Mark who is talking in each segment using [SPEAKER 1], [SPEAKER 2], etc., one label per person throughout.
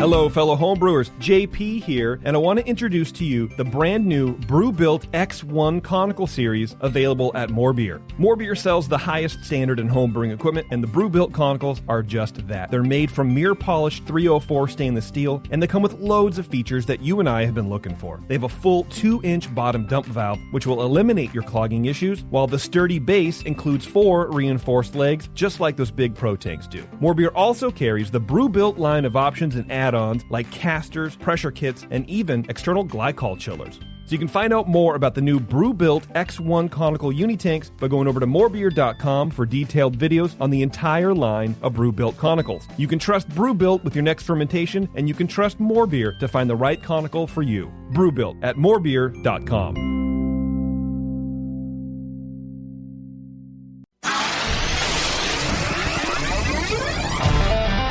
[SPEAKER 1] Hello, fellow homebrewers. JP here, and I want to introduce to you the brand new Brewbuilt X1 Conical Series available at More Beer. More Beer sells the highest standard in homebrewing equipment, and the Brewbuilt Conicals are just that. They're made from mirror-polished 304 stainless steel, and they come with loads of features that you and I have been looking for. They have a full 2-inch bottom dump valve, which will eliminate your clogging issues, while the sturdy base includes 4 reinforced legs, just like those big Pro tanks do. More Beer also carries the Brewbuilt line of options and add-ons like casters, pressure kits, and even external glycol chillers. So you can find out more about the new Brewbuilt X1 Conical Unitanks by going over to morebeer.com for detailed videos on the entire line of Brewbuilt Conicals. You can trust Brewbuilt with your next fermentation, and you can trust More Beer to find the right conical for you. Brewbuilt at morebeer.com.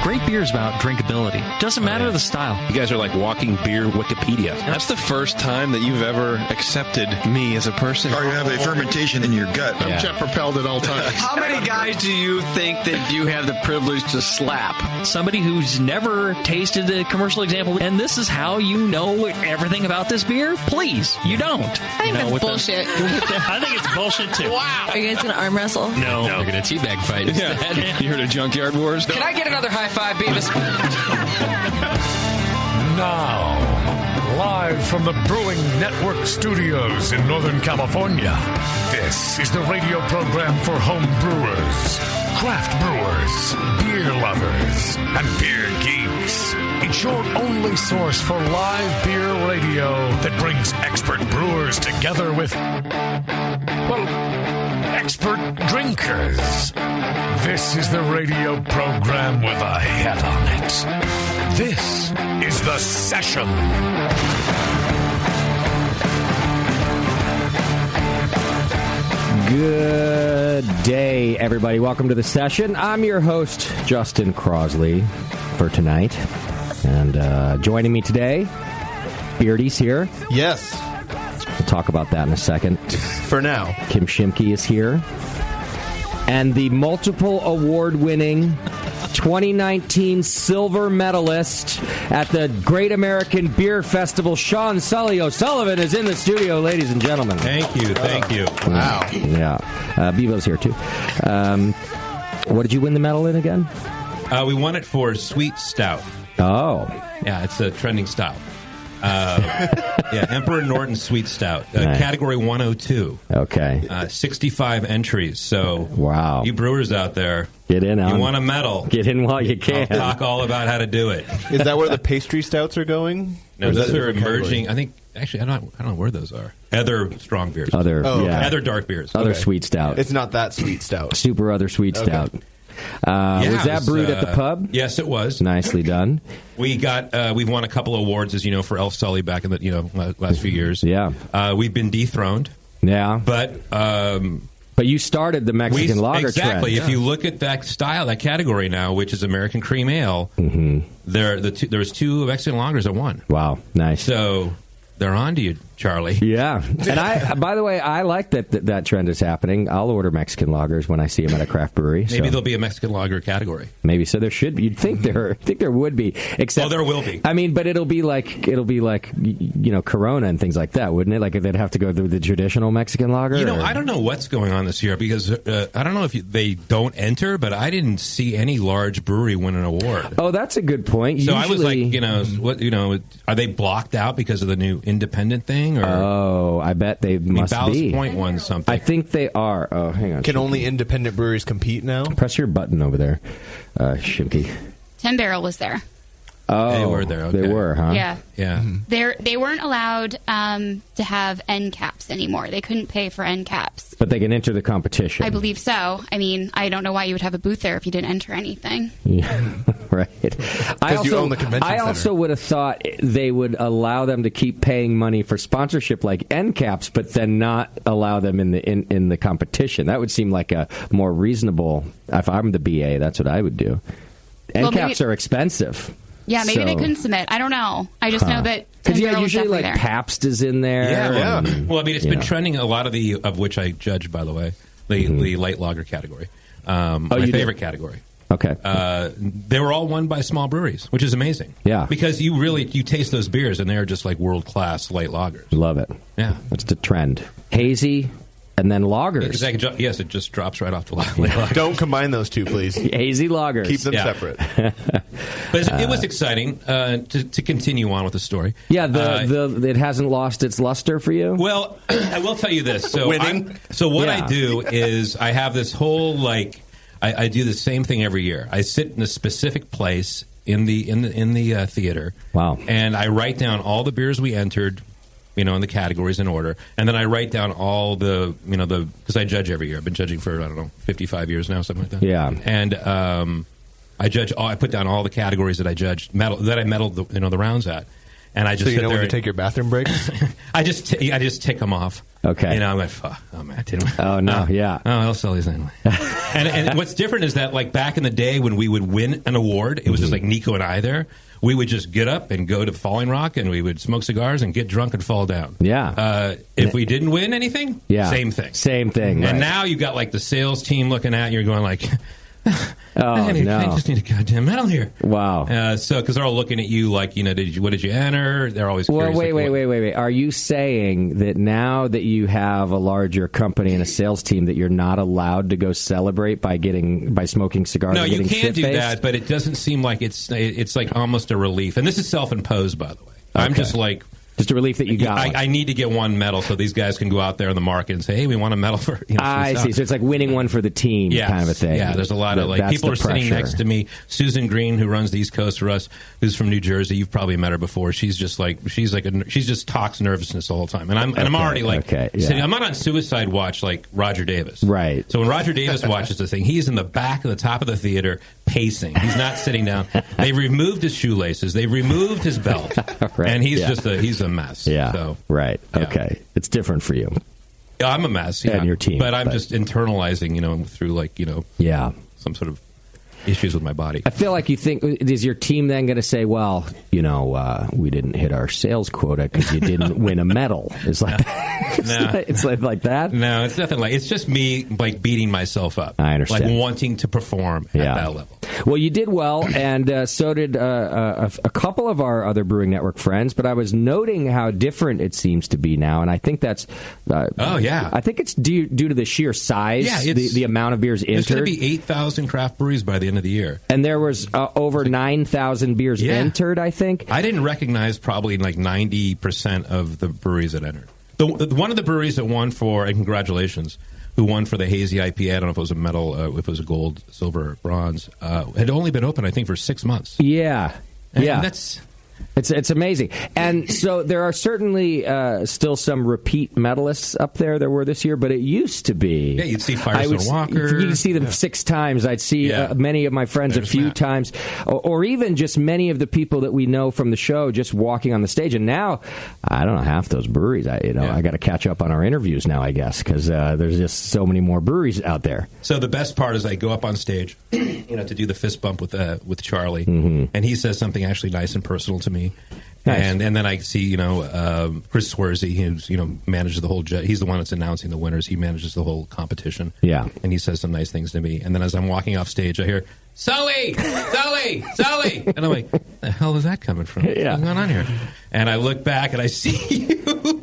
[SPEAKER 2] Great beer is about drinkability. Doesn't matter the style.
[SPEAKER 3] You guys are like walking beer Wikipedia. That's the first time that you've ever accepted me as a person.
[SPEAKER 4] Or you have a fermentation in your gut.
[SPEAKER 3] I'm jet propelled at all times.
[SPEAKER 5] How many guys do you think that you have the privilege to slap?
[SPEAKER 2] Somebody who's never tasted a commercial example, and this is how you know everything about this beer? Please, you don't.
[SPEAKER 6] I think that's bullshit.
[SPEAKER 2] I think it's bullshit too.
[SPEAKER 6] Wow. Are you guys going to arm wrestle?
[SPEAKER 2] No.
[SPEAKER 7] We're going to teabag fight instead.
[SPEAKER 3] Yeah. You heard of Junkyard Wars?
[SPEAKER 5] Can I get another high five, Beavis?
[SPEAKER 8] Now, live from the Brewing Network studios in Northern California, this is the radio program for home brewers, craft brewers, beer lovers, and beer geeks. It's your only source for live beer radio that brings expert brewers together with, well, expert drinkers. This is the radio program with a head on it. This is The Session.
[SPEAKER 9] Good day, everybody. Welcome to The Session. I'm your host, Justin Crosley, for tonight. And joining me today, Beardy's here.
[SPEAKER 10] Yes.
[SPEAKER 9] We'll talk about that in a second.
[SPEAKER 10] For now.
[SPEAKER 9] Kim Shimke is here. And the multiple award-winning 2019 silver medalist at the Great American Beer Festival, Sean Sully O'Sullivan, is in the studio, ladies and gentlemen.
[SPEAKER 10] Thank you.
[SPEAKER 9] Wow. Yeah. Bevo's here, too. What did you win the medal in again?
[SPEAKER 11] We won it for Sweet Stout.
[SPEAKER 9] Oh.
[SPEAKER 11] Yeah, it's a trending style. Yeah, Emperor Norton Sweet Stout,
[SPEAKER 9] Nice.
[SPEAKER 11] Category 102.
[SPEAKER 9] Okay.
[SPEAKER 11] 65 entries. So,
[SPEAKER 9] wow,
[SPEAKER 11] you brewers out there,
[SPEAKER 9] get in.
[SPEAKER 11] You want a medal?
[SPEAKER 9] Get in while you can.
[SPEAKER 11] I'll talk all about how to do it.
[SPEAKER 10] Is that where the pastry stouts are going?
[SPEAKER 11] No, those are emerging. I think actually, I don't know where those are. Other strong beers.
[SPEAKER 9] Other
[SPEAKER 11] dark beers.
[SPEAKER 9] Other sweet stout.
[SPEAKER 10] It's not that sweet stout.
[SPEAKER 9] Super other sweet stout. Was that brewed at the pub?
[SPEAKER 11] Yes, it was.
[SPEAKER 9] Nicely done.
[SPEAKER 11] We've won a couple of awards, as you know, for Elf Sully back in the last few years.
[SPEAKER 9] Yeah,
[SPEAKER 11] we've been dethroned.
[SPEAKER 9] Yeah,
[SPEAKER 11] but
[SPEAKER 9] you started the Mexican lager
[SPEAKER 11] exactly.
[SPEAKER 9] trend.
[SPEAKER 11] If you look at that style, that category now, which is American Cream Ale, there's 2 Mexican lagers that won.
[SPEAKER 9] Wow, nice.
[SPEAKER 11] So they're on to you, Charlie.
[SPEAKER 9] Yeah, and by the way, I like that trend is happening. I'll order Mexican lagers when I see them at a craft brewery.
[SPEAKER 11] Maybe there'll be a Mexican lager category.
[SPEAKER 9] Maybe so. There should be. You'd think there would be. Except,
[SPEAKER 11] there will be.
[SPEAKER 9] I mean, but it'll be like Corona and things like that, wouldn't it? Like if they'd have to go through the traditional Mexican lager.
[SPEAKER 11] I don't know what's going on this year because I don't know if they don't enter, but I didn't see any large brewery win an award.
[SPEAKER 9] Oh, that's a good point.
[SPEAKER 11] So usually, I was like, are they blocked out because of the new independent thing? Or?
[SPEAKER 9] Oh, I bet they must
[SPEAKER 11] Ballast
[SPEAKER 9] be.
[SPEAKER 11] Point won something.
[SPEAKER 9] I think they are. Oh, hang on.
[SPEAKER 10] Can only independent breweries compete now?
[SPEAKER 9] Press your button over there, Shimke.
[SPEAKER 6] 10 Barrel was there.
[SPEAKER 9] Oh,
[SPEAKER 11] they were there. Okay.
[SPEAKER 9] They were, huh?
[SPEAKER 6] Yeah.
[SPEAKER 11] Yeah.
[SPEAKER 6] They weren't allowed to have end caps anymore. They couldn't pay for end caps.
[SPEAKER 9] But they can enter the competition.
[SPEAKER 6] I believe so. I mean, I don't know why you would have a booth there if you didn't enter anything.
[SPEAKER 9] Yeah, right.
[SPEAKER 10] Because you own the convention center.
[SPEAKER 9] I also would have thought they would allow them to keep paying money for sponsorship like end caps, but then not allow them in the competition. That would seem like a more reasonable. If I'm the BA, that's what I would do. End caps are expensive.
[SPEAKER 6] Yeah, maybe they couldn't submit. I don't know. I just know that
[SPEAKER 9] because usually like there. Pabst is in there.
[SPEAKER 11] Yeah. Well, I mean, it's been trending a lot of which I judge, by the way, the light lager category. My favorite category.
[SPEAKER 9] Okay.
[SPEAKER 11] They were all won by small breweries, which is amazing.
[SPEAKER 9] Yeah.
[SPEAKER 11] Because you taste those beers, and they're just like world-class light lagers.
[SPEAKER 9] Love it.
[SPEAKER 11] Yeah.
[SPEAKER 9] That's the trend. Hazy, and then lagers.
[SPEAKER 11] Yes, it just drops right off the light lager.
[SPEAKER 10] Don't combine those two, please.
[SPEAKER 9] Hazy lagers.
[SPEAKER 10] Keep them separate.
[SPEAKER 11] But it was exciting to continue on with the story.
[SPEAKER 9] Yeah, it hasn't lost its luster for you?
[SPEAKER 11] Well, I will tell you this. So
[SPEAKER 10] Winning.
[SPEAKER 11] What I do is I have this whole, like, I do the same thing every year. I sit in a specific place in the theater.
[SPEAKER 9] Wow.
[SPEAKER 11] And I write down all the beers we entered, in the categories in order. And then I write down all because I judge every year. I've been judging for, 55 years now, something like that.
[SPEAKER 9] Yeah.
[SPEAKER 11] And I put down all the categories that I judged, that I medaled the rounds at. And I just
[SPEAKER 10] so you know when to take your bathroom breaks?
[SPEAKER 11] I just tick them off.
[SPEAKER 9] Okay.
[SPEAKER 11] I'm like, oh man, I didn't.
[SPEAKER 9] Oh no, yeah.
[SPEAKER 11] Oh, I'll sell these anyway. and what's different is that, like, back in the day when we would win an award, it was just like Nico and I there. We would just get up and go to Falling Rock, and we would smoke cigars and get drunk and fall down.
[SPEAKER 9] Yeah.
[SPEAKER 11] If we didn't win anything, same thing.
[SPEAKER 9] Same thing.
[SPEAKER 11] And
[SPEAKER 9] right.
[SPEAKER 11] now you got, like, the sales team looking at you, you're going like,
[SPEAKER 9] I
[SPEAKER 11] just need a goddamn medal here.
[SPEAKER 9] Wow.
[SPEAKER 11] Because they're all looking at you like, what did you enter? They're always curious.
[SPEAKER 9] Well, wait. Are you saying that now that you have a larger company and a sales team that you're not allowed to go celebrate by smoking cigars?
[SPEAKER 11] No,
[SPEAKER 9] and
[SPEAKER 11] you
[SPEAKER 9] getting
[SPEAKER 11] can do
[SPEAKER 9] shit-faced?
[SPEAKER 11] that, but it doesn't seem like it's like almost a relief. And this is self-imposed, by the way. Okay. I'm just like...
[SPEAKER 9] Just a relief that you got.
[SPEAKER 11] I need to get one medal so these guys can go out there in the market and say, hey, we want a medal for...
[SPEAKER 9] I see. So it's like winning one for the team kind of a thing.
[SPEAKER 11] Yeah, there's a lot of... like people are sitting next to me. Susan Green, who runs the East Coast for us, who's from New Jersey. You've probably met her before. She just talks nervousness the whole time. And I'm already like... sitting, I'm not on suicide watch like Roger Davis.
[SPEAKER 9] Right.
[SPEAKER 11] So when Roger Davis watches the thing, he's in the back of the top of the theater pacing. He's not sitting down. They've removed his shoelaces. They've removed his belt.
[SPEAKER 9] Right.
[SPEAKER 11] And he's he's a mess.
[SPEAKER 9] Yeah.
[SPEAKER 11] So,
[SPEAKER 9] right.
[SPEAKER 11] Yeah.
[SPEAKER 9] Okay. It's different for you.
[SPEAKER 11] I'm a mess. Yeah.
[SPEAKER 9] And your team.
[SPEAKER 11] But I'm just internalizing, through some sort of issues with my body.
[SPEAKER 9] I feel like you think, is your team then going to say, well, we didn't hit our sales quota because you didn't win a medal? It's like it's like that?
[SPEAKER 11] No, it's nothing like. It's just me like beating myself up.
[SPEAKER 9] I understand.
[SPEAKER 11] Like wanting to perform at that level.
[SPEAKER 9] Well, you did well, and so did a couple of our other Brewing Network friends, but I was noting how different it seems to be now, and I think that's... I think it's due to the sheer size, the amount of beers entered.
[SPEAKER 11] There's going to be 8,000 craft breweries by the end of the year.
[SPEAKER 9] And there was over 9,000 beers entered, I think.
[SPEAKER 11] I didn't recognize probably like 90% of the breweries that entered. One of the breweries that won for, and congratulations, who won for the Hazy IPA, I don't know if it was a medal, if it was a gold, silver, bronze, had only been open, I think, for 6 months.
[SPEAKER 9] Yeah.
[SPEAKER 11] And
[SPEAKER 9] yeah.
[SPEAKER 11] It's
[SPEAKER 9] amazing. And so there are certainly still some repeat medalists up there were this year, but it used to be...
[SPEAKER 11] Yeah, you'd see Firestone Walker.
[SPEAKER 9] You'd see them 6 times. I'd see many of my friends a few times, or even just many of the people that we know from the show just walking on the stage. And now, I don't know, half those breweries, I got to catch up on our interviews now, I guess, because there's just so many more breweries out there.
[SPEAKER 11] So the best part is I go up on stage, to do the fist bump with Charlie, and he says something actually nice and personal to me. Nice. And then I see, Chris Swersey, who's, manages the whole he's the one that's announcing the winners. He manages the whole competition.
[SPEAKER 9] Yeah.
[SPEAKER 11] And he says some nice things to me. And then as I'm walking off stage, I hear, Sully! Sully! Sully! And I'm like, the hell is that coming from? What's going on here? And I look back and I see you.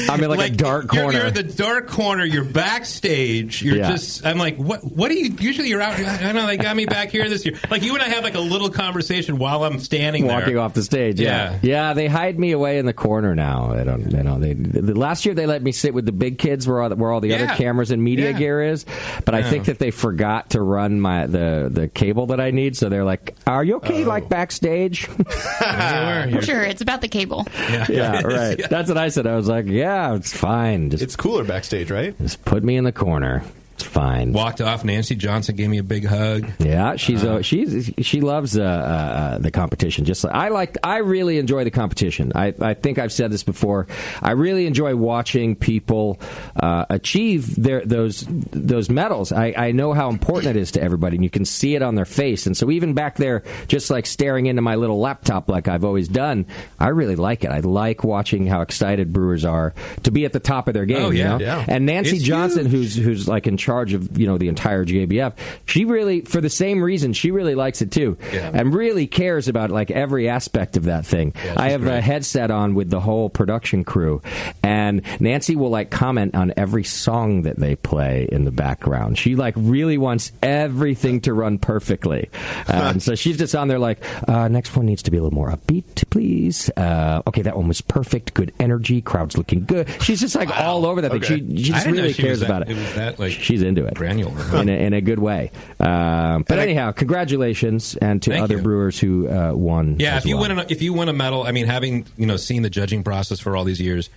[SPEAKER 9] I'm in like a dark corner.
[SPEAKER 11] You're in the dark corner. You're backstage. You're just. I'm like, what do you? Usually you're out. I know they got me back here this year. Like you and I have like a little conversation while I'm standing
[SPEAKER 9] walking
[SPEAKER 11] there.
[SPEAKER 9] off the stage. Yeah. They hide me away in the corner now. Last year they let me sit with the big kids where all the other cameras and media gear is. But I think that they forgot to run the cable that I need. So they're like, "Are you okay? Like backstage?"
[SPEAKER 6] Sure, it's about the cable.
[SPEAKER 9] Yeah, right. Yeah. That's what I said. I was like, yeah, it's fine.
[SPEAKER 10] It's cooler backstage, right?
[SPEAKER 9] Just put me in the corner. It's fine.
[SPEAKER 11] Walked off. Nancy Johnson gave me a big hug.
[SPEAKER 9] Yeah, she loves the competition. I really enjoy the competition. I think I've said this before. I really enjoy watching people achieve those medals. I know how important it is to everybody, and you can see it on their face. And so even back there, just like staring into my little laptop like I've always done, I really like it. I like watching how excited brewers are to be at the top of their game.
[SPEAKER 11] Oh, yeah.
[SPEAKER 9] You know? And Nancy Johnson, who's like in charge charge of the entire JBF. She really, for the same reason, she really likes it too, and really cares about like every aspect of that thing. I have a headset on with the whole production crew, and Nancy will like comment on every song that they play in the background. She like really wants everything to run perfectly, and so she's just on there like, next one needs to be a little more upbeat, please. Okay, that one was perfect. Good energy. Crowd's looking good. She's just like all over that.
[SPEAKER 11] Okay.
[SPEAKER 9] She just really cares about it.
[SPEAKER 11] It was that like
[SPEAKER 9] she's into it,
[SPEAKER 11] granular
[SPEAKER 9] in a good way. But anyhow, congratulations and to other brewers who won.
[SPEAKER 11] Yeah,
[SPEAKER 9] as
[SPEAKER 11] if you win a medal, I mean, having seen the judging process for all these years,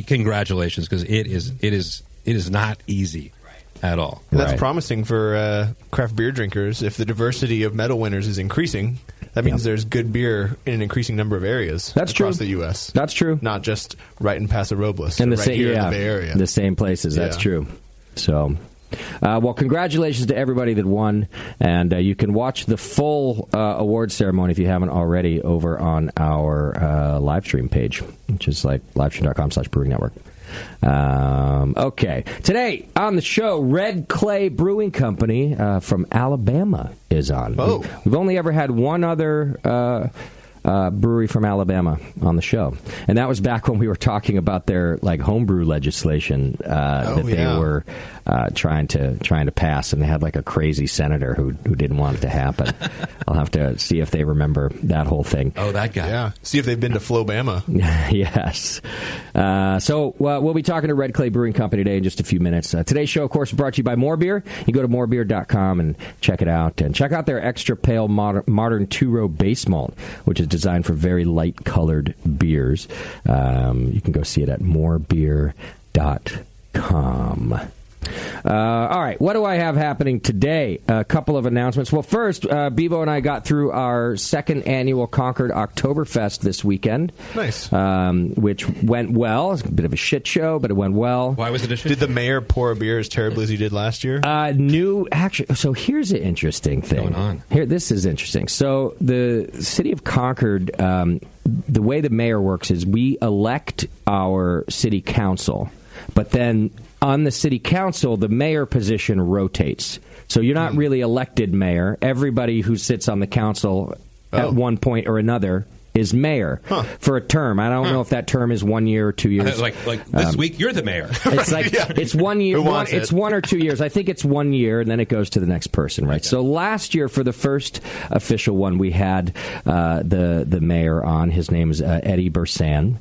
[SPEAKER 11] congratulations, because it is not easy at all.
[SPEAKER 10] And that's promising for craft beer drinkers. If the diversity of medal winners is increasing, that means there's good beer in an increasing number of areas across the U.S.
[SPEAKER 9] That's true.
[SPEAKER 10] Not just right in Paso Robles
[SPEAKER 9] and
[SPEAKER 10] right here in the Bay Area.
[SPEAKER 9] The same places. That's true. So, well, congratulations to everybody that won. And you can watch the full award ceremony, if you haven't already, over on our live stream page, which is like livestream.com/Brewing Network. Okay. Today on the show, Red Clay Brewing Company from Alabama is on.
[SPEAKER 10] Oh.
[SPEAKER 9] We've only ever had one other brewery from Alabama on the show, and that was back when we were talking about their like homebrew legislation that they were trying to pass, and they had like a crazy senator who didn't want it to happen. I'll have to see if they remember that whole thing.
[SPEAKER 11] Oh, that guy.
[SPEAKER 10] Yeah. See if they've been to Flobama.
[SPEAKER 9] Yes. So we'll be talking to Red Clay Brewing Company today in just a few minutes. Today's show, of course, is brought to you by More Beer. You go to morebeer.com and check it out. And check out their extra pale modern two-row base malt, which is designed for very light-colored beers. You can go see it at morebeer.com. All right, what do I have happening today? A couple of announcements. Well, first, Bebo and I got through our second annual Concord Oktoberfest this weekend.
[SPEAKER 10] Nice.
[SPEAKER 9] Which went well. It's a bit of a shit show, but it went well.
[SPEAKER 11] Why was it a shit
[SPEAKER 10] Did the mayor pour a beer as terribly as he did last year?
[SPEAKER 9] Actually, so here's an interesting thing.
[SPEAKER 11] What's going on?
[SPEAKER 9] This is interesting. So the city of Concord, the way the mayor works is we elect our city council, but then on the city council, the mayor position rotates. So you're not really elected mayor. Everybody who sits on the council at one point or another is mayor for a term. I don't know if that term is 1 year or 2 years.
[SPEAKER 11] Like this week, you're the mayor.
[SPEAKER 9] It's like it's 1 year. It's 1 or 2 years. I think it's 1 year, and then it goes to the next person, right? Okay. So last year, for the first official one, we had the mayor on. His name is Eddie Bursan.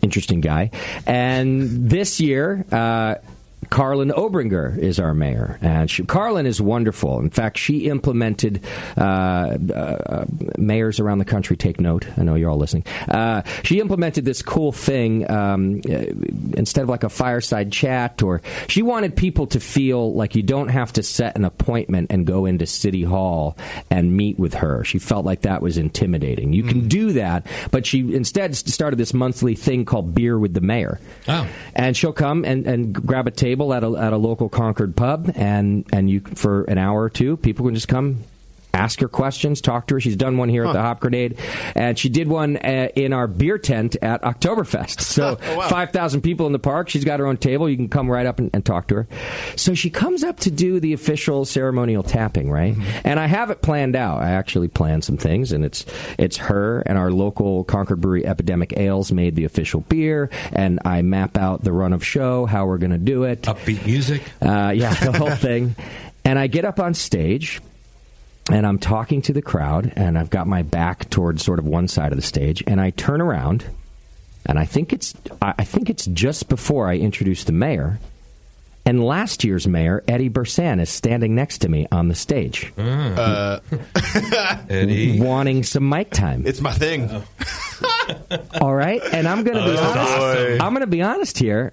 [SPEAKER 9] Interesting guy. And this year, Carlin Obringer is our mayor. And Carlin is wonderful. In fact, she implemented, mayors around the country, take note. I know you're all listening. She implemented this cool thing, instead of like a fireside chat, or she wanted people to feel like you don't have to set an appointment and go into City Hall and meet with her. She felt like that was intimidating. You can do that, but she instead started this monthly thing called Beer with the Mayor.
[SPEAKER 11] Oh.
[SPEAKER 9] And she'll come and grab a table at a local Concord pub, and you, for an hour or two, people can just come, ask her questions, talk to her. She's done one here at the Hop Grenade, and she did one in our beer tent at Oktoberfest. So 5,000 people in the park. She's got her own table. You can come right up and talk to her. So she comes up to do the official ceremonial tapping, right? Mm-hmm. And I have it planned out. I actually planned some things, and it's her and our local Concord Brewery Epidemic Ales made the official beer, and I map out the run of show, how we're going to do it.
[SPEAKER 11] Upbeat music.
[SPEAKER 9] Yeah, the whole thing. And I get up on stage, and I'm talking to the crowd, and I've got my back towards sort of one side of the stage, and I turn around, and I think it's just before I introduce the mayor, and last year's mayor, Eddie Bursan, is standing next to me on the stage.
[SPEAKER 11] Eddie.
[SPEAKER 9] Wanting some mic time.
[SPEAKER 10] It's my thing.
[SPEAKER 9] All right? And I'm going to be honest. Awesome. I'm going to be honest here.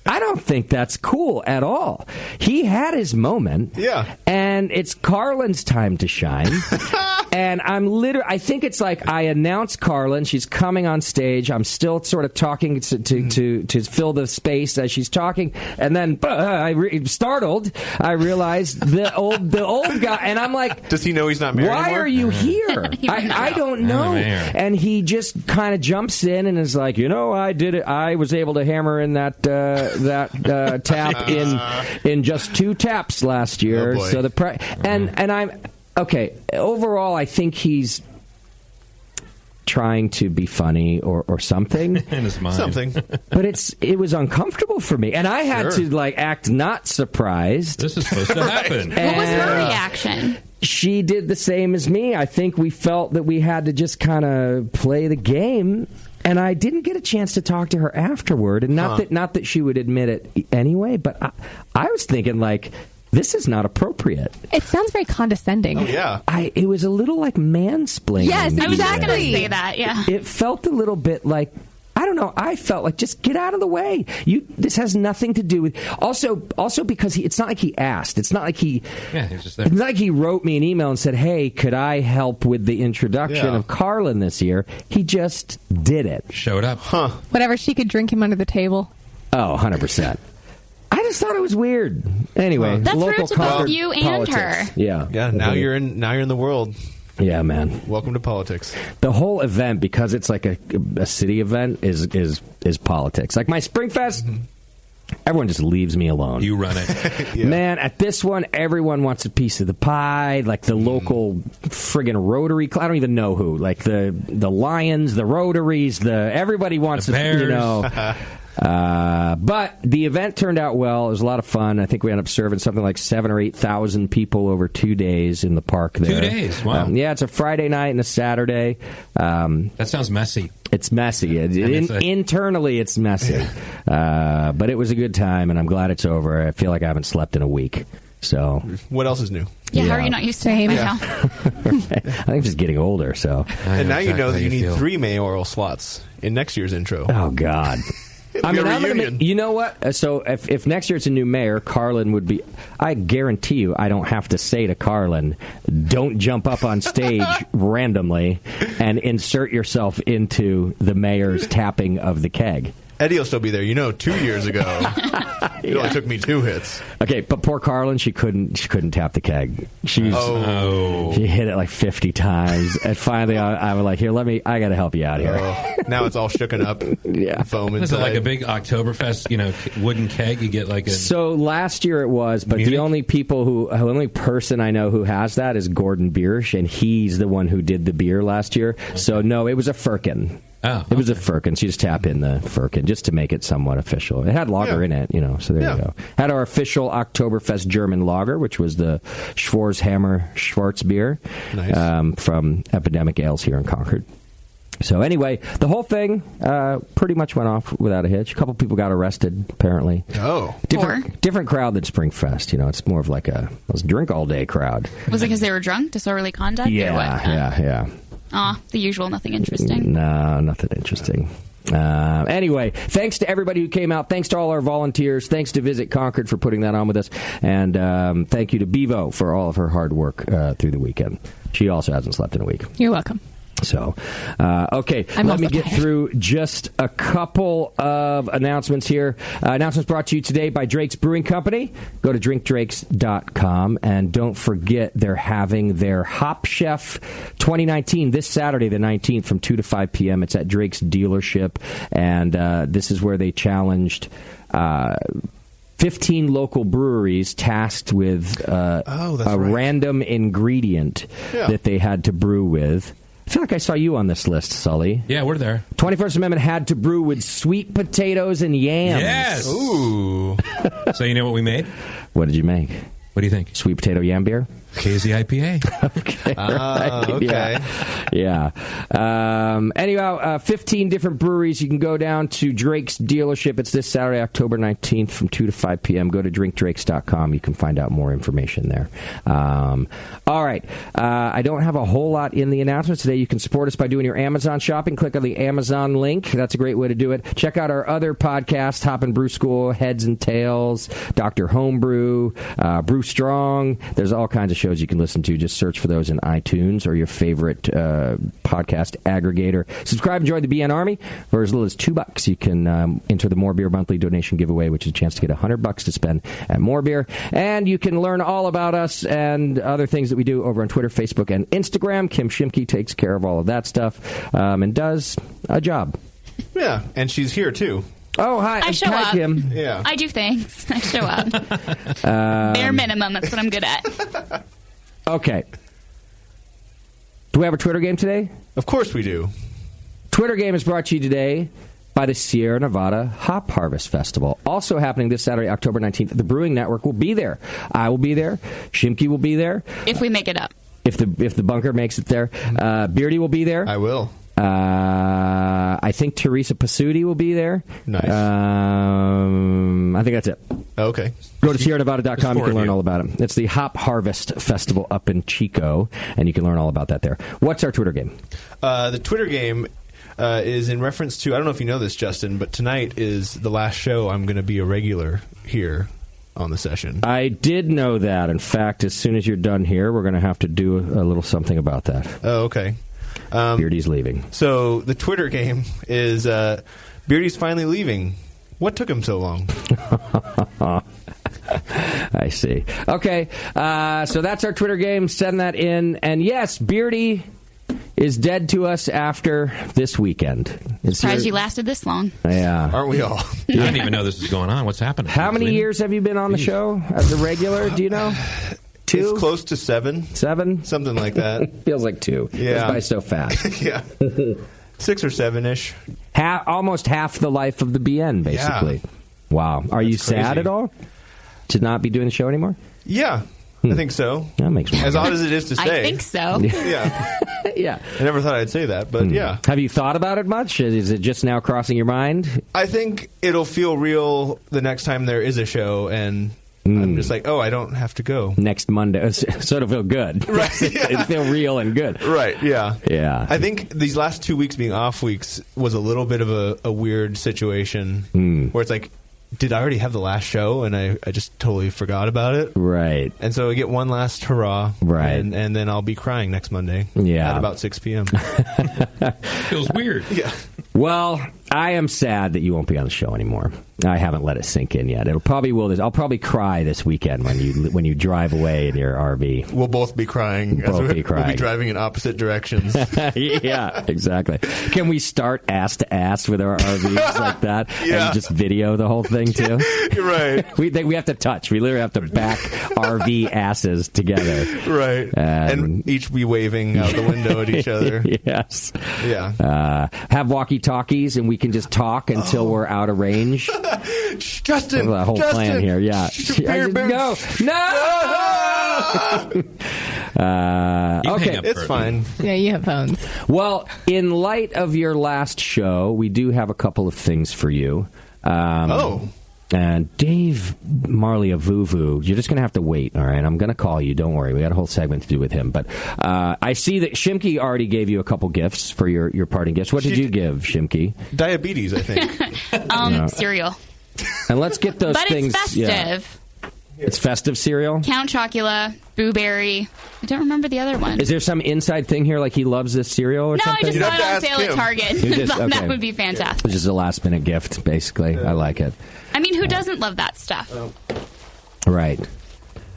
[SPEAKER 9] I don't think that's cool at all. He had his moment.
[SPEAKER 10] Yeah.
[SPEAKER 9] And it's Carlin's time to shine. And I think it's like I announce Carlin. She's coming on stage. I'm still sort of talking to fill the space as she's talking. And then, startled, I realized the old guy. And I'm like,
[SPEAKER 10] does he know he's not married
[SPEAKER 9] Why
[SPEAKER 10] anymore?
[SPEAKER 9] are you here? I don't know. And he just kind of jumps in and is like, I did it. I was able to hammer in that that tap in just 2 taps last year.
[SPEAKER 10] Oh,
[SPEAKER 9] so and I'm okay. Overall, I think he's trying to be funny or something
[SPEAKER 11] in his mind.
[SPEAKER 10] Something.
[SPEAKER 9] But it was uncomfortable for me, and I had to act not surprised.
[SPEAKER 11] This is supposed to happen.
[SPEAKER 6] What was her reaction?
[SPEAKER 9] She did the same as me. I think we felt that we had to just kind of play the game, and I didn't get a chance to talk to her afterward. And not that she would admit it anyway, but I was thinking this is not appropriate.
[SPEAKER 7] It sounds very condescending.
[SPEAKER 10] Oh, yeah.
[SPEAKER 9] It was a little like mansplaining.
[SPEAKER 7] Yes,
[SPEAKER 6] I was just going to say that, yeah.
[SPEAKER 9] It felt a little bit like, I don't know, I felt like just get out of the way. This has nothing to do with... Also because it's not like he asked. It's not like he...
[SPEAKER 11] Yeah, he was just there.
[SPEAKER 9] It's not like he wrote me an email and said, hey, could I help with the introduction of Carlin this year? He just did it.
[SPEAKER 11] Showed up.
[SPEAKER 10] Huh.
[SPEAKER 7] Whatever, she could drink him under the table.
[SPEAKER 9] Oh, 100%. I just thought it was weird. Anyway,
[SPEAKER 6] that's
[SPEAKER 9] local
[SPEAKER 6] rude to both you and
[SPEAKER 9] politics.
[SPEAKER 6] her.
[SPEAKER 9] Yeah.
[SPEAKER 10] Yeah, now you're in the world.
[SPEAKER 9] Yeah, man.
[SPEAKER 10] Welcome to politics.
[SPEAKER 9] The whole event, because it's like a city event, is politics. Like my Springfest, everyone just leaves me alone.
[SPEAKER 11] You run it.
[SPEAKER 10] Yeah.
[SPEAKER 9] Man, at this one, everyone wants a piece of the pie. Like the local friggin' Rotary Club. I don't even know who. Like the Lions, the Rotaries, everybody wants
[SPEAKER 11] the Bears.
[SPEAKER 9] But the event turned out well. It was a lot of fun. I think we ended up serving something like 7,000 or 8,000 people over 2 days in the park there.
[SPEAKER 11] 2 days? Wow.
[SPEAKER 9] Yeah, it's a Friday night and a Saturday.
[SPEAKER 11] That sounds messy.
[SPEAKER 9] It's messy. Internally, it's messy. But it was a good time, and I'm glad it's over. I feel like I haven't slept in a week. So,
[SPEAKER 10] what else is new?
[SPEAKER 6] Yeah, how are you not used to it by now?
[SPEAKER 9] I think I'm just getting older. So,
[SPEAKER 10] and now you know that you need 3 mayoral slots in next year's intro.
[SPEAKER 9] Oh God. I mean, I'm gonna you know what? So if next year it's a new mayor, Carlin would be... I guarantee you I don't have to say to Carlin, don't jump up on stage randomly and insert yourself into the mayor's tapping of the keg.
[SPEAKER 10] Eddie will still be there. 2 years ago, it only took me 2 hits.
[SPEAKER 9] Okay, but poor Carlin, she couldn't tap the keg. She hit it like 50 times, and finally I was like, "Here, I got to help you out here."
[SPEAKER 10] Now it's all shooken up.
[SPEAKER 9] Yeah,
[SPEAKER 10] foam inside.
[SPEAKER 11] Is it like a big Oktoberfest, wooden keg? You get like a...
[SPEAKER 9] So last year it was, but the only person I know who has that is Gordon Biersch, and he's the one who did the beer last year. Okay. So no, it was a firkin.
[SPEAKER 11] Oh,
[SPEAKER 9] It was a firkin. So you just tap in the firkin just to make it somewhat official. It had lager in it, so there you go. Had our official Oktoberfest German lager, which was the Schwarzhammer Schwarzbier from Epidemic Ales here in Concord. So anyway, the whole thing pretty much went off without a hitch. A couple people got arrested, apparently.
[SPEAKER 10] Oh.
[SPEAKER 9] Different crowd than Springfest. It's more of like a drink all day crowd.
[SPEAKER 6] Was it because they were drunk? Disorderly conduct?
[SPEAKER 9] Yeah.
[SPEAKER 6] The usual, nothing interesting.
[SPEAKER 9] No, nothing interesting. Anyway, thanks to everybody who came out. Thanks to all our volunteers. Thanks to Visit Concord for putting that on with us. And thank you to Bevo for all of her hard work through the weekend. She also hasn't slept in a week.
[SPEAKER 7] You're welcome.
[SPEAKER 9] So, okay, let me get through just a couple of announcements here. Announcements brought to you today by Drake's Brewing Company. Go to drinkdrakes.com, and don't forget they're having their Hop Chef 2019 this Saturday, the 19th, from 2 to 5 p.m. It's at Drake's dealership, and this is where they challenged 15 local breweries tasked with random ingredient that they had to brew with. I feel like I saw you on this list, Sully.
[SPEAKER 11] Yeah, we're there.
[SPEAKER 9] 21st Amendment had to brew with sweet potatoes and yams.
[SPEAKER 11] Yes!
[SPEAKER 10] Ooh.
[SPEAKER 11] So you know what we made?
[SPEAKER 9] What did you make?
[SPEAKER 11] What do you think?
[SPEAKER 9] Sweet potato yam beer?
[SPEAKER 11] KZ IPA.
[SPEAKER 9] Okay.
[SPEAKER 10] Okay.
[SPEAKER 9] Yeah. Anyhow, 15 different breweries. You can go down to Drake's dealership. It's this Saturday, October 19th from 2 to 5 p.m. Go to drinkdrakes.com. You can find out more information there. All right. I don't have a whole lot in the announcements today. You can support us by doing your Amazon shopping. Click on the Amazon link. That's a great way to do it. Check out our other podcasts, Hop and Brew School, Heads and Tails, Dr. Homebrew, Brew Strong. There's all kinds of shows you can listen to. Just search for those in iTunes or your favorite podcast aggregator. Subscribe and join the BN Army. For as little as $2, you can enter the More Beer monthly donation giveaway, which is a chance to get $100 to spend at More Beer. And you can learn all about us and other things that we do over on Twitter, Facebook, and Instagram. Kim Shimke takes care of all of that stuff and does a job.
[SPEAKER 10] Yeah, and she's here, too.
[SPEAKER 9] Oh, hi.
[SPEAKER 6] I show
[SPEAKER 9] Hi,
[SPEAKER 6] up.
[SPEAKER 9] Kim.
[SPEAKER 10] Yeah.
[SPEAKER 6] I do things. I show up. Bare minimum. That's what I'm good at.
[SPEAKER 9] Okay. Do we have a Twitter game today?
[SPEAKER 10] Of course we do.
[SPEAKER 9] Twitter game is brought to you today by the Sierra Nevada Hop Harvest Festival. Also happening this Saturday, October 19th. The Brewing Network will be there. I will be there. Shimky will be there.
[SPEAKER 6] If we make it up.
[SPEAKER 9] If the bunker makes it there. Beardy will be there.
[SPEAKER 10] I will.
[SPEAKER 9] I think Teresa Pasuti will be there.
[SPEAKER 10] Nice.
[SPEAKER 9] I think that's it.
[SPEAKER 10] Okay.
[SPEAKER 9] Go to SierraNevada.com. You can learn all about it. It's the Hop Harvest Festival up in Chico, and you can learn all about that there. What's our Twitter game?
[SPEAKER 10] The Twitter game is in reference to, I don't know if you know this, Justin, but tonight is the last show I'm going to be a regular here on the session.
[SPEAKER 9] I did know that. In fact, as soon as you're done here, we're going to have to do a little something about that.
[SPEAKER 10] Oh, okay.
[SPEAKER 9] Beardy's leaving.
[SPEAKER 10] So the Twitter game is Beardy's finally leaving. What took him so long?
[SPEAKER 9] I see. Okay, so that's our Twitter game. Send that in. And yes, Beardy is dead to us after this weekend.
[SPEAKER 6] Surprised you lasted this long.
[SPEAKER 9] Yeah.
[SPEAKER 10] Aren't we all?
[SPEAKER 11] I didn't even know this was going on. What's happening?
[SPEAKER 9] How many years have you been on the show as a regular? Do you know? 2?
[SPEAKER 10] It's close to 7.
[SPEAKER 9] 7?
[SPEAKER 10] Something like that.
[SPEAKER 9] Feels like 2.
[SPEAKER 10] Yeah.
[SPEAKER 9] Goes by so fast.
[SPEAKER 10] Yeah. 6 or 7-ish.
[SPEAKER 9] Almost half the life of the BN, basically.
[SPEAKER 10] Yeah.
[SPEAKER 9] Are
[SPEAKER 10] That's
[SPEAKER 9] you sad
[SPEAKER 10] crazy.
[SPEAKER 9] at all to not be doing the show anymore?
[SPEAKER 10] Yeah. I think so.
[SPEAKER 9] That makes me
[SPEAKER 10] as odd as it is to say.
[SPEAKER 6] I think so.
[SPEAKER 10] Yeah.
[SPEAKER 9] Yeah.
[SPEAKER 10] I never thought I'd say that, but yeah.
[SPEAKER 9] Have you thought about it much? Is it just now crossing your mind?
[SPEAKER 10] I think it'll feel real the next time there is a show, and I'm just like, I don't have to go.
[SPEAKER 9] Next Monday. So it'll feel good.
[SPEAKER 10] Right. Yeah.
[SPEAKER 9] It'll feel real and good.
[SPEAKER 10] Right, yeah.
[SPEAKER 9] Yeah.
[SPEAKER 10] I think these last 2 weeks being off weeks was a little bit of a weird situation where it's like, did I already have the last show and I just totally forgot about it?
[SPEAKER 9] Right.
[SPEAKER 10] And so I get one last hurrah.
[SPEAKER 9] Right.
[SPEAKER 10] And then I'll be crying next Monday.
[SPEAKER 9] Yeah.
[SPEAKER 10] At about 6 p.m.
[SPEAKER 11] Feels weird.
[SPEAKER 10] Yeah.
[SPEAKER 9] Well, I am sad that you won't be on the show anymore. I haven't let it sink in yet. I'll probably cry this weekend when you drive away in your RV.
[SPEAKER 10] We'll both be crying.
[SPEAKER 9] We'll be
[SPEAKER 10] We'll be driving in opposite directions.
[SPEAKER 9] Yeah, exactly. Can we start ass to ass with our RVs like that and just video the whole thing too?
[SPEAKER 10] You're right.
[SPEAKER 9] We have to touch. We literally have to back RV asses together.
[SPEAKER 10] Right. And each be waving out the window at each other.
[SPEAKER 9] Yes.
[SPEAKER 10] Yeah.
[SPEAKER 9] Have walkie-talkies and we can just talk until we're out of range.
[SPEAKER 10] Justin!
[SPEAKER 9] The whole plan here, yeah. No! Okay.
[SPEAKER 10] It's fine.
[SPEAKER 7] Yeah, you have phones.
[SPEAKER 9] Well, in light of your last show, we do have a couple of things for you. And Dave Marley of Vuvu, you're just going to have to wait, all right? I'm going to call you. Don't worry. We got a whole segment to do with him. But I see that Shimky already gave you a couple gifts for your parting gifts. What did you give, Shimky?
[SPEAKER 10] Diabetes, I think.
[SPEAKER 6] Cereal.
[SPEAKER 9] And let's get those
[SPEAKER 6] but
[SPEAKER 9] things.
[SPEAKER 6] But it's festive.
[SPEAKER 9] Yeah. It's festive cereal?
[SPEAKER 6] Count Chocula, Boo Berry. I don't remember the other one.
[SPEAKER 9] Is there some inside thing here, like he loves this cereal or something?
[SPEAKER 6] No, I just saw it on sale at Target. That would be fantastic.
[SPEAKER 9] Which is a last-minute gift, basically. I like it.
[SPEAKER 6] I mean, who doesn't love that stuff?
[SPEAKER 9] Right.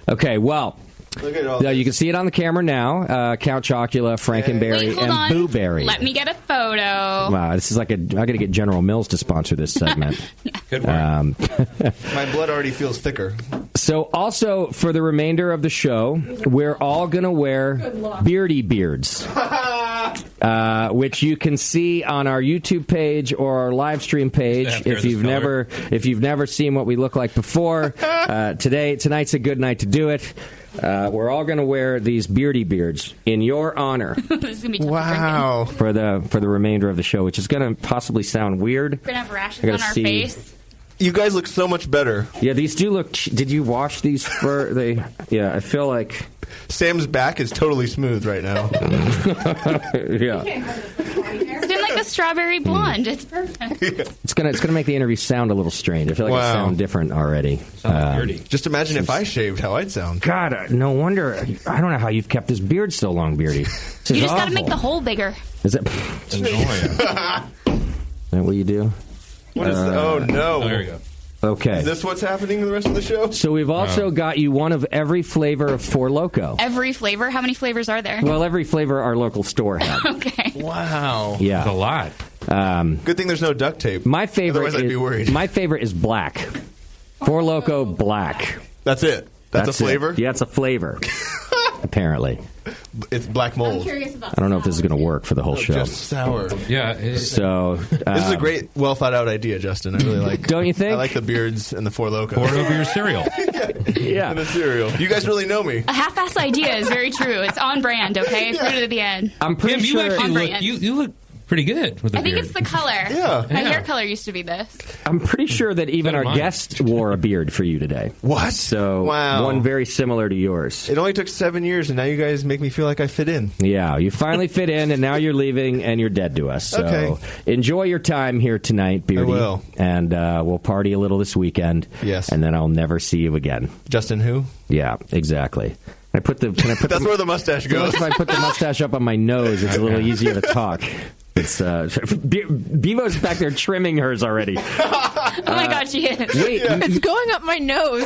[SPEAKER 9] Okay, well,
[SPEAKER 10] Look at all
[SPEAKER 9] you can see it on the camera now. Count Chocula, Frankenberry, and Boo Berry.
[SPEAKER 6] Let me get a photo.
[SPEAKER 9] Wow, this is like I got to get General Mills to sponsor this segment.
[SPEAKER 11] Good work.
[SPEAKER 10] My blood already feels thicker.
[SPEAKER 9] So also, for the remainder of the show, we're all going to wear beardy beards. Which you can see on our YouTube page or our live stream page if you've never seen what we look like before. Tonight's a good night to do it. We're all going to wear these beardy beards in your honor.
[SPEAKER 6] This is gonna be tough
[SPEAKER 10] Wow.
[SPEAKER 9] For the remainder of the show, which is going to possibly sound weird.
[SPEAKER 6] We're gonna have rashes on our face.
[SPEAKER 10] You guys look so much better.
[SPEAKER 9] Yeah, these do look. Did you wash these for the? Yeah, I feel like
[SPEAKER 10] Sam's back is totally smooth right now.
[SPEAKER 9] Yeah.
[SPEAKER 6] It's been like a strawberry blonde. It's perfect.
[SPEAKER 9] It's gonna make the interview sound a little strange. I feel like I sound different already.
[SPEAKER 10] Just imagine if I shaved, how I'd sound.
[SPEAKER 9] God, no wonder. I don't know how you've kept this beard so long, Beardy.
[SPEAKER 6] You just got to make the hole bigger.
[SPEAKER 9] Is it? Is that what you do?
[SPEAKER 10] What is oh no!
[SPEAKER 11] There you go.
[SPEAKER 9] Okay.
[SPEAKER 10] Is this what's happening in the rest of the show?
[SPEAKER 9] So we've also got you one of every flavor of Four Loko.
[SPEAKER 6] Every flavor? How many flavors are there?
[SPEAKER 9] Well, every flavor our local store had.
[SPEAKER 6] Okay.
[SPEAKER 10] Wow.
[SPEAKER 9] Yeah.
[SPEAKER 11] That's a lot.
[SPEAKER 10] Good thing there's no duct tape.
[SPEAKER 9] My favorite.
[SPEAKER 10] Otherwise, I'd be worried.
[SPEAKER 9] My favorite is black. Four Loko Black.
[SPEAKER 10] That's it. That's a flavor?
[SPEAKER 9] It. Yeah, it's a flavor. Apparently.
[SPEAKER 10] It's black mold.
[SPEAKER 6] I'm curious about
[SPEAKER 9] I don't know if this is going to work for the whole show.
[SPEAKER 10] Just sour.
[SPEAKER 11] Yeah.
[SPEAKER 9] So
[SPEAKER 10] this is a great, well thought out idea, Justin. I really like.
[SPEAKER 9] Don't you think?
[SPEAKER 10] I like the beards and the Four Loko.
[SPEAKER 11] Pour it over your cereal.
[SPEAKER 9] Yeah.
[SPEAKER 10] And the cereal. You guys really know me.
[SPEAKER 6] A half-ass idea is very true. It's on brand, okay? Put it at the end.
[SPEAKER 9] I'm pretty
[SPEAKER 11] Kim,
[SPEAKER 9] sure.
[SPEAKER 11] you actually
[SPEAKER 6] On
[SPEAKER 11] look,
[SPEAKER 6] brand.
[SPEAKER 11] you look pretty good with the
[SPEAKER 6] I think
[SPEAKER 11] beard.
[SPEAKER 6] it's the color.
[SPEAKER 10] Yeah.
[SPEAKER 6] My
[SPEAKER 11] Yeah.
[SPEAKER 6] hair color used to be this.
[SPEAKER 9] I'm pretty sure that even
[SPEAKER 11] So
[SPEAKER 9] our
[SPEAKER 11] did mine.
[SPEAKER 9] guest wore a beard for you today.
[SPEAKER 10] What?
[SPEAKER 9] So
[SPEAKER 10] Wow.
[SPEAKER 9] one very similar to yours.
[SPEAKER 10] It only took 7 years, and now you guys make me feel like I fit in.
[SPEAKER 9] Yeah, you finally fit in, and now you're leaving, and you're dead to us. So
[SPEAKER 10] Okay.
[SPEAKER 9] enjoy your time here tonight, Beardy.
[SPEAKER 10] I will.
[SPEAKER 9] And we'll party a little this weekend.
[SPEAKER 10] Yes.
[SPEAKER 9] And then I'll never see you again.
[SPEAKER 10] Justin who?
[SPEAKER 9] Yeah, exactly. Can I put
[SPEAKER 10] That's where the mustache goes.
[SPEAKER 9] If I put the mustache up on my nose, it's a little easier to talk. It's Bevo's back there trimming hers already.
[SPEAKER 6] Oh my God, she is.
[SPEAKER 9] Wait,
[SPEAKER 7] It's going up my nose.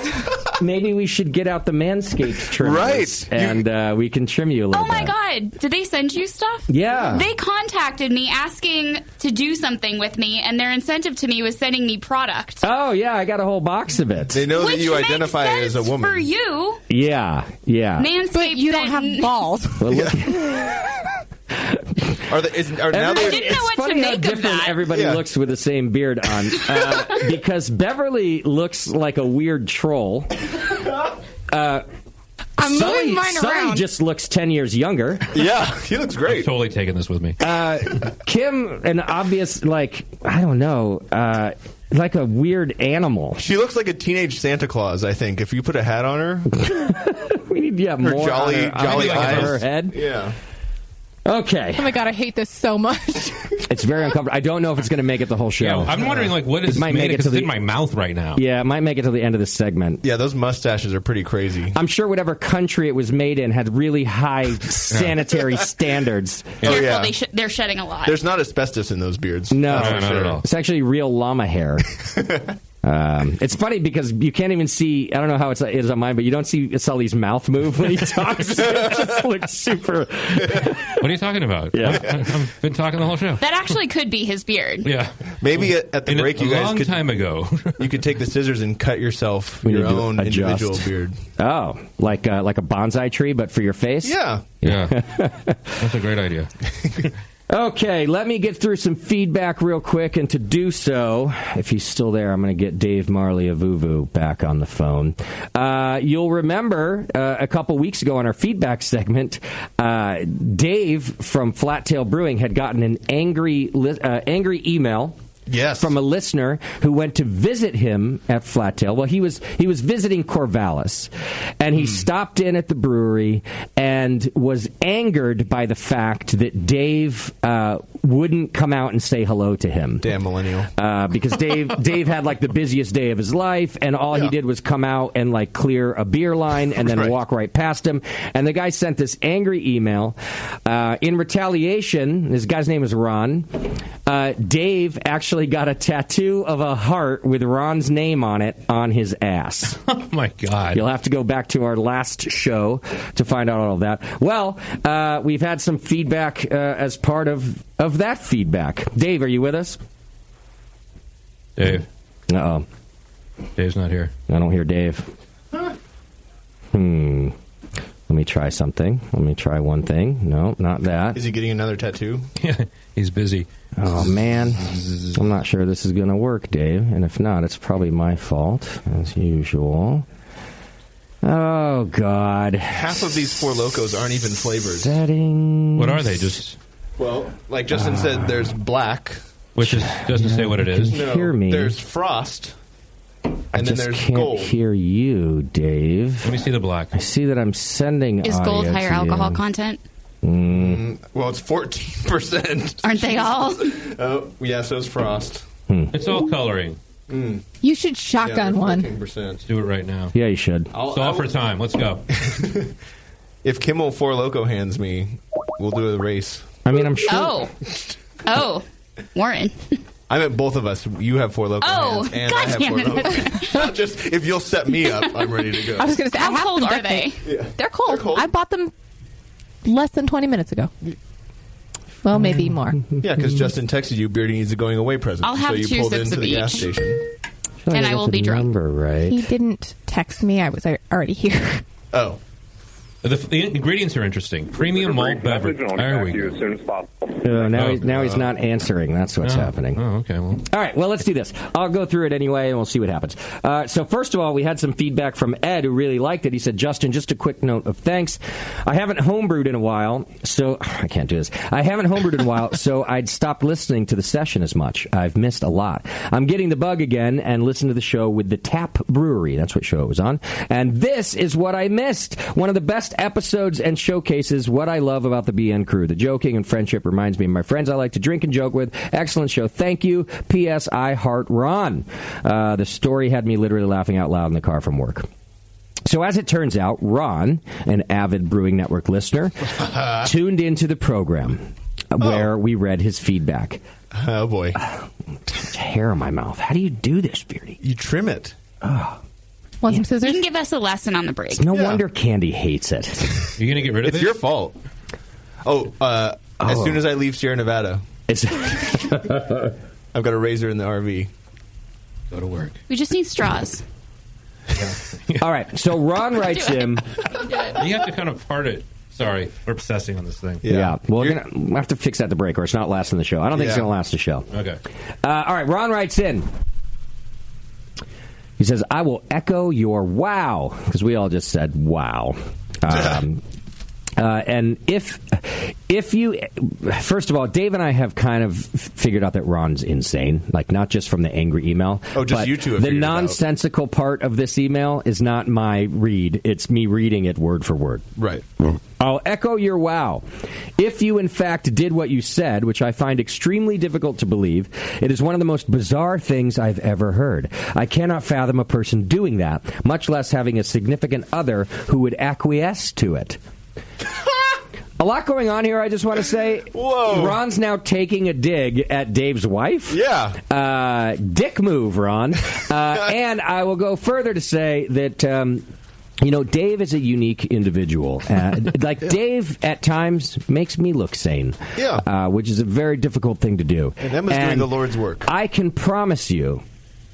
[SPEAKER 9] maybe we should get out the Manscaped trimmers,
[SPEAKER 10] Right.
[SPEAKER 9] And we can trim you a little.
[SPEAKER 6] Oh my
[SPEAKER 9] bit.
[SPEAKER 6] God. Did they send you stuff?
[SPEAKER 9] Yeah.
[SPEAKER 6] They contacted me asking to do something with me, and their incentive to me was sending me product.
[SPEAKER 9] Oh yeah, I got a whole box of it.
[SPEAKER 10] They know
[SPEAKER 6] Which
[SPEAKER 10] that you
[SPEAKER 6] makes
[SPEAKER 10] identify
[SPEAKER 6] sense
[SPEAKER 10] as a woman.
[SPEAKER 6] for you.
[SPEAKER 9] Yeah.
[SPEAKER 6] Manscaped
[SPEAKER 7] But you don't have
[SPEAKER 6] sent-
[SPEAKER 7] balls.
[SPEAKER 9] Well, look,
[SPEAKER 10] Now
[SPEAKER 6] I
[SPEAKER 10] they're,
[SPEAKER 6] didn't know
[SPEAKER 9] it's
[SPEAKER 6] what to
[SPEAKER 9] funny how
[SPEAKER 6] make of
[SPEAKER 9] different
[SPEAKER 6] that.
[SPEAKER 9] everybody
[SPEAKER 10] Yeah.
[SPEAKER 9] looks with the same beard on, because Beverly looks like a weird troll.
[SPEAKER 7] I'm moving mine
[SPEAKER 9] Sully
[SPEAKER 7] around.
[SPEAKER 9] just looks 10 years younger.
[SPEAKER 10] yeah, he looks
[SPEAKER 11] I'm
[SPEAKER 10] great.
[SPEAKER 11] totally taking this with me.
[SPEAKER 9] Kim, an obvious, I don't know, like a weird animal.
[SPEAKER 10] She looks like a teenage Santa Claus, I think. If you put a hat on her,
[SPEAKER 9] We need
[SPEAKER 10] her
[SPEAKER 9] more
[SPEAKER 10] jolly
[SPEAKER 9] on her
[SPEAKER 10] eyes.
[SPEAKER 9] her head.
[SPEAKER 10] Yeah.
[SPEAKER 9] Okay.
[SPEAKER 7] Oh my God, I hate this so much.
[SPEAKER 9] It's very uncomfortable. I don't know if it's going to make it the whole show.
[SPEAKER 11] Yeah, I'm wondering, what is
[SPEAKER 9] It might make it
[SPEAKER 11] because
[SPEAKER 9] to
[SPEAKER 11] it's
[SPEAKER 9] the-
[SPEAKER 11] in my mouth right now.
[SPEAKER 9] Yeah, it might make it to the end of the segment.
[SPEAKER 10] Yeah, those mustaches are pretty crazy.
[SPEAKER 9] I'm sure whatever country it was made in had really high sanitary standards.
[SPEAKER 6] Careful,
[SPEAKER 10] yeah.
[SPEAKER 6] they're shedding a lot.
[SPEAKER 10] There's not asbestos in those beards.
[SPEAKER 9] No,
[SPEAKER 10] That's for
[SPEAKER 11] not
[SPEAKER 10] sure.
[SPEAKER 11] at all.
[SPEAKER 9] It's actually real llama hair. It's funny because you can't even see. I don't know how it is on mine, but you don't see Sully's mouth move when he talks. It just looks super.
[SPEAKER 11] What are you talking about?
[SPEAKER 9] Yeah.
[SPEAKER 11] I've been talking the whole show.
[SPEAKER 6] That actually could be his beard.
[SPEAKER 11] Yeah.
[SPEAKER 10] Maybe at the break, you
[SPEAKER 11] a
[SPEAKER 10] guys
[SPEAKER 11] long
[SPEAKER 10] could
[SPEAKER 11] time ago.
[SPEAKER 10] you could take the scissors and cut yourself
[SPEAKER 9] We
[SPEAKER 10] your
[SPEAKER 9] need to
[SPEAKER 10] own
[SPEAKER 9] adjust.
[SPEAKER 10] individual beard.
[SPEAKER 9] Oh, like a bonsai tree, but for your face.
[SPEAKER 10] Yeah.
[SPEAKER 11] Yeah, that's a great idea.
[SPEAKER 9] Okay, let me get through some feedback real quick, and to do so, if he's still there, I'm going to get Dave Marley of Vuvu back on the phone. You'll remember a couple weeks ago on our feedback segment, Dave from Flat Tail Brewing had gotten an angry email.
[SPEAKER 10] Yes.
[SPEAKER 9] From a listener who went to visit him at Flat Tail. Well, he was visiting Corvallis, and he stopped in at the brewery and was angered by the fact that Dave wouldn't come out and say hello to him.
[SPEAKER 10] Damn millennial.
[SPEAKER 9] Because Dave had like the busiest day of his life, and all he did was come out and like clear a beer line and then
[SPEAKER 10] Right.
[SPEAKER 9] walk right past him. And the guy sent this angry email. In retaliation, this guy's name is Ron. Dave actually got a tattoo of a heart with Ron's name on it on his ass.
[SPEAKER 11] Oh my God!
[SPEAKER 9] You'll have to go back to our last show to find out all of that. Well, we've had some feedback as part of that feedback. Dave, are you with us?
[SPEAKER 11] Dave.
[SPEAKER 9] Uh-oh.
[SPEAKER 11] Dave's not here.
[SPEAKER 9] I don't hear Dave. Let me try something. Let me try one thing. No, not that.
[SPEAKER 10] Is he getting another tattoo?
[SPEAKER 11] Yeah, he's busy.
[SPEAKER 9] Oh, man. I'm not sure this is going to work, Dave. And if not, it's probably my fault, as usual. Oh, God.
[SPEAKER 10] Half of these Four Locos aren't even flavors.
[SPEAKER 9] Settings.
[SPEAKER 11] What are they? Just
[SPEAKER 10] Well, like Justin said, there's black.
[SPEAKER 11] which is doesn't say what it is.
[SPEAKER 9] No. Hear me.
[SPEAKER 10] There's frost.
[SPEAKER 9] I
[SPEAKER 10] And then
[SPEAKER 9] just
[SPEAKER 10] there's
[SPEAKER 9] can't
[SPEAKER 10] gold.
[SPEAKER 9] hear you, Dave.
[SPEAKER 11] Let me see the black.
[SPEAKER 9] I see that I'm sending
[SPEAKER 6] Is gold
[SPEAKER 9] audio
[SPEAKER 6] higher
[SPEAKER 9] to you.
[SPEAKER 6] alcohol content?
[SPEAKER 10] Well, it's 14%.
[SPEAKER 6] Aren't they all?
[SPEAKER 10] Oh, yeah, so is frost.
[SPEAKER 11] It's all coloring.
[SPEAKER 7] You should shotgun one.
[SPEAKER 10] 14%.
[SPEAKER 11] Let's do it right now.
[SPEAKER 9] Yeah, you should.
[SPEAKER 11] It's all for time. Let's go.
[SPEAKER 10] If Kimmel Four Loco hands me, we'll do a race.
[SPEAKER 9] I mean, I'm sure.
[SPEAKER 6] Oh, Warren.
[SPEAKER 10] I meant both of us. You have Four Loco
[SPEAKER 6] Oh,
[SPEAKER 10] hands, and I have
[SPEAKER 6] goddamn
[SPEAKER 10] Four
[SPEAKER 6] it.
[SPEAKER 10] Loco hands. Not just if you'll set me up, I'm ready to go.
[SPEAKER 7] I was going to say, I
[SPEAKER 6] How
[SPEAKER 7] have
[SPEAKER 6] cold
[SPEAKER 7] some
[SPEAKER 6] are
[SPEAKER 7] duct tape.
[SPEAKER 6] they?
[SPEAKER 10] Yeah.
[SPEAKER 7] They're cold.
[SPEAKER 10] They're cold.
[SPEAKER 7] I bought them less than 20 minutes ago. Well, maybe more.
[SPEAKER 10] Yeah, because Justin texted you, Beardy needs a going away present.
[SPEAKER 6] I'll have
[SPEAKER 10] so you
[SPEAKER 6] 2
[SPEAKER 10] pulled
[SPEAKER 6] sips
[SPEAKER 10] into
[SPEAKER 6] of
[SPEAKER 10] the gas
[SPEAKER 6] each.
[SPEAKER 10] station.
[SPEAKER 6] And I will be drunk.
[SPEAKER 9] Number right.
[SPEAKER 7] He didn't text me. I was already here.
[SPEAKER 10] Oh.
[SPEAKER 11] The ingredients are interesting. Premium malt beverage. There we go.
[SPEAKER 12] As soon as possible.
[SPEAKER 9] Now he's not answering. That's what's happening.
[SPEAKER 11] Oh, okay. Well.
[SPEAKER 9] All right, well, let's do this. I'll go through it anyway, and we'll see what happens. So first of all, we had some feedback from Ed, who really liked it. He said, Justin, just a quick note of thanks. I haven't homebrewed in a while, so... I can't do this. I haven't homebrewed in a while, so I'd stopped listening to the session as much. I've missed a lot. I'm getting the bug again and listen to the show with the Tap Brewery. That's what show it was on. And this is what I missed. One of the best episodes and showcases what I love about the BN crew. The joking and friendship reminds me of my friends I like to drink and joke with. Excellent show. Thank you. P.S. I heart Ron. The story had me literally laughing out loud in the car from work. So as it turns out, Ron, an avid Brewing Network listener, tuned into the program where we read his feedback.
[SPEAKER 10] Oh, boy.
[SPEAKER 9] Hair in my mouth. How do you do this, Beardy?
[SPEAKER 10] You trim it.
[SPEAKER 9] Oh.
[SPEAKER 7] Want some scissors?
[SPEAKER 6] You can give us a lesson on the break.
[SPEAKER 9] No wonder Candy hates it.
[SPEAKER 11] You're going to get rid of it?
[SPEAKER 10] It's your fault. As soon as I leave Sierra Nevada, I've got a razor in the RV.
[SPEAKER 11] Go to work.
[SPEAKER 6] We just need straws.
[SPEAKER 9] All right, so Ron writes in.
[SPEAKER 11] You have to kind of part it. Sorry, we're obsessing on this thing.
[SPEAKER 9] Yeah. Well, we'll have to fix that at the break, or it's not lasting the show. I don't think it's going to last the show.
[SPEAKER 11] Okay.
[SPEAKER 9] All right, Ron writes in. He says, I will echo your wow, because we all just said wow. And if you, first of all, Dave and I have kind of figured out that Ron's insane, like not just from the angry email.
[SPEAKER 10] Oh, just
[SPEAKER 9] but
[SPEAKER 10] you two have
[SPEAKER 9] the
[SPEAKER 10] figured it out.
[SPEAKER 9] nonsensical part of this email is not my read. It's me reading it word for word.
[SPEAKER 10] Right.
[SPEAKER 9] I'll echo your wow. If you, in fact, did what you said, which I find extremely difficult to believe, it is one of the most bizarre things I've ever heard. I cannot fathom a person doing that, much less having a significant other who would acquiesce to it. A lot going on here, I just want to say.
[SPEAKER 10] Whoa.
[SPEAKER 9] Ron's now taking a dig at Dave's wife.
[SPEAKER 10] Yeah.
[SPEAKER 9] Dick move, Ron. And I will go further to say that... Dave is a unique individual. Dave, at times, makes me look sane.
[SPEAKER 10] Yeah.
[SPEAKER 9] Which is a very difficult thing to do.
[SPEAKER 10] And Emma's doing the Lord's work.
[SPEAKER 9] I can promise you,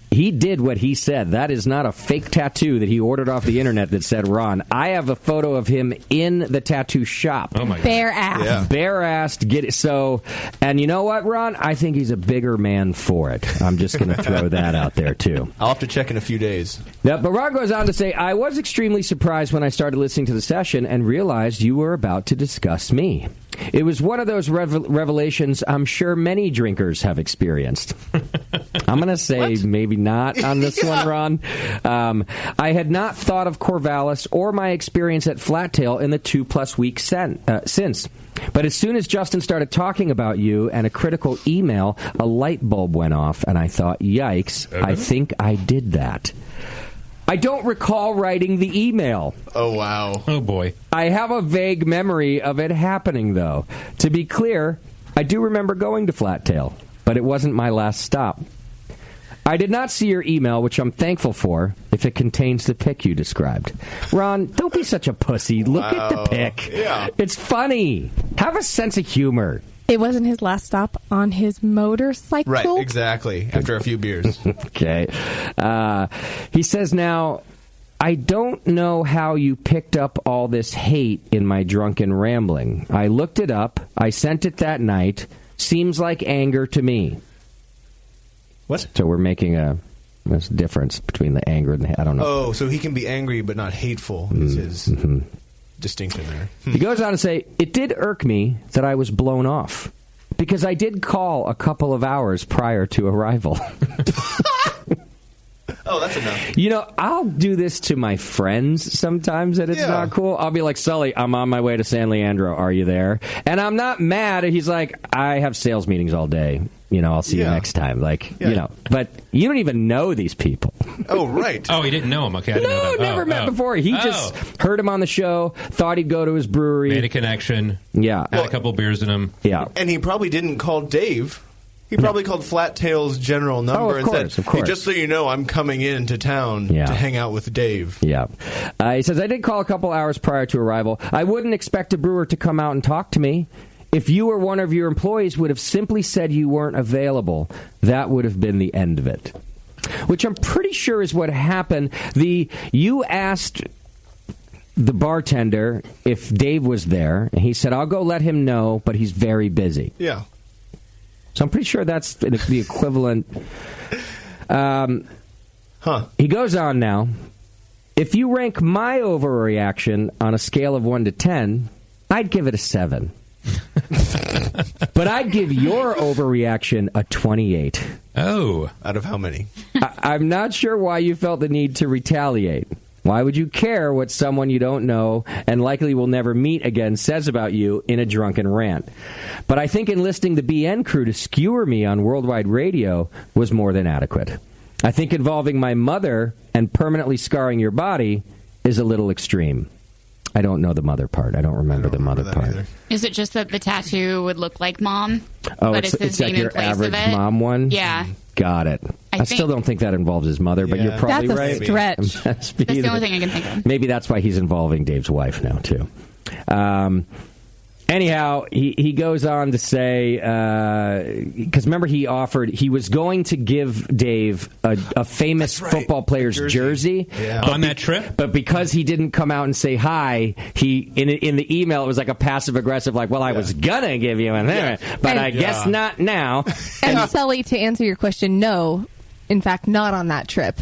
[SPEAKER 9] he did what he said. That is not a fake tattoo that he ordered off the internet that said Ron. I have a photo of him in the tattoo shop.
[SPEAKER 11] Oh, my God.
[SPEAKER 7] Bare ass.
[SPEAKER 10] Yeah.
[SPEAKER 9] Bare-assed. Get it. So, and you know what, Ron? I think he's a bigger man for it. I'm just going to throw that out there, too.
[SPEAKER 10] I'll have to check in a few days.
[SPEAKER 9] Yeah, but Ron goes on to say, I was extremely surprised when I started listening to the session and realized you were about to discuss me. It was one of those revelations I'm sure many drinkers have experienced. I'm going to say maybe not on this one, Ron. I had not thought of Corvallis or my experience at Flattail in the 2+ weeks since. But as soon as Justin started talking about you and a critical email, a light bulb went off, and I thought, yikes, I think I did that. I don't recall writing the email.
[SPEAKER 10] Oh, wow.
[SPEAKER 11] Oh, boy.
[SPEAKER 9] I have a vague memory of it happening, though. To be clear, I do remember going to Flattail, but it wasn't my last stop. I did not see your email, which I'm thankful for, if it contains the pic you described. Ron, don't be such a pussy. Look at the pic.
[SPEAKER 10] Yeah.
[SPEAKER 9] It's funny. Have a sense of humor.
[SPEAKER 7] It wasn't his last stop on his motorcycle.
[SPEAKER 10] Right, exactly. After a few beers.
[SPEAKER 9] Okay. He says now, I don't know how you picked up all this hate in my drunken rambling. I looked it up. I sent it that night. Seems like anger to me.
[SPEAKER 10] What?
[SPEAKER 9] So we're making a difference between the anger and the... I don't know.
[SPEAKER 10] Oh, so he can be angry but not hateful is his distinction there.
[SPEAKER 9] He goes on to say, it did irk me that I was blown off because I did call a couple of hours prior to arrival.
[SPEAKER 10] Oh, that's enough.
[SPEAKER 9] You know, I'll do this to my friends sometimes that it's not cool. I'll be like, Sully, I'm on my way to San Leandro. Are you there? And I'm not mad. He's like, I have sales meetings all day. I'll see you next time. Like, but you don't even know these people.
[SPEAKER 10] Oh, right.
[SPEAKER 11] Oh, he didn't know him. Okay, I didn't know that.
[SPEAKER 9] Never met before. He just heard him on the show, thought he'd go to his brewery.
[SPEAKER 11] Made a connection.
[SPEAKER 9] Yeah.
[SPEAKER 11] Had a couple beers in him.
[SPEAKER 9] Yeah.
[SPEAKER 10] And he probably didn't call Dave. He probably called Flattail's general number and said,
[SPEAKER 9] of course.
[SPEAKER 10] Hey, just so you know, I'm coming into town to hang out with Dave.
[SPEAKER 9] Yeah. He says, I did call a couple hours prior to arrival. I wouldn't expect a brewer to come out and talk to me. if you or one of your employees would have simply said you weren't available, that would have been the end of it. Which I'm pretty sure is what happened. You asked the bartender if Dave was there, and he said, I'll go let him know, but he's very busy.
[SPEAKER 10] Yeah.
[SPEAKER 9] So I'm pretty sure that's the equivalent. He goes on now. If you rank my overreaction on a scale of 1 to 10, I'd give it a 7. But I'd give your overreaction a 28.
[SPEAKER 10] Oh. Out of how many?
[SPEAKER 9] I'm not sure why you felt the need to retaliate. Why would you care what someone you don't know and likely will never meet again says about you in a drunken rant? But I think enlisting the BN crew to skewer me on worldwide radio was more than adequate. I think involving my mother and permanently scarring your body is a little extreme. I don't know the mother part. I don't remember the mother part. Either.
[SPEAKER 6] Is it just that the tattoo would look like mom?
[SPEAKER 9] Oh,
[SPEAKER 6] but
[SPEAKER 9] it's
[SPEAKER 6] his
[SPEAKER 9] like
[SPEAKER 6] name
[SPEAKER 9] your
[SPEAKER 6] in place
[SPEAKER 9] average
[SPEAKER 6] of it?
[SPEAKER 9] mom one?
[SPEAKER 6] Yeah.
[SPEAKER 9] Got it. I still don't think that involves his mother, but you're probably
[SPEAKER 7] That's a
[SPEAKER 9] right.
[SPEAKER 7] stretch.
[SPEAKER 6] That's the only thing I can think of.
[SPEAKER 9] Maybe that's why he's involving Dave's wife now, too. Anyhow, he goes on to say, because remember he was going to give Dave a famous football player's jersey.
[SPEAKER 11] Yeah. On that trip?
[SPEAKER 9] But because he didn't come out and say hi, in the email it was like a passive-aggressive, like, well, I was going to give you one, but I guess not now.
[SPEAKER 7] And Sully, to answer your question, no, in fact, not on that trip.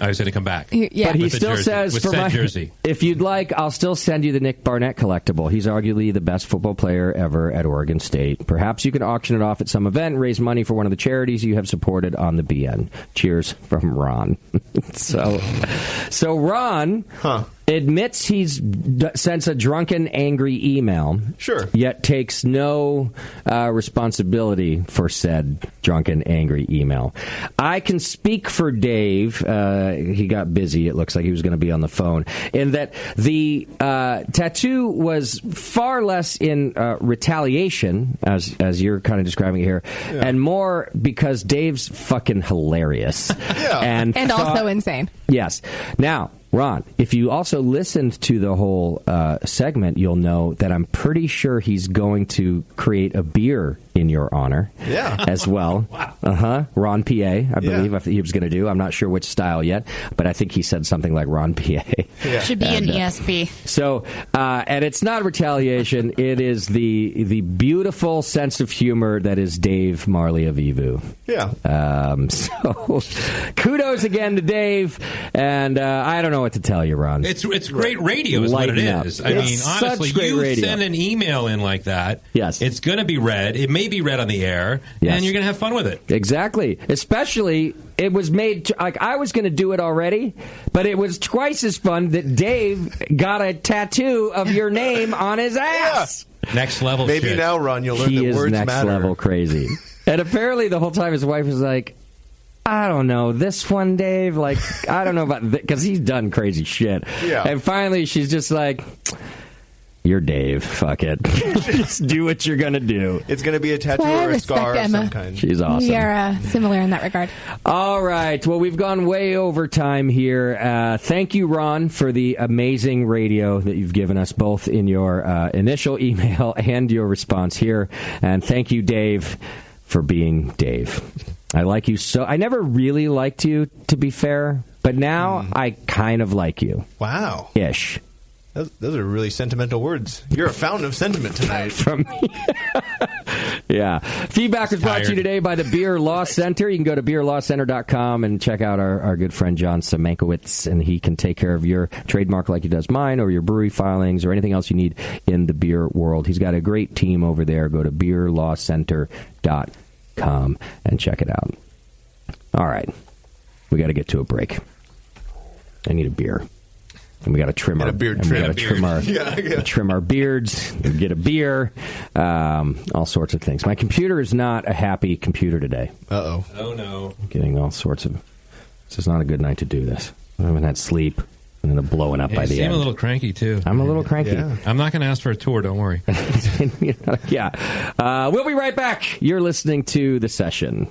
[SPEAKER 11] I was going to come back.
[SPEAKER 7] Yeah.
[SPEAKER 9] But he
[SPEAKER 11] With the
[SPEAKER 9] still
[SPEAKER 11] jersey,
[SPEAKER 9] says,
[SPEAKER 11] with
[SPEAKER 9] for
[SPEAKER 11] said
[SPEAKER 9] my
[SPEAKER 11] jersey.
[SPEAKER 9] if you'd like, I'll still send you the Nick Barnett collectible. He's arguably the best football player ever at Oregon State. Perhaps you can auction it off at some event and raise money for one of the charities you have supported on the BN. Cheers from Ron. So Ron admits he's sends a drunken, angry email.
[SPEAKER 10] Sure.
[SPEAKER 9] Yet takes no responsibility for said drunken, angry email. I can speak for Dave. He got busy. It looks like he was going to be on the phone. In that the tattoo was far less in retaliation, as you're kind of describing it here, and more because Dave's fucking hilarious. And
[SPEAKER 7] also insane.
[SPEAKER 9] Yes. Now, Ron, if you also listened to the whole segment, you'll know that I'm pretty sure he's going to create a beer in your honor as well. Wow. Ron PA, I believe he was going to do. I'm not sure which style yet, but I think he said something like Ron PA.
[SPEAKER 6] Should be an ESP.
[SPEAKER 9] So, and it's not retaliation. It is the beautiful sense of humor that is Dave Marley of Evu.
[SPEAKER 10] Yeah.
[SPEAKER 9] So, kudos again to Dave, and I don't know what to tell you, Ron.
[SPEAKER 11] It's great radio is what it is. I mean, honestly, you send an email in like that, it's going to be read. It may be read on the air, and you're going to have fun with it.
[SPEAKER 9] Exactly. Especially, it was made, like, I was going to do it already, but it was twice as fun that Dave got a tattoo of your name on his ass.
[SPEAKER 11] Next level
[SPEAKER 10] Maybe
[SPEAKER 11] shit.
[SPEAKER 10] now, Ron, you'll learn that words
[SPEAKER 9] next
[SPEAKER 10] matter.
[SPEAKER 9] level crazy. And apparently the whole time his wife was like, I don't know, this one, Dave, like, I don't know about this, because he's done crazy shit.
[SPEAKER 10] Yeah.
[SPEAKER 9] And finally she's just like, you're Dave, fuck it. Just do what you're going to do.
[SPEAKER 10] It's going to be a tattoo or a scar of some kind.
[SPEAKER 9] She's awesome.
[SPEAKER 7] We are similar in that regard.
[SPEAKER 9] All right. Well, we've gone way over time here. Thank you, Ron, for the amazing radio that you've given us, both in your initial email and your response here. And thank you, Dave, for being Dave. I like you so. I never really liked you, to be fair, but now I kind of like you.
[SPEAKER 10] Wow.
[SPEAKER 9] Ish.
[SPEAKER 10] Those are really sentimental words. You're a fountain of sentiment tonight.
[SPEAKER 9] From me. Yeah. Feedback was brought to you today by the Beer Law Center. You can go to beerlawcenter.com and check out our good friend John Semenkowitz, and he can take care of your trademark like he does mine, or your brewery filings, or anything else you need in the beer world. He's got a great team over there. Go to beerlawcenter.com and check it out. All right. We got to get to a break. I need a beer. And we got to trim our beard. Trim our beards. Get a beer. All sorts of things. My computer is not a happy computer today.
[SPEAKER 10] Uh-oh.
[SPEAKER 11] Oh, no.
[SPEAKER 9] I'm getting all sorts of... This is not a good night to do this. I haven't had sleep. And then I'm blowing up by the end.
[SPEAKER 11] I'm a little cranky, too.
[SPEAKER 9] I'm a little cranky.
[SPEAKER 11] Yeah. I'm not going to ask for a tour, don't worry.
[SPEAKER 9] Yeah. We'll be right back. You're listening to The Session.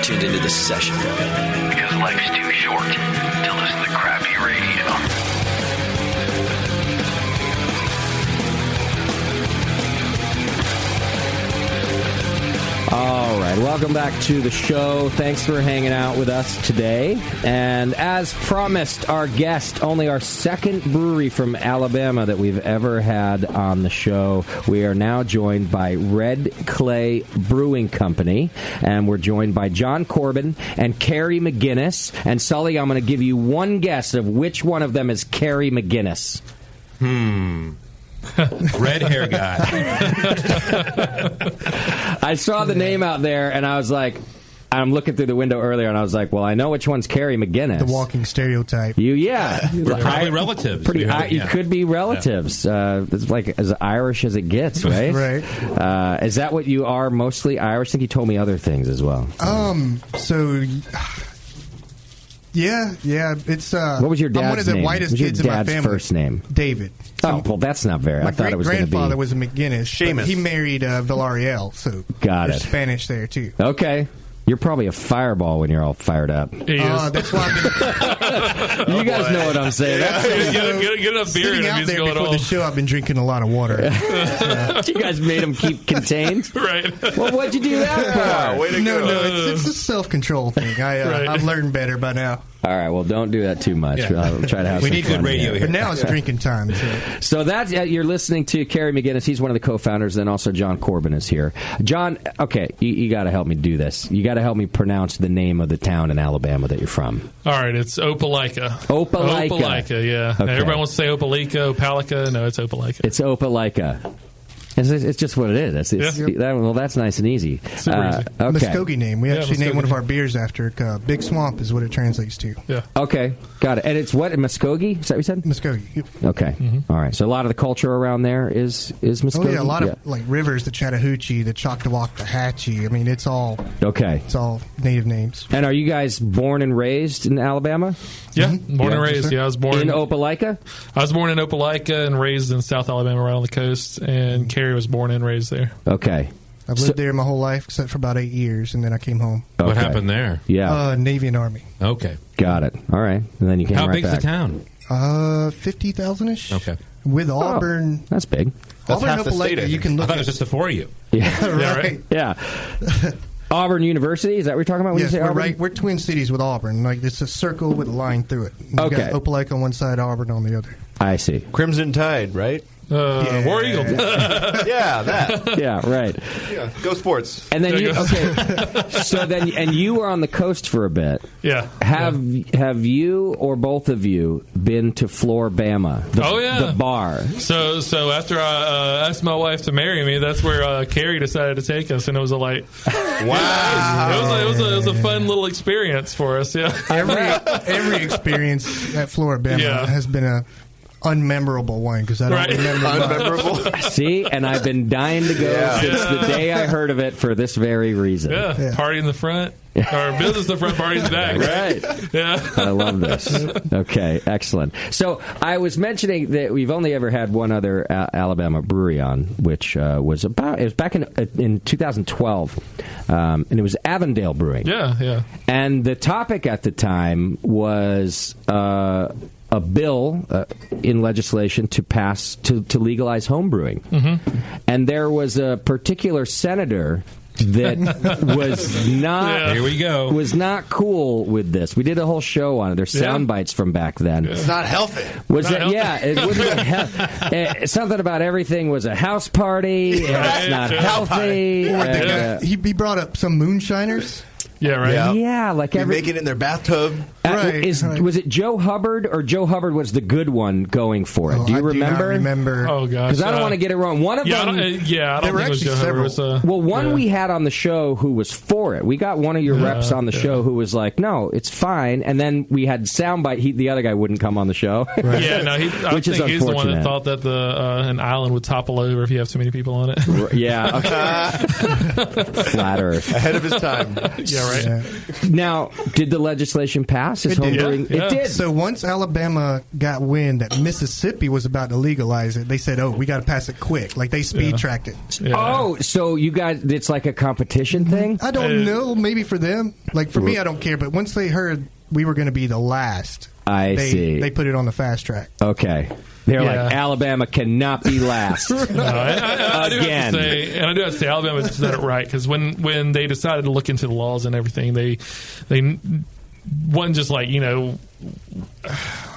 [SPEAKER 12] tuned into this session.
[SPEAKER 13] Because life's too short to listen to crappy radio.
[SPEAKER 9] All right, welcome back to the show. Thanks for hanging out with us today. And as promised, our guest, only our second brewery from Alabama that we've ever had on the show. We are now joined by Red Clay Brewing Company, and we're joined by John Corbin and Carrie McGinnis. And Sully, I'm going to give you one guess of which one of them is Carrie McGinnis.
[SPEAKER 11] Red hair guy.
[SPEAKER 9] I saw the name out there, and I was like, I'm looking through the window earlier, and I was like, well, I know which one's Carrie McGinnis.
[SPEAKER 14] The walking stereotype.
[SPEAKER 9] We're
[SPEAKER 11] probably relatives.
[SPEAKER 9] You could be relatives. It's like as Irish as it gets, right?
[SPEAKER 14] Right.
[SPEAKER 9] Is that what you are, mostly Irish? I think you told me other things as well.
[SPEAKER 14] Yeah, it's.
[SPEAKER 9] What was your dad's name?
[SPEAKER 14] I'm one of the whitest kids in my family.
[SPEAKER 9] First name?
[SPEAKER 14] David.
[SPEAKER 9] Oh, well, that's not very. I thought it was going to be.
[SPEAKER 14] My great-grandfather was a McGinnis.
[SPEAKER 10] Seamus.
[SPEAKER 14] He married Villarreal, so
[SPEAKER 9] Got
[SPEAKER 14] there's
[SPEAKER 9] it.
[SPEAKER 14] Spanish there, too.
[SPEAKER 9] Okay. You're probably a fireball when you're all fired up.
[SPEAKER 14] That's why
[SPEAKER 9] You guys know what I'm saying.
[SPEAKER 15] Get enough beer
[SPEAKER 14] sitting
[SPEAKER 15] in him,
[SPEAKER 14] out
[SPEAKER 15] he's
[SPEAKER 14] there
[SPEAKER 15] going
[SPEAKER 14] before
[SPEAKER 15] all.
[SPEAKER 14] the show, I've been drinking a lot of water.
[SPEAKER 9] You guys made him keep contained?
[SPEAKER 15] Right.
[SPEAKER 9] Well, what'd you do that for?
[SPEAKER 10] Way to go.
[SPEAKER 14] No, it's a self-control thing. I've learned better by now.
[SPEAKER 9] All right, well, don't do that too much.
[SPEAKER 11] Yeah.
[SPEAKER 9] I'll try to have
[SPEAKER 11] We
[SPEAKER 9] some
[SPEAKER 11] need good
[SPEAKER 9] fun
[SPEAKER 11] radio here.
[SPEAKER 14] But now it's drinking time.
[SPEAKER 9] So that's you're listening to Carrie McGinnis. He's one of the co-founders. Then also John Corbin is here. John, okay, you got to help me do this. You got to help me pronounce the name of the town in Alabama that you're from.
[SPEAKER 15] All right, it's Opelika.
[SPEAKER 9] Opelika,
[SPEAKER 15] yeah.
[SPEAKER 9] Okay.
[SPEAKER 15] Everybody wants to say Opelika, Opelika. No, it's Opelika.
[SPEAKER 9] It's Opelika. It's just what it is. That's nice and easy.
[SPEAKER 15] Super easy.
[SPEAKER 9] Okay.
[SPEAKER 14] Muskogee name. We actually named one of
[SPEAKER 15] Muskogee.
[SPEAKER 14] our beers after it. Big Swamp is what it translates to.
[SPEAKER 15] Yeah.
[SPEAKER 9] Okay, got it. And it's what, in Muskogee? Is that what you said?
[SPEAKER 14] Muskogee. Yep.
[SPEAKER 9] Okay. All right. So a lot of the culture around there is Muskogee?
[SPEAKER 14] Oh, yeah, a lot of like rivers, the Chattahoochee, the Choctaw, the Hatchie. I mean, it's all native names.
[SPEAKER 9] And are you guys born and raised in Alabama?
[SPEAKER 15] Yeah, born and raised. Yeah, I was born
[SPEAKER 9] in Opelika.
[SPEAKER 15] I was born in Opelika and raised in South Alabama, right on the coast. And Carrie was born and raised there.
[SPEAKER 9] Okay.
[SPEAKER 14] I've lived there my whole life, except for about 8 years, and then I came home.
[SPEAKER 9] Okay.
[SPEAKER 11] What happened there?
[SPEAKER 9] Yeah.
[SPEAKER 14] Navy and Army.
[SPEAKER 11] Okay.
[SPEAKER 9] Got it. All right. And then you came
[SPEAKER 11] How
[SPEAKER 9] right
[SPEAKER 11] big's
[SPEAKER 9] back.
[SPEAKER 11] the town?
[SPEAKER 14] 50,000-ish.
[SPEAKER 11] Okay.
[SPEAKER 14] With Auburn.
[SPEAKER 9] That's big.
[SPEAKER 11] That's
[SPEAKER 14] Auburn,
[SPEAKER 11] half the state.
[SPEAKER 14] Opelika, you can
[SPEAKER 11] I
[SPEAKER 14] look
[SPEAKER 11] thought
[SPEAKER 14] at
[SPEAKER 11] it was just the four of you.
[SPEAKER 9] Yeah.
[SPEAKER 14] right.
[SPEAKER 9] Yeah. Auburn University, is that what you're talking about when
[SPEAKER 14] Yes,
[SPEAKER 9] you say
[SPEAKER 14] we're
[SPEAKER 9] Auburn?
[SPEAKER 14] right. We're twin cities with Auburn. Like it's a circle with a line through it. You've
[SPEAKER 9] Okay.
[SPEAKER 14] got Opelika on one side, Auburn on the other.
[SPEAKER 9] I see.
[SPEAKER 10] Crimson Tide, right?
[SPEAKER 15] War Eagle.
[SPEAKER 10] Yeah, that.
[SPEAKER 9] Yeah, right.
[SPEAKER 10] Yeah, go sports.
[SPEAKER 9] And then so then and you were on the coast for a bit.
[SPEAKER 15] Yeah.
[SPEAKER 9] Have you or both of you been to Floribama? The bar.
[SPEAKER 15] So after I asked my wife to marry me, that's where Carrie decided to take us, and it was wow. It was a fun little experience for us. Yeah.
[SPEAKER 14] Every experience at Floribama has been a unmemorable one because I don't remember
[SPEAKER 10] Unmemorable.
[SPEAKER 9] See, and I've been dying to go since the day I heard of it for this very reason.
[SPEAKER 15] Yeah. Party in the front, or business in the front, party in the back.
[SPEAKER 9] Right.
[SPEAKER 15] Yeah.
[SPEAKER 9] I love this. Okay, excellent. So I was mentioning that we've only ever had one other Alabama brewery on, which was back in 2012, and it was Avondale Brewing.
[SPEAKER 15] Yeah.
[SPEAKER 9] And the topic at the time was a bill in legislation to pass to legalize home brewing. And there was a particular senator that was not
[SPEAKER 11] Here we go.
[SPEAKER 9] was not cool with this. We did a whole show on it. There's sound bites from back then.
[SPEAKER 10] It's not healthy.
[SPEAKER 9] It wasn't something about everything was a house party and it's not healthy.
[SPEAKER 14] He brought up some moonshiners.
[SPEAKER 15] Yeah, right.
[SPEAKER 9] Yeah, like
[SPEAKER 10] They make it in their bathtub.
[SPEAKER 9] Was it Joe Hubbard or Joe Hubbard was the good one going for it? Do you remember?
[SPEAKER 14] I do not remember.
[SPEAKER 15] Oh gosh,
[SPEAKER 9] because I don't want to get it wrong. One of them,
[SPEAKER 15] I don't think it was Joe Hubbard.
[SPEAKER 9] Well, one we had on the show who was for it. We got one of your reps on the show who was like, "No, it's fine." And then we had soundbite. The other guy wouldn't come on the show.
[SPEAKER 15] Right. Yeah, no, I
[SPEAKER 9] which is
[SPEAKER 15] think he's the one that
[SPEAKER 9] unfortunate.
[SPEAKER 15] thought that an island would topple over if you have too many people on it.
[SPEAKER 9] Yeah, flat Earth,
[SPEAKER 10] ahead of his time.
[SPEAKER 15] Yeah, right.
[SPEAKER 9] Now, did the legislation pass? pass? Is homebrewing?
[SPEAKER 14] Yeah.
[SPEAKER 9] It did.
[SPEAKER 14] So once Alabama got wind that Mississippi was about to legalize it, they said, "Oh, we got to pass it quick." Like they speed tracked it.
[SPEAKER 9] Yeah. Oh, so you guys, it's like a competition thing?
[SPEAKER 14] I don't know. Maybe for them. Like for me, I don't care. But once they heard we were going to be the last,
[SPEAKER 9] I see.
[SPEAKER 14] They put it on the fast track.
[SPEAKER 9] Okay. They're like, Alabama cannot be last.
[SPEAKER 15] I do have to say, Alabama did it right, because when they decided to look into the laws and everything, they wasn't just like,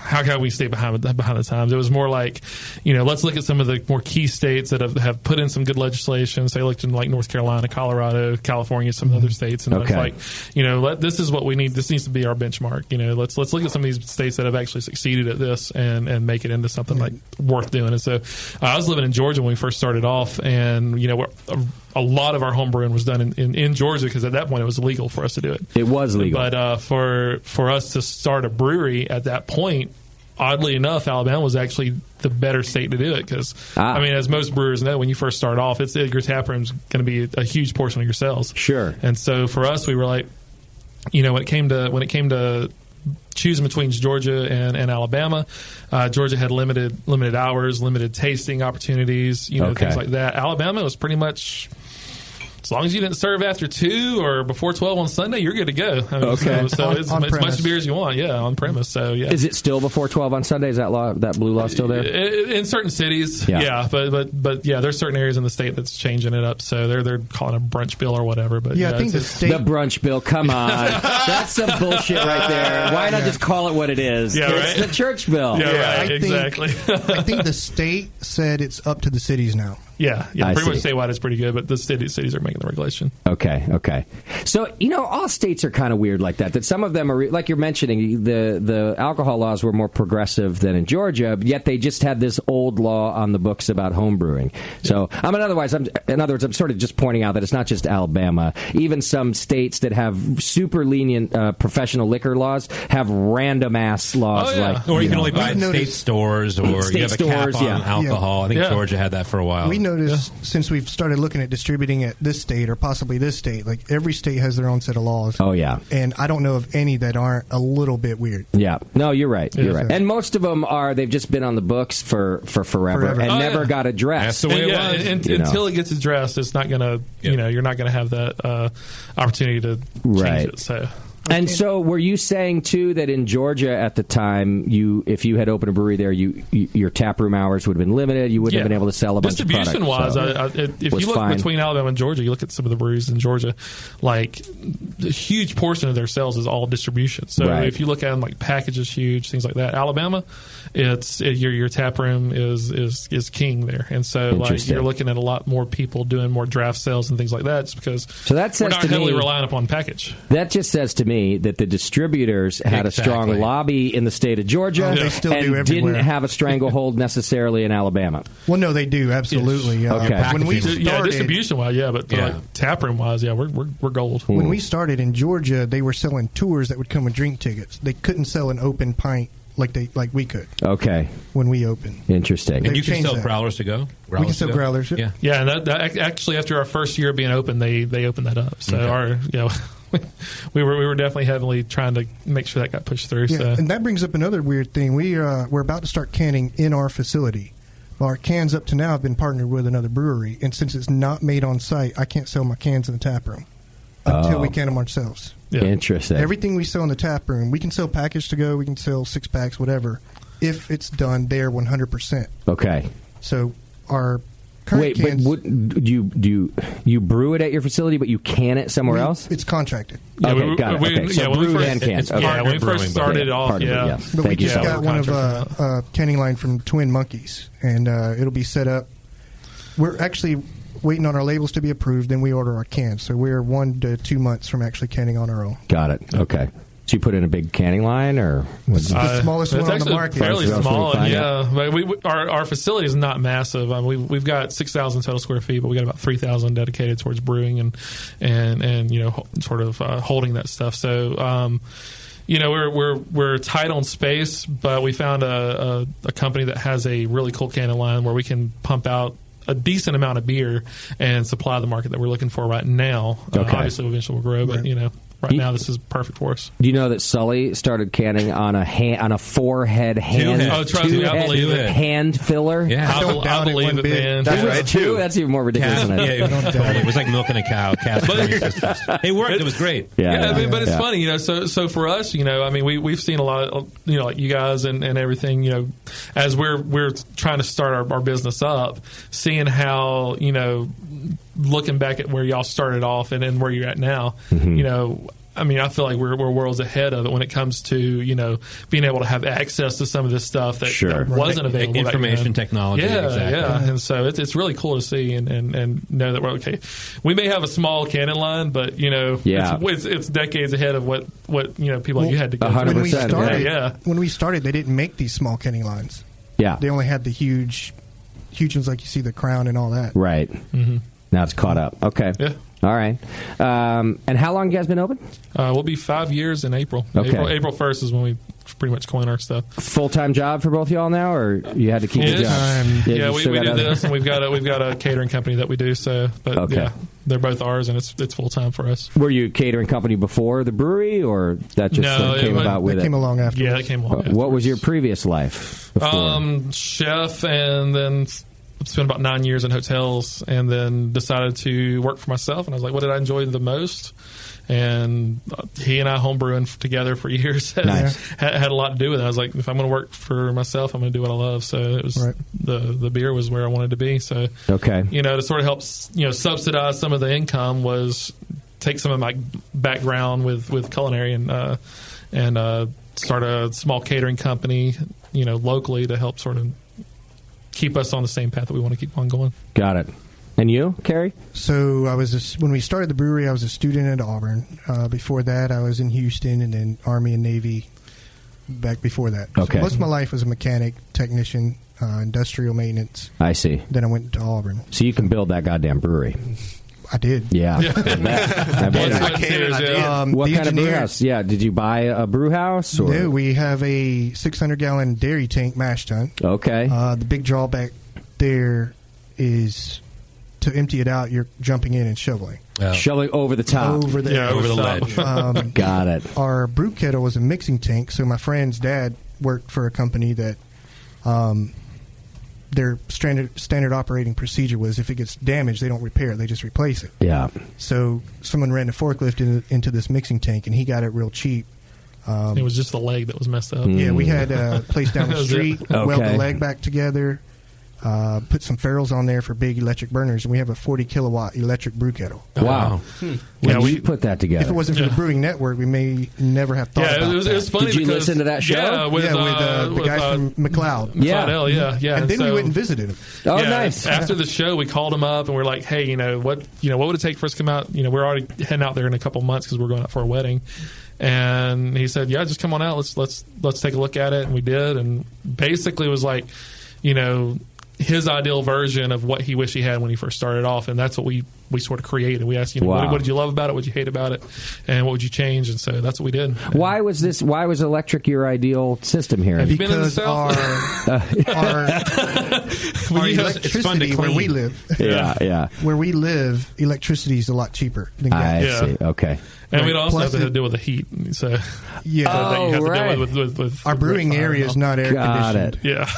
[SPEAKER 15] how can we stay behind the times? It was more like, let's look at some of the more key states that have put in some good legislation. So they looked in like North Carolina, Colorado, California, some other states, and it's like, this is what we need. This needs to be our benchmark. Let's look at some of these states that have actually succeeded at this and make it into something like worth doing. And so I was living in Georgia when we first started off, and a lot of our home brewing was done in Georgia, because at that point it was illegal for us to do it.
[SPEAKER 9] It was legal.
[SPEAKER 15] But for us to start a brewery at that point, oddly enough, Alabama was actually the better state to do it, because, as most brewers know, when you first start off, your tap room's going to be a huge portion of your sales.
[SPEAKER 9] Sure.
[SPEAKER 15] And so for us, we were like, when it came to choosing between Georgia and Alabama, Georgia had limited hours, limited tasting opportunities, things like that. Alabama was pretty much, as long as you didn't serve after 2 or before 12 on Sunday, you're good to go. So it's as much beer as you want, on premise. So
[SPEAKER 9] is it still before 12 on Sunday? Is that blue law still there?
[SPEAKER 15] In certain cities, but there's certain areas in the state that's changing it up. So they're calling it a brunch bill or whatever. But
[SPEAKER 14] I think the
[SPEAKER 9] brunch bill. Come on, that's some bullshit right there. Why not just call it what it is? It's the church bill.
[SPEAKER 15] Exactly.
[SPEAKER 14] I think the state said it's up to the cities now.
[SPEAKER 15] Yeah, pretty much statewide is pretty good, but the cities are making the regulation.
[SPEAKER 9] Okay. So, all states are kind of weird like that. That some of them are, like you're mentioning, the alcohol laws were more progressive than in Georgia, yet they just had this old law on the books about home brewing. So, in other words, I'm sort of just pointing out that it's not just Alabama. Even some states that have super lenient professional liquor laws have random-ass laws.
[SPEAKER 11] Or you can only buy it in state stores, or you have a cap on alcohol. I think Georgia had that for a while.
[SPEAKER 14] We noticed since we've started looking at distributing at this state or possibly this state, like every state has their own set of laws.
[SPEAKER 9] Oh, yeah.
[SPEAKER 14] And I don't know of any that aren't a little bit weird.
[SPEAKER 9] Yeah. No, you're right. You're right. And most of them they've just been on the books for forever and never got addressed.
[SPEAKER 11] That's the way it was.
[SPEAKER 15] Until it gets addressed, it's not going to, you're not going to have that opportunity to change it. So.
[SPEAKER 9] And so, were you saying too that in Georgia at the time, if you had opened a brewery there, your taproom hours would have been limited. You wouldn't have been able to sell a bunch of products.
[SPEAKER 15] Distribution-wise, if you look between Alabama and Georgia, you look at some of the breweries in Georgia, like a huge portion of their sales is all distribution. So if you look at them, like packages, huge things like that. Alabama, your taproom is king there, and so like you're looking at a lot more people doing more draft sales and things like that, just because we're not heavily relying upon package.
[SPEAKER 9] That just says to me that the distributors had a strong lobby in the state of Georgia and didn't have a stranglehold necessarily in Alabama.
[SPEAKER 14] Well, no, they do, absolutely.
[SPEAKER 9] Okay.
[SPEAKER 14] When we started,
[SPEAKER 15] distribution-wise, but taproom-wise, we're gold.
[SPEAKER 14] When we started in Georgia, they were selling tours that would come with drink tickets. They couldn't sell an open pint like we could.
[SPEAKER 9] Okay.
[SPEAKER 14] When we opened.
[SPEAKER 9] Interesting.
[SPEAKER 11] And you can sell growlers to go?
[SPEAKER 14] We can sell growlers.
[SPEAKER 15] Yeah, and that actually after our first year being open, they opened that up. So we were definitely heavily trying to make sure that got pushed through.
[SPEAKER 14] Yeah,
[SPEAKER 15] so.
[SPEAKER 14] And that brings up another weird thing. We're about to start canning in our facility. Our cans up to now have been partnered with another brewery, and since it's not made on site, I can't sell my cans in the tap room until we can them ourselves.
[SPEAKER 9] Yeah. Interesting.
[SPEAKER 14] Everything we sell in the tap room, we can sell package to go, we can sell 6-packs, whatever, if it's done there 100%.
[SPEAKER 9] Okay.
[SPEAKER 14] So our current cans...
[SPEAKER 9] But you brew it at your facility, but you can it somewhere else?
[SPEAKER 14] It's contracted.
[SPEAKER 9] Got it. So brewed and canned.
[SPEAKER 15] When we first started off,
[SPEAKER 14] But we just got one of a canning line from Twin Monkeys, and it'll be set up. We're actually waiting on our labels to be approved, then we order our cans. So we're 1 to 2 months from actually canning on our own.
[SPEAKER 9] Got it. Okay. So you put in a big canning line, or
[SPEAKER 14] it's the smallest one on the market?
[SPEAKER 15] Fairly small, but our facility is not massive. We've got 6,000 total square feet, but we got about 3,000 dedicated towards brewing and sort of holding that stuff. So. We're tight on space, but we found a company that has a really cool canning line where we can pump out a decent amount of beer and supply the market that we're looking for right now. Obviously, eventually we'll grow, but right now this is perfect for us.
[SPEAKER 9] Do you know that Sully started canning on a four-head hand?
[SPEAKER 15] Oh, trust me, I believe it.
[SPEAKER 9] Hand filler.
[SPEAKER 11] Yeah,
[SPEAKER 15] I believe it, man.
[SPEAKER 9] That's right too. That's even more ridiculous than it.
[SPEAKER 11] Yeah, it was like milking a cow. It worked. It was great.
[SPEAKER 15] Yeah, I mean, but it's funny, So for us, I mean, we've seen a lot of, like you guys and everything, as we're trying to start our business up, seeing how, looking back at where y'all started off and where you're at now, I mean, I feel like we're worlds ahead of it when it comes to, being able to have access to some of this stuff that wasn't available.
[SPEAKER 11] Information technology.
[SPEAKER 15] Yeah,
[SPEAKER 11] exactly.
[SPEAKER 15] yeah. And so it's really cool to see and know that we're okay. We may have a small cannon line, but, it's decades ahead of what people like you had to go through.
[SPEAKER 14] When we started, they didn't make these small canning lines.
[SPEAKER 9] Yeah.
[SPEAKER 14] They only had the huge ones like you see the Crown and all that.
[SPEAKER 9] Right.
[SPEAKER 15] Mm-hmm.
[SPEAKER 9] Now it's caught up. Okay.
[SPEAKER 15] Yeah.
[SPEAKER 9] All right. And how long have you guys been open?
[SPEAKER 15] We'll be 5 years in April.
[SPEAKER 9] Okay.
[SPEAKER 15] April 1st is when we pretty much coin our stuff.
[SPEAKER 9] Full-time job for both y'all now, or you had to keep your job?
[SPEAKER 15] Yeah, we do this, and we've got a catering company that we do. So, but yeah, they're both ours, and it's full-time for us.
[SPEAKER 9] Were you a catering company before the brewery, or that just came about with it?
[SPEAKER 14] That came along after.
[SPEAKER 15] Yeah, that came along after.
[SPEAKER 9] What was your previous life before?
[SPEAKER 15] Chef, and then spent about 9 years in hotels, and then decided to work for myself. And I was like, what did I enjoy the most? And he and I homebrewing together for years had a lot to do with it. I was like, if I'm going to work for myself, I'm going to do what I love. So it was the beer was where I wanted to be. So to sort of help subsidize some of the income was take some of my background with culinary and start a small catering company locally to help sort of keep us on the same path that we want to keep on going.
[SPEAKER 9] Got it. And you, Kerry?
[SPEAKER 14] So when we started the brewery, I was a student at Auburn. Before that, I was in Houston, and then Army and Navy back before that.
[SPEAKER 9] Okay.
[SPEAKER 14] So most of my life was a mechanic, technician, industrial maintenance.
[SPEAKER 9] I see.
[SPEAKER 14] Then I went to Auburn.
[SPEAKER 9] So you can build that goddamn brewery.
[SPEAKER 14] I did.
[SPEAKER 9] Yeah. What kind of brew house? Yeah. Did you buy a brew house? Or?
[SPEAKER 14] No, we have a 600-gallon dairy tank mash tun.
[SPEAKER 9] Okay.
[SPEAKER 14] The big drawback there is to empty it out, you're jumping in and shoveling.
[SPEAKER 9] Shoveling over the top.
[SPEAKER 14] Over the
[SPEAKER 11] ledge.
[SPEAKER 9] Got it.
[SPEAKER 14] Our brew kettle was a mixing tank, so my friend's dad worked for a company that their standard operating procedure was if it gets damaged, they don't repair it, they just replace it.
[SPEAKER 9] Yeah.
[SPEAKER 14] So someone ran a forklift into this mixing tank, and he got it real cheap.
[SPEAKER 15] It was just the leg that was messed up.
[SPEAKER 14] Yeah, we had a place down the street, weld the leg back together, put some ferrules on there for big electric burners, and we have a 40-kilowatt electric brew kettle.
[SPEAKER 9] Wow. When did you put that together?
[SPEAKER 14] If it wasn't for the Brewing Network, we may never have thought about that.
[SPEAKER 15] It was funny.
[SPEAKER 9] Did you listen to that show?
[SPEAKER 15] Yeah, with
[SPEAKER 14] the guy from McLeod.
[SPEAKER 15] Yeah.
[SPEAKER 14] And then we went and visited him.
[SPEAKER 9] Oh, nice.
[SPEAKER 15] After the show, we called him up, and we're like, hey, what would it take for us to come out? We're already heading out there in a couple months because we're going out for a wedding. And he said, yeah, just come on out. Let's take a look at it. And we did. And basically it was like, his ideal version of what he wished he had when he first started off, and that's what we sort of created. We asked, what did you love about it? What did you hate about it? And what would you change? And so that's what we did.
[SPEAKER 9] Why was electric your ideal system here?
[SPEAKER 15] Have you been in the South?
[SPEAKER 14] Our electricity where we live. Where we live, electricity is a lot cheaper than gas.
[SPEAKER 9] I see. Okay.
[SPEAKER 15] And we'd also have to deal with the heat. So that you have to deal with
[SPEAKER 14] our brewing area is not air conditioned.
[SPEAKER 15] Yeah.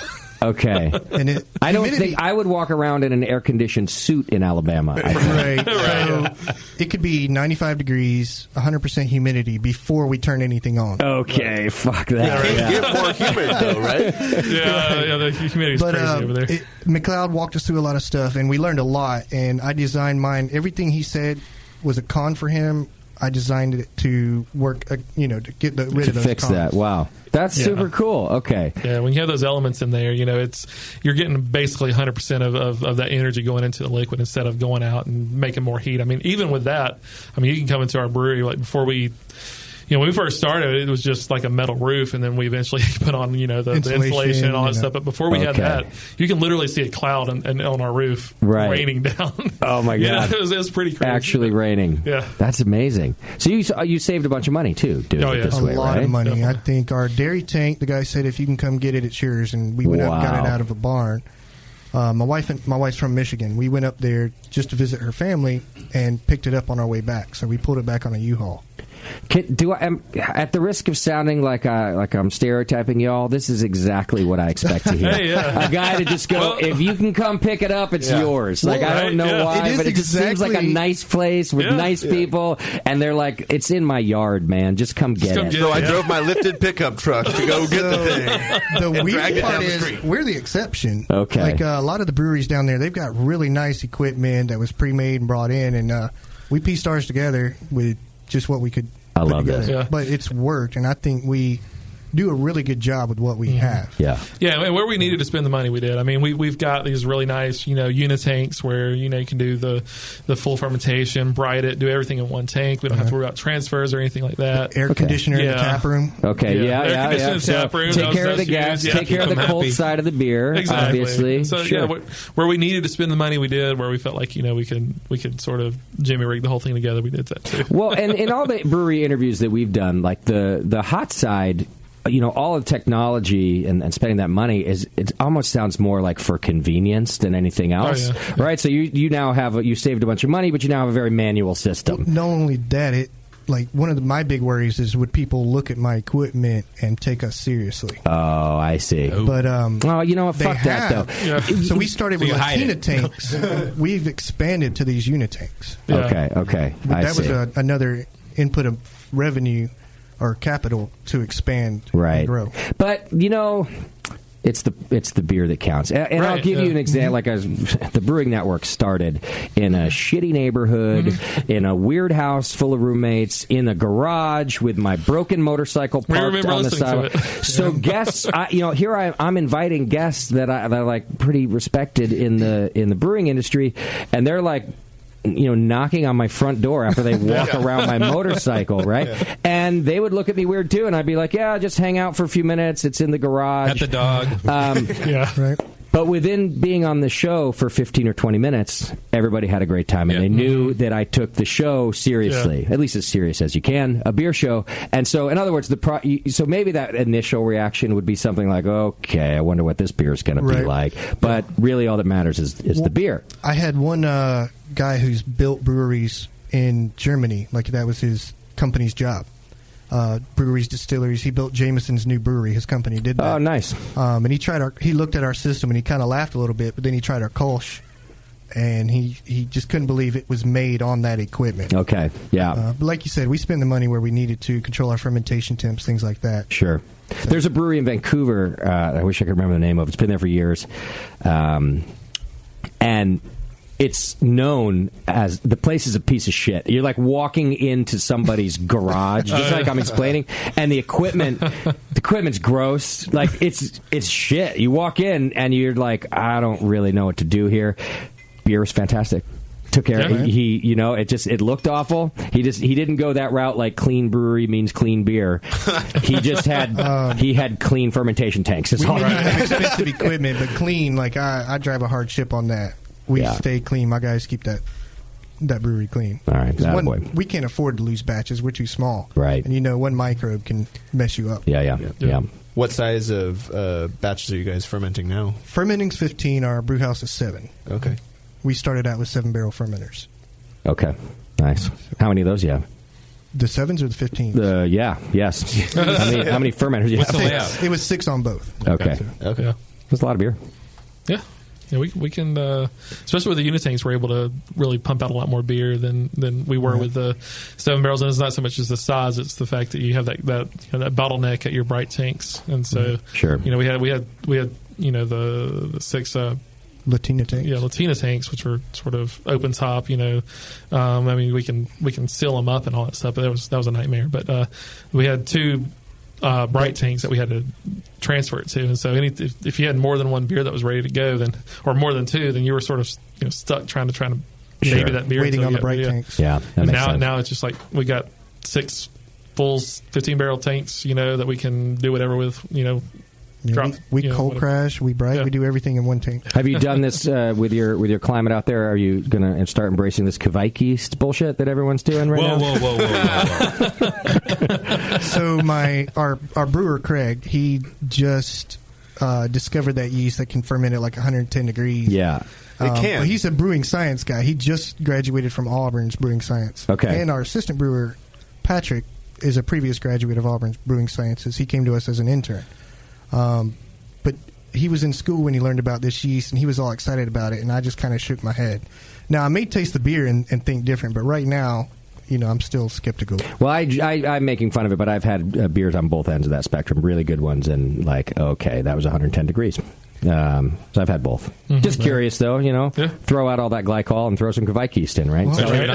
[SPEAKER 9] Okay.
[SPEAKER 14] And
[SPEAKER 9] I don't think I would walk around in an air-conditioned suit in Alabama.
[SPEAKER 14] Right. So it could be 95 degrees, 100% humidity before we turn anything on.
[SPEAKER 9] Okay, fuck that.
[SPEAKER 12] It can get more humid, though, right?
[SPEAKER 15] Yeah, the humidity's crazy over there.
[SPEAKER 14] McLeod walked us through a lot of stuff, and we learned a lot, and I designed mine. Everything he said was a con for him. I designed it to work, to get rid of those
[SPEAKER 9] fix
[SPEAKER 14] cons.
[SPEAKER 9] that. Wow. That's super cool. Okay.
[SPEAKER 15] Yeah, when you have those elements in there, you're getting basically 100% of that energy going into the liquid instead of going out and making more heat. I mean, even with that, you can come into our brewery like before we. When we first started, it was just like a metal roof, and then we eventually put on, the insulation and all that stuff. But before we had that, you can literally see a cloud on our roof raining down.
[SPEAKER 9] Oh, my God.
[SPEAKER 15] It was pretty crazy.
[SPEAKER 9] Actually raining.
[SPEAKER 15] Yeah.
[SPEAKER 9] That's amazing. So you saved a bunch of money, too, doing it this way, right?
[SPEAKER 14] A lot of money. Definitely. I think our dairy tank, the guy said, if you can come get it, it's yours. And we went out and got it out of a barn. My wife's from Michigan. We went up there just to visit her family and picked it up on our way back. So we pulled it back on a U-Haul.
[SPEAKER 9] At the risk of sounding like I'm stereotyping y'all, this is exactly what I expect to hear.
[SPEAKER 15] Hey, yeah.
[SPEAKER 9] A guy to just go, if you can come pick it up, it's yours. Like, I don't know why, but it just seems like a nice place with nice people, and they're like, it's in my yard, man. Just come get it.
[SPEAKER 12] So I drove my lifted pickup truck to go get the thing.
[SPEAKER 14] The weird
[SPEAKER 12] drag it
[SPEAKER 14] part
[SPEAKER 12] down the
[SPEAKER 14] is
[SPEAKER 12] street.
[SPEAKER 14] we're the exception.
[SPEAKER 9] Okay.
[SPEAKER 14] Like a lot of the breweries down there, they've got really nice equipment that was pre-made and brought in, and we pieced ours together with just what we could.
[SPEAKER 9] I love
[SPEAKER 14] together.
[SPEAKER 9] this.
[SPEAKER 15] Yeah.
[SPEAKER 14] But it's worked, and I think we do a really good job with what we have.
[SPEAKER 9] Yeah.
[SPEAKER 15] Yeah, and where we needed to spend the money, we did. I mean, we've got these really nice, unit tanks where, you can do the full fermentation, bright it, do everything in one tank. We don't have to worry about transfers or anything like that.
[SPEAKER 14] Air conditioner in the tap room.
[SPEAKER 9] Okay,
[SPEAKER 15] Air conditioner in the tap room.
[SPEAKER 9] Take care of the gas. Take care of the cold side of the beer.
[SPEAKER 15] Exactly.
[SPEAKER 9] Obviously.
[SPEAKER 15] So
[SPEAKER 9] Sure.
[SPEAKER 15] where we needed to spend the money, we did. Where we felt like we could sort of Jimmy rig the whole thing together, we did that too.
[SPEAKER 9] Well, and in all the brewery interviews that we've done, like the hot side, all of the technology and spending that money it almost sounds more like for convenience than anything else, right? So you now you saved a bunch of money, but you now have a very manual system.
[SPEAKER 14] Not only that, one of my big worries is would people look at my equipment and take us seriously?
[SPEAKER 9] Oh, I see.
[SPEAKER 14] But
[SPEAKER 9] you know what? Fuck that though.
[SPEAKER 14] Yeah. So we started with Latina tanks. We've expanded to these unit tanks.
[SPEAKER 9] Yeah. Okay.
[SPEAKER 14] That was another input of revenue or capital to expand and grow.
[SPEAKER 9] But it's the beer that counts. And I'll give you an example. Like the Brewing Network started in a shitty neighborhood, in a weird house full of roommates, in a garage with my broken motorcycle parked on the side. So guests, here I'm inviting guests that I like pretty respected in the brewing industry, and they're like, knocking on my front door after they walk around my motorcycle, right? Yeah. And they would look at me weird too, and I'd be like, "Yeah, just hang out for a few minutes. It's in the garage."
[SPEAKER 11] At the dog.
[SPEAKER 14] Right.
[SPEAKER 9] But within being on the show for 15 or 20 minutes, everybody had a great time, and they knew that I took the show seriously, at least as serious as you can, a beer show. And so, in other words, so maybe that initial reaction would be something like, "Okay, I wonder what this beer is going to be like." But really, all that matters is the beer.
[SPEAKER 14] I had one guy who's built breweries in Germany, like that was his company's job. Breweries, distilleries. He built Jameson's new brewery. His company did that.
[SPEAKER 9] Oh, nice.
[SPEAKER 14] And he looked at our system and he kind of laughed a little bit, but then he tried our Kolsch, and he just couldn't believe it was made on that equipment.
[SPEAKER 9] Okay, yeah.
[SPEAKER 14] But like you said, we spend the money where we needed to control our fermentation temps, things like that.
[SPEAKER 9] Sure. There's a brewery in Vancouver. I wish I could remember the name of it. It's been there for years. And it's known as the place is a piece of shit. You're like walking into somebody's garage, just like I'm explaining, and the equipment's gross. Like it's shit. You walk in and you're like, I don't really know what to do here. Beer is fantastic. Took care. It looked awful. He didn't go that route like clean brewery means clean beer. He just had he had clean fermentation tanks.
[SPEAKER 14] We have expensive equipment, but clean. Like I drive a hard ship on that. We stay clean. My guys keep that brewery clean.
[SPEAKER 9] All right,
[SPEAKER 14] we can't afford to lose batches. We're too small.
[SPEAKER 9] Right.
[SPEAKER 14] And one microbe can mess you up.
[SPEAKER 9] Yeah.
[SPEAKER 10] What size of batches are you guys fermenting now?
[SPEAKER 14] Fermenting's 15. Our brew house is 7.
[SPEAKER 10] Okay.
[SPEAKER 14] We started out with 7-barrel fermenters.
[SPEAKER 9] Okay. Nice. How many of those do you have?
[SPEAKER 14] The 7s or the 15s?
[SPEAKER 9] Yes. How many fermenters do you have?
[SPEAKER 14] It was 6 on both.
[SPEAKER 9] Okay.
[SPEAKER 15] Yeah.
[SPEAKER 9] That's a lot of beer.
[SPEAKER 15] Yeah. Yeah, we can, especially with the unit tanks, we're able to really pump out a lot more beer than we were with the 7 barrels. And it's not so much as the size; it's the fact that you have that bottleneck at your bright tanks. And so,
[SPEAKER 9] sure,
[SPEAKER 15] we had the 6
[SPEAKER 14] Latina tanks.
[SPEAKER 15] Yeah, Latina tanks, which were sort of open top. We can seal them up and all that stuff. But that was a nightmare. But we had 2 bright tanks that we had to transfer it to, and so if you had more than one beer that was ready to go, then or more than 2, then you were sort of stuck trying to baby that beer
[SPEAKER 14] waiting on the bright tanks.
[SPEAKER 9] Yeah,
[SPEAKER 15] and now it's just like we got 6 full 15-barrel tanks, that we can do whatever with.
[SPEAKER 14] We cold crash, we bright, we do everything in one tank.
[SPEAKER 9] Have you done this with your climate out there? Are you going to start embracing this Kveiki bullshit that everyone's doing right now?
[SPEAKER 14] Whoa. So our brewer Craig, he just discovered that yeast that can ferment at like 110 degrees.
[SPEAKER 9] Yeah.
[SPEAKER 10] It can.
[SPEAKER 14] But he's a brewing science guy. He just graduated from Auburn's brewing science.
[SPEAKER 9] Okay.
[SPEAKER 14] And our assistant brewer Patrick is a previous graduate of Auburn's Brewing Sciences. He came to us as an intern. But he was in school when he learned about this yeast, and he was all excited about it, and I just kind of shook my head. Now, I may taste the beer and think different, but right now, I'm still skeptical.
[SPEAKER 9] Well, I'm making fun of it, but I've had beers on both ends of that spectrum, really good ones, and okay, that was 110 degrees. So I've had both.
[SPEAKER 11] Mm-hmm.
[SPEAKER 9] Just curious, though, throw out all that glycol and throw some Kveik yeast in, right?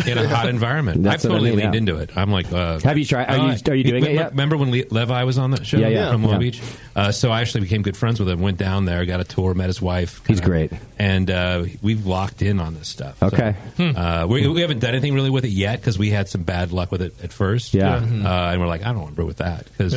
[SPEAKER 11] In a hot environment. I've totally leaned into it. I'm like...
[SPEAKER 9] have you tried? Are you doing it yet?
[SPEAKER 11] Remember when Levi was on the show from Long Beach? So I actually became good friends with him, went down there, got a tour, met his wife.
[SPEAKER 9] He's great.
[SPEAKER 11] And we've locked in on this stuff.
[SPEAKER 9] Okay.
[SPEAKER 11] So, we haven't done anything really with it yet because we had some bad luck with it at first.
[SPEAKER 9] Yeah.
[SPEAKER 11] And we're like, I don't want to brew with that because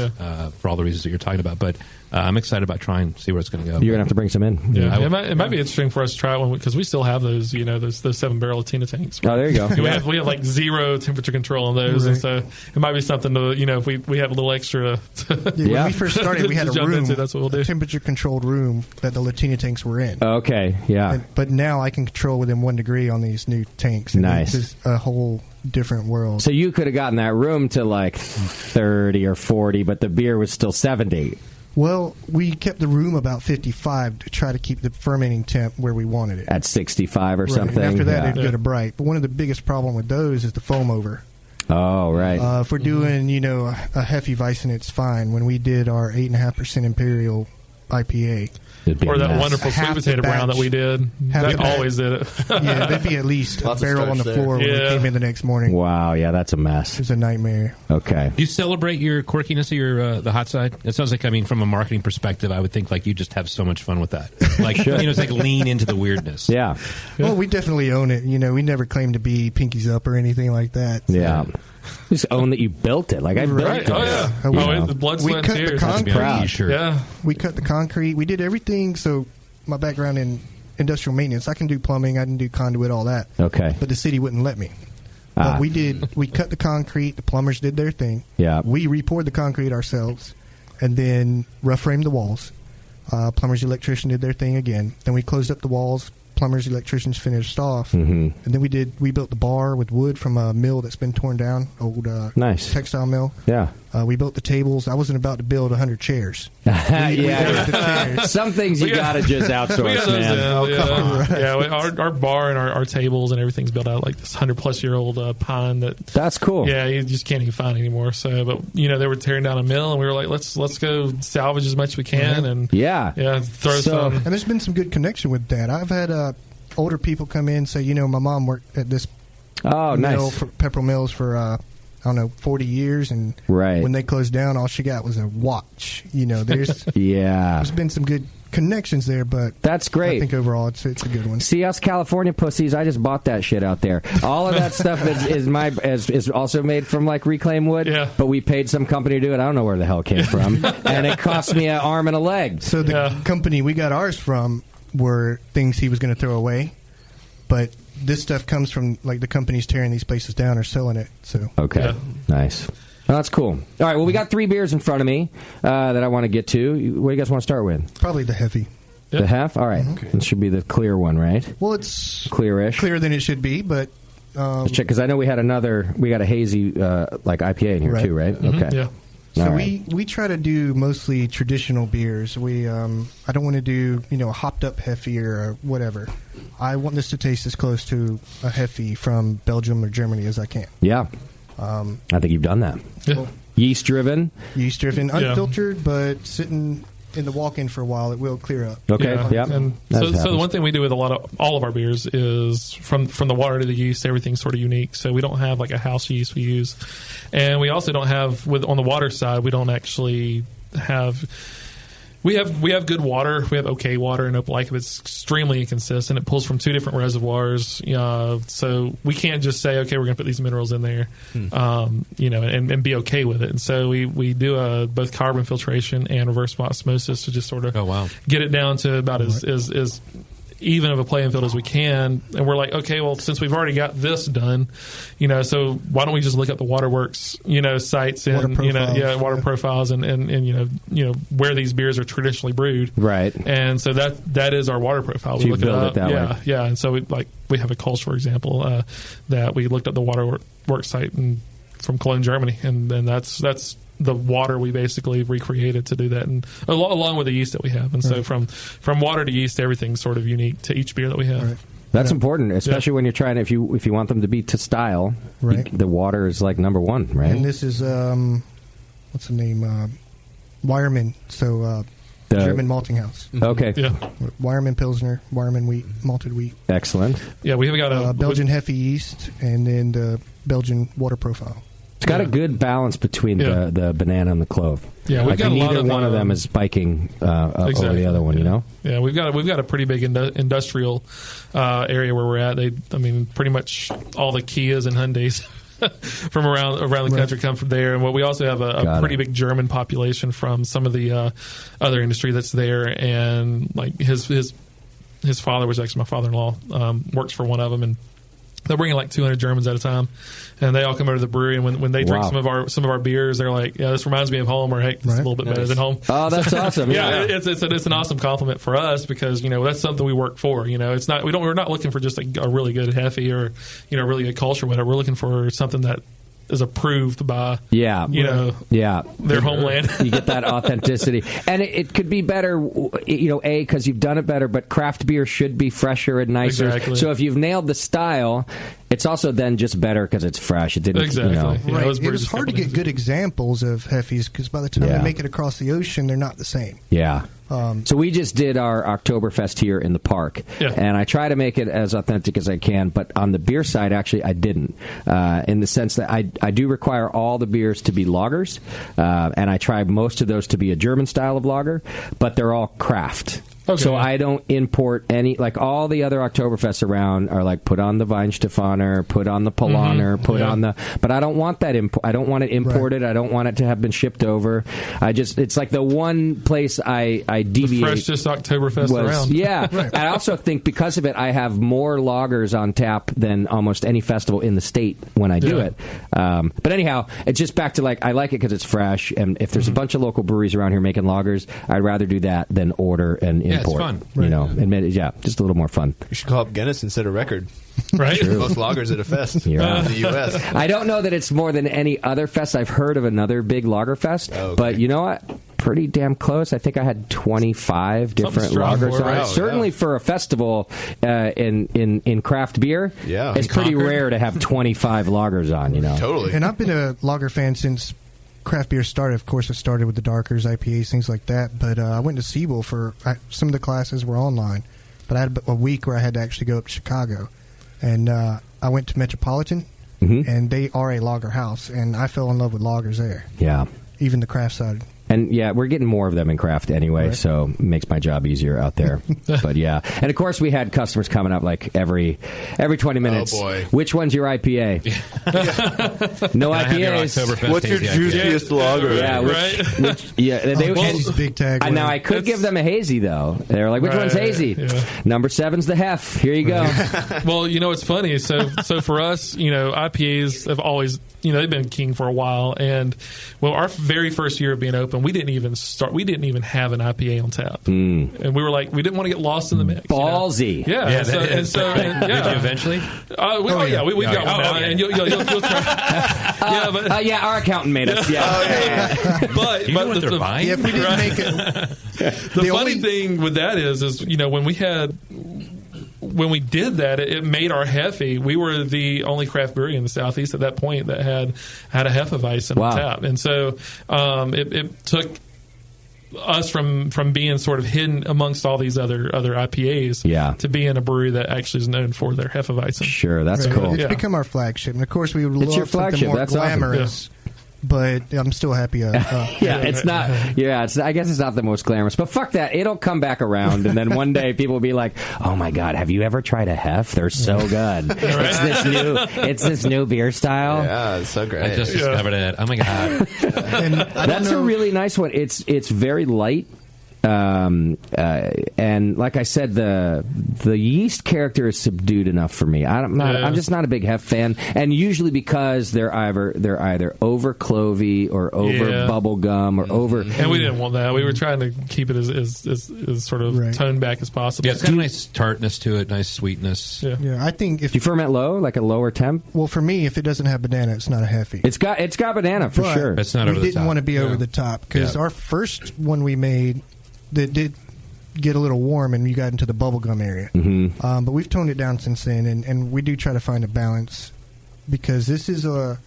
[SPEAKER 11] for all the reasons that you're talking about. But I'm excited about trying to see where it's going to go.
[SPEAKER 9] You're going to have to bring some in.
[SPEAKER 15] Yeah, it might be interesting for us to try one because we still have those, those 7-barrel Latina tanks.
[SPEAKER 9] Oh, there you go.
[SPEAKER 15] We have like zero temperature control on those, and so it might be something to, if we have a little extra.
[SPEAKER 14] When we first started, we had a room,
[SPEAKER 15] that's what we'll do.
[SPEAKER 14] A temperature-controlled room that the Latina tanks were in.
[SPEAKER 9] Okay, yeah.
[SPEAKER 14] But now I can control within 1 degree on these new tanks. And
[SPEAKER 9] nice.
[SPEAKER 14] It's a whole different world.
[SPEAKER 9] So you could have gotten that room to like 30 or 40, but the beer was still 70.
[SPEAKER 14] Well, we kept the room about 55 to try to keep the fermenting temp where we wanted it.
[SPEAKER 9] At 65 or
[SPEAKER 14] right.
[SPEAKER 9] something?
[SPEAKER 14] And after that, it'd go to bright. But one of the biggest problem with those is the foam over.
[SPEAKER 9] Oh, right.
[SPEAKER 14] If we're doing, a hefty Weissen, it's fine. When we did our 8.5% Imperial IPA...
[SPEAKER 15] Or that wonderful sweet potato brown that we did. That always did it.
[SPEAKER 14] Yeah, there'd be at least a barrel on the floor when we came in the next morning.
[SPEAKER 9] Wow, yeah, that's a mess.
[SPEAKER 14] It was a nightmare.
[SPEAKER 9] Okay.
[SPEAKER 11] Do you celebrate your quirkiness of your the hot side? It sounds like, from a marketing perspective, I would think like you just have so much fun with that. Like, it's like lean into the weirdness.
[SPEAKER 9] Yeah.
[SPEAKER 14] Well, we definitely own it. We never claim to be pinkies up or anything like that. So.
[SPEAKER 9] Yeah. Just own that you built it. Like I built it.
[SPEAKER 15] Oh yeah. The blood, sweat, and tears.
[SPEAKER 14] We cut the concrete. We did everything. So my background in industrial maintenance, I can do plumbing. I can do conduit, all that.
[SPEAKER 9] Okay.
[SPEAKER 14] But the city wouldn't let me. But we cut the concrete. The plumbers did their thing.
[SPEAKER 9] Yeah.
[SPEAKER 14] We re-poured the concrete ourselves, and then rough framed the walls. Plumbers, electrician did their thing again. Then we closed up the walls. Plumbers, electricians finished off, and then we built the bar with wood from a mill that's been torn down, old
[SPEAKER 9] nice
[SPEAKER 14] textile mill.
[SPEAKER 9] Yeah,
[SPEAKER 14] we built the tables. I wasn't about to build 100 chairs.
[SPEAKER 9] Some things you gotta just outsource, man.
[SPEAKER 15] Our bar and our tables and everything's built out like this 100-plus-year-old pine
[SPEAKER 9] that's cool.
[SPEAKER 15] Yeah, you just can't even find anymore. So, but they were tearing down a mill, and we were like, let's go salvage as much as we can, and throw some.
[SPEAKER 14] And there's been some good connection with that. I've had older people come in and say, my mom worked at this mill for Pepperell Mills for 40 years, and when they closed down, all she got was a watch. There's there's been some good connections there, but
[SPEAKER 9] that's great.
[SPEAKER 14] I think overall it's a good one.
[SPEAKER 9] See, us California pussies, I just bought that shit out there. All of that stuff is also made from like reclaimed wood, but we paid some company to do it. I don't know where the hell it came from, and it cost me an arm and a leg.
[SPEAKER 14] So the company we got ours from were things he was going to throw away, but this stuff comes from like the companies tearing these places down or selling it. So
[SPEAKER 9] nice. Well, that's cool. All right, well, we got 3 beers in front of me that I want to get to. What do you guys want to start with?
[SPEAKER 14] Probably the heavy.
[SPEAKER 9] The half? All right.
[SPEAKER 14] Okay.
[SPEAKER 9] It should be the clear one, right?
[SPEAKER 14] Well, it's
[SPEAKER 9] clearish.
[SPEAKER 14] Clearer than it should be, but
[SPEAKER 9] let's check, because I know we got a hazy like IPA in here too, right?
[SPEAKER 15] Mm-hmm.
[SPEAKER 9] Okay.
[SPEAKER 15] Yeah.
[SPEAKER 14] So we try to do mostly traditional beers. We I don't want to do a hopped up Hefe or whatever. I want this to taste as close to a Hefe from Belgium or Germany as I can.
[SPEAKER 9] Yeah, I think you've done that.
[SPEAKER 15] Yeah.
[SPEAKER 9] Yeast driven,
[SPEAKER 14] unfiltered, but sitting in the walk-in for a while, it will clear up.
[SPEAKER 9] Okay, yeah.
[SPEAKER 15] And so the one thing we do with all of our beers is from the water to the yeast, everything's sort of unique. So we don't have like a house yeast we use, and we also don't have on the water side. We don't actually have. We have good water. We have okay water in Opelika, but it's extremely inconsistent. It pulls from 2 different reservoirs, so we can't just say, okay, we're going to put these minerals in there, and be okay with it. And so we do both carbon filtration and reverse osmosis to just sort of get it down to about as even of a playing field as we can. And we're like, okay, well, since we've already got this done, so why don't we just look at the waterworks, sites and water profiles and where these beers are traditionally brewed,
[SPEAKER 9] right? And
[SPEAKER 15] so that is our water profile.
[SPEAKER 9] So we look build it that way.
[SPEAKER 15] And so we have a Kolsch, for example, that we looked at the waterworks site and Cologne, Germany, and that's the water we basically recreated to do that, and along with the yeast that we have. And so from water to yeast, everything's sort of unique to each beer that we have.
[SPEAKER 14] Right.
[SPEAKER 9] That's important, especially when you're trying to, if you want them to be to style,
[SPEAKER 14] right.
[SPEAKER 9] The water is like number one, right?
[SPEAKER 14] And this is what's the name? Wireman. So German malting house.
[SPEAKER 9] Okay.
[SPEAKER 15] Yeah.
[SPEAKER 14] Wireman Pilsner, Wireman wheat, malted wheat.
[SPEAKER 9] Excellent.
[SPEAKER 15] Yeah, we've got a
[SPEAKER 14] Belgian Hefe yeast, and then the Belgian water profile.
[SPEAKER 9] It's got a good balance between the banana and the clove.
[SPEAKER 15] Yeah, we've got a lot
[SPEAKER 9] neither
[SPEAKER 15] of
[SPEAKER 9] one of them is spiking over the other one. You know.
[SPEAKER 15] Yeah, we've got a pretty big industrial area where we're at. Pretty much all the Kias and Hyundais from around the country come from there. And we also have a pretty big German population from some of the other industry that's there. And like his father was actually my father-in-law, works for one of them, and they're bringing like 200 Germans at a time, and they all come over to the brewery. And when they drink some of our beers, they're like, "Yeah, this reminds me of home," or "Hey, it's a little bit better than home."
[SPEAKER 9] Oh, that's awesome!
[SPEAKER 15] Yeah, it's an awesome compliment for us because that's something we work for. It's not we're not looking for just a really good Hefe or really good culture. Whatever, we're looking for something that is approved by their homeland.
[SPEAKER 9] You get that authenticity, and it could be better, because you've done it better. But craft beer should be fresher and nicer.
[SPEAKER 15] Exactly.
[SPEAKER 9] So if you've nailed the style, it's also then just better because it's fresh. It didn't
[SPEAKER 15] exactly.
[SPEAKER 14] Right. It was hard to get good examples of Hefes because by the time they make it across the ocean, they're not the same.
[SPEAKER 9] Yeah. So we just did our Oktoberfest here in the park, and I try to make it as authentic as I can, but on the beer side, actually, I didn't, in the sense that I do require all the beers to be lagers, and I try most of those to be a German style of lager, but they're all craft.
[SPEAKER 15] Okay.
[SPEAKER 9] So I don't import any, like all the other Oktoberfests around are like put on the Weihenstephaner, put on the Polaner, but I don't want that. I don't want it imported. Right. I don't want it to have been shipped over. It's like the one place I deviate.
[SPEAKER 15] The freshest Oktoberfest around.
[SPEAKER 9] Yeah. Right. I also think because of it, I have more lagers on tap than almost any festival in the state when I do it. But anyhow, it's just back to I like it because it's fresh, and if there's a bunch of local breweries around here making lagers, I'd rather do that than order and import.
[SPEAKER 11] It's fun.
[SPEAKER 9] Just a little more fun.
[SPEAKER 10] You should call up Guinness instead of record.
[SPEAKER 15] Right?
[SPEAKER 10] Most lagers at a fest in the U.S.
[SPEAKER 9] I don't know that it's more than any other fest. I've heard of another big lager fest, but you know what? Pretty damn close. I think I had 25 different lagers on it. Certainly for a festival in craft beer, it's pretty rare to have 25 lagers on.
[SPEAKER 10] Totally.
[SPEAKER 14] And I've been a lager fan since craft beer started. Of course, it started with the darkers, IPAs, things like that. But I went to Siebel for some of the classes were online. But I had a week where I had to actually go up to Chicago. And I went to Metropolitan, and they are a lager house. And I fell in love with lagers there.
[SPEAKER 9] Yeah.
[SPEAKER 14] Even the craft side.
[SPEAKER 9] And we're getting more of them in craft anyway, so it makes my job easier out there. But and of course we had customers coming up like every 20 minutes.
[SPEAKER 10] Oh boy,
[SPEAKER 9] which one's your IPA? No IPAs.
[SPEAKER 12] What's your juiciest lager?
[SPEAKER 9] Yeah,
[SPEAKER 14] Hazy's big tag.
[SPEAKER 9] Now I could give them a hazy though. They're like, which one's hazy? Yeah. Number 7's the Hef. Here you go.
[SPEAKER 15] Well, it's funny. So for us, IPAs have always. They've been king for a while, and our very first year of being open, we didn't even have an IPA on tap, and we were like, we didn't want to get lost in the mix.
[SPEAKER 9] Ballsy,
[SPEAKER 15] Did you
[SPEAKER 11] eventually?
[SPEAKER 15] We've got one now, and you'll try.
[SPEAKER 9] Our accountant made us.
[SPEAKER 15] But
[SPEAKER 11] they're buying?
[SPEAKER 14] If we didn't make it,
[SPEAKER 15] the funny thing with that is when we did that, it made our Hefe. We were the only craft brewery in the Southeast at that point that had a Hefeweizen on tap, and so it took us from being sort of hidden amongst all these other IPAs to be in a brewery that actually is known for their Hefeweizen.
[SPEAKER 9] Sure, that's cool.
[SPEAKER 14] It's become our flagship, and of course we would love
[SPEAKER 9] your flagship.
[SPEAKER 14] something more
[SPEAKER 9] That's
[SPEAKER 14] glamorous.
[SPEAKER 9] awesome.
[SPEAKER 14] But I'm still happy.
[SPEAKER 9] It's not. I guess it's not the most glamorous, but fuck that. It'll come back around, and then one day people will be like, "Oh my god, have you ever tried a Hef? They're so good. It's this new beer style.
[SPEAKER 10] Yeah, it's so great.
[SPEAKER 11] I just discovered it. Oh my god,
[SPEAKER 9] that's a really nice one. It's very light. And like I said, the yeast character is subdued enough for me. I'm just not a big heft fan, and usually because they're either over clovey or over bubble gum or over.
[SPEAKER 15] And we didn't want that. We were trying to keep it as sort of toned back as possible.
[SPEAKER 11] Yeah, it's got a nice tartness to it, nice sweetness.
[SPEAKER 14] Yeah, I think if
[SPEAKER 9] you ferment low, like a lower temp.
[SPEAKER 14] Well, for me, if it doesn't have banana, it's not a hefe.
[SPEAKER 9] It's got banana for sure.
[SPEAKER 11] It's not over the top.
[SPEAKER 14] We didn't want to be over the top because our first one we made that did get a little warm and you got into the bubblegum area.
[SPEAKER 9] Mm-hmm.
[SPEAKER 14] But we've toned it down since then, and we do try to find a balance because this is a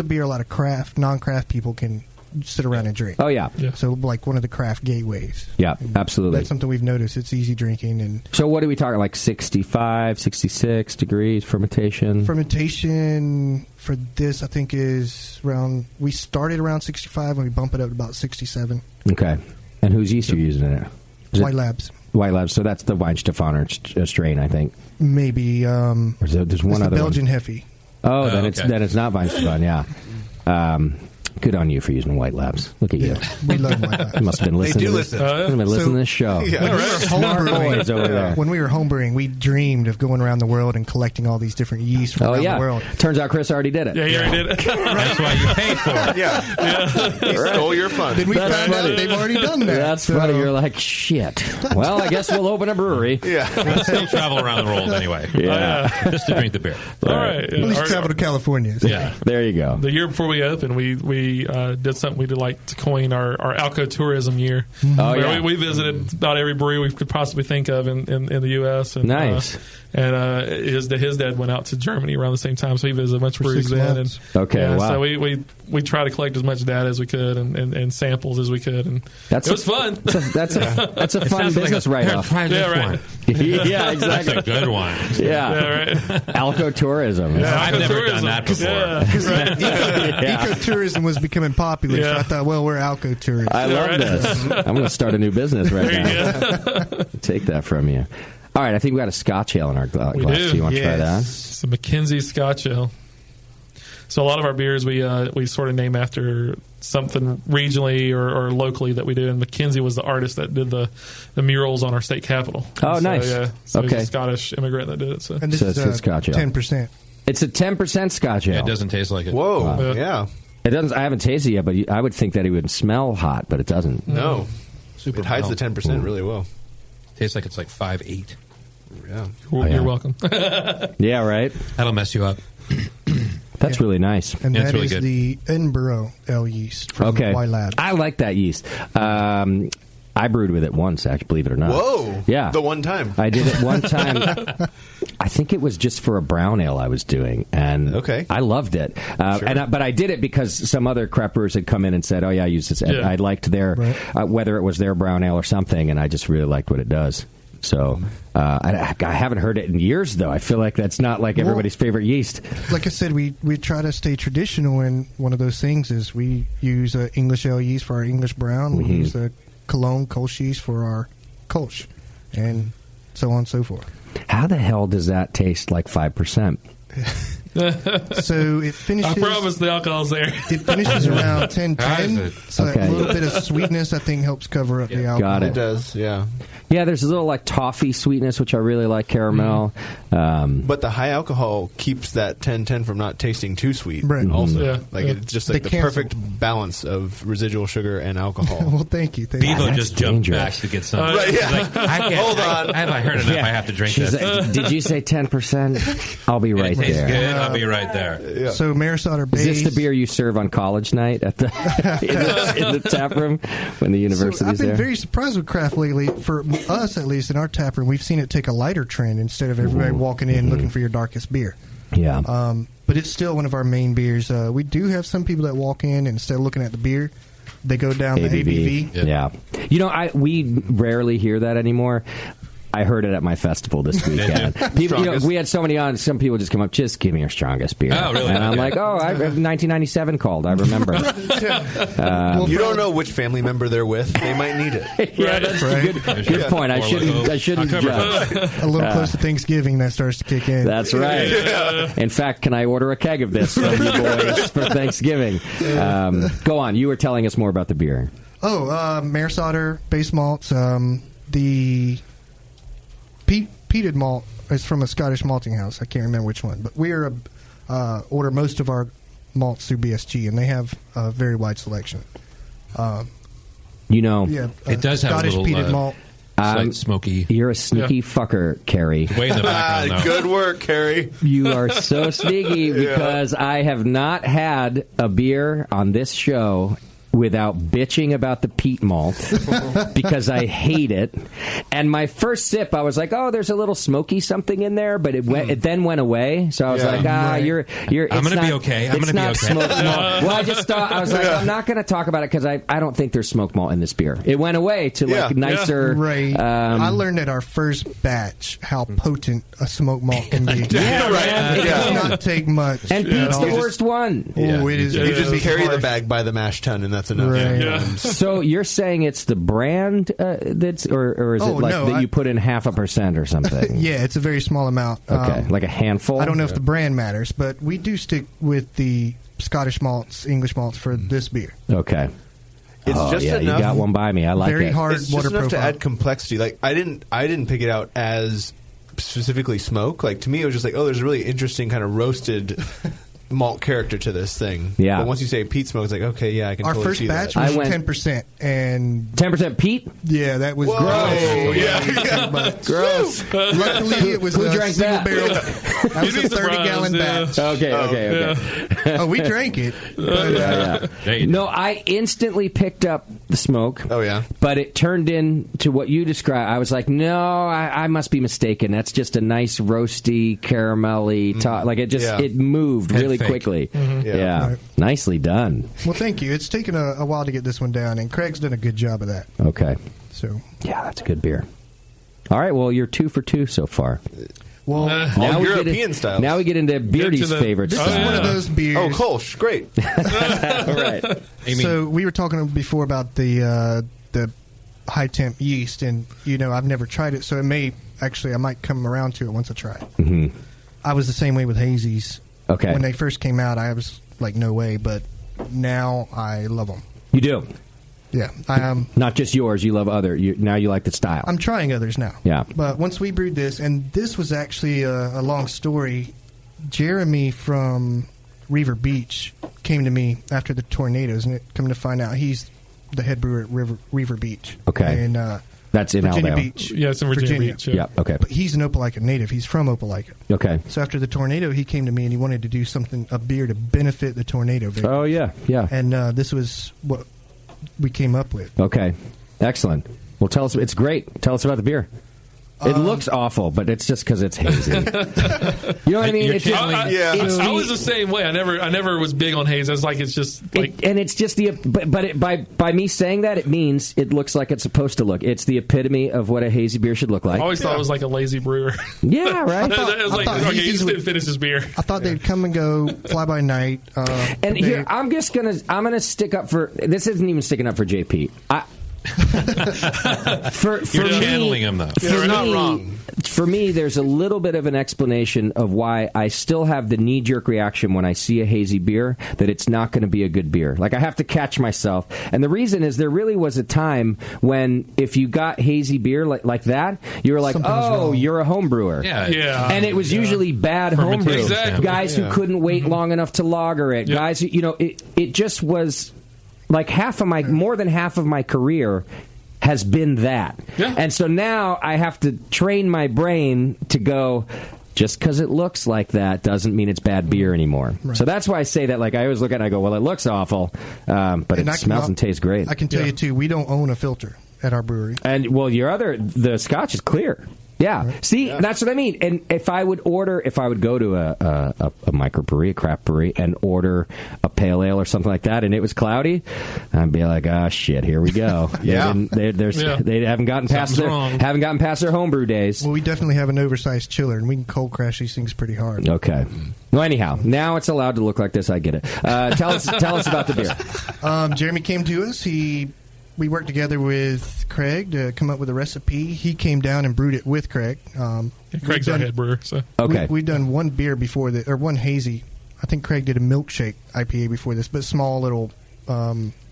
[SPEAKER 14] beer a lot of non-craft people can sit around and drink.
[SPEAKER 9] Oh, yeah.
[SPEAKER 14] So like one of the craft gateways.
[SPEAKER 9] Yeah, absolutely.
[SPEAKER 14] That's something we've noticed. It's easy drinking. And
[SPEAKER 9] so what are we talking, like 65, 66 degrees fermentation?
[SPEAKER 14] Fermentation for this, I think, is around, we started around 65 and we bump it up to about 67.
[SPEAKER 9] Okay. And whose yeast are you using in it?
[SPEAKER 14] White Labs.
[SPEAKER 9] White Labs. So that's the Weinstefaner strain, I think.
[SPEAKER 14] Maybe.
[SPEAKER 9] Or is there's one
[SPEAKER 14] it's
[SPEAKER 9] other
[SPEAKER 14] the Belgian
[SPEAKER 9] one.
[SPEAKER 14] Hefe.
[SPEAKER 9] Oh, then it's not Weinstefan, yeah. Good on you for using White Labs. Look at you.
[SPEAKER 14] We love White Labs.
[SPEAKER 9] You must have been listening.
[SPEAKER 12] They do
[SPEAKER 9] to
[SPEAKER 12] listen.
[SPEAKER 9] Must have been listening to this show.
[SPEAKER 14] When we were homebrewing, we dreamed of going around the world and collecting all these different yeasts from around the world.
[SPEAKER 9] Turns out Chris already did it.
[SPEAKER 15] Yeah, he already did it.
[SPEAKER 11] That's why you paid for it.
[SPEAKER 12] He stole your fun.
[SPEAKER 14] Then we found out they've already done that.
[SPEAKER 9] That's funny. You're like, shit. Well, I guess we'll open a brewery.
[SPEAKER 11] We'll still travel around the world anyway.
[SPEAKER 9] Yeah.
[SPEAKER 11] Just to drink the beer.
[SPEAKER 15] All right.
[SPEAKER 14] At least travel to California.
[SPEAKER 11] Yeah.
[SPEAKER 9] There you go.
[SPEAKER 15] The year before we opened, we did something we did like to coin our Alco tourism year.
[SPEAKER 9] Oh, yeah.
[SPEAKER 15] We visited about every brewery we could possibly think of in the U.S. And,
[SPEAKER 9] nice.
[SPEAKER 15] His dad went out to Germany around the same time, so he visited a bunch of breweries then. And,
[SPEAKER 9] wow.
[SPEAKER 15] So we try to collect as much data as we could and samples as we could, and it was fun.
[SPEAKER 9] That's a fun business write-off.
[SPEAKER 15] Yeah, right.
[SPEAKER 9] Yeah, exactly.
[SPEAKER 11] That's a good one.
[SPEAKER 9] Yeah,
[SPEAKER 15] right.
[SPEAKER 9] Alco tourism.
[SPEAKER 15] Yeah,
[SPEAKER 11] I've never done that before.
[SPEAKER 14] Eco-tourism was becoming popular, so I thought, well, we're Alco tourism.
[SPEAKER 9] I love this. I'm going to start a new business right now. Take that from you. All right, I think we got a Scotch ale in our glass.
[SPEAKER 15] We do.
[SPEAKER 9] Do you want to try that?
[SPEAKER 15] It's a Mackenzie Scotch ale. So a lot of our beers we sort of name after something regionally or locally that we do. And Mackenzie was the artist that did the murals on our state capitol.
[SPEAKER 9] Oh, nice.
[SPEAKER 15] Yeah, so
[SPEAKER 9] okay.
[SPEAKER 15] he's a Scottish immigrant that did it. So,
[SPEAKER 14] and this is
[SPEAKER 9] it's Scotch ale.
[SPEAKER 14] 10%.
[SPEAKER 9] It's a 10% Scotch ale.
[SPEAKER 11] It doesn't taste like it.
[SPEAKER 12] Whoa.
[SPEAKER 9] Wow.
[SPEAKER 12] Yeah.
[SPEAKER 9] It doesn't. I haven't tasted it yet, but I would think that it would smell hot, but it doesn't.
[SPEAKER 12] No.
[SPEAKER 11] Super
[SPEAKER 12] it hides
[SPEAKER 11] mild.
[SPEAKER 12] the 10% really well.
[SPEAKER 11] Tastes like it's like 5.8.
[SPEAKER 12] Yeah.
[SPEAKER 15] You're welcome.
[SPEAKER 9] Yeah, right?
[SPEAKER 11] That'll mess you up.
[SPEAKER 9] That's really nice.
[SPEAKER 14] And that
[SPEAKER 11] really
[SPEAKER 14] is
[SPEAKER 11] good.
[SPEAKER 14] the Edinburgh ale yeast from White Labs.
[SPEAKER 9] I like that yeast. I brewed with it once, actually, believe it or not.
[SPEAKER 12] Whoa.
[SPEAKER 9] Yeah.
[SPEAKER 12] The one time.
[SPEAKER 9] I did it one time. I think it was just for a brown ale I was doing, and I loved it.
[SPEAKER 12] Sure.
[SPEAKER 9] But I did it because some other crep brewers had come in and said, oh, yeah, I use this. I liked their, whether it was their brown ale or something, and I just really liked what it does. So I haven't heard it in years, though. I feel like that's not like everybody's favorite yeast.
[SPEAKER 14] Like I said, we try to stay traditional, and one of those things is we use English ale yeast for our English brown. We use the Cologne Kolsch yeast for our Kolsch, and so on and so forth.
[SPEAKER 9] How the hell does that taste like 5%?
[SPEAKER 14] So it finishes.
[SPEAKER 15] I promise the alcohol's there.
[SPEAKER 14] It finishes around 10-10. So
[SPEAKER 9] Okay.
[SPEAKER 14] a little bit of sweetness, I think, helps cover up the alcohol.
[SPEAKER 9] Got it.
[SPEAKER 12] It does, yeah.
[SPEAKER 9] Yeah, there's a little like toffee sweetness, which I really like, caramel.
[SPEAKER 12] But the high alcohol keeps that 10-10 from not tasting too sweet.
[SPEAKER 14] Right.
[SPEAKER 12] Also,
[SPEAKER 15] Yeah.
[SPEAKER 12] like it's just like
[SPEAKER 14] They
[SPEAKER 12] the
[SPEAKER 14] cancel.
[SPEAKER 12] perfect balance of residual sugar and alcohol.
[SPEAKER 14] Well, thank you.
[SPEAKER 11] Bevo
[SPEAKER 9] that's
[SPEAKER 11] just jumped
[SPEAKER 9] dangerous.
[SPEAKER 11] back to get some.
[SPEAKER 12] Right, yeah.
[SPEAKER 11] Like, I can't,
[SPEAKER 12] Hold on.
[SPEAKER 11] Have I heard enough? I have to drink
[SPEAKER 9] She's
[SPEAKER 11] this.
[SPEAKER 9] like, did you say 10%? I'll be right
[SPEAKER 11] It tastes
[SPEAKER 9] there.
[SPEAKER 11] good. I'll be right there.
[SPEAKER 14] So Marisauder
[SPEAKER 9] Is
[SPEAKER 14] base.
[SPEAKER 9] this the beer you serve on college night at the in the tap room when the
[SPEAKER 14] So
[SPEAKER 9] university's
[SPEAKER 14] I've been
[SPEAKER 9] there?
[SPEAKER 14] very surprised with craft lately. For us, at least in our tap room, we've seen it take a lighter trend instead of everybody walking in looking for your darkest beer.
[SPEAKER 9] Yeah.
[SPEAKER 14] But it's still one of our main beers. We do have some people that walk in and instead of looking at the beer, they go down the ABV.
[SPEAKER 9] Yeah. You know, we rarely hear that anymore. I heard it at my festival this weekend. People, you know, we had so many on. Some people just come up, just give me your strongest beer.
[SPEAKER 11] Oh, really?
[SPEAKER 9] And I'm like, oh, I have 1997 called. I remember.
[SPEAKER 12] You don't know which family member they're with. They might need it.
[SPEAKER 9] Yeah, that's a good point. I shouldn't judge.
[SPEAKER 14] A little close to Thanksgiving, that starts to kick in.
[SPEAKER 9] That's right. In fact, can I order a keg of this from you boys for Thanksgiving? Go on. You were telling us more about the beer.
[SPEAKER 14] Maris Otter base malts. The peated malt is from a Scottish malting house. I can't remember which one, but we order most of our malts through BSG, and they have a very wide selection.
[SPEAKER 11] It does have
[SPEAKER 14] Scottish
[SPEAKER 11] a little
[SPEAKER 14] peated malt.
[SPEAKER 11] slight smoky.
[SPEAKER 9] You're a sneaky fucker, Carrie.
[SPEAKER 11] Way in the background, though.
[SPEAKER 10] Good work, Carrie.
[SPEAKER 9] You are so sneaky because I have not had a beer on this show without bitching about the peat malt because I hate it. And my first sip, I was like, "Oh, there's a little smoky something in there," but it then went away. So I was like, "You're."
[SPEAKER 11] I'm going to be okay. I'm going to be okay.
[SPEAKER 9] Smoked malt. Well, I just thought I was like, I'm not going to talk about it because I don't think there's smoked malt in this beer. It went away to nicer.
[SPEAKER 14] Right. I learned at our first batch how potent a smoked malt can be.
[SPEAKER 9] It
[SPEAKER 14] does not take much.
[SPEAKER 9] And peat's the worst one.
[SPEAKER 14] Oh, it is.
[SPEAKER 10] You
[SPEAKER 14] It
[SPEAKER 10] just
[SPEAKER 14] is
[SPEAKER 10] carry
[SPEAKER 14] harsh.
[SPEAKER 10] the bag by the mash tun, and that's enough.
[SPEAKER 14] Right.
[SPEAKER 9] So you're saying it's the brand that's, or is it that you put in 0.5% or something?
[SPEAKER 14] Yeah, it's a very small amount.
[SPEAKER 9] Okay, like a handful?
[SPEAKER 14] I don't know if the brand matters, but we do stick with the Scottish malts, English malts for this beer.
[SPEAKER 9] Okay.
[SPEAKER 10] It's just enough.
[SPEAKER 9] You got one by me. I like
[SPEAKER 14] very
[SPEAKER 9] it.
[SPEAKER 14] hard
[SPEAKER 10] It's
[SPEAKER 14] water
[SPEAKER 10] just enough to
[SPEAKER 14] profile.
[SPEAKER 10] add complexity. Like I didn't pick it out as specifically smoke. Like to me, it was just like, oh, there's a really interesting kind of roasted malt character to this thing.
[SPEAKER 9] Yeah.
[SPEAKER 10] But once you say peat smoke, it's like, okay, yeah, I can
[SPEAKER 14] Our
[SPEAKER 10] totally
[SPEAKER 14] first
[SPEAKER 10] see
[SPEAKER 14] batch
[SPEAKER 10] that.
[SPEAKER 14] was 10%, and
[SPEAKER 9] 10% peat.
[SPEAKER 14] Yeah, that was
[SPEAKER 10] Whoa.
[SPEAKER 14] gross.
[SPEAKER 10] Yeah.
[SPEAKER 14] Gross. Luckily, it was
[SPEAKER 9] Who
[SPEAKER 14] a
[SPEAKER 9] drank
[SPEAKER 14] single
[SPEAKER 9] that?
[SPEAKER 14] barrel. That was
[SPEAKER 15] You'd
[SPEAKER 14] a
[SPEAKER 15] be
[SPEAKER 14] 30-gallon
[SPEAKER 15] surprised,
[SPEAKER 14] batch.
[SPEAKER 9] Okay.
[SPEAKER 14] Oh, we drank it. But,
[SPEAKER 9] No, I instantly picked up the smoke.
[SPEAKER 10] Oh, yeah.
[SPEAKER 9] But it turned into what you described. I was like, no, I must be mistaken. That's just a nice roasty, caramelly top. Like it moved really
[SPEAKER 11] fake.
[SPEAKER 9] quickly.
[SPEAKER 14] Mhm.
[SPEAKER 9] Yeah.
[SPEAKER 14] Right.
[SPEAKER 9] Nicely done.
[SPEAKER 14] well, thank you. It's taken a while to get this one down, and Craig's done a good job of that.
[SPEAKER 9] Okay.
[SPEAKER 14] So,
[SPEAKER 9] yeah, that's a good beer. All right, well, you're 2 for 2 so far.
[SPEAKER 14] well,
[SPEAKER 9] Now we
[SPEAKER 10] European styles.
[SPEAKER 9] Now we get into Beardy's favorite
[SPEAKER 14] this
[SPEAKER 9] style.
[SPEAKER 14] is one of those beers.
[SPEAKER 10] Oh, Kolsch, great.
[SPEAKER 9] All right.
[SPEAKER 14] So we were talking before about the high temp yeast, and I've never tried it, so it may I might come around to it once I try it.
[SPEAKER 9] Mm-hmm.
[SPEAKER 14] I was the same way with hazies.
[SPEAKER 9] Okay.
[SPEAKER 14] When they first came out, I was like, no way, but now I love them.
[SPEAKER 9] You do?
[SPEAKER 14] Yeah, I am.
[SPEAKER 9] Not just yours. You love other. Now you like the style.
[SPEAKER 14] I'm trying others now.
[SPEAKER 9] Yeah.
[SPEAKER 14] But once we brewed this, and this was actually a long story. Jeremy from Reaver Beach came to me after the tornadoes, and come to find out he's the head brewer at Reaver Beach.
[SPEAKER 9] Okay.
[SPEAKER 14] And
[SPEAKER 9] that's in
[SPEAKER 14] Virginia
[SPEAKER 9] Alabama.
[SPEAKER 14] Beach.
[SPEAKER 15] Yeah, it's in Virginia Beach.
[SPEAKER 9] Yeah. Okay.
[SPEAKER 14] But he's an Opelika native. He's from Opelika.
[SPEAKER 9] Okay.
[SPEAKER 14] So after the tornado, he came to me and he wanted to do a beer to benefit the tornado victims.
[SPEAKER 9] Oh yeah.
[SPEAKER 14] And this was what we came up with.
[SPEAKER 9] Okay. Excellent. Well, tell us. It's great. Tell us about the beer. It looks awful, but it's just because it's hazy. You know what I mean? It's just,
[SPEAKER 15] I was the same way. I never was big on haze. I was like, it's just like,
[SPEAKER 9] and it's just by me saying that, it means it looks like it's supposed to look. It's the epitome of what a hazy beer should look like.
[SPEAKER 15] I always thought it was like a lazy brewer.
[SPEAKER 9] Yeah, right.
[SPEAKER 15] It was like, okay, he just didn't finish his beer.
[SPEAKER 14] I thought they'd come and go, fly by night.
[SPEAKER 9] And here, I'm gonna stick up for. This isn't even sticking up for JP.
[SPEAKER 11] You're channeling him, though.
[SPEAKER 10] You're not wrong.
[SPEAKER 9] For me, there's a little bit of an explanation of why I still have the knee-jerk reaction when I see a hazy beer that it's not going to be a good beer. Like, I have to catch myself. And the reason is there really was a time when if you got hazy beer like that, you were like, you're a home brewer.
[SPEAKER 15] Yeah.
[SPEAKER 9] And it was usually bad home brew.
[SPEAKER 15] Exactly.
[SPEAKER 9] Guys who couldn't wait long enough to lager it. Guys who, it just was... Like more than half of my career has been that. Yeah. And so now I have to train my brain to go, just because it looks like that doesn't mean it's bad beer anymore. Right. So that's why I say that. Like, I always look at it and I go, well, it looks awful, but it smells and tastes great.
[SPEAKER 14] I can tell you, too, we don't own a filter at our brewery.
[SPEAKER 9] And, well, the Scotch is clear. Yeah. Right. See, that's what I mean. And if I would go to a microbrewery, a craft brewery, and order a pale ale or something like that, and it was cloudy, I'd be like, shit, here we go. They haven't gotten past their homebrew days.
[SPEAKER 14] Well, we definitely have an oversized chiller, and we can cold crash these things pretty hard.
[SPEAKER 9] Okay. Well, anyhow, now it's allowed to look like this. I get it. Tell us about the beer.
[SPEAKER 14] Jeremy came to us. We worked together with Craig to come up with a recipe. He came down and brewed it with Craig.
[SPEAKER 15] Craig's our head brewer. So.
[SPEAKER 9] Okay.
[SPEAKER 14] We've done one beer before or one hazy. I think Craig did a milkshake IPA before this, but small little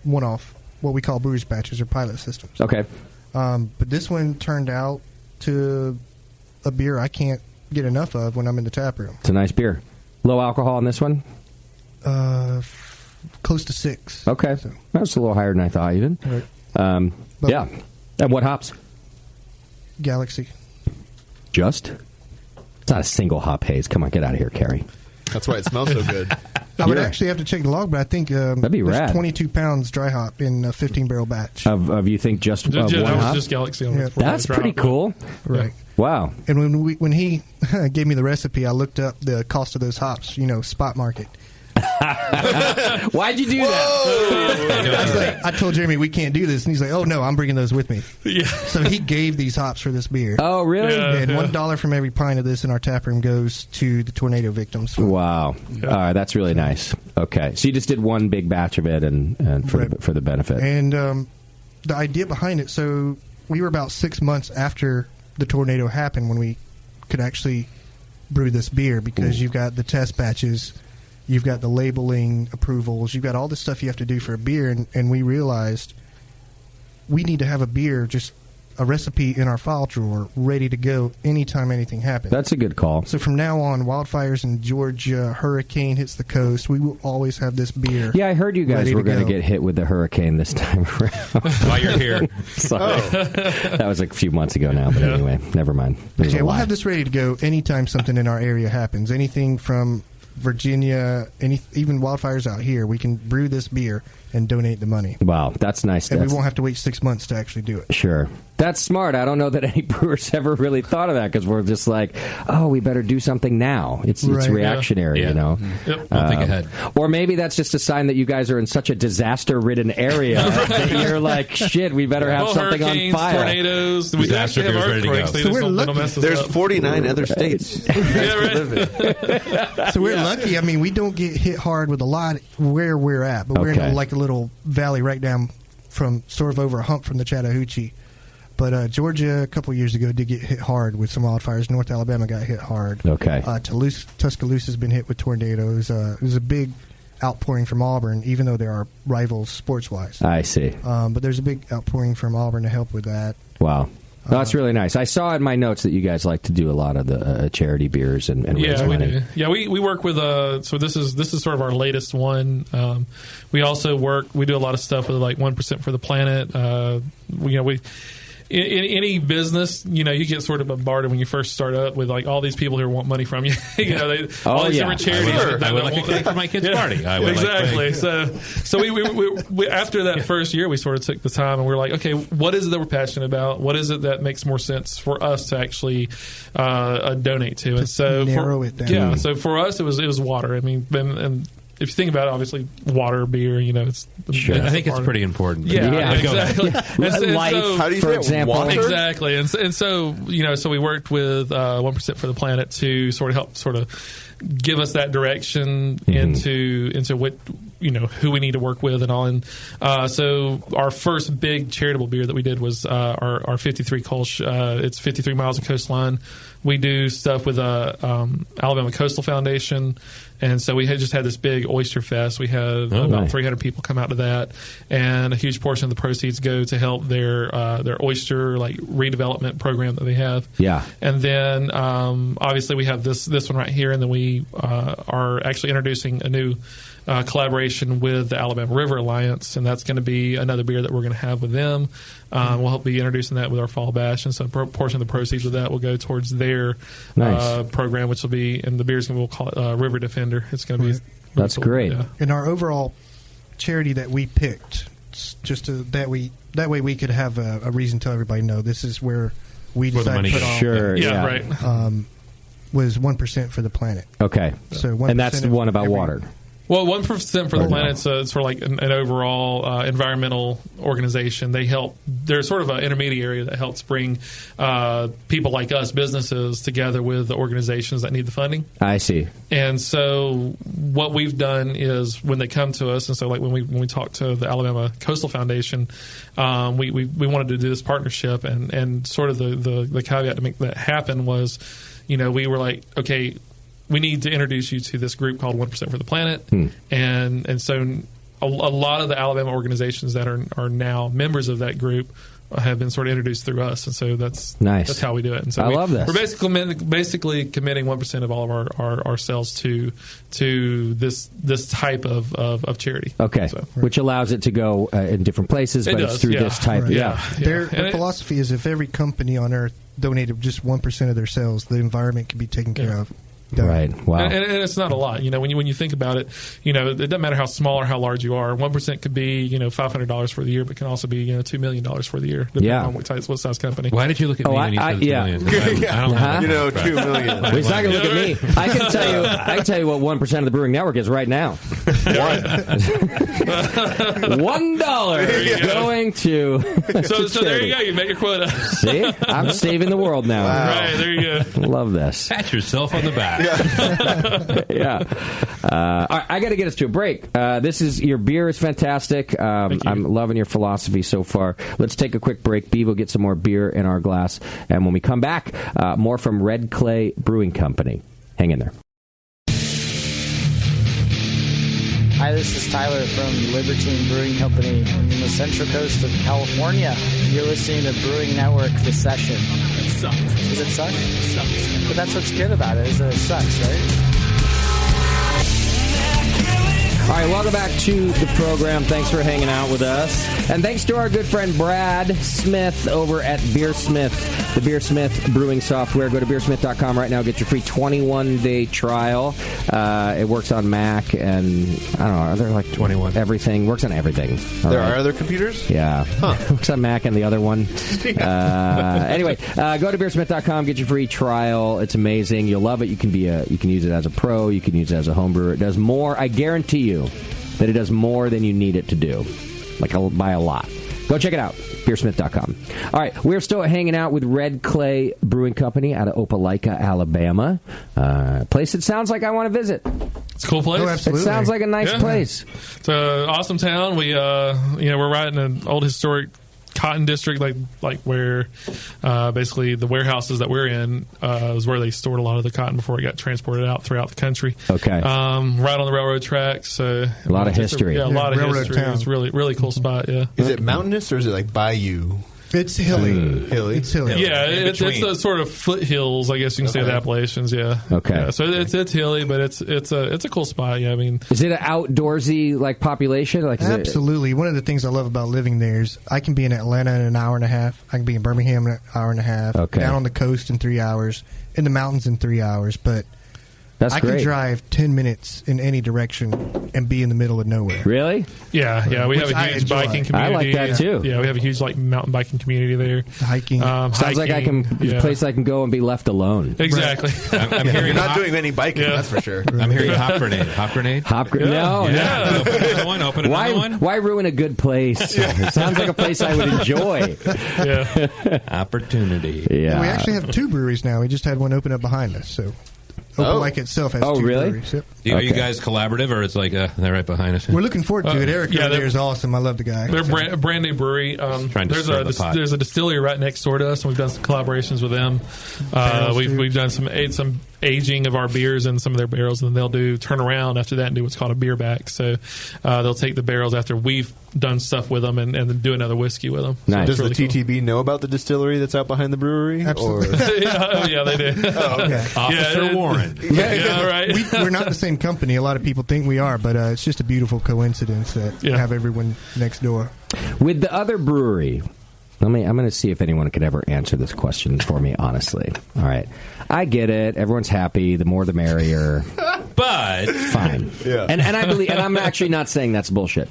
[SPEAKER 14] one-off. what we call brewer's batches or pilot systems.
[SPEAKER 9] Okay.
[SPEAKER 14] But this one turned out to a beer I can't get enough of when I'm in the tap room.
[SPEAKER 9] It's a nice beer. Low alcohol on this one?
[SPEAKER 14] Close to 6.
[SPEAKER 9] Okay. So. That's a little higher than I thought, even.
[SPEAKER 14] Right.
[SPEAKER 9] Yeah. And what hops?
[SPEAKER 14] Galaxy.
[SPEAKER 9] Just? It's not a single hop haze. Come on, get out of here, Carrie.
[SPEAKER 12] That's why it smells so good.
[SPEAKER 14] I would actually have to check the log, but I think
[SPEAKER 9] that'd be
[SPEAKER 14] there's
[SPEAKER 9] rad.
[SPEAKER 14] 22 pounds dry hop in a 15-barrel batch.
[SPEAKER 9] Of you think just one hop?
[SPEAKER 15] Just Galaxy.
[SPEAKER 9] That's pretty cool.
[SPEAKER 14] Right.
[SPEAKER 9] Wow.
[SPEAKER 14] And when he gave me the recipe, I looked up the cost of those hops, spot market.
[SPEAKER 9] Why'd you do that?
[SPEAKER 14] I told Jeremy we can't do this, and he's like, "Oh no, I'm bringing those with me."
[SPEAKER 15] Yeah.
[SPEAKER 14] So he gave these hops for this beer.
[SPEAKER 9] Oh, really?
[SPEAKER 14] And $1 from every pint of this in our tap room goes to the tornado victims.
[SPEAKER 9] Wow. Yeah. All right, that's really nice. Okay, so you just did one big batch of it, and for the benefit.
[SPEAKER 14] And the idea behind it. So we were about 6 months after the tornado happened when we could actually brew this beer, because you've got the test batches. You've got the labeling approvals. You've got all the stuff you have to do for a beer. And we realized we need to have a beer, just a recipe in our file drawer, ready to go anytime anything happens.
[SPEAKER 9] That's a good call.
[SPEAKER 14] So from now on, wildfires in Georgia, hurricane hits the coast, we will always have this beer.
[SPEAKER 9] Yeah, I heard you guys were going to get hit with the hurricane this time around.
[SPEAKER 11] While you're here.
[SPEAKER 9] Sorry. That was a few months ago now, but anyway, never mind.
[SPEAKER 14] Yeah, we'll have this ready to go anytime something in our area happens. Anything from Virginia, even wildfires out here, we can brew this beer and donate the money.
[SPEAKER 9] Wow, that's nice.
[SPEAKER 14] And we won't have to wait 6 months to actually do it.
[SPEAKER 9] Sure. That's smart. I don't know that any brewers ever really thought of that, because we're just like, oh, we better do something now. It's reactionary, you know.
[SPEAKER 11] Yep. I'll think ahead.
[SPEAKER 9] Or maybe that's just a sign that you guys are in such a disaster-ridden area that you're like, shit, we better have something on file.
[SPEAKER 15] Tornadoes, we actually have earthquakes.
[SPEAKER 12] So we're lucky. There's 49 other states.
[SPEAKER 14] So we're lucky. I mean, we don't get hit hard with a lot where we're at, but we're in like a little valley right down from sort of over a hump from the Chattahoochee. But Georgia, a couple of years ago, did get hit hard with some wildfires. North Alabama got hit hard.
[SPEAKER 9] Okay.
[SPEAKER 14] Tuscaloosa has been hit with tornadoes. There's a big outpouring from Auburn, even though there are rivals sports-wise.
[SPEAKER 9] I see.
[SPEAKER 14] But there's a big outpouring from Auburn to help with that.
[SPEAKER 9] Wow. That's really nice. I saw in my notes that you guys like to do a lot of the charity beers and raise money.
[SPEAKER 15] We do. Yeah, we work with so this is sort of our latest one. We also we do a lot of stuff with like 1% for the Planet. In any business, you get sort of bombarded when you first start up with like all these people who want money from you. All these different charities.
[SPEAKER 11] I would like a cake for my kid's party.
[SPEAKER 15] Exactly. So we after that first year, we sort of took the time and we were like, okay, what is it that we're passionate about? What is it that makes more sense for us to actually donate to? And so
[SPEAKER 14] narrow it down.
[SPEAKER 15] Yeah. So for us, it was water. I mean, and if you think about it, obviously, water, beer, it's...
[SPEAKER 11] Sure. I think it's pretty important.
[SPEAKER 15] Yeah, exactly.
[SPEAKER 9] Life,
[SPEAKER 12] how do you
[SPEAKER 9] for
[SPEAKER 12] say
[SPEAKER 9] example.
[SPEAKER 12] Water?
[SPEAKER 15] Exactly. And so, so we worked with 1% for the Planet to sort of help give us that direction into what, who we need to work with and all. And so our first big charitable beer that we did was our 53 Kolsch. It's 53 miles of coastline. We do stuff with Alabama Coastal Foundation. And so we just had this big oyster fest. We had about 300 people come out to that, and a huge portion of the proceeds go to help their oyster redevelopment program that they have.
[SPEAKER 9] Yeah.
[SPEAKER 15] And then obviously we have this one right here, and then we are actually introducing a new collaboration with the Alabama River Alliance, and that's going to be another beer that we're going to have with them. We'll be introducing that with our fall bash, and so a portion of the proceeds of that will go towards their program, which will be, and the beer's we'll call it River Defender. It's going to be
[SPEAKER 9] that's
[SPEAKER 15] cool.
[SPEAKER 9] great.
[SPEAKER 15] Yeah.
[SPEAKER 14] And our overall charity that we picked, just that way we could have a reason to tell everybody, no, this is where we decided to put on.
[SPEAKER 9] Sure,
[SPEAKER 15] yeah, right.
[SPEAKER 14] Was 1% for the Planet.
[SPEAKER 9] Okay,
[SPEAKER 14] so 1%
[SPEAKER 9] and that's the one about water.
[SPEAKER 15] Well, 1% for the Planet, it's for like an overall environmental organization. They're sort of an intermediary that helps bring people like us, businesses, together with the organizations that need the funding.
[SPEAKER 9] I see.
[SPEAKER 15] And so what we've done is when they come to us, and so like when we talk to the Alabama Coastal Foundation, we wanted to do this partnership, and sort of the caveat to make that happen was, we were like, okay, we need to introduce you to this group called 1% for the Planet. And so a lot of the Alabama organizations that are now members of that group have been sort of introduced through us, and so that's
[SPEAKER 9] nice.
[SPEAKER 15] That's how we do it. And so
[SPEAKER 9] I love this.
[SPEAKER 15] We're basically committing 1% of all of our sales to this type of charity.
[SPEAKER 9] Okay, which allows it to go in different places, but it's through this type.
[SPEAKER 14] Right.
[SPEAKER 9] Yeah.
[SPEAKER 14] Their philosophy is if every company on earth donated just 1% of their sales, the environment can be taken care of. Done.
[SPEAKER 9] Right. Wow.
[SPEAKER 15] And it's not a lot. When you think about it, it doesn't matter how small or how large you are. 1% could be $500 for the year, but can also be $2 million for the year, depending on what size company.
[SPEAKER 11] Why did you look at me when you said $2 million? I don't
[SPEAKER 10] $2 million.
[SPEAKER 9] Well, he's not going to look at me. I can tell you what 1% of the Brewing Network is right now. $1 going to.
[SPEAKER 15] So there you go. You met your quota.
[SPEAKER 9] See, I'm saving the world now.
[SPEAKER 15] Wow. Right there you go.
[SPEAKER 9] Love this.
[SPEAKER 11] Pat yourself on the back.
[SPEAKER 9] Yeah. All right, I got to get us to a break. Your beer is fantastic. I'm loving your philosophy so far. Let's take a quick break. Beav will get some more beer in our glass, and when we come back, more from Red Clay Brewing Company. Hang in there.
[SPEAKER 16] Hi, this is Tyler from Libertine Brewing Company on the Central Coast of California. You're listening to Brewing Network, The Session. It sucks. Does it suck? It sucks. But that's what's good about it, is that it sucks, right?
[SPEAKER 9] All right, welcome back to the program. Thanks for hanging out with us. And thanks to our good friend Brad Smith over at Beersmith, the Beersmith brewing software. Go to beersmith.com right now. Get your free 21-day trial. It works on Mac and, I don't know, are there like 21? Everything. Works on everything.
[SPEAKER 10] There are other computers?
[SPEAKER 9] Yeah. Works on Mac and the other one. Anyway, go to beersmith.com. Get your free trial. It's amazing. You'll love it. You can use it as a pro. You can use it as a home brewer. It does more. I guarantee you that it does more than you need it to do, by a lot. Go check it out, beersmith.com. All right, we're still hanging out with Red Clay Brewing Company out of Opelika, Alabama. Place that sounds like I want to visit.
[SPEAKER 15] It's a cool place.
[SPEAKER 14] Oh, absolutely.
[SPEAKER 9] It sounds like a nice place.
[SPEAKER 15] It's an awesome town. We're right in an old historic cotton district, like where basically the warehouses that we're in is where they stored a lot of the cotton before it got transported out throughout the country.
[SPEAKER 9] Okay.
[SPEAKER 15] Right on the railroad tracks. So
[SPEAKER 9] a lot of history.
[SPEAKER 15] A lot of
[SPEAKER 14] railroad
[SPEAKER 15] history.
[SPEAKER 14] town.
[SPEAKER 15] It's really cool spot. Yeah.
[SPEAKER 10] Is it mountainous or is it like bayou?
[SPEAKER 14] It's hilly. It's hilly.
[SPEAKER 15] Yeah, it's those sort of foothills, I guess you can say, the Appalachians. Yeah.
[SPEAKER 9] Okay.
[SPEAKER 15] Yeah, so it's hilly, but it's a cool spot. Yeah, I mean,
[SPEAKER 9] is it an outdoorsy population?
[SPEAKER 14] Absolutely. One of the things I love about living there is I can be in Atlanta in an hour and a half. I can be in Birmingham in an hour and a half.
[SPEAKER 9] Okay.
[SPEAKER 14] Down on the coast in 3 hours. In the mountains in 3 hours. But
[SPEAKER 9] That's
[SPEAKER 14] I
[SPEAKER 9] great.
[SPEAKER 14] can drive 10 minutes in any direction and be in the middle of nowhere.
[SPEAKER 9] Really?
[SPEAKER 15] Yeah. We have a huge biking community.
[SPEAKER 9] I like that too.
[SPEAKER 15] Yeah, we have a huge mountain biking community there.
[SPEAKER 14] Hiking.
[SPEAKER 9] Sounds like a place I can go and be be left alone.
[SPEAKER 15] Exactly.
[SPEAKER 11] Right. I'm hearing
[SPEAKER 10] you're not doing any biking, that's for sure.
[SPEAKER 11] I'm hearing hop grenade. Hop grenade?
[SPEAKER 9] No.
[SPEAKER 11] Open another one.
[SPEAKER 9] Why ruin a good place? It sounds like a place I would enjoy.
[SPEAKER 11] Opportunity.
[SPEAKER 9] Yeah.
[SPEAKER 14] We actually have 2 breweries now. We just had one open up behind us, so Opelika itself has 2
[SPEAKER 9] really?
[SPEAKER 14] breweries. Yep.
[SPEAKER 11] Are you guys collaborative, or it's like they're right behind us?
[SPEAKER 14] We're looking forward to it. Eric over there is awesome. I love the guy.
[SPEAKER 15] They're a brand new brewery. There's a distillery right next door to us, and we've done some collaborations with them. We've done some aging of our beers in some of their barrels, and then they'll do turn around after that and do what's called a beer back. So they'll take the barrels after we've done stuff with them and then do another whiskey with them.
[SPEAKER 10] Nice.
[SPEAKER 15] So
[SPEAKER 10] Does the TTB know about the distillery that's out behind the brewery?
[SPEAKER 14] Absolutely.
[SPEAKER 15] yeah, they do.
[SPEAKER 10] Oh, okay.
[SPEAKER 11] Officer Warren.
[SPEAKER 15] Yeah, right.
[SPEAKER 14] We're not the same company. A lot of people think we are, but it's just a beautiful coincidence that we have everyone next door.
[SPEAKER 9] With the other brewery, I'm going to see if anyone could ever answer this question for me, honestly. All right. I get it. Everyone's happy. The more the merrier.
[SPEAKER 11] But
[SPEAKER 9] fine. Yeah. And I believe, and I'm actually not saying that's bullshit.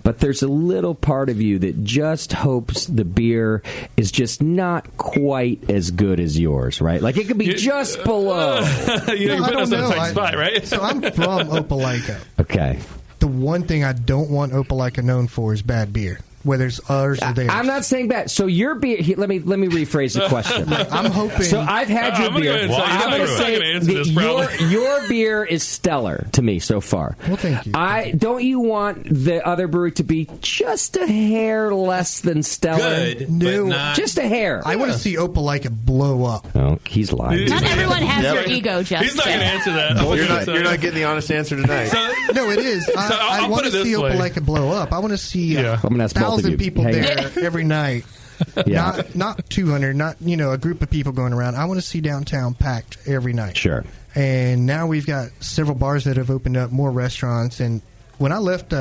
[SPEAKER 9] But there's a little part of you that just hopes the beer is just not quite as good as yours, right? Like it could be just below.
[SPEAKER 15] You put us in a tight spot, right?
[SPEAKER 14] So I'm from Opelika.
[SPEAKER 9] Okay.
[SPEAKER 14] The one thing I don't want Opelika known for is bad beer. whether it's ours or theirs.
[SPEAKER 9] I'm not saying that. So your beer. Let me rephrase the question.
[SPEAKER 14] I'm hoping.
[SPEAKER 9] So I've had your beer. I'm going to say that your beer is stellar to me so far.
[SPEAKER 14] Well, thank you.
[SPEAKER 9] Don't you want the other brewery to be just a hair less than stellar?
[SPEAKER 11] Good,
[SPEAKER 14] no,
[SPEAKER 11] but not.
[SPEAKER 14] just a hair. I want to see Opelika blow up.
[SPEAKER 9] Oh, he's lying.
[SPEAKER 6] Not everyone has your ego, Justin.
[SPEAKER 15] He's not going to answer that.
[SPEAKER 12] You're not getting the honest answer tonight.
[SPEAKER 14] No, it is. I want to see Opelika blow up. I want to see 1,000 people there every night. Not 200, not a group of people going around. I want to see downtown packed every night.
[SPEAKER 9] Sure.
[SPEAKER 14] And now we've got several bars that have opened up, more restaurants. And when I left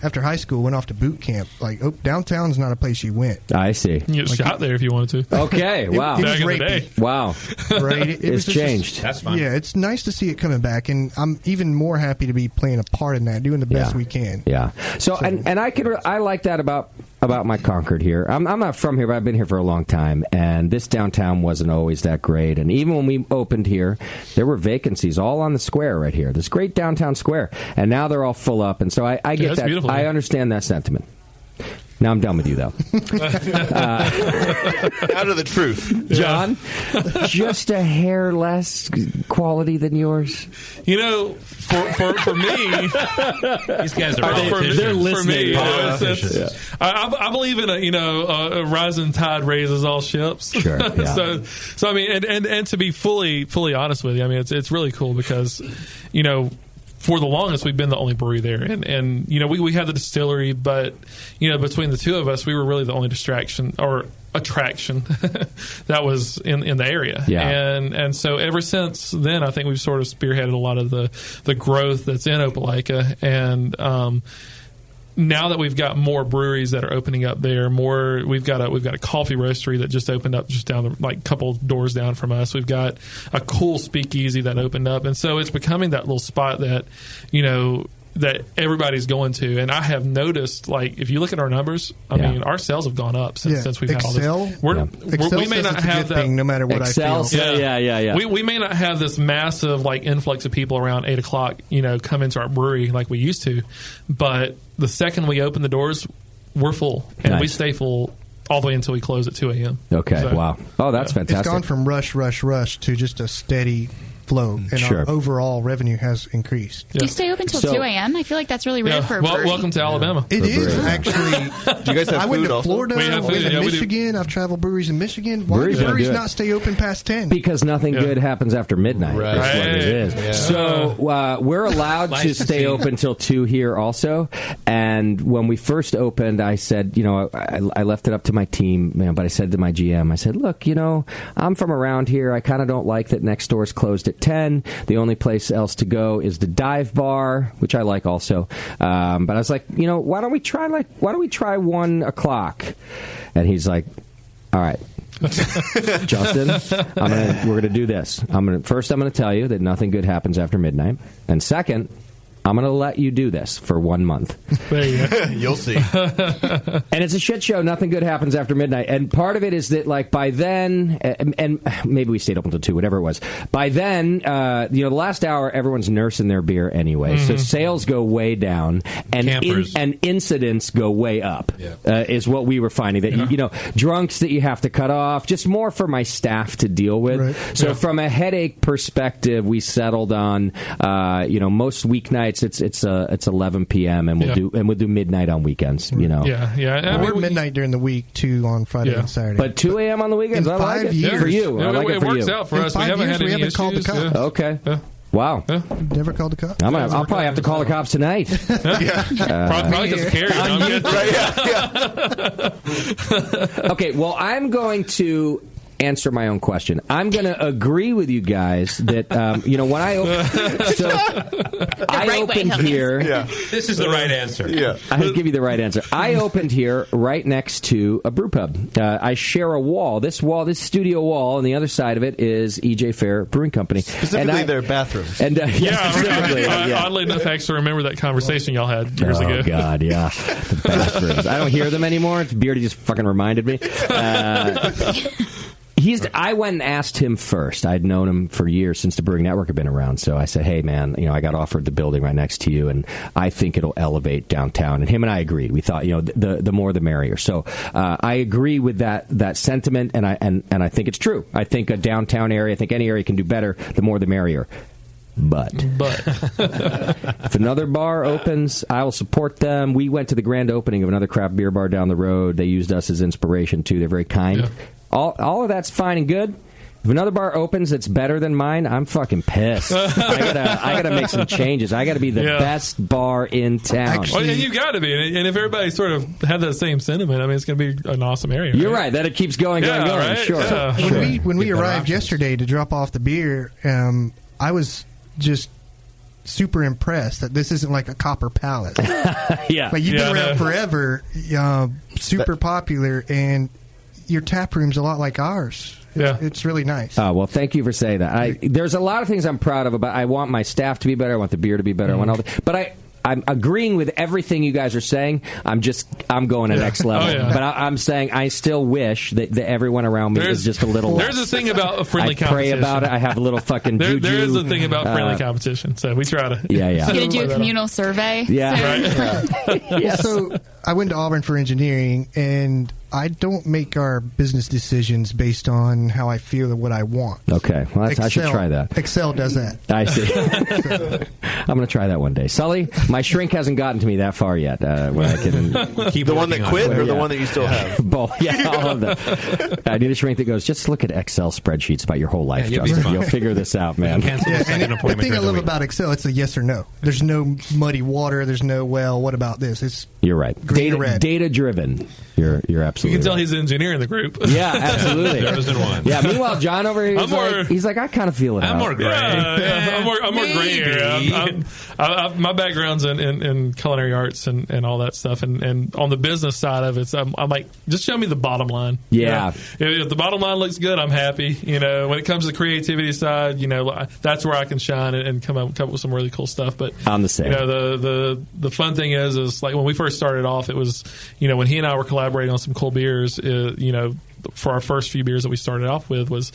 [SPEAKER 14] after high school, went off to boot camp. Like downtown's not a place you went.
[SPEAKER 9] I see.
[SPEAKER 15] You get shot there if you wanted to.
[SPEAKER 9] Okay, wow.
[SPEAKER 14] It
[SPEAKER 15] Back
[SPEAKER 14] was
[SPEAKER 15] in the day.
[SPEAKER 9] Wow.
[SPEAKER 14] Right?
[SPEAKER 9] It's changed.
[SPEAKER 11] That's fine.
[SPEAKER 14] Yeah, it's nice to see it coming back, and I'm even more happy to be playing a part in that, doing the best we can.
[SPEAKER 9] Yeah. So and I like that about my Concord here. I'm not from here, but I've been here for a long time, and this downtown wasn't always that great. And even when we opened here, there were vacancies all on the square right here, this great downtown square, and now they're all full up. And so I get that.
[SPEAKER 15] Beautiful.
[SPEAKER 9] I understand that sentiment. Now I'm done with you, though.
[SPEAKER 12] Out of the truth.
[SPEAKER 9] John, just a hair less quality than yours?
[SPEAKER 15] For me,
[SPEAKER 11] these guys are
[SPEAKER 15] they're
[SPEAKER 11] listening.
[SPEAKER 15] I believe in a rising tide raises all ships.
[SPEAKER 9] Sure. Yeah.
[SPEAKER 15] so I mean, and to be fully honest with you, I mean, it's really cool because for the longest, we've been the only brewery there. And we had the distillery, but, between the two of us, we were really the only attraction that was in the area.
[SPEAKER 9] Yeah.
[SPEAKER 15] And so ever since then, I think we've sort of spearheaded a lot of the growth that's in Opelika. And now that we've got more breweries that are opening up there, we've got a coffee roastery that just opened up just down a couple doors down from us. We've got a cool speakeasy that opened up, and so it's becoming that little spot that that everybody's going to. And I have noticed, like, if you look at our numbers, I mean, our sales have gone up since we've had all this. We may not have that
[SPEAKER 14] thing, no matter what
[SPEAKER 9] Excel,
[SPEAKER 14] I feel.
[SPEAKER 9] Yeah.
[SPEAKER 15] We may not have this massive influx of people around 8 o'clock, come into our brewery like we used to, but the second we open the doors, we're full, and we stay full all the way until we close at 2 a.m.
[SPEAKER 9] Okay, wow. Oh, that's fantastic.
[SPEAKER 14] It's gone from rush to just a steady flow, and our overall revenue has increased.
[SPEAKER 6] You stay open till 2 a.m.? I feel like that's really rare for a brewery.
[SPEAKER 15] Welcome to Alabama.
[SPEAKER 14] It is, actually.
[SPEAKER 12] Do you guys have
[SPEAKER 14] I went
[SPEAKER 12] food
[SPEAKER 14] to
[SPEAKER 12] also?
[SPEAKER 14] Florida. I went to Michigan. I've traveled breweries in Michigan. Why do breweries not stay open past 10?
[SPEAKER 9] Because nothing good happens after midnight.
[SPEAKER 12] Right.
[SPEAKER 9] That's what it is.
[SPEAKER 12] Yeah.
[SPEAKER 9] So we're allowed to stay open till 2 here also. And when we first opened, I said, I left it up to my team, but I said to my GM, I said, look, I'm from around here. I kind of don't like that next door's closed at 10. The only place else to go is the dive bar, which I like also. But I was like, why don't we try 1 o'clock? And he's like, all right. Justin, we're gonna do this. First, I'm gonna tell you that nothing good happens after midnight, and second, I'm going to let you do this for 1 month.
[SPEAKER 15] There you go.
[SPEAKER 12] You'll see.
[SPEAKER 9] And it's a shit show. Nothing good happens after midnight. And part of it is that, by then, and maybe we stayed open until 2, whatever it was. By then, the last hour, everyone's nursing their beer anyway. Mm-hmm. So sales go way down, and incidents go way up, is what we were finding. That, drunks that you have to cut off, just more for my staff to deal with. Right. So from a headache perspective, we settled on, most weeknights, it's 11 p.m. and we'll do midnight on weekends.
[SPEAKER 14] We're midnight during the week too on Friday and Saturday.
[SPEAKER 9] But 2 a.m. on the weekends.
[SPEAKER 14] In
[SPEAKER 9] I like
[SPEAKER 14] 5
[SPEAKER 9] it
[SPEAKER 14] years.
[SPEAKER 9] for you. I like it for you.
[SPEAKER 15] It works out for us. We haven't had any issues.
[SPEAKER 14] Called the cops.
[SPEAKER 9] Okay. Wow.
[SPEAKER 14] Never called the cops.
[SPEAKER 9] I'll probably have to call the cops tonight.
[SPEAKER 15] Probably because Carrie.
[SPEAKER 9] Okay. Well, I'm going to answer my own question. I'm going to agree with you guys that when I opened here.
[SPEAKER 11] Yeah. This is the right answer.
[SPEAKER 12] Yeah,
[SPEAKER 9] I'll give you the right answer. I opened here right next to a brew pub. I share a wall. This studio wall, and the other side of it is EJ Fair Brewing Company.
[SPEAKER 12] Specifically, their bathrooms.
[SPEAKER 9] And
[SPEAKER 15] oddly enough, I actually remember that conversation y'all had years ago.
[SPEAKER 9] Oh God, yeah, the bathrooms. I don't hear them anymore. Beardy just fucking reminded me. I went and asked him first. I'd known him for years since the Brewing Network had been around. So I said, hey, man, I got offered the building right next to you, and I think it'll elevate downtown. And him and I agreed. We thought, the more the merrier. So I agree with that sentiment, and I think it's true. I think a downtown area, I think any area can do better. The more the merrier. But if another bar opens, I will support them. We went to the grand opening of another craft beer bar down the road. They used us as inspiration, too. They're very kind. Yeah. All of that's fine and good. If another bar opens that's better than mine, I'm fucking pissed. I gotta make some changes. I gotta be the best bar in town.
[SPEAKER 15] And you gotta be. And if everybody sort of had that same sentiment, I mean, it's gonna be an awesome area.
[SPEAKER 9] You're right. That it keeps going.
[SPEAKER 15] Right?
[SPEAKER 9] Sure.
[SPEAKER 14] So when we arrived yesterday to drop off the beer, I was just super impressed that this isn't like a Copper Palace.
[SPEAKER 9] Yeah.
[SPEAKER 14] Like, you've been around forever, super popular, and your tap room's a lot like ours. It's really nice.
[SPEAKER 9] Well, thank you for saying that. There's a lot of things I'm proud of. I want my staff to be better. I want the beer to be better. I want all but I'm agreeing with everything you guys are saying. I'm going to next level. But I'm saying I still wish that everyone around me is just a little
[SPEAKER 15] less. There's a thing about a friendly competition.
[SPEAKER 9] I pray about it. I have a little fucking juju.
[SPEAKER 15] There is a thing about friendly competition. So we try to...
[SPEAKER 9] Yeah.
[SPEAKER 6] You're going to do a communal survey?
[SPEAKER 9] Yeah.
[SPEAKER 14] Yes. So I went to Auburn for engineering, and I don't make our business decisions based on how I feel or what I want.
[SPEAKER 9] Okay. Well, I should try that.
[SPEAKER 14] Excel does that.
[SPEAKER 9] I see. I'm going to try that one day. Sully, my shrink hasn't gotten to me that far yet. Where I can
[SPEAKER 12] keep the one that quit or the one that you still have?
[SPEAKER 9] Both. Yeah, all of them. I need a shrink that goes, just look at Excel spreadsheets about your whole life, Justin. You'll figure this out, man.
[SPEAKER 14] The thing I love about Excel, it's a yes or no. There's no muddy water. There's no, what about this?
[SPEAKER 9] You're right. Data driven. You're absolutely.
[SPEAKER 15] You can tell
[SPEAKER 9] right.
[SPEAKER 15] he's an engineer in the group.
[SPEAKER 9] Yeah, absolutely.
[SPEAKER 11] Yeah.
[SPEAKER 9] Meanwhile, John over here, he's like, I kind of feel it.
[SPEAKER 11] I'm more gray.
[SPEAKER 15] I'm more gray area. My background's in culinary arts and all that stuff, and on the business side of it, I'm like, just show me the bottom line.
[SPEAKER 9] Yeah.
[SPEAKER 15] If the bottom line looks good, I'm happy. When it comes to the creativity side, that's where I can shine and come up with some really cool stuff. But
[SPEAKER 9] I'm the same.
[SPEAKER 15] The fun thing is like when we first started off, it was when he and I were collaborating on some cool beers. For our first few beers that we started off with was,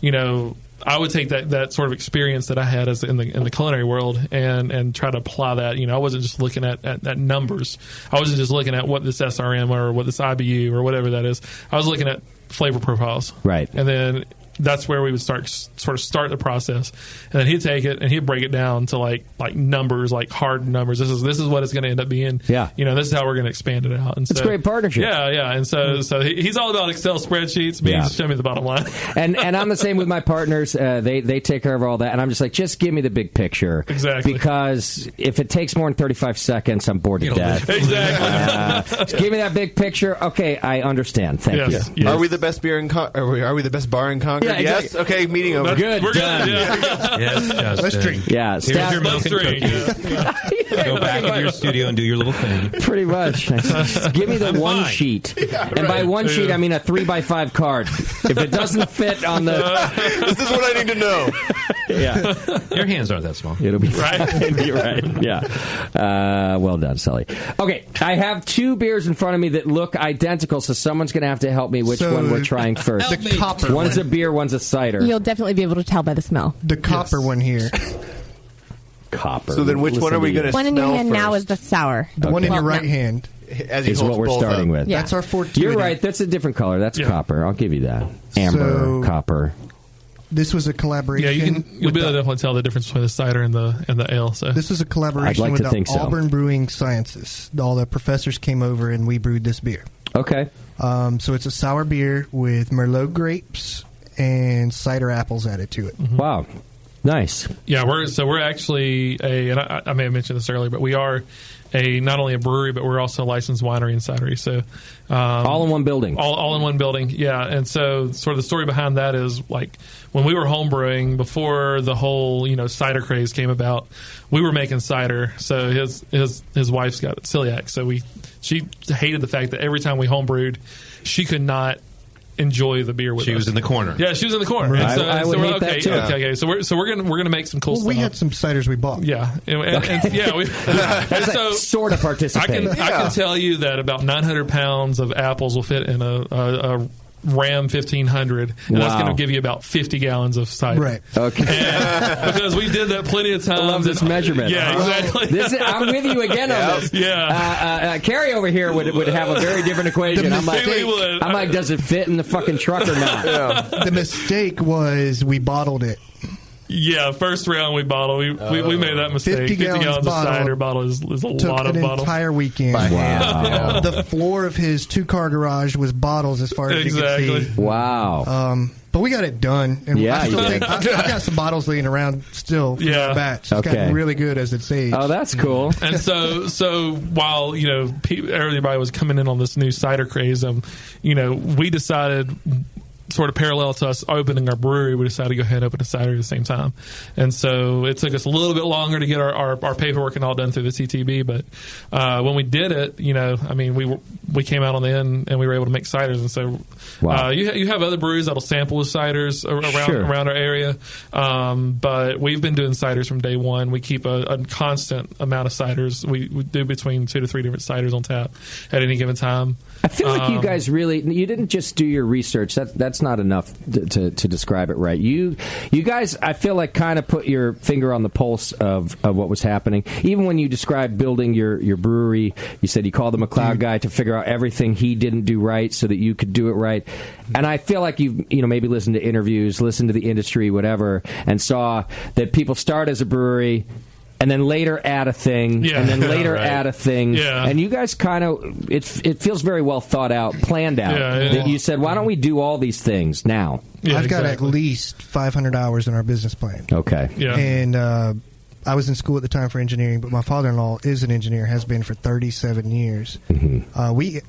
[SPEAKER 15] I would take that sort of experience that I had as in the culinary world and try to apply that. I wasn't just looking at numbers. I wasn't just looking at what this SRM or what this IBU or whatever that is. I was looking at flavor profiles.
[SPEAKER 9] Right.
[SPEAKER 15] And then that's where we would start the process, and then he'd take it and he'd break it down to like numbers, like hard numbers. This is what it's going to end up being.
[SPEAKER 9] Yeah,
[SPEAKER 15] this is how we're going to expand it out. And
[SPEAKER 9] it's a great partnership.
[SPEAKER 15] Yeah, and so he's all about Excel spreadsheets. Me, just show me the bottom line.
[SPEAKER 9] and I'm the same with my partners. They take care of all that, and I'm just like, just give me the big picture.
[SPEAKER 15] Exactly.
[SPEAKER 9] Because if it takes more than 35 seconds, I'm bored to death.
[SPEAKER 15] Exactly.
[SPEAKER 9] Just give me that big picture. Okay, I understand. Thank you.
[SPEAKER 12] Yes. Are we the best beer in? Are we the best bar in Concord?
[SPEAKER 9] Yeah,
[SPEAKER 12] yes. Okay. Meeting over.
[SPEAKER 9] Good.
[SPEAKER 15] We're
[SPEAKER 9] done.
[SPEAKER 15] good. Yeah.
[SPEAKER 11] Yes, Justin.
[SPEAKER 14] Let's drink.
[SPEAKER 9] Yeah.
[SPEAKER 11] Here's your milk and cookies. Go back into your studio and do your little thing.
[SPEAKER 9] Pretty much. Just give me the one sheet.
[SPEAKER 12] Yeah,
[SPEAKER 9] and by one sheet, I mean a 3x5 card. If it doesn't fit on the...
[SPEAKER 12] This is what I need to know.
[SPEAKER 9] Yeah.
[SPEAKER 11] Your hands aren't that small.
[SPEAKER 9] It'll be
[SPEAKER 15] right.
[SPEAKER 9] You're right. Yeah. Well done, Sully. Okay, I have two beers in front of me that look identical, so someone's going to have to help me which one we're trying first.
[SPEAKER 14] The copper
[SPEAKER 9] One's
[SPEAKER 14] one.
[SPEAKER 9] a beer, one's a cider.
[SPEAKER 7] You'll definitely be able to tell by the smell.
[SPEAKER 14] The copper one here.
[SPEAKER 9] Copper.
[SPEAKER 12] So then which one are we going to smell
[SPEAKER 7] One in your hand
[SPEAKER 12] first?
[SPEAKER 7] now is the sour.
[SPEAKER 14] The one in your right
[SPEAKER 7] no.
[SPEAKER 14] hand
[SPEAKER 9] is what we're starting with.
[SPEAKER 7] Yeah.
[SPEAKER 14] That's our fortuity.
[SPEAKER 9] You're right. That's a different color. That's copper. I'll give you that. Amber, copper.
[SPEAKER 14] This was a collaboration.
[SPEAKER 15] Yeah, you'll be able to definitely tell the difference between the cider and the ale. So
[SPEAKER 14] this was a collaboration with the Auburn Brewing Sciences. All the professors came over and we brewed this beer.
[SPEAKER 9] Okay.
[SPEAKER 14] So it's a sour beer with Merlot grapes and cider apples added to it.
[SPEAKER 9] Mm-hmm. Wow. Nice.
[SPEAKER 15] Yeah, we're actually and I may have mentioned this earlier, but we are not only a brewery, but we're also a licensed winery and cidery. So
[SPEAKER 9] all in one building.
[SPEAKER 15] All in one building. Yeah, and so sort of the story behind that is like when we were home brewing before the whole cider craze came about, we were making cider. So his wife's got celiac, so she hated the fact that every time we home brewed, she could not enjoy the beer with us.
[SPEAKER 11] She was in the corner.
[SPEAKER 15] Yeah, she was in the corner.
[SPEAKER 14] Right.
[SPEAKER 15] And
[SPEAKER 9] I would hate that too.
[SPEAKER 15] Okay. So we're gonna make some cool stuff.
[SPEAKER 14] We had some ciders we bought.
[SPEAKER 15] Yeah, and yeah. So
[SPEAKER 9] sort of participate.
[SPEAKER 15] I can tell you that about 900 pounds of apples will fit in a Ram 1500, and that's
[SPEAKER 9] Wow.
[SPEAKER 15] going to give you about 50 gallons of cider.
[SPEAKER 14] Right.
[SPEAKER 9] Okay.
[SPEAKER 15] And because we did that plenty of times.
[SPEAKER 9] I love this measurement.
[SPEAKER 15] Yeah, exactly.
[SPEAKER 9] I'm with you again on this.
[SPEAKER 15] Yeah.
[SPEAKER 9] Carrie over here would have a very different equation. I'm like, does it fit in the fucking truck or not?
[SPEAKER 14] The mistake was we bottled it.
[SPEAKER 15] Yeah, first round we bottled. We made that mistake.
[SPEAKER 14] 50 gallons
[SPEAKER 15] of cider bottle is a
[SPEAKER 14] Took
[SPEAKER 15] lot of
[SPEAKER 14] an
[SPEAKER 15] bottles.
[SPEAKER 14] entire weekend.
[SPEAKER 9] Wow.
[SPEAKER 14] The floor of his 2-car garage was bottles as far as you could see.
[SPEAKER 9] Wow.
[SPEAKER 14] But we got it done. And
[SPEAKER 9] Yeah,
[SPEAKER 14] I still
[SPEAKER 9] you
[SPEAKER 14] think
[SPEAKER 9] did.
[SPEAKER 14] I've got some bottles laying around still from that batch. It's gotten really good as it's aged.
[SPEAKER 9] Oh, that's cool.
[SPEAKER 15] And so while everybody was coming in on this new cider craze, we decided, sort of parallel to us opening our brewery, we decided to go ahead and open a cider at the same time. And so it took us a little bit longer to get our paperwork and all done through the CTB. But when we did it, we came out on the end and we were able to make ciders. And so you have other breweries that'll sample with ciders around our area. But we've been doing ciders from day one. We keep a constant amount of ciders. We do between 2 to 3 different ciders on tap at any given time.
[SPEAKER 9] I feel like you guys you didn't just do your research. That's not enough to describe it right. You guys, I feel like, kind of put your finger on the pulse of what was happening. Even when you described building your brewery, you said you called the McLeod guy to figure out everything he didn't do right so that you could do it right. And I feel like you've maybe listened to interviews, listened to the industry, whatever, and saw that people start as a brewery and then later add a thing, and then later add a thing. Yeah. And you guys kind of, it feels very well thought out, planned out. That you said, why don't we do all these things now?
[SPEAKER 14] Yeah, I've got at least 500 hours in our business plan.
[SPEAKER 9] Okay.
[SPEAKER 15] Yeah.
[SPEAKER 14] And I was in school at the time for engineering, but my father-in-law is an engineer, has been for 37 years.
[SPEAKER 9] Mm-hmm.
[SPEAKER 14] We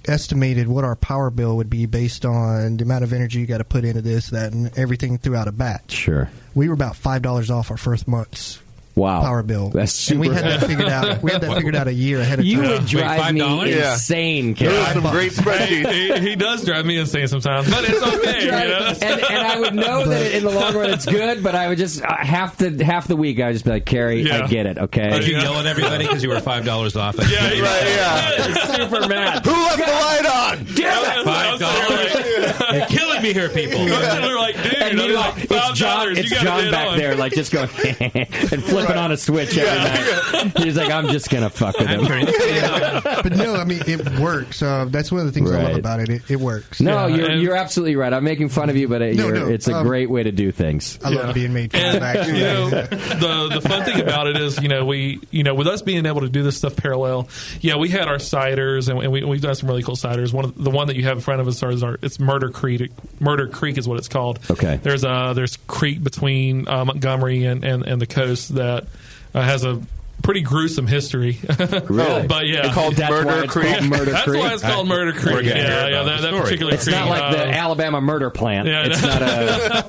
[SPEAKER 14] estimated what our power bill would be based on the amount of energy you got to put into this, that, and everything throughout a batch.
[SPEAKER 9] Sure.
[SPEAKER 14] We were about $5 off our first month's power bill.
[SPEAKER 9] That's super.
[SPEAKER 14] And we had that figured out. We had that figured out a year ahead of time.
[SPEAKER 9] You would drive me insane, Ken.
[SPEAKER 12] Those are some great spreadsheets.
[SPEAKER 15] He does drive me insane sometimes, but it's okay.
[SPEAKER 9] And I would know that in the long run it's good, but I would just half the week I would just be like, Carrie, I get it, okay?
[SPEAKER 11] Did you yell at everybody because you were $5 off?
[SPEAKER 9] Super mad.
[SPEAKER 12] Who left the light on?
[SPEAKER 9] Damn
[SPEAKER 11] it! $5. You're killing me here, people.
[SPEAKER 15] They're like, dude,
[SPEAKER 9] And meanwhile,
[SPEAKER 15] $5.
[SPEAKER 9] it's John back there, like just going and flipping on a switch every night. He's like, I'm just gonna fuck with him.
[SPEAKER 14] But no, I mean, it works. That's one of the things I love about it. It works.
[SPEAKER 9] No, you're absolutely right. I'm making fun of you, but it's a great way to do things.
[SPEAKER 14] I love being made fun of. Actually,
[SPEAKER 15] the fun thing about it is, with us being able to do this stuff parallel, we had our ciders, and we've done some really cool ciders. The one that you have in front of us it's Murder Creek. Murder Creek is what it's called.
[SPEAKER 9] Okay.
[SPEAKER 15] There's creek between Montgomery and the coast that has a pretty gruesome history.
[SPEAKER 9] Really?
[SPEAKER 15] But
[SPEAKER 12] It's called Murder Creek.
[SPEAKER 15] That's why it's called Murder Creek. That particular
[SPEAKER 9] It's
[SPEAKER 15] creek.
[SPEAKER 9] not like the Alabama murder plant.
[SPEAKER 15] Yeah,
[SPEAKER 9] it's not a.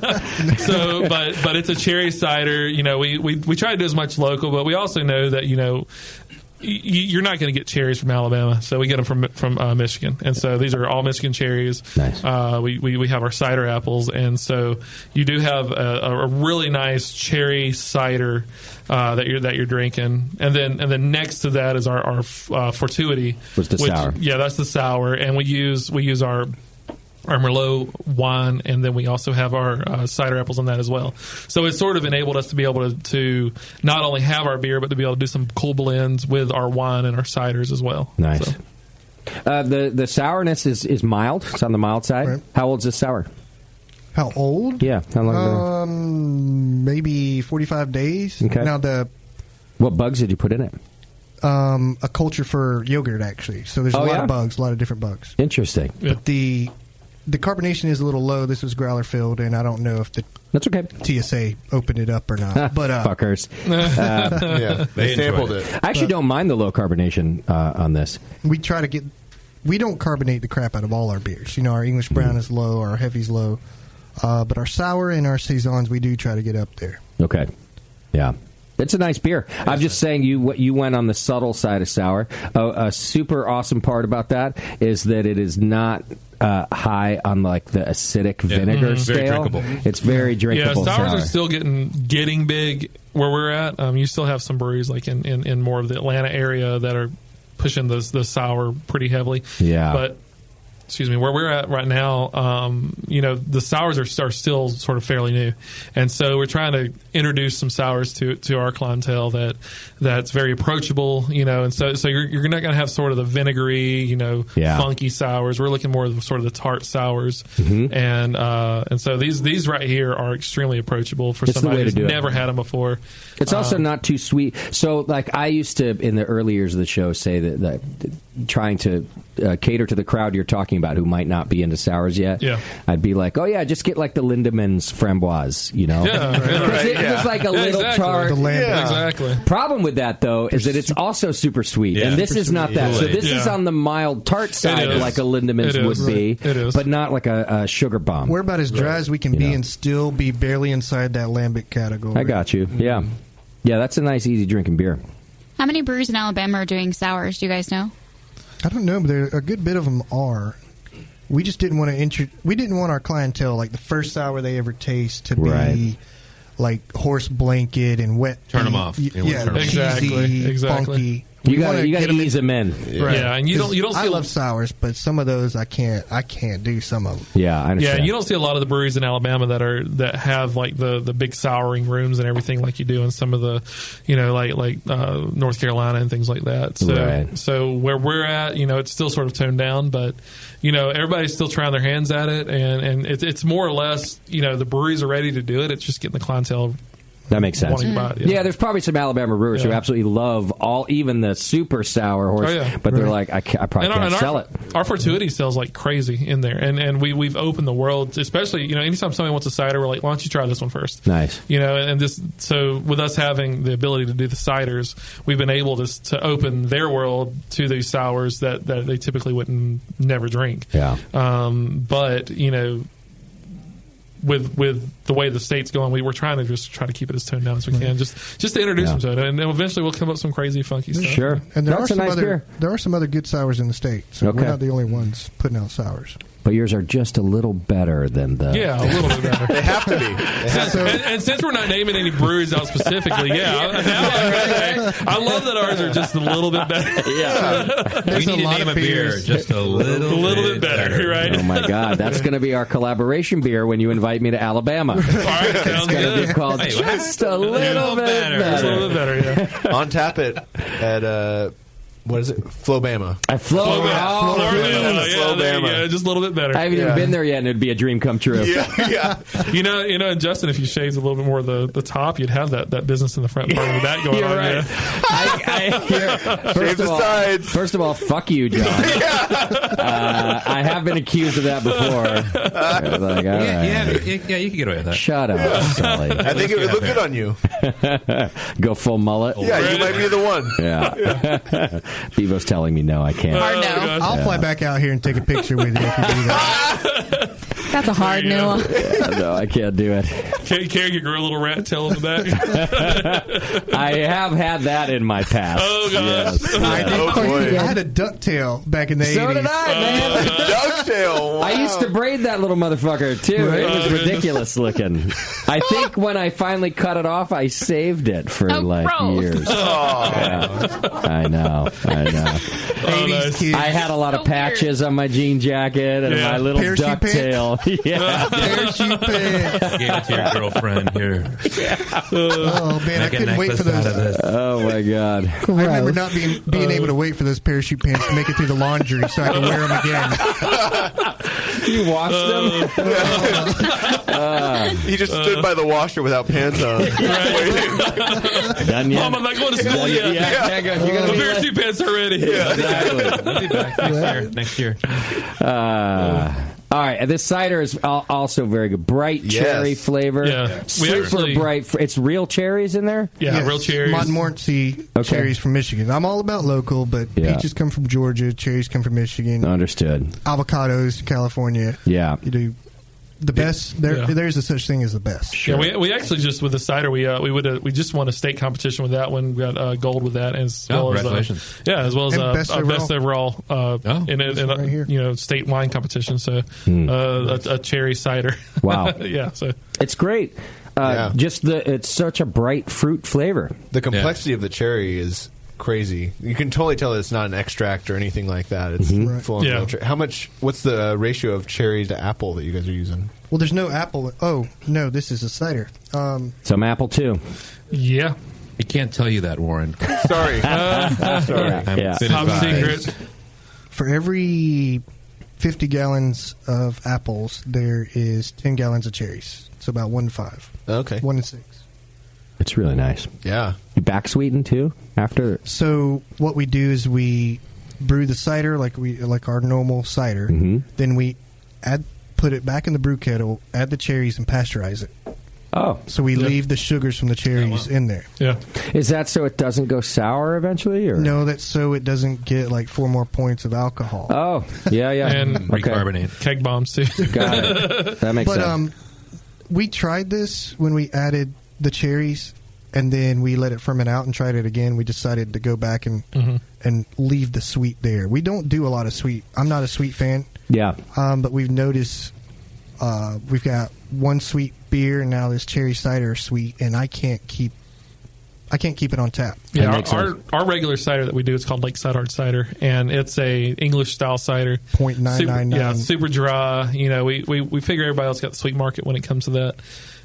[SPEAKER 15] but it's a cherry cider. We try to do as much local, but we also know that you're not going to get cherries from Alabama, so we get them from Michigan, and so these are all Michigan cherries.
[SPEAKER 9] Nice.
[SPEAKER 15] We have our cider apples, and so you do have a really nice cherry cider that you're drinking, and then next to that is our Fortuity,
[SPEAKER 9] was the sour.
[SPEAKER 15] Yeah, that's the sour, and we use our Merlot wine, and then we also have our cider apples on that as well. So it's sort of enabled us to be able to not only have our beer, but to be able to do some cool blends with our wine and our ciders as well.
[SPEAKER 9] Nice.
[SPEAKER 15] So.
[SPEAKER 9] The sourness is mild. It's on the mild side. Right. How old is this sour?
[SPEAKER 14] How old?
[SPEAKER 9] Yeah. How long?
[SPEAKER 14] Maybe 45 days.
[SPEAKER 9] Okay.
[SPEAKER 14] Now
[SPEAKER 9] what bugs did you put in it?
[SPEAKER 14] A culture for yogurt, actually. So there's a lot of bugs, a lot of different bugs.
[SPEAKER 9] Interesting.
[SPEAKER 15] Yeah.
[SPEAKER 14] But the carbonation is a little low. This was growler filled, and I don't know if
[SPEAKER 9] that's okay.
[SPEAKER 14] TSA opened it up or not. But
[SPEAKER 9] fuckers.
[SPEAKER 12] They sampled it.
[SPEAKER 9] I actually don't mind the low carbonation on this.
[SPEAKER 14] We try to we don't carbonate the crap out of all our beers. Our English brown is low, our heavy's low, but our sour and our saisons we do try to get up there.
[SPEAKER 9] Okay. Yeah. It's a nice beer. I'm just saying you went on the subtle side of sour. A super awesome part about that is that it is not high on like the acidic vinegar scale.
[SPEAKER 11] Very drinkable.
[SPEAKER 9] It's very drinkable.
[SPEAKER 15] Yeah, sours
[SPEAKER 9] sour.
[SPEAKER 15] are still getting big where we're at. You still have some breweries like in more of the Atlanta area that are pushing the sour pretty heavily.
[SPEAKER 9] Yeah.
[SPEAKER 15] But where we're at right now, the sours are still sort of fairly new, and so we're trying to introduce some sours to our clientele that's very approachable, and so you're not going to have sort of the vinegary, funky sours. We're looking more at sort of the tart sours, and so these right here are extremely approachable for somebody who's never had them before.
[SPEAKER 9] It's also not too sweet. So, like, I used to, in the early years of the show, say that trying to cater to the crowd you're talking about who might not be into sours yet. Yeah. I'd be like, oh, yeah, just get, like, the Lindemann's framboise, Yeah, right. It was like a little tart.
[SPEAKER 15] Exactly.
[SPEAKER 9] Problem with that, though, is that it's also super sweet. And this is not that. So this is on the mild tart side, like a Lindemann's would be, but not like a sugar bomb.
[SPEAKER 14] We're about as dry as we can be and still be barely inside that lambic category.
[SPEAKER 9] I got you. Yeah. Yeah, that's a nice, easy drinking beer.
[SPEAKER 6] How many breweries in Alabama are doing sours? Do you guys know?
[SPEAKER 14] I don't know, but a good bit of them are. We just didn't want to we didn't want our clientele, like the first sour they ever taste, to be like horse blanket and wet.
[SPEAKER 11] Turn them off.
[SPEAKER 14] Exactly.
[SPEAKER 15] Funky.
[SPEAKER 9] You got to ease them in.
[SPEAKER 14] Right.
[SPEAKER 15] Yeah, and you don't. See
[SPEAKER 14] I love sours, but some of those I can't do some of them.
[SPEAKER 9] Yeah, I understand.
[SPEAKER 15] Yeah, you don't see a lot of the breweries in Alabama that have like the big souring rooms and everything like you do in some of the, like North Carolina and things like that. So so where we're at, it's still sort of toned down, but everybody's still trying their hands at it, and it's more or less the breweries are ready to do it. It's just getting the clientele.
[SPEAKER 9] That makes sense.
[SPEAKER 15] Yeah,
[SPEAKER 9] there's probably some Alabama brewers who absolutely love even the super sour horse, but they're like, I probably can't sell it.
[SPEAKER 15] Our Fortuity sells like crazy in there, and we've opened the world, especially anytime somebody wants a cider, we're like, why don't you try this one first?
[SPEAKER 9] Nice.
[SPEAKER 15] And this, so with us having the ability to do the ciders, we've been able to open their world to these sours that they typically wouldn't never drink.
[SPEAKER 9] Yeah.
[SPEAKER 15] But with the way the state's going, we're trying to keep it as toned down as we can, just to introduce them to it, and then eventually we'll come up with some crazy funky stuff.
[SPEAKER 9] Sure,
[SPEAKER 14] and there
[SPEAKER 9] are
[SPEAKER 14] some other good sours in the state, so we're not the only ones putting out sours.
[SPEAKER 9] But yours are just a little better than the...
[SPEAKER 15] Yeah, a little bit better.
[SPEAKER 10] They have to be.
[SPEAKER 15] And since we're not naming any breweries out specifically, I love that ours are just a little bit better.
[SPEAKER 11] Yeah. We need to name a beer just a little bit better,
[SPEAKER 15] right?
[SPEAKER 9] Oh, my God. That's going to be our collaboration beer when you invite me to Alabama.
[SPEAKER 15] All right,
[SPEAKER 9] it's going to be called Just a Little Bit Better.
[SPEAKER 15] Just a little bit better, yeah.
[SPEAKER 10] On tap it at... what is it? Flobama.
[SPEAKER 15] Flobama.
[SPEAKER 10] Flobama.
[SPEAKER 15] Just a little bit better.
[SPEAKER 9] I haven't even been there yet, and it'd be a dream come true.
[SPEAKER 10] Yeah.
[SPEAKER 15] And Justin, if you shaved a little bit more the top, you'd have that business in the front part of that going on.
[SPEAKER 9] Right.
[SPEAKER 10] Shave the sides.
[SPEAKER 9] First of all, fuck you, John. I have been accused of that before. Like, all right.
[SPEAKER 11] You can get away with that.
[SPEAKER 9] Shut up, Sully.
[SPEAKER 10] I think it would look good on you.
[SPEAKER 9] Go full mullet.
[SPEAKER 10] Yeah, you might be the one.
[SPEAKER 9] Yeah. Bevo's telling me no, I can't.
[SPEAKER 14] I'll fly back out here and take a picture with you if you do that.
[SPEAKER 7] That's a hard no.
[SPEAKER 9] No, I can't do it.
[SPEAKER 15] Can't you grow a little rat tail in the back?
[SPEAKER 9] I have had that in my past.
[SPEAKER 15] Oh, gosh.
[SPEAKER 9] Yes.
[SPEAKER 14] I had a duck tail back in the 80s.
[SPEAKER 9] So did I, man.
[SPEAKER 10] Duck tail. Wow.
[SPEAKER 9] I used to braid that little motherfucker, too. Right. It was ridiculous looking. I think when I finally cut it off, I saved it for years.
[SPEAKER 10] Oh.
[SPEAKER 9] Yeah. I know.
[SPEAKER 14] 80s kids.
[SPEAKER 9] I had a lot of patches on my jean jacket and my little
[SPEAKER 14] Parachute
[SPEAKER 9] duck
[SPEAKER 14] pants?
[SPEAKER 9] tail. Yeah.
[SPEAKER 14] Parachute pants.
[SPEAKER 11] Gave it to your girlfriend here.
[SPEAKER 14] Oh, man, I couldn't wait for those.
[SPEAKER 9] Oh, my God.
[SPEAKER 14] I remember not being able to wait for those parachute pants to make it through the laundry so I could wear them again.
[SPEAKER 9] You washed them?
[SPEAKER 10] He just stood by the washer without pants on.
[SPEAKER 9] Done yet?
[SPEAKER 15] Mom, I'm not going to school yet.
[SPEAKER 9] The
[SPEAKER 15] parachute pants are ready.
[SPEAKER 11] Yeah, exactly. We'll be back next year.
[SPEAKER 9] All right, this cider is also very good. Bright cherry flavor.
[SPEAKER 15] Yeah.
[SPEAKER 9] Super bright. It's real cherries in there?
[SPEAKER 15] Yeah, real cherries.
[SPEAKER 14] Montmorency cherries from Michigan. I'm all about local, but peaches come from Georgia, cherries come from Michigan.
[SPEAKER 9] Understood.
[SPEAKER 14] Avocados, California.
[SPEAKER 9] Yeah.
[SPEAKER 14] You do the best. There's a such thing as the best.
[SPEAKER 15] Sure. Yeah, we actually just with the cider we just won a state competition with that one. We got gold with that, as well
[SPEAKER 11] congratulations.
[SPEAKER 15] As well as
[SPEAKER 14] best
[SPEAKER 15] overall in a state wine competition. So a cherry cider.
[SPEAKER 9] Wow.
[SPEAKER 15] Yeah. So
[SPEAKER 9] it's great. It's such a bright fruit flavor.
[SPEAKER 10] The complexity of the cherry is
[SPEAKER 12] crazy. You can totally tell it's not an extract or anything like that. It's full on
[SPEAKER 14] Yeah.
[SPEAKER 12] real How much? What's the ratio of cherry to apple that you guys are using?
[SPEAKER 14] Well, there's no apple. Oh no, this is a cider.
[SPEAKER 9] Some apple too.
[SPEAKER 15] Yeah.
[SPEAKER 11] I can't tell you that, Warren.
[SPEAKER 12] Sorry.
[SPEAKER 11] Sorry.
[SPEAKER 9] Yeah.
[SPEAKER 15] Top secret.
[SPEAKER 14] For every 50 gallons of apples, there is 10 gallons of cherries. So about 1 to 5.
[SPEAKER 12] Okay.
[SPEAKER 14] 1 to 6.
[SPEAKER 9] It's really nice.
[SPEAKER 12] Yeah.
[SPEAKER 9] You back sweeten too after?
[SPEAKER 14] So what we do is we brew the cider like our normal cider. Then we put it back in the brew kettle, add the cherries, and pasteurize it.
[SPEAKER 9] Oh.
[SPEAKER 14] So we leave the sugars from the cherries in there.
[SPEAKER 15] Yeah.
[SPEAKER 9] Is that so it doesn't go sour eventually? Or?
[SPEAKER 14] No, that's so it doesn't get like 4 more points of alcohol.
[SPEAKER 9] Oh, yeah.
[SPEAKER 15] And
[SPEAKER 11] recarbonate.
[SPEAKER 15] Keg bombs, too.
[SPEAKER 9] Got it. That makes sense.
[SPEAKER 14] We tried this when we added the cherries, and then we let it ferment out and tried it again. We decided to go back and leave the sweet there. We don't do a lot of sweet. I'm not a sweet fan.
[SPEAKER 9] Yeah.
[SPEAKER 14] But we've noticed we've got one sweet beer, and now this cherry cider is sweet, and I can't keep it on tap.
[SPEAKER 15] Yeah, our regular cider that we do, it's called Lakeside Hard Cider, and it's a English style cider.
[SPEAKER 14] 0.999.
[SPEAKER 15] Yeah, super dry. You know, we figure everybody else got the sweet market when it comes to that.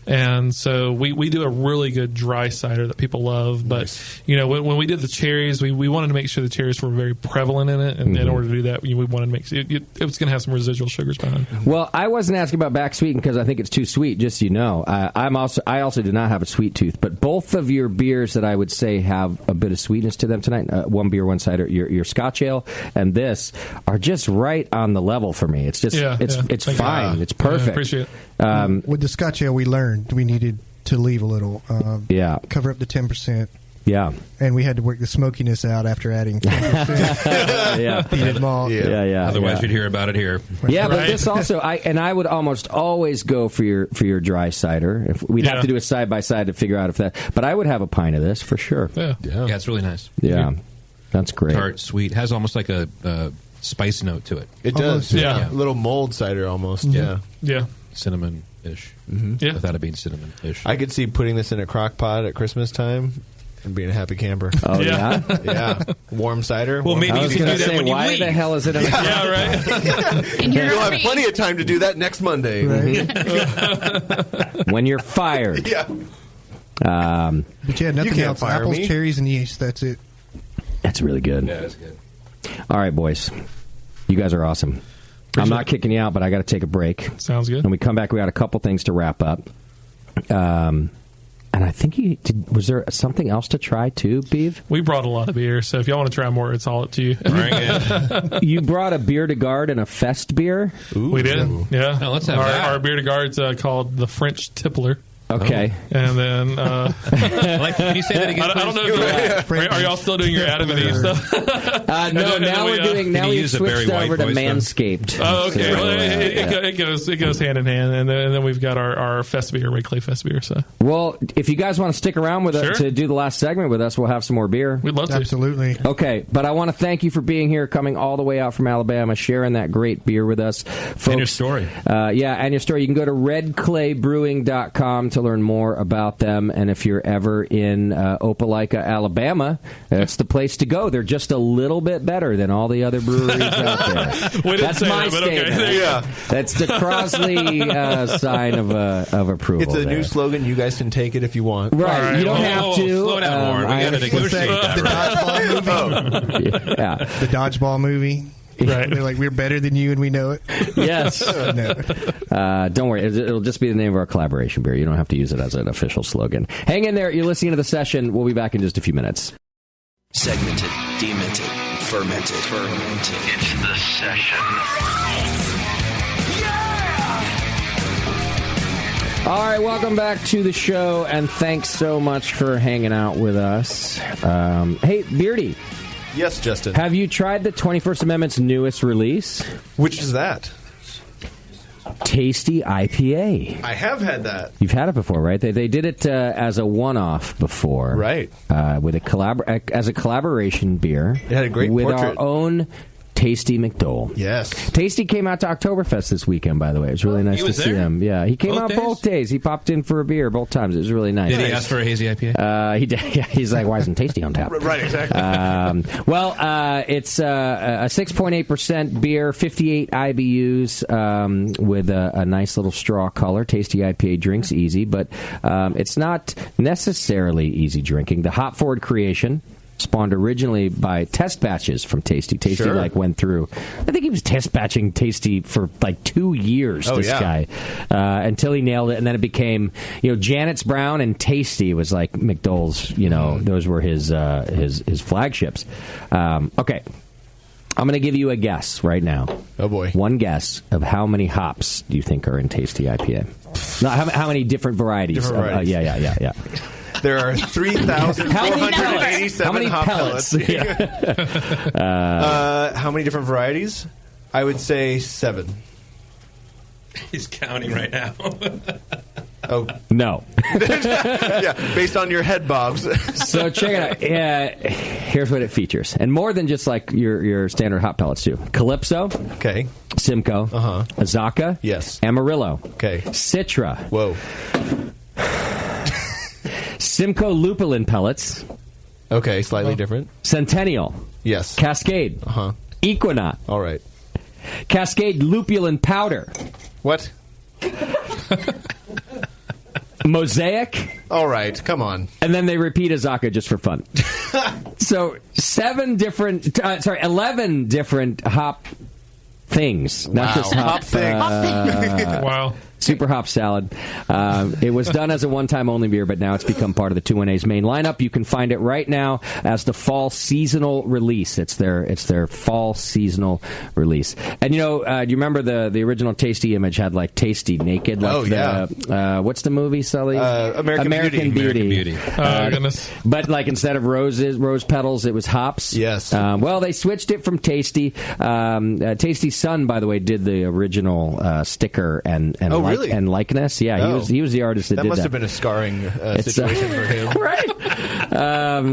[SPEAKER 15] And so we do a really good dry cider that people love. But, you know, when we did the cherries, we wanted to make sure the cherries were very prevalent in it. And in order to do that, we wanted to make sure it was going to have some residual sugars behind it.
[SPEAKER 9] Well, I wasn't asking about back sweeten because I think it's too sweet, just so you know. I also do not have a sweet tooth. But both of your beers that I would say have a bit of sweetness to them tonight, one beer, one cider, your Scotch Ale and this are just right on the level for me. It's just, it's fine. It's perfect.
[SPEAKER 15] Yeah, appreciate it.
[SPEAKER 14] With the Scotch Ale, we learned we needed to leave a little. Cover up the 10%.
[SPEAKER 9] Yeah.
[SPEAKER 14] And we had to work the smokiness out after adding 10%. Peanut malt.
[SPEAKER 9] Yeah.
[SPEAKER 11] Otherwise, you'd hear about it here.
[SPEAKER 9] Yeah, but this also, I would almost always go for your dry cider. If we'd have to do it side by side to figure out if that. But I would have a pint of this for sure.
[SPEAKER 11] Yeah, it's really nice.
[SPEAKER 9] Yeah, that's great.
[SPEAKER 11] Tart, sweet, has almost like a spice note to it.
[SPEAKER 12] It does. Yeah. A little mold cider almost.
[SPEAKER 11] Yeah.
[SPEAKER 15] Yeah.
[SPEAKER 11] Cinnamon-ish.
[SPEAKER 15] Yeah.
[SPEAKER 11] Without it being cinnamon-ish.
[SPEAKER 12] I could see putting this in a crock pot at Christmas time and being a happy camper.
[SPEAKER 9] Oh, yeah?
[SPEAKER 12] Yeah. Warm cider.
[SPEAKER 11] Well, maybe you can do that when you
[SPEAKER 9] why
[SPEAKER 11] leave.
[SPEAKER 9] the hell is it in a
[SPEAKER 15] Yeah, right.
[SPEAKER 12] You'll have plenty of time to do that next Monday.
[SPEAKER 9] when you're fired.
[SPEAKER 12] Yeah.
[SPEAKER 14] But yeah, nothing
[SPEAKER 12] can't
[SPEAKER 14] else.
[SPEAKER 12] fire
[SPEAKER 14] Apples,
[SPEAKER 12] me.
[SPEAKER 14] cherries, and yeast. That's it.
[SPEAKER 9] That's really good.
[SPEAKER 11] Yeah, that's good.
[SPEAKER 9] All right, boys. You guys are awesome. I'm not kicking you out, but I got to take a break.
[SPEAKER 15] Sounds good.
[SPEAKER 9] When we come back, we got a couple things to wrap up. And I think was there something else to try too, Beav?
[SPEAKER 15] We brought a lot of beer, so if y'all want to try more, it's all up to you.
[SPEAKER 9] You brought a beer to guard and a fest beer?
[SPEAKER 15] We did, yeah.
[SPEAKER 11] Oh, let's have that.
[SPEAKER 15] Our beer to guard's called the French Tippler.
[SPEAKER 9] Okay.
[SPEAKER 15] And then...
[SPEAKER 11] can you say that again?
[SPEAKER 15] I don't know if are y'all still doing your Adam and Eve stuff?
[SPEAKER 9] No, now we've switched over to Manscaped.
[SPEAKER 15] Oh, okay.
[SPEAKER 9] So,
[SPEAKER 15] well, it goes hand in hand, and then we've got our fest beer, Ray Clay fest beer. So,
[SPEAKER 9] well, if you guys want to stick around with us to do the last segment with us, we'll have some more beer.
[SPEAKER 15] We'd love to.
[SPEAKER 14] Absolutely.
[SPEAKER 9] Okay, but I want to thank you for being here, coming all the way out from Alabama, sharing that great beer with us, folks.
[SPEAKER 11] And your story.
[SPEAKER 9] And your story. You can go to redclaybrewing.com to learn more about them, and if you're ever in Opelika, Alabama, that's the place to go. They're just a little bit better than all the other breweries out there. That's my statement.
[SPEAKER 15] Okay.
[SPEAKER 12] Yeah.
[SPEAKER 9] That's the Crosley sign of approval.
[SPEAKER 12] It's a new slogan. You guys can take it if you want.
[SPEAKER 9] Right. You don't have to.
[SPEAKER 11] Slow down, Warren. We got to negotiate that.
[SPEAKER 9] Yeah.
[SPEAKER 14] The dodgeball movie.
[SPEAKER 15] Right.
[SPEAKER 14] They're like, we're better than you and we know it.
[SPEAKER 9] Yes.
[SPEAKER 14] No.
[SPEAKER 9] Don't worry. It'll just be the name of our collaboration beer. You don't have to use it as an official slogan. Hang in there. You're listening to The Session. We'll be back in just a few minutes.
[SPEAKER 13] Segmented, demented, fermented. It's The Session.
[SPEAKER 9] All right, welcome back to the show, and thanks so much for hanging out with us. Hey, Beardy.
[SPEAKER 12] Yes, Justin.
[SPEAKER 9] Have you tried the 21st Amendment's newest release?
[SPEAKER 12] Which is that?
[SPEAKER 9] Tasty IPA.
[SPEAKER 12] I have had that.
[SPEAKER 9] You've had it before, right? They did it as a one-off before,
[SPEAKER 12] right?
[SPEAKER 9] With as a collaboration beer.
[SPEAKER 12] It had a great
[SPEAKER 9] with
[SPEAKER 12] portrait.
[SPEAKER 9] our own Tasty McDole.
[SPEAKER 12] Yes.
[SPEAKER 9] Tasty came out to Oktoberfest this weekend, by the way. It was really nice to see him. Yeah, he came out both days. He popped in for a beer both times. It was really nice.
[SPEAKER 11] Did he ask for a hazy IPA?
[SPEAKER 9] He did. Yeah, he's like, why isn't Tasty on tap?
[SPEAKER 12] Right, exactly.
[SPEAKER 9] It's a 6.8% beer, 58 IBUs, with a nice little straw color. Tasty IPA drinks easy, but it's not necessarily easy drinking. The hop forward creation spawned originally by test batches from Tasty. Tasty went through, I think he was test batching Tasty for 2 years, guy, until he nailed it, and then it became, Janet's Brown and Tasty was like McDole's, those were his flagships. Okay. I'm going to give you a guess right now.
[SPEAKER 12] Oh, boy.
[SPEAKER 9] One guess of how many hops do you think are in Tasty IPA? No, how many different varieties? Yeah.
[SPEAKER 12] There are 3,487
[SPEAKER 9] How many
[SPEAKER 12] hop
[SPEAKER 9] pellets?
[SPEAKER 12] How many different varieties? I would say 7.
[SPEAKER 11] He's counting right now.
[SPEAKER 12] Oh.
[SPEAKER 9] No.
[SPEAKER 12] Yeah, based on your head bobs.
[SPEAKER 9] So check it out. Here's what it features. And more than just like your standard hot pellets too. Calypso.
[SPEAKER 12] Okay.
[SPEAKER 9] Simcoe. Azaka.
[SPEAKER 12] Yes.
[SPEAKER 9] Amarillo.
[SPEAKER 12] Okay.
[SPEAKER 9] Citra.
[SPEAKER 12] Whoa.
[SPEAKER 9] Simcoe Lupulin pellets.
[SPEAKER 12] Okay, slightly different.
[SPEAKER 9] Centennial.
[SPEAKER 12] Yes.
[SPEAKER 9] Cascade. Equinox.
[SPEAKER 12] All right.
[SPEAKER 9] Cascade Lupulin powder.
[SPEAKER 12] What?
[SPEAKER 9] Mosaic.
[SPEAKER 12] All right, come on.
[SPEAKER 9] And then they repeat Azaka just for fun. So 11 different hop things. Not just hop
[SPEAKER 12] things.
[SPEAKER 15] Wow.
[SPEAKER 9] Super hop salad. It was done as a one-time only beer, but now it's become part of the 2NA's main lineup. You can find it right now as the fall seasonal release. It's their fall seasonal release. And do you remember the original Tasty image had like Tasty naked? Like what's the movie, Sully?
[SPEAKER 12] American
[SPEAKER 9] Beauty.
[SPEAKER 15] Oh, goodness.
[SPEAKER 9] But like instead of rose petals, it was hops.
[SPEAKER 12] Yes.
[SPEAKER 9] Well, they switched it from Tasty. Tasty's son, by the way, did the original sticker and
[SPEAKER 12] really?
[SPEAKER 9] And likeness. Yeah, he was the artist that did that.
[SPEAKER 12] That must have been a scarring situation for him.
[SPEAKER 9] Right.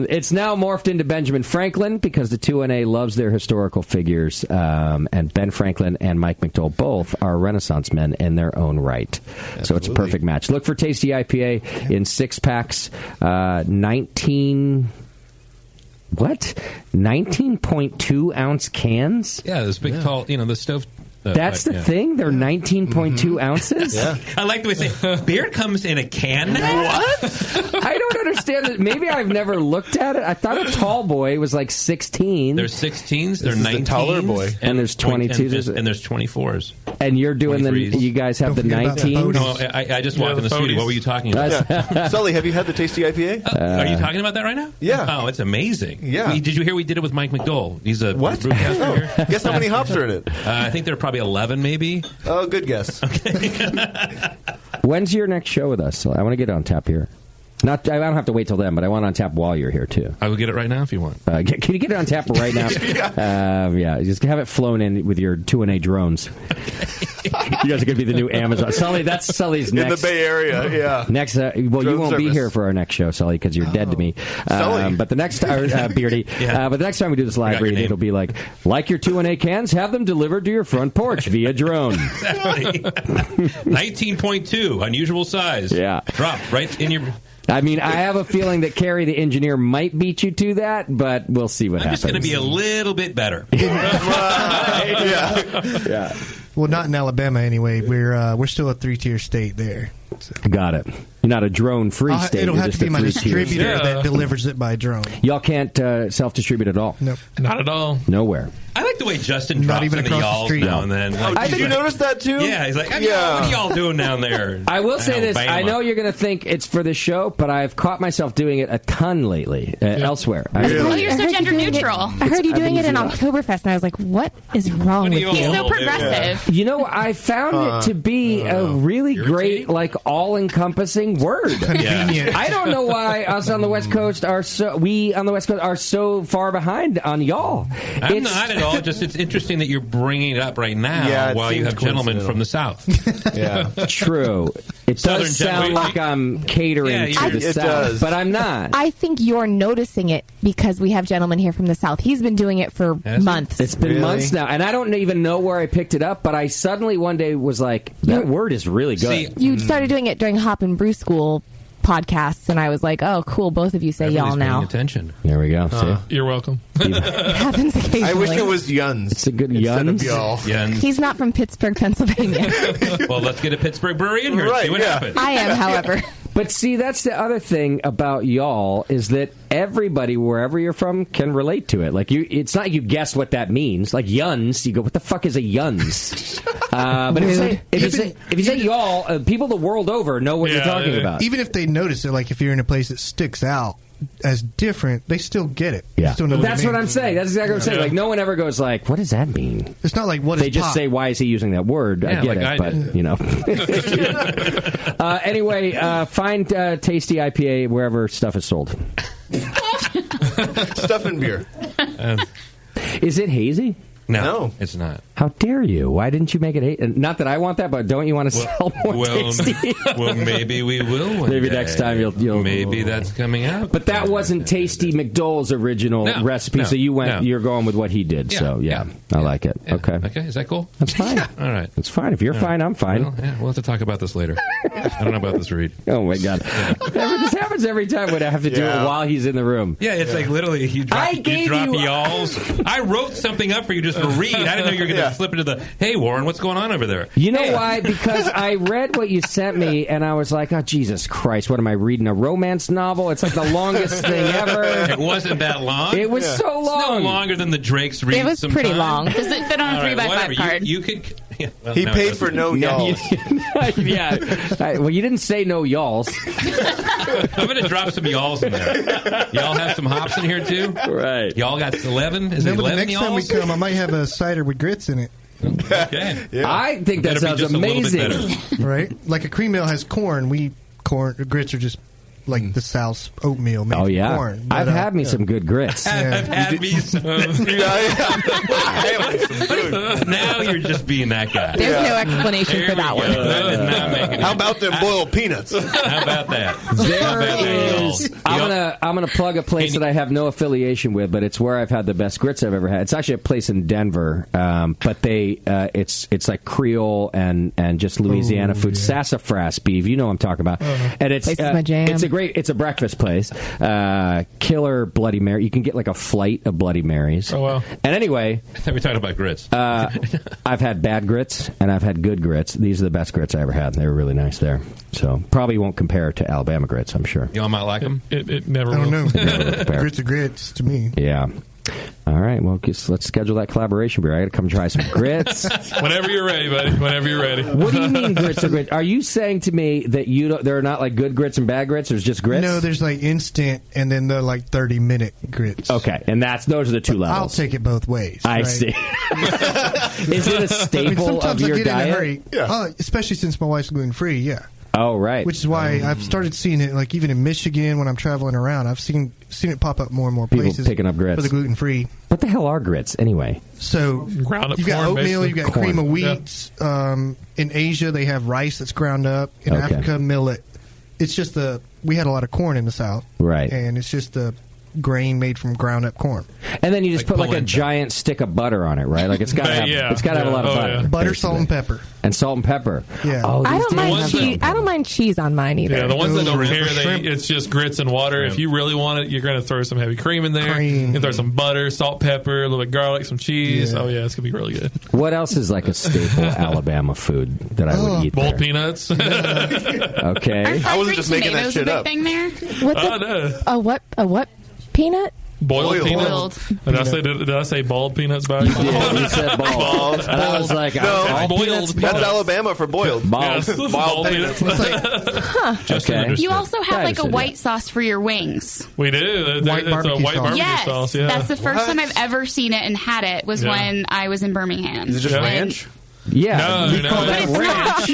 [SPEAKER 9] It's now morphed into Benjamin Franklin because the 2NA loves their historical figures, and Ben Franklin and Mike McDole both are Renaissance men in their own right. Absolutely. So it's a perfect match. Look for Tasty IPA in 6-packs, 19.2 ounce cans?
[SPEAKER 11] Yeah, those big tall, the stove.
[SPEAKER 9] That's the thing? They're 19.2 ounces?
[SPEAKER 11] Yeah. I like the way they say, beer comes in a can now?
[SPEAKER 9] What? I don't understand it. Maybe I've never looked at it. I thought a tall boy was like 16.
[SPEAKER 11] There's 16s, there's 19s.
[SPEAKER 12] taller boy.
[SPEAKER 9] And there's 22s.
[SPEAKER 11] And there's 24s.
[SPEAKER 9] And you're doing
[SPEAKER 11] 23s.
[SPEAKER 9] You guys have the 19s?
[SPEAKER 11] No, I just walked in the studio. What were you talking about?
[SPEAKER 12] Sully, have you had the Tasty IPA?
[SPEAKER 11] Are you talking about that right now?
[SPEAKER 12] Yeah.
[SPEAKER 11] Oh, it's amazing.
[SPEAKER 12] Yeah.
[SPEAKER 11] Did you hear we did it with Mike McDole? He's a
[SPEAKER 12] what?
[SPEAKER 11] brewcaster here.
[SPEAKER 12] Guess how many hops are in it?
[SPEAKER 11] I think there are probably 11, maybe.
[SPEAKER 12] Oh, good guess.
[SPEAKER 9] Okay. When's your next show with us? So I want to get on tap here. I don't have to wait till then, but I want it on tap while you're here too.
[SPEAKER 11] I will get it right now if you want.
[SPEAKER 9] Can you get it on tap right now? Yeah, just have it flown in with your 2NA drones. You guys are going to be the new Amazon. Sully, that's Sully's next.
[SPEAKER 12] In the Bay Area, yeah.
[SPEAKER 9] Next, well,
[SPEAKER 12] Drone
[SPEAKER 9] you won't be
[SPEAKER 12] service.
[SPEAKER 9] here for our next show, Sully, because you're dead to me.
[SPEAKER 12] Sully.
[SPEAKER 9] But the next Beardy. But the next time we do this live read, it'll be like your 2NA cans, have them delivered to your front porch via drone.
[SPEAKER 11] Exactly. 19.2, unusual size.
[SPEAKER 9] Yeah.
[SPEAKER 11] Drop right in your...
[SPEAKER 9] I mean, I have a feeling that Kerry, the engineer, might beat you to that, but we'll see what happens.
[SPEAKER 11] I'm just going to be a little bit better.
[SPEAKER 9] Yeah.
[SPEAKER 14] Well, not in Alabama anyway. We're still a 3-tier state there. So.
[SPEAKER 9] Got it. You're not a drone-free state.
[SPEAKER 14] It'll
[SPEAKER 9] You're
[SPEAKER 14] have
[SPEAKER 9] just
[SPEAKER 14] to be
[SPEAKER 9] a
[SPEAKER 14] my
[SPEAKER 9] 3-tier
[SPEAKER 14] distributor
[SPEAKER 9] state.
[SPEAKER 14] that delivers it by drone.
[SPEAKER 9] Y'all can't self-distribute at all?
[SPEAKER 14] Nope.
[SPEAKER 15] Not at all.
[SPEAKER 9] Nowhere.
[SPEAKER 11] I like the way Justin drops
[SPEAKER 14] even
[SPEAKER 11] in the
[SPEAKER 14] across the
[SPEAKER 11] y'alls
[SPEAKER 14] street.
[SPEAKER 11] now and then. Like,
[SPEAKER 12] Did you notice that too?
[SPEAKER 11] Yeah, he's like, what are y'all doing down there?
[SPEAKER 9] I will say this.
[SPEAKER 11] Alabama.
[SPEAKER 9] I know you're going to think it's for the show, but I've caught myself doing it a ton lately elsewhere.
[SPEAKER 6] Well, you're so gender neutral.
[SPEAKER 7] I heard you doing it in Oktoberfest, and I was like, what is wrong with you?
[SPEAKER 6] So progressive.
[SPEAKER 9] You know, I found it to be a really great, like, all-encompassing word.
[SPEAKER 14] Convenient.
[SPEAKER 9] I don't know why us on the West Coast are so far behind on y'all.
[SPEAKER 11] I'm not at all. it's interesting that you're bringing it up right now while you have gentlemen from the South.
[SPEAKER 9] True. It
[SPEAKER 11] Southern
[SPEAKER 9] does sound
[SPEAKER 11] gentlemen.
[SPEAKER 9] like I'm catering to the South, but I'm not.
[SPEAKER 17] I think you're noticing it because we have gentlemen here from the South. He's been doing it for months.
[SPEAKER 9] It's been months now, and I don't even know where I picked it up, but I suddenly one day was like, that word is really good.
[SPEAKER 17] You started doing it during Hop and Brew School podcasts, and I was like, oh, cool, both of you say y'all now.
[SPEAKER 11] Attention.
[SPEAKER 9] There we go. See?
[SPEAKER 15] You're welcome.
[SPEAKER 17] It happens occasionally.
[SPEAKER 12] I wish it was Yuns.
[SPEAKER 9] It's a good
[SPEAKER 12] instead
[SPEAKER 9] Yuns.
[SPEAKER 12] of y'all.
[SPEAKER 11] Yuns.
[SPEAKER 17] He's not from Pittsburgh, Pennsylvania.
[SPEAKER 11] Well, let's get a Pittsburgh brewery in here and see what happens.
[SPEAKER 17] I am, however.
[SPEAKER 9] But see, that's the other thing about y'all is that everybody, wherever you're from, can relate to it. Like it's not you guess what that means. Like Yuns, you go, what the fuck is a Yuns? But if you say y'all, people the world over know what you're talking about.
[SPEAKER 14] Even if they notice it, like if you're in a place that sticks out as different, they still get it.
[SPEAKER 9] Yeah,
[SPEAKER 14] They still know
[SPEAKER 9] that's
[SPEAKER 14] what
[SPEAKER 9] what I'm saying. That's exactly what I'm saying. Like no one ever goes like, "What does that mean?"
[SPEAKER 14] It's not like what is
[SPEAKER 9] they just
[SPEAKER 14] pop?
[SPEAKER 9] say, "Why is he using that word?" I
[SPEAKER 11] Yeah,
[SPEAKER 9] get
[SPEAKER 11] like I
[SPEAKER 9] it, but
[SPEAKER 11] did.
[SPEAKER 9] you know. Anyway, find Tasty IPA wherever stuff is sold.
[SPEAKER 12] Stuff and beer.
[SPEAKER 9] Is it hazy?
[SPEAKER 11] No, it's not.
[SPEAKER 9] How dare you? Why didn't you make it hazy? Not that I want that, but don't you want to sell more Tasty?
[SPEAKER 11] Well, maybe we will one
[SPEAKER 9] Maybe
[SPEAKER 11] day.
[SPEAKER 9] next time you'll
[SPEAKER 11] Maybe that's coming out.
[SPEAKER 9] But that wasn't Tasty McDole's original recipe, so you're going with what you did.
[SPEAKER 11] Yeah,
[SPEAKER 9] So I like it. Okay.
[SPEAKER 11] Okay, is that cool?
[SPEAKER 9] That's fine.
[SPEAKER 11] All right.
[SPEAKER 9] It's fine. If you're fine, I'm fine.
[SPEAKER 11] Well, we'll have to talk about this later. I don't know about this read.
[SPEAKER 9] Oh my god! This happens every time when I have to do it while he's in the room.
[SPEAKER 11] Yeah, it's like literally you drop
[SPEAKER 9] you-
[SPEAKER 11] y'alls. I wrote something up for you just to read. I didn't know you were going to slip into the, hey, Warren, what's going on over there?
[SPEAKER 9] You know why? Because I read what you sent me, and I was like, oh, Jesus Christ, what am I reading? A romance novel? It's like the longest thing ever.
[SPEAKER 11] It wasn't that long.
[SPEAKER 9] It was so long.
[SPEAKER 11] It's no longer than the Drake's read.
[SPEAKER 17] It was
[SPEAKER 11] sometime.
[SPEAKER 17] pretty long.
[SPEAKER 6] Does it fit on a
[SPEAKER 11] All right,
[SPEAKER 6] 3x5
[SPEAKER 11] whatever.
[SPEAKER 6] card?
[SPEAKER 11] You could. Yeah, well,
[SPEAKER 12] He
[SPEAKER 11] no,
[SPEAKER 12] paid
[SPEAKER 11] it
[SPEAKER 12] for
[SPEAKER 11] doesn't.
[SPEAKER 12] no y'alls.
[SPEAKER 9] Yeah. Well, you didn't say no y'alls.
[SPEAKER 11] I'm going to drop some y'alls in there. Y'all have some hops in here, too?
[SPEAKER 9] Right.
[SPEAKER 11] Y'all got 11? Is
[SPEAKER 14] No,
[SPEAKER 11] it
[SPEAKER 14] but the
[SPEAKER 11] 11
[SPEAKER 14] next time we
[SPEAKER 11] y'alls?
[SPEAKER 14] come, I might have a cider with grits in it.
[SPEAKER 11] Okay.
[SPEAKER 9] I think that
[SPEAKER 11] Better be
[SPEAKER 9] sounds
[SPEAKER 11] just a little bit
[SPEAKER 9] amazing.
[SPEAKER 11] better.
[SPEAKER 14] Right? Like a cream ale has corn. Grits are just like the South's oatmeal made
[SPEAKER 9] Oh,
[SPEAKER 14] from
[SPEAKER 9] yeah.
[SPEAKER 14] corn.
[SPEAKER 9] I've had me some good grits.
[SPEAKER 11] I've had me some. Now you're just being that guy.
[SPEAKER 17] There's no explanation
[SPEAKER 11] There
[SPEAKER 17] for that
[SPEAKER 11] we
[SPEAKER 17] one.
[SPEAKER 11] go. That is not making
[SPEAKER 12] How
[SPEAKER 11] it.
[SPEAKER 12] about them boiled peanuts?
[SPEAKER 11] How about that? How
[SPEAKER 9] There
[SPEAKER 11] about that,
[SPEAKER 9] is.
[SPEAKER 11] y'all?
[SPEAKER 9] I'm gonna plug a place that I have no affiliation with, but it's where I've had the best grits I've ever had. It's actually a place in Denver, but it's like Creole and just Louisiana food. Sassafras beef, you know what I'm talking about. And it's
[SPEAKER 17] Place is my jam.
[SPEAKER 9] It's a breakfast place. Killer Bloody Mary. You can get like a flight of Bloody Marys.
[SPEAKER 15] Oh wow!
[SPEAKER 9] And anyway,
[SPEAKER 11] I thought we were talking about grits.
[SPEAKER 9] I've had bad grits and I've had good grits. These are the best grits I ever had. They were really nice there. So probably won't compare to Alabama grits, I'm sure.
[SPEAKER 11] Y'all might like them.
[SPEAKER 15] It never
[SPEAKER 14] I don't
[SPEAKER 15] will.
[SPEAKER 14] know. Grits are grits to me.
[SPEAKER 9] Yeah. All right. Well, let's schedule that collaboration beer. I got to come try some grits.
[SPEAKER 15] Whenever you're ready, buddy. Whenever you're ready.
[SPEAKER 9] What do you mean grits are grits? Are you saying to me that there are not like good grits and bad grits? There's just grits?
[SPEAKER 14] No, there's like instant and then the like 30-minute grits.
[SPEAKER 9] Okay, and those are the two
[SPEAKER 14] I'll
[SPEAKER 9] levels.
[SPEAKER 14] take it both ways.
[SPEAKER 9] I
[SPEAKER 14] right?
[SPEAKER 9] see. Is it a staple of
[SPEAKER 14] sometimes I
[SPEAKER 9] your
[SPEAKER 14] get in a
[SPEAKER 9] diet?
[SPEAKER 14] hurry. Especially since my wife's gluten free. Yeah.
[SPEAKER 9] Oh, right.
[SPEAKER 14] Which is why I've started seeing it, like even in Michigan when I'm traveling around, I've seen it pop up more and more
[SPEAKER 9] People
[SPEAKER 14] places
[SPEAKER 9] picking up grits
[SPEAKER 14] for the gluten free.
[SPEAKER 9] What the hell are grits anyway?
[SPEAKER 14] So
[SPEAKER 15] Ground up
[SPEAKER 14] you've got
[SPEAKER 15] corn,
[SPEAKER 14] oatmeal,
[SPEAKER 15] basically.
[SPEAKER 14] you've got
[SPEAKER 9] Corn.
[SPEAKER 14] cream of wheat. In Asia, they have rice that's ground up. In
[SPEAKER 9] Okay.
[SPEAKER 14] Africa, millet. It's just we had a lot of corn in the South,
[SPEAKER 9] Right.
[SPEAKER 14] And it's just the grain made from ground up corn.
[SPEAKER 9] And then you just
[SPEAKER 11] Like
[SPEAKER 9] put like a
[SPEAKER 11] polenta.
[SPEAKER 9] giant stick of butter on it, right? Like it's got to have
[SPEAKER 15] Yeah.
[SPEAKER 9] it's got to have a lot of
[SPEAKER 15] Yeah.
[SPEAKER 9] butter.
[SPEAKER 15] Oh, yeah.
[SPEAKER 14] Butter,
[SPEAKER 9] basically.
[SPEAKER 14] salt, and pepper.
[SPEAKER 9] And salt and pepper.
[SPEAKER 14] Yeah.
[SPEAKER 9] Oh,
[SPEAKER 17] I
[SPEAKER 9] these
[SPEAKER 17] don't
[SPEAKER 9] days
[SPEAKER 17] mind
[SPEAKER 9] have
[SPEAKER 17] cheese.
[SPEAKER 9] salt.
[SPEAKER 17] I don't mind cheese on mine either.
[SPEAKER 15] Yeah, the ones that don't
[SPEAKER 14] Ooh,
[SPEAKER 15] care,
[SPEAKER 14] shrimp.
[SPEAKER 15] it's just grits and water. If you really want it, you're going to throw some heavy cream in there.
[SPEAKER 14] Cream.
[SPEAKER 15] You can throw some butter, salt, pepper, a little bit of garlic, some cheese.
[SPEAKER 14] Yeah.
[SPEAKER 15] Oh, yeah, it's going to be really good.
[SPEAKER 9] What else is like a staple Alabama food that I would eat
[SPEAKER 15] Boiled
[SPEAKER 9] there?
[SPEAKER 15] peanuts.
[SPEAKER 9] Okay.
[SPEAKER 12] I wasn't just making that shit up.
[SPEAKER 6] Thing there?
[SPEAKER 17] What's
[SPEAKER 15] Oh, no.
[SPEAKER 17] a what peanut?
[SPEAKER 15] Boiled peanuts.
[SPEAKER 6] Boiled.
[SPEAKER 15] Did I say bald peanuts back?
[SPEAKER 9] Yeah, you said bald. And I was like,
[SPEAKER 12] No,
[SPEAKER 15] boiled
[SPEAKER 12] that's
[SPEAKER 15] peanuts.
[SPEAKER 12] Alabama for boiled.
[SPEAKER 9] Bald.
[SPEAKER 15] Yes.
[SPEAKER 12] Bald
[SPEAKER 15] Bald
[SPEAKER 12] peanuts.
[SPEAKER 15] peanuts.
[SPEAKER 9] Okay.
[SPEAKER 6] You also have
[SPEAKER 9] Yeah,
[SPEAKER 6] like
[SPEAKER 9] you
[SPEAKER 6] a
[SPEAKER 9] said
[SPEAKER 6] white sauce for your wings.
[SPEAKER 15] We do.
[SPEAKER 14] White
[SPEAKER 15] It's a
[SPEAKER 14] barbecue
[SPEAKER 15] white
[SPEAKER 14] sauce.
[SPEAKER 15] barbecue
[SPEAKER 6] Yes,
[SPEAKER 15] sauce. Yeah.
[SPEAKER 6] that's the first
[SPEAKER 12] What?
[SPEAKER 6] time I've ever seen it and had it was
[SPEAKER 15] Yeah.
[SPEAKER 6] when I was in Birmingham.
[SPEAKER 12] Is it just
[SPEAKER 15] Yeah.
[SPEAKER 12] ranch?
[SPEAKER 9] Yeah,
[SPEAKER 15] No,
[SPEAKER 9] call that ranch.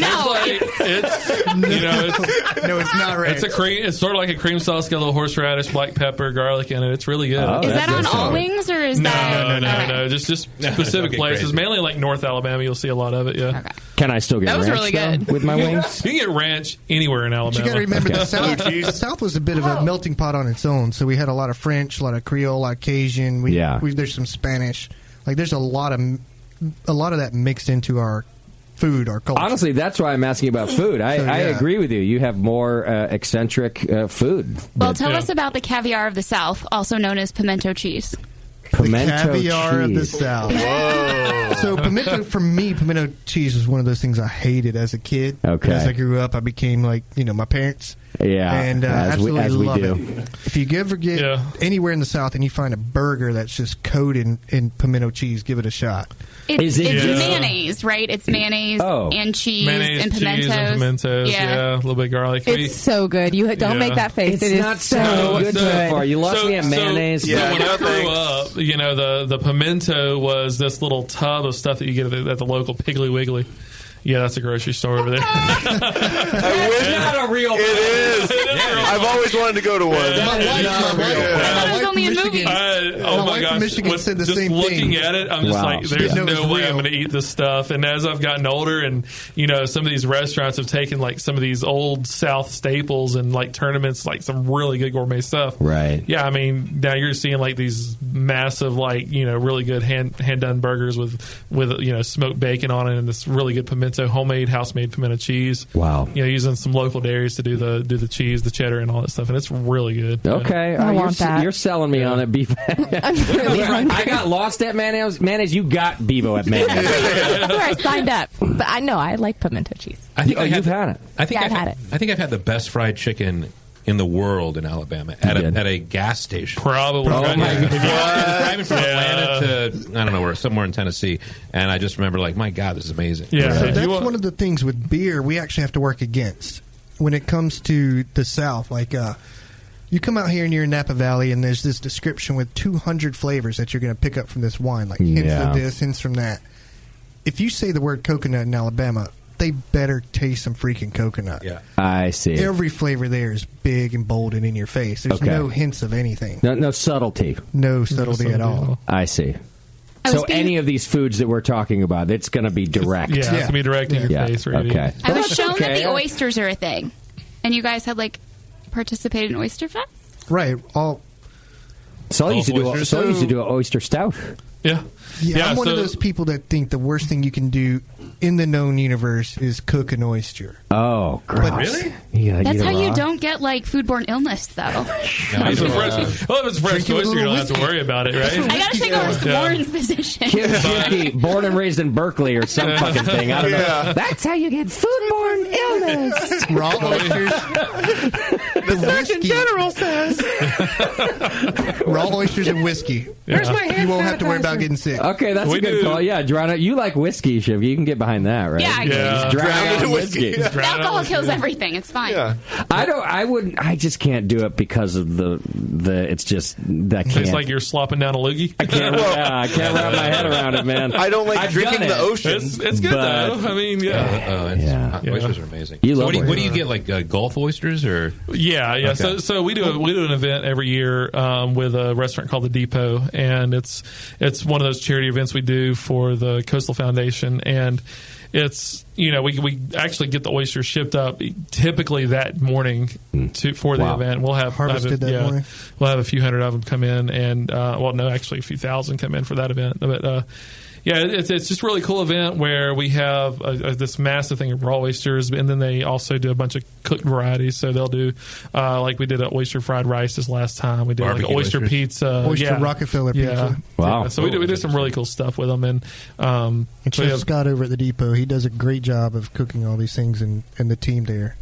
[SPEAKER 14] No, it's not ranch.
[SPEAKER 15] It's a cream. It's sort of like a cream sauce, got a little horseradish, black pepper, garlic in it. It's really good.
[SPEAKER 6] Is that on all wings or is that
[SPEAKER 15] No. Just specific places.
[SPEAKER 11] crazy.
[SPEAKER 15] Mainly like North Alabama. You'll see a lot of it. Yeah.
[SPEAKER 6] Okay.
[SPEAKER 9] Can I still get
[SPEAKER 6] That was
[SPEAKER 9] ranch
[SPEAKER 6] really
[SPEAKER 9] though,
[SPEAKER 6] good.
[SPEAKER 9] with my wings?
[SPEAKER 15] You can get ranch anywhere in Alabama.
[SPEAKER 14] You got to remember
[SPEAKER 9] Okay.
[SPEAKER 14] the South was a bit of a melting pot on its own. So we had a lot of French, a lot of Creole, a lot of Cajun. There's some Spanish. Like there's a lot of that mixed into our food, our culture.
[SPEAKER 9] Honestly, that's why I'm asking about food. I agree with you. You have more eccentric food.
[SPEAKER 6] Well, tell us about the caviar of the South, also known as pimento cheese.
[SPEAKER 9] Pimento
[SPEAKER 14] the caviar of the
[SPEAKER 9] cheese.
[SPEAKER 14] South.
[SPEAKER 4] Whoa.
[SPEAKER 14] So pimento cheese was one of those things I hated as a kid.
[SPEAKER 9] Okay.
[SPEAKER 14] As I grew up, I became like my parents.
[SPEAKER 9] Yeah,
[SPEAKER 14] and
[SPEAKER 9] as we
[SPEAKER 14] absolutely love
[SPEAKER 9] do.
[SPEAKER 14] it. If you ever get anywhere in the South and you find a burger that's just coated in pimento cheese, give it a shot.
[SPEAKER 6] It's mayonnaise, right? It's mayonnaise and cheese
[SPEAKER 15] Mayonnaise,
[SPEAKER 6] and pimentos.
[SPEAKER 15] cheese, and pimentos. Yeah, a little bit of garlic.
[SPEAKER 17] It's so good. You don't make that face.
[SPEAKER 9] It's not so good so far. You lost me at mayonnaise.
[SPEAKER 15] So when I grew up, the pimento was this little tub of stuff that you get at the local Piggly Wiggly. Yeah, that's a grocery store over there.
[SPEAKER 9] It's not a real.
[SPEAKER 4] It is. I've always wanted to go to one.
[SPEAKER 6] My wife
[SPEAKER 14] from Michigan.
[SPEAKER 15] Oh my gosh!
[SPEAKER 14] Michigan said the
[SPEAKER 15] just
[SPEAKER 14] same
[SPEAKER 15] looking
[SPEAKER 14] thing.
[SPEAKER 15] at it, I'm just like, there's
[SPEAKER 14] Didn't know it
[SPEAKER 15] no
[SPEAKER 14] was
[SPEAKER 15] way
[SPEAKER 14] real.
[SPEAKER 15] I'm going to eat this stuff. And as I've gotten older, and some of these restaurants have taken like some of these old South staples and like tournaments, like some really good gourmet stuff.
[SPEAKER 9] Right.
[SPEAKER 15] Yeah, I mean, now you're seeing like these massive, like really good hand done burgers with smoked bacon on it, and this really good pimento, homemade house made pimento cheese.
[SPEAKER 9] Wow.
[SPEAKER 15] Using some local dairies to do the cheese, the cheddar, and all that stuff, and it's really good.
[SPEAKER 9] Okay,
[SPEAKER 15] Yeah.
[SPEAKER 9] you're selling me on it, Bevo. I got lost at mayonnaise. You got Bevo at mayonnaise.
[SPEAKER 17] That's where I signed up. But I know I like pimento cheese.
[SPEAKER 11] I think
[SPEAKER 9] you've had it.
[SPEAKER 11] I think
[SPEAKER 17] I've had it.
[SPEAKER 11] I think I've had the best fried chicken in the world in Alabama at a gas station.
[SPEAKER 15] Probably.
[SPEAKER 11] Oh my God. If you're driving from Atlanta to I don't know where, somewhere in Tennessee, and I just remember like, my God, this is amazing.
[SPEAKER 14] So that's one of the things with beer we actually have to work against when it comes to the South. Like you come out here and you're in Napa Valley, and there's this description with 200 flavors that you're going to pick up from this wine, like hints of this, hints from that. If you say the word coconut in Alabama, they better taste some freaking coconut.
[SPEAKER 11] Yeah,
[SPEAKER 9] I see.
[SPEAKER 14] Every flavor there is big and bold and in your face. There's no hints of anything.
[SPEAKER 9] No subtlety.
[SPEAKER 14] No subtlety at all.
[SPEAKER 9] I see. So any of these foods that we're talking about, it's going to be direct.
[SPEAKER 15] Yeah, it's going to be direct in your face. Really.
[SPEAKER 9] Okay.
[SPEAKER 6] I was shown that the oysters are a thing, and you guys had participated in Oyster Fest.
[SPEAKER 14] Right.
[SPEAKER 9] So I used to do an oyster stout.
[SPEAKER 15] Yeah.
[SPEAKER 14] Yeah, I'm one of those people that think the worst thing you can do in the known universe is cook an oyster.
[SPEAKER 9] Oh, gross.
[SPEAKER 15] Really?
[SPEAKER 9] Yeah,
[SPEAKER 6] That's how you don't get foodborne illness, though.
[SPEAKER 15] If it's fresh oyster, you don't have to worry about it, right?
[SPEAKER 6] I gotta take over Warren's position.
[SPEAKER 9] Kim Schuke, born and raised in Berkeley or some fucking thing. I don't know. That's how you get foodborne illness.
[SPEAKER 14] Raw oysters.
[SPEAKER 9] The Surgeon General says.
[SPEAKER 14] Raw oysters and whiskey.
[SPEAKER 9] Where's my hand
[SPEAKER 14] You won't have to worry
[SPEAKER 9] sanitizer?
[SPEAKER 14] about getting sick.
[SPEAKER 9] Okay, that's a good call. Yeah, Joanna, you like whiskey, Shiv. You can get behind that, right?
[SPEAKER 6] Yeah, I can.
[SPEAKER 9] Just drown out in whiskey.
[SPEAKER 6] Alcohol kills everything. It's fine.
[SPEAKER 9] I wouldn't. I just can't do it because of the. It's just that can't.
[SPEAKER 15] It's like you're slopping down a loogie.
[SPEAKER 9] I can't wrap my head around it, man.
[SPEAKER 4] I don't like
[SPEAKER 9] I've
[SPEAKER 4] drinking
[SPEAKER 9] done
[SPEAKER 4] the
[SPEAKER 9] it.
[SPEAKER 4] ocean.
[SPEAKER 15] It's good
[SPEAKER 9] But-
[SPEAKER 15] though. I mean,
[SPEAKER 11] Oysters are amazing.
[SPEAKER 9] You
[SPEAKER 11] So
[SPEAKER 9] love
[SPEAKER 11] what do you get, like Gulf oysters or?
[SPEAKER 15] Yeah.
[SPEAKER 11] Okay.
[SPEAKER 15] So we do an event every year with a restaurant called the Depot, and it's one of those charity events we do for the Coastal Foundation, and it's we actually get the oysters shipped up typically that morning for the event. We'll have
[SPEAKER 14] Harvested that morning?
[SPEAKER 15] We'll have a few hundred of them come in, and actually a few thousand come in for that event, but. Yeah, it's just a really cool event where we have this massive thing of raw oysters, and then they also do a bunch of cooked varieties. So they'll do, like we did an oyster fried rice this last time. We did like
[SPEAKER 11] Barbecue
[SPEAKER 15] oyster
[SPEAKER 11] oysters.
[SPEAKER 15] pizza.
[SPEAKER 14] Oyster Rockefeller pizza.
[SPEAKER 9] Wow.
[SPEAKER 15] Yeah, so we do some really cool stuff with them. And
[SPEAKER 14] And Chef Scott over at the Depot, he does a great job of cooking all these things, and the team there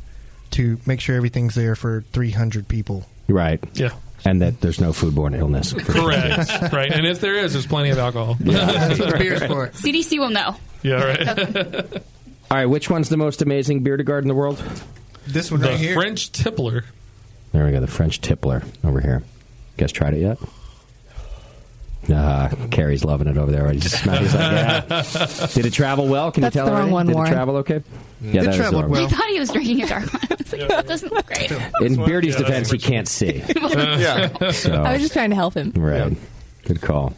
[SPEAKER 14] to make sure everything's there for 300 people.
[SPEAKER 9] Right.
[SPEAKER 15] Yeah.
[SPEAKER 9] And that there's no foodborne illness.
[SPEAKER 15] Correct. Right. And if there is, there's plenty of alcohol.
[SPEAKER 14] That's what the beer's for.
[SPEAKER 6] CDC will know.
[SPEAKER 15] Yeah, right.
[SPEAKER 9] All right, which one's the most amazing beer to guard in the world?
[SPEAKER 14] This one
[SPEAKER 15] The
[SPEAKER 14] right here.
[SPEAKER 15] French Tippler.
[SPEAKER 9] There we go, the French Tippler over here. You guys tried it yet? Carrie's loving it over there. He just smells. He's like, yeah. Did it travel well? Can
[SPEAKER 17] That's
[SPEAKER 9] you tell
[SPEAKER 17] the wrong
[SPEAKER 9] already?
[SPEAKER 17] one,
[SPEAKER 9] Did it
[SPEAKER 17] Warren.
[SPEAKER 9] travel okay? Yeah,
[SPEAKER 14] It
[SPEAKER 9] that is
[SPEAKER 14] traveled
[SPEAKER 9] the wrong
[SPEAKER 14] well.
[SPEAKER 6] I thought he was drinking a dark one. I was like, that doesn't look great.
[SPEAKER 9] In Beardy's defense, he can't see.
[SPEAKER 14] Yeah.
[SPEAKER 9] So,
[SPEAKER 17] I was just trying to help him.
[SPEAKER 9] right. Good call. All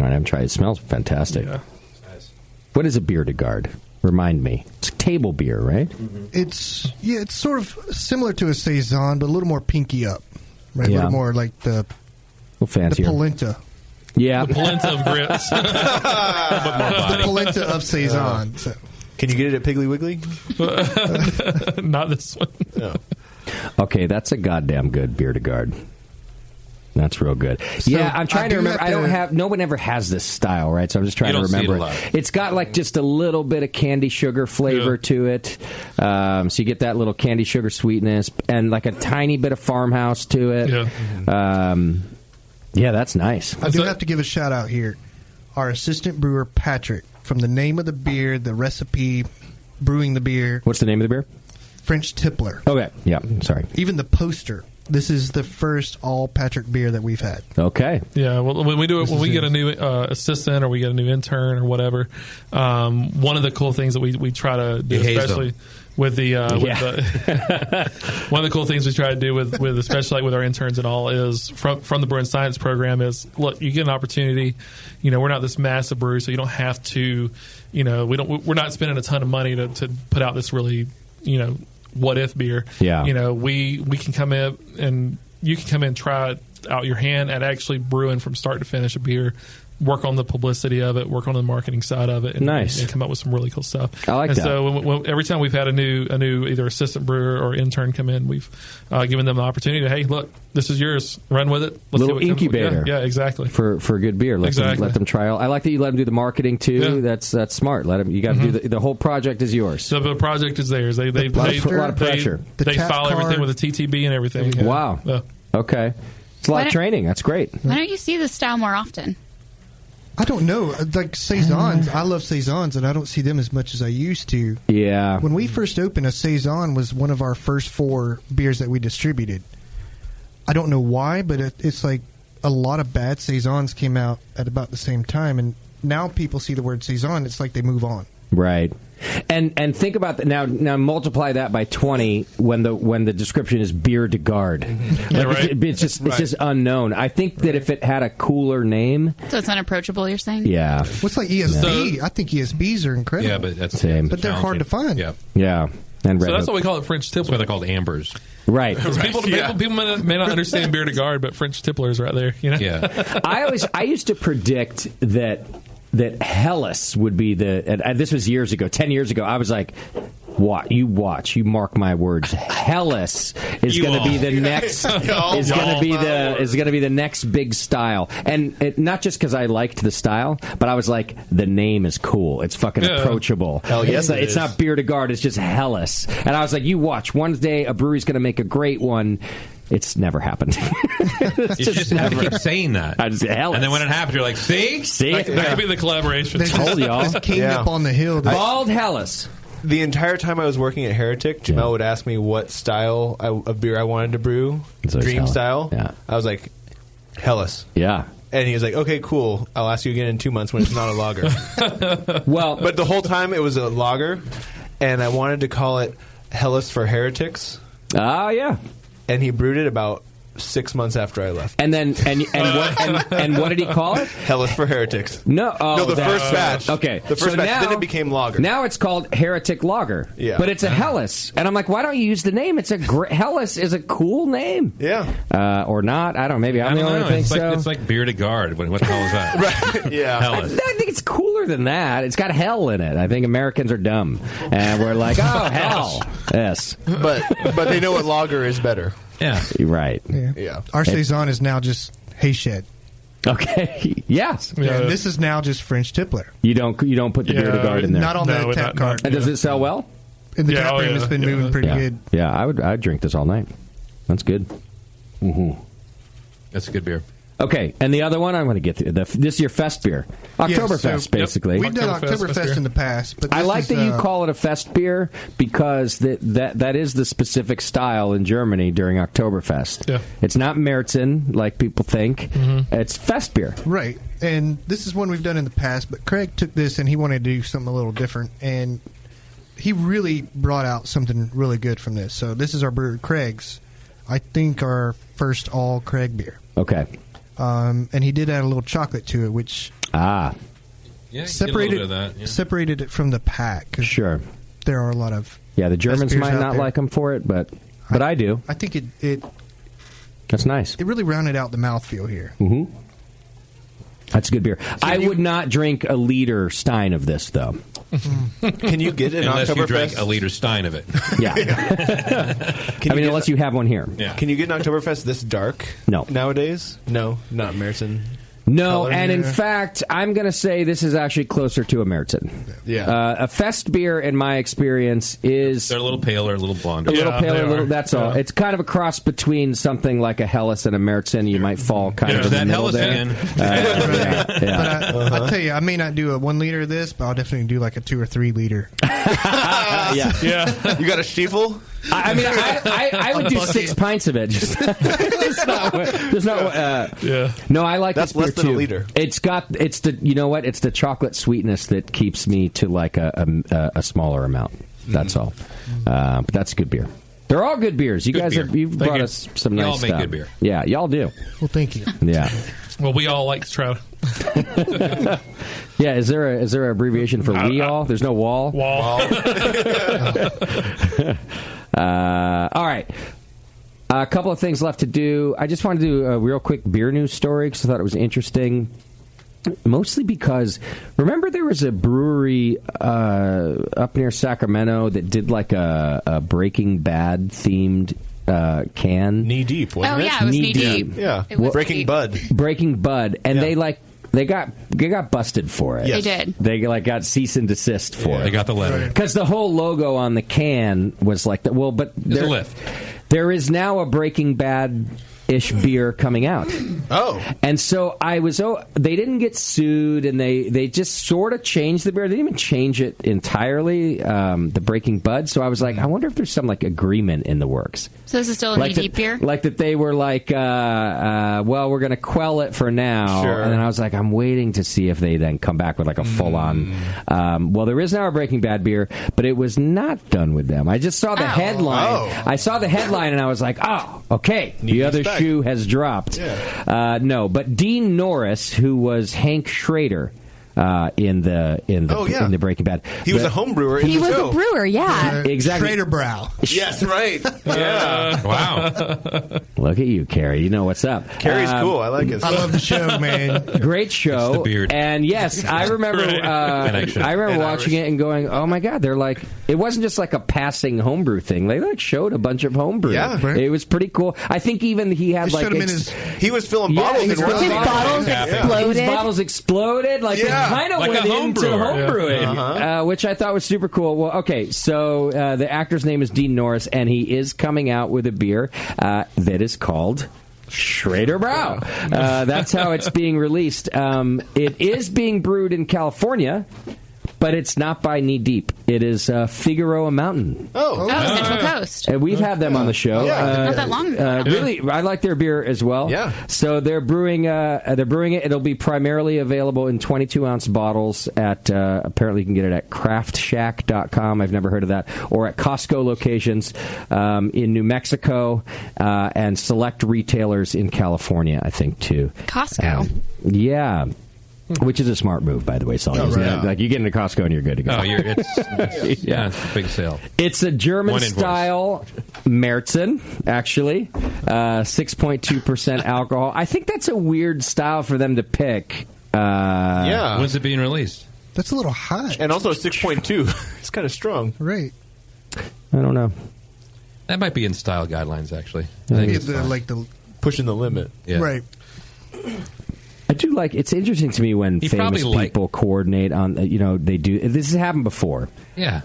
[SPEAKER 9] right, I haven't tried it. It smells fantastic.
[SPEAKER 15] Yeah.
[SPEAKER 9] What is a beer to guard? Remind me. It's table beer, right?
[SPEAKER 14] It's sort of similar to a saison, but a little more pinky up. Right?
[SPEAKER 9] Yeah.
[SPEAKER 14] A little more like the
[SPEAKER 9] A little fancier.
[SPEAKER 14] polenta.
[SPEAKER 9] Yeah.
[SPEAKER 15] The polenta of grits.
[SPEAKER 14] The polenta of saison. So.
[SPEAKER 10] Can you get it at Piggly Wiggly?
[SPEAKER 15] Not this one.
[SPEAKER 10] No.
[SPEAKER 9] Okay, that's a goddamn good beer to guard. That's real good.
[SPEAKER 14] So
[SPEAKER 9] yeah, I'm trying to remember. I don't
[SPEAKER 14] to-
[SPEAKER 9] have. No one ever has this style, right? So I'm just trying
[SPEAKER 11] You
[SPEAKER 9] to
[SPEAKER 11] don't see it
[SPEAKER 9] remember.
[SPEAKER 11] a lot.
[SPEAKER 9] It's got like just a little bit of candy sugar flavor to it. So you get that little candy sugar sweetness and like a tiny bit of farmhouse to it.
[SPEAKER 15] Yeah.
[SPEAKER 9] Yeah, that's nice.
[SPEAKER 14] I do have to give a shout out here. Our assistant brewer, Patrick, from the name of the beer, the recipe, brewing the beer,
[SPEAKER 9] What's the name of the beer?
[SPEAKER 14] French Tippler.
[SPEAKER 9] Okay. Yeah. Sorry.
[SPEAKER 14] Even the poster. This is the first all Patrick beer that we've had.
[SPEAKER 9] Okay.
[SPEAKER 15] Yeah, well, when we do it, when we get a new assistant or we get a new intern or whatever, one of the cool things that we try to do,
[SPEAKER 11] You haze
[SPEAKER 15] especially
[SPEAKER 11] them.
[SPEAKER 15] with the one of the cool things we try to do with especially like with our interns and all is from the Brewing Science program is look, you get an opportunity. You know, we're not this massive brewery, so you don't have to. You know, we're not spending a ton of money to put out this really what if beer.
[SPEAKER 9] Yeah.
[SPEAKER 15] You know, we can come in and you can come in and try out your hand at actually brewing from start to finish a beer, work on the publicity of it, work on the marketing side of it, and,
[SPEAKER 9] Nice.
[SPEAKER 15] and come up with some really cool stuff.
[SPEAKER 9] I like
[SPEAKER 15] and
[SPEAKER 9] that.
[SPEAKER 15] So when, every time we've had a new either assistant brewer or intern come in, we've given them the opportunity to, hey, look, this is yours, run with it. Let's see
[SPEAKER 9] Little
[SPEAKER 15] what comes-
[SPEAKER 9] incubator.
[SPEAKER 15] Yeah, exactly.
[SPEAKER 9] For good beer. Let them try out. I like that you let them do the marketing too.
[SPEAKER 15] Yeah.
[SPEAKER 9] That's smart. Let them. You got to do the whole project is yours.
[SPEAKER 15] So the project is theirs. They
[SPEAKER 9] A lot of pressure.
[SPEAKER 15] They file everything with a TTB and everything. Yeah.
[SPEAKER 9] Wow.
[SPEAKER 15] Yeah.
[SPEAKER 9] Okay. It's a lot
[SPEAKER 6] Why
[SPEAKER 9] of
[SPEAKER 6] don't-
[SPEAKER 9] training. That's great.
[SPEAKER 6] Why don't you see this style more often?
[SPEAKER 14] I don't know. Like saisons, I love saisons, and I don't see them as much as I used to.
[SPEAKER 9] Yeah.
[SPEAKER 14] When we first opened, a saison was one of our first 4 beers that we distributed. I don't know why, but it's like a lot of bad saisons came out at about the same time, and now people see the word saison, it's like they move on.
[SPEAKER 9] Right. And think about that now multiply that by 20 when the description is beer to guard.
[SPEAKER 15] Yeah, right.
[SPEAKER 9] It's just unknown. I think that if it had a cooler name,
[SPEAKER 6] So it's unapproachable, you're saying?
[SPEAKER 9] yeah.
[SPEAKER 14] What's like ESB? I think ESBs are incredible.
[SPEAKER 11] Yeah, but that's
[SPEAKER 9] Same.
[SPEAKER 14] But they're hard to find.
[SPEAKER 11] Yeah.
[SPEAKER 9] Yeah. And
[SPEAKER 15] So
[SPEAKER 9] Red
[SPEAKER 15] that's
[SPEAKER 9] Hook.
[SPEAKER 15] why we call it French Tippler.
[SPEAKER 11] That's why they're called ambers.
[SPEAKER 9] Right.
[SPEAKER 15] Because people may not understand beer to guard, but French Tippler is right there. You know?
[SPEAKER 11] Yeah.
[SPEAKER 9] I used to predict that Helles would be and this was years ago, 10 years ago. I was like, you mark my words. Helles is going to be the next is going to be the next big style, and not just because I liked the style, but I was like, the name is cool. It's fucking approachable.
[SPEAKER 10] Hell yes,
[SPEAKER 9] it's not beer to guard. It's just Helles, and I was like, you watch. One day a brewery's going to make a great one. It's never happened.
[SPEAKER 11] You just have to keep saying that.
[SPEAKER 9] I just, Helles.
[SPEAKER 11] And then when it happens, you're like, see?
[SPEAKER 15] That could be the collaboration.
[SPEAKER 14] They
[SPEAKER 9] Told y'all.
[SPEAKER 14] just came up on the hill.
[SPEAKER 9] Bald Helles.
[SPEAKER 10] The entire time I was working at Heretic, Jamel would ask me what style of beer I wanted to brew. Dream
[SPEAKER 9] Helles.
[SPEAKER 10] style.
[SPEAKER 9] Yeah.
[SPEAKER 10] I was like, Helles.
[SPEAKER 9] Yeah.
[SPEAKER 10] And he was like, okay, cool. I'll ask you again in 2 months when it's not a lager.
[SPEAKER 9] Well,
[SPEAKER 10] but the whole time it was a lager, and I wanted to call it Helles for Heretics.
[SPEAKER 9] Ah, yeah.
[SPEAKER 10] And he brewed it about 6 months after I left.
[SPEAKER 9] And then what did he call it?
[SPEAKER 10] Helles for Heretics.
[SPEAKER 9] No,
[SPEAKER 10] the first batch.
[SPEAKER 9] Okay,
[SPEAKER 10] the first batch. Then it became lager.
[SPEAKER 9] Now it's called Heretic Lager.
[SPEAKER 10] Yeah,
[SPEAKER 9] but it's a Helles, and I'm like, why don't you use the name? It's Helles is a cool name.
[SPEAKER 10] Yeah,
[SPEAKER 9] or not? I don't know. Maybe I'm the only one who thinks so.
[SPEAKER 11] It's like beer to guard. What the hell is that?
[SPEAKER 10] Right? Yeah,
[SPEAKER 9] I think it's cooler than that. It's got hell in it. I think Americans are dumb, and we're like, oh hell, yes.
[SPEAKER 10] But they know what lager is better.
[SPEAKER 11] Yeah,
[SPEAKER 9] right.
[SPEAKER 10] Yeah.
[SPEAKER 14] Our saison is now just Hayshed.
[SPEAKER 9] Okay. Yes.
[SPEAKER 14] Yeah, this is now just French Tippler.
[SPEAKER 9] You don't put the beer to guard in there.
[SPEAKER 14] Not on the tap card.
[SPEAKER 9] And does it sell well?
[SPEAKER 14] In the tap room, it's been moving pretty good.
[SPEAKER 9] Yeah, I'd drink this all night. That's good. Mm-hmm.
[SPEAKER 11] That's a good beer.
[SPEAKER 9] Okay, and the other one I'm going to get through. This is your fest beer, Oktoberfest, basically.
[SPEAKER 14] We've done Oktoberfest in the past, but
[SPEAKER 9] I
[SPEAKER 14] this
[SPEAKER 9] like
[SPEAKER 14] is,
[SPEAKER 9] that you call it a fest beer because that is the specific style in Germany during Oktoberfest.
[SPEAKER 14] Yeah.
[SPEAKER 9] It's not Märzen like people think. It's fest beer.
[SPEAKER 14] Right. And this is one we've done in the past, but Craig took this and he wanted to do something a little different, and he really brought out something really good from this. So this is our brewer, Craig's, I think our first all Craig beer.
[SPEAKER 9] Okay.
[SPEAKER 14] And he did add a little chocolate to it, which
[SPEAKER 11] Yeah,
[SPEAKER 14] separated
[SPEAKER 11] get a little bit of that, yeah.
[SPEAKER 14] separated it from the pack. 'Cause
[SPEAKER 9] Sure.
[SPEAKER 14] there are a lot of
[SPEAKER 9] Yeah, the Germans
[SPEAKER 14] beers
[SPEAKER 9] might
[SPEAKER 14] out
[SPEAKER 9] not
[SPEAKER 14] there.
[SPEAKER 9] like them for it, but I do.
[SPEAKER 14] I think it
[SPEAKER 9] That's nice.
[SPEAKER 14] It really rounded out the mouthfeel here.
[SPEAKER 9] Mm-hmm. That's a good beer. I would not drink a liter Stein of this, though.
[SPEAKER 12] Can you get an
[SPEAKER 11] Unless you
[SPEAKER 12] Oktoberfest?
[SPEAKER 11] drank a liter Stein of it.
[SPEAKER 9] Yeah. Unless you have one here.
[SPEAKER 11] Yeah.
[SPEAKER 12] Can you get an Oktoberfest this dark?
[SPEAKER 9] No.
[SPEAKER 12] Nowadays? No, not Märzen.
[SPEAKER 9] No,
[SPEAKER 12] Color?
[SPEAKER 9] and in
[SPEAKER 12] Yeah.
[SPEAKER 9] fact, I'm going to say this is actually closer to a Märzen.
[SPEAKER 12] Yeah.
[SPEAKER 9] A fest beer, in my experience, is
[SPEAKER 11] They're a little paler, a little blonder.
[SPEAKER 9] a little paler. That's all. It's kind of a cross between something like a Helles and a Märzen. You might fall kind of in the middle there.
[SPEAKER 14] But I tell you, I may not do a 1 liter of this, but I'll definitely do like a 2 or 3 liter.
[SPEAKER 9] Yeah.
[SPEAKER 12] You got a Stiefel?
[SPEAKER 9] I mean, I would do 6 pints of it. Just, No, I like
[SPEAKER 12] That's
[SPEAKER 9] this beer
[SPEAKER 12] less than a
[SPEAKER 9] too.
[SPEAKER 12] liter.
[SPEAKER 9] It's the you know what? It's the chocolate sweetness that keeps me to like a smaller amount. That's all. But that's good beer. They're all good beers. You
[SPEAKER 11] Good
[SPEAKER 9] guys
[SPEAKER 11] beer.
[SPEAKER 9] you've
[SPEAKER 11] Thank
[SPEAKER 9] brought
[SPEAKER 11] you.
[SPEAKER 9] us some
[SPEAKER 11] Y'all
[SPEAKER 9] nice
[SPEAKER 11] make
[SPEAKER 9] stuff.
[SPEAKER 11] good beer.
[SPEAKER 9] Yeah, y'all do.
[SPEAKER 14] Well, thank you.
[SPEAKER 9] Yeah.
[SPEAKER 15] Well, we all like to try.
[SPEAKER 9] Yeah, is there a abbreviation for we all? There's no wall.
[SPEAKER 15] Wall.
[SPEAKER 9] All right. A couple of things left to do. I just wanted to do a real quick beer news story because I thought it was interesting. Mostly because, remember there was a brewery up near Sacramento that did like a Breaking Bad themed can?
[SPEAKER 12] Knee Deep, wasn't it?
[SPEAKER 6] Oh, yeah, it was Knee Deep.
[SPEAKER 12] Yeah.
[SPEAKER 6] It was
[SPEAKER 12] Breaking
[SPEAKER 6] deep.
[SPEAKER 12] Bud.
[SPEAKER 9] Breaking Bud, and they got busted for it.
[SPEAKER 6] Yes. They did.
[SPEAKER 9] They like got cease and desist for it.
[SPEAKER 11] They got the letter.
[SPEAKER 9] Because the whole logo on the can was like that. Well, but
[SPEAKER 11] There's a lift.
[SPEAKER 9] There is now a Breaking Bad-ish beer coming out.
[SPEAKER 12] Oh.
[SPEAKER 9] And so they didn't get sued, and they just sort of changed the beer. They didn't even change it entirely, the Breaking Bud. So I was like, I wonder if there's some like agreement in the works.
[SPEAKER 6] So this is still a
[SPEAKER 9] Like
[SPEAKER 6] knee deep beer?
[SPEAKER 9] Like that they were like, well, we're going to quell it for now.
[SPEAKER 12] Sure.
[SPEAKER 9] And then I was like, I'm waiting to see if they then come back with like a full-on. Well, there is now a Breaking Bad beer, but it was not done with them. I just saw the headline.
[SPEAKER 12] Oh.
[SPEAKER 9] I saw the headline, and I was like, oh, okay. The other
[SPEAKER 12] back.
[SPEAKER 9] shoe has dropped.
[SPEAKER 12] Yeah.
[SPEAKER 9] No, but Dean Norris, who was Hank Schrader in the Breaking Bad.
[SPEAKER 12] He was a home brewer in
[SPEAKER 17] He
[SPEAKER 12] the
[SPEAKER 17] was
[SPEAKER 12] show.
[SPEAKER 17] a brewer, yeah.
[SPEAKER 9] Exactly.
[SPEAKER 14] Schrader Brow.
[SPEAKER 12] Yes, right. Yeah.
[SPEAKER 11] Wow.
[SPEAKER 9] Look at you, Carrie. You know what's up.
[SPEAKER 12] Carrie's cool. I like it.
[SPEAKER 14] I love the show, man.
[SPEAKER 9] Great show.
[SPEAKER 11] It's the beard.
[SPEAKER 9] And yes, I remember
[SPEAKER 11] Connection.
[SPEAKER 9] I remember
[SPEAKER 12] And
[SPEAKER 9] watching
[SPEAKER 12] Irish.
[SPEAKER 9] it and going, oh my God, they're like, it wasn't just like a passing homebrew thing. They like showed a bunch of homebrew.
[SPEAKER 12] Yeah.
[SPEAKER 14] Right.
[SPEAKER 9] It was pretty cool. I think even he had
[SPEAKER 14] They
[SPEAKER 9] like
[SPEAKER 14] showed him in his.
[SPEAKER 12] He was filling
[SPEAKER 9] Yeah,
[SPEAKER 12] bottles
[SPEAKER 9] he was
[SPEAKER 12] in one
[SPEAKER 9] filling
[SPEAKER 12] of
[SPEAKER 17] His
[SPEAKER 12] the
[SPEAKER 17] bottles exploded.
[SPEAKER 9] his bottles exploded. Like
[SPEAKER 12] Yeah.
[SPEAKER 9] it kind of
[SPEAKER 11] Like a
[SPEAKER 9] went
[SPEAKER 11] home
[SPEAKER 9] into
[SPEAKER 11] brewer.
[SPEAKER 9] homebrewing, which I thought was super cool. Well, okay, so the actor's name is Dean Norris, and he is coming out with a beer that is called Schrader Brow. That's how it's being released. It is being brewed in California, but it's not by Knee Deep. It is Figueroa Mountain.
[SPEAKER 6] Oh, Central Coast.
[SPEAKER 9] We've had them on the show.
[SPEAKER 6] Not that long ago.
[SPEAKER 9] Really, I like their beer as well.
[SPEAKER 12] Yeah.
[SPEAKER 9] So they're brewing it. It'll be primarily available in 22-ounce bottles at, apparently you can get it at craftshack.com. I've never heard of that. Or at Costco locations in New Mexico and select retailers in California, I think, too.
[SPEAKER 6] Costco.
[SPEAKER 9] Yeah. Which is a smart move, by the way, Sully. Isn't it? Like, you get into Costco and you're good to go.
[SPEAKER 11] Oh, it's a big sale.
[SPEAKER 9] It's a German-style Märzen, actually. 6.2% alcohol. I think that's a weird style for them to pick.
[SPEAKER 12] Yeah.
[SPEAKER 11] When's it being released?
[SPEAKER 14] That's a little high.
[SPEAKER 12] And also 6.2. It's kind of strong.
[SPEAKER 14] Right.
[SPEAKER 9] I don't know.
[SPEAKER 11] That might be in style guidelines, actually.
[SPEAKER 14] Yeah, the
[SPEAKER 12] pushing the limit.
[SPEAKER 11] Yeah.
[SPEAKER 14] Right.
[SPEAKER 9] I do like. It's interesting to me when
[SPEAKER 11] He
[SPEAKER 9] famous
[SPEAKER 11] probably
[SPEAKER 9] people coordinate on. They do. This has happened before.
[SPEAKER 11] Yeah.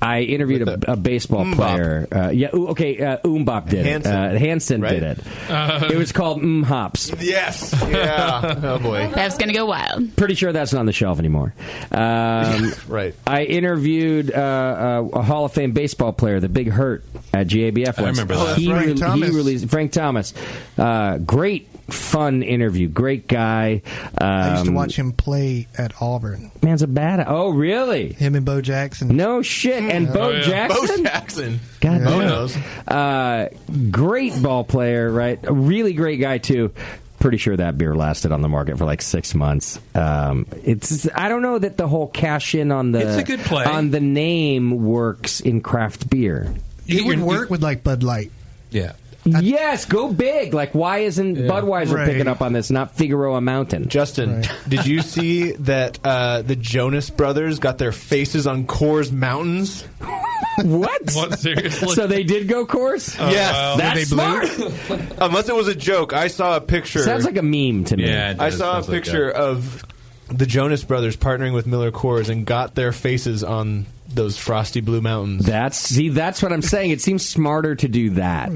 [SPEAKER 9] I interviewed a baseball player. Umbop did it. Hansen did it. It was called Hops.
[SPEAKER 12] Yes. Yeah. Oh, boy.
[SPEAKER 6] That's going to go wild.
[SPEAKER 9] Pretty sure that's not on the shelf anymore.
[SPEAKER 12] Right.
[SPEAKER 9] I interviewed a Hall of Fame baseball player, the Big Hurt, at GABF.
[SPEAKER 11] I remember that.
[SPEAKER 9] He
[SPEAKER 14] Thomas.
[SPEAKER 9] released Frank Thomas. Great, fun interview. Great guy.
[SPEAKER 14] I used to watch him play at Auburn.
[SPEAKER 9] Man's a badass. Oh, really?
[SPEAKER 14] Him and Bo Jackson.
[SPEAKER 9] No shit. And Bo Jackson?
[SPEAKER 12] Bo Jackson.
[SPEAKER 9] God
[SPEAKER 12] Bo
[SPEAKER 9] damn.
[SPEAKER 12] knows.
[SPEAKER 9] Great ball player, right? A really great guy, too. Pretty sure that beer lasted on the market for like 6 months. I don't know that the whole cash in on
[SPEAKER 11] It's a good play.
[SPEAKER 9] on the name works in craft beer.
[SPEAKER 14] It would work with like Bud Light.
[SPEAKER 11] Yeah.
[SPEAKER 9] Yes, go big. Like, why isn't Budweiser picking up on this, not Figueroa Mountain?
[SPEAKER 12] Justin, did you see that the Jonas Brothers got their faces on Coors Mountains?
[SPEAKER 9] What?
[SPEAKER 15] What, seriously?
[SPEAKER 9] So they did go Coors?
[SPEAKER 12] Yes.
[SPEAKER 15] wow.
[SPEAKER 9] That's smart.
[SPEAKER 12] Unless it was a joke. I saw a picture.
[SPEAKER 9] Sounds like a meme to me.
[SPEAKER 11] Yeah, it
[SPEAKER 12] I
[SPEAKER 11] does.
[SPEAKER 12] saw a
[SPEAKER 11] Sounds like
[SPEAKER 12] picture
[SPEAKER 11] that.
[SPEAKER 12] of the Jonas Brothers partnering with Miller Coors and got their faces on those frosty blue mountains.
[SPEAKER 9] That's what I'm saying. It seems smarter to do that.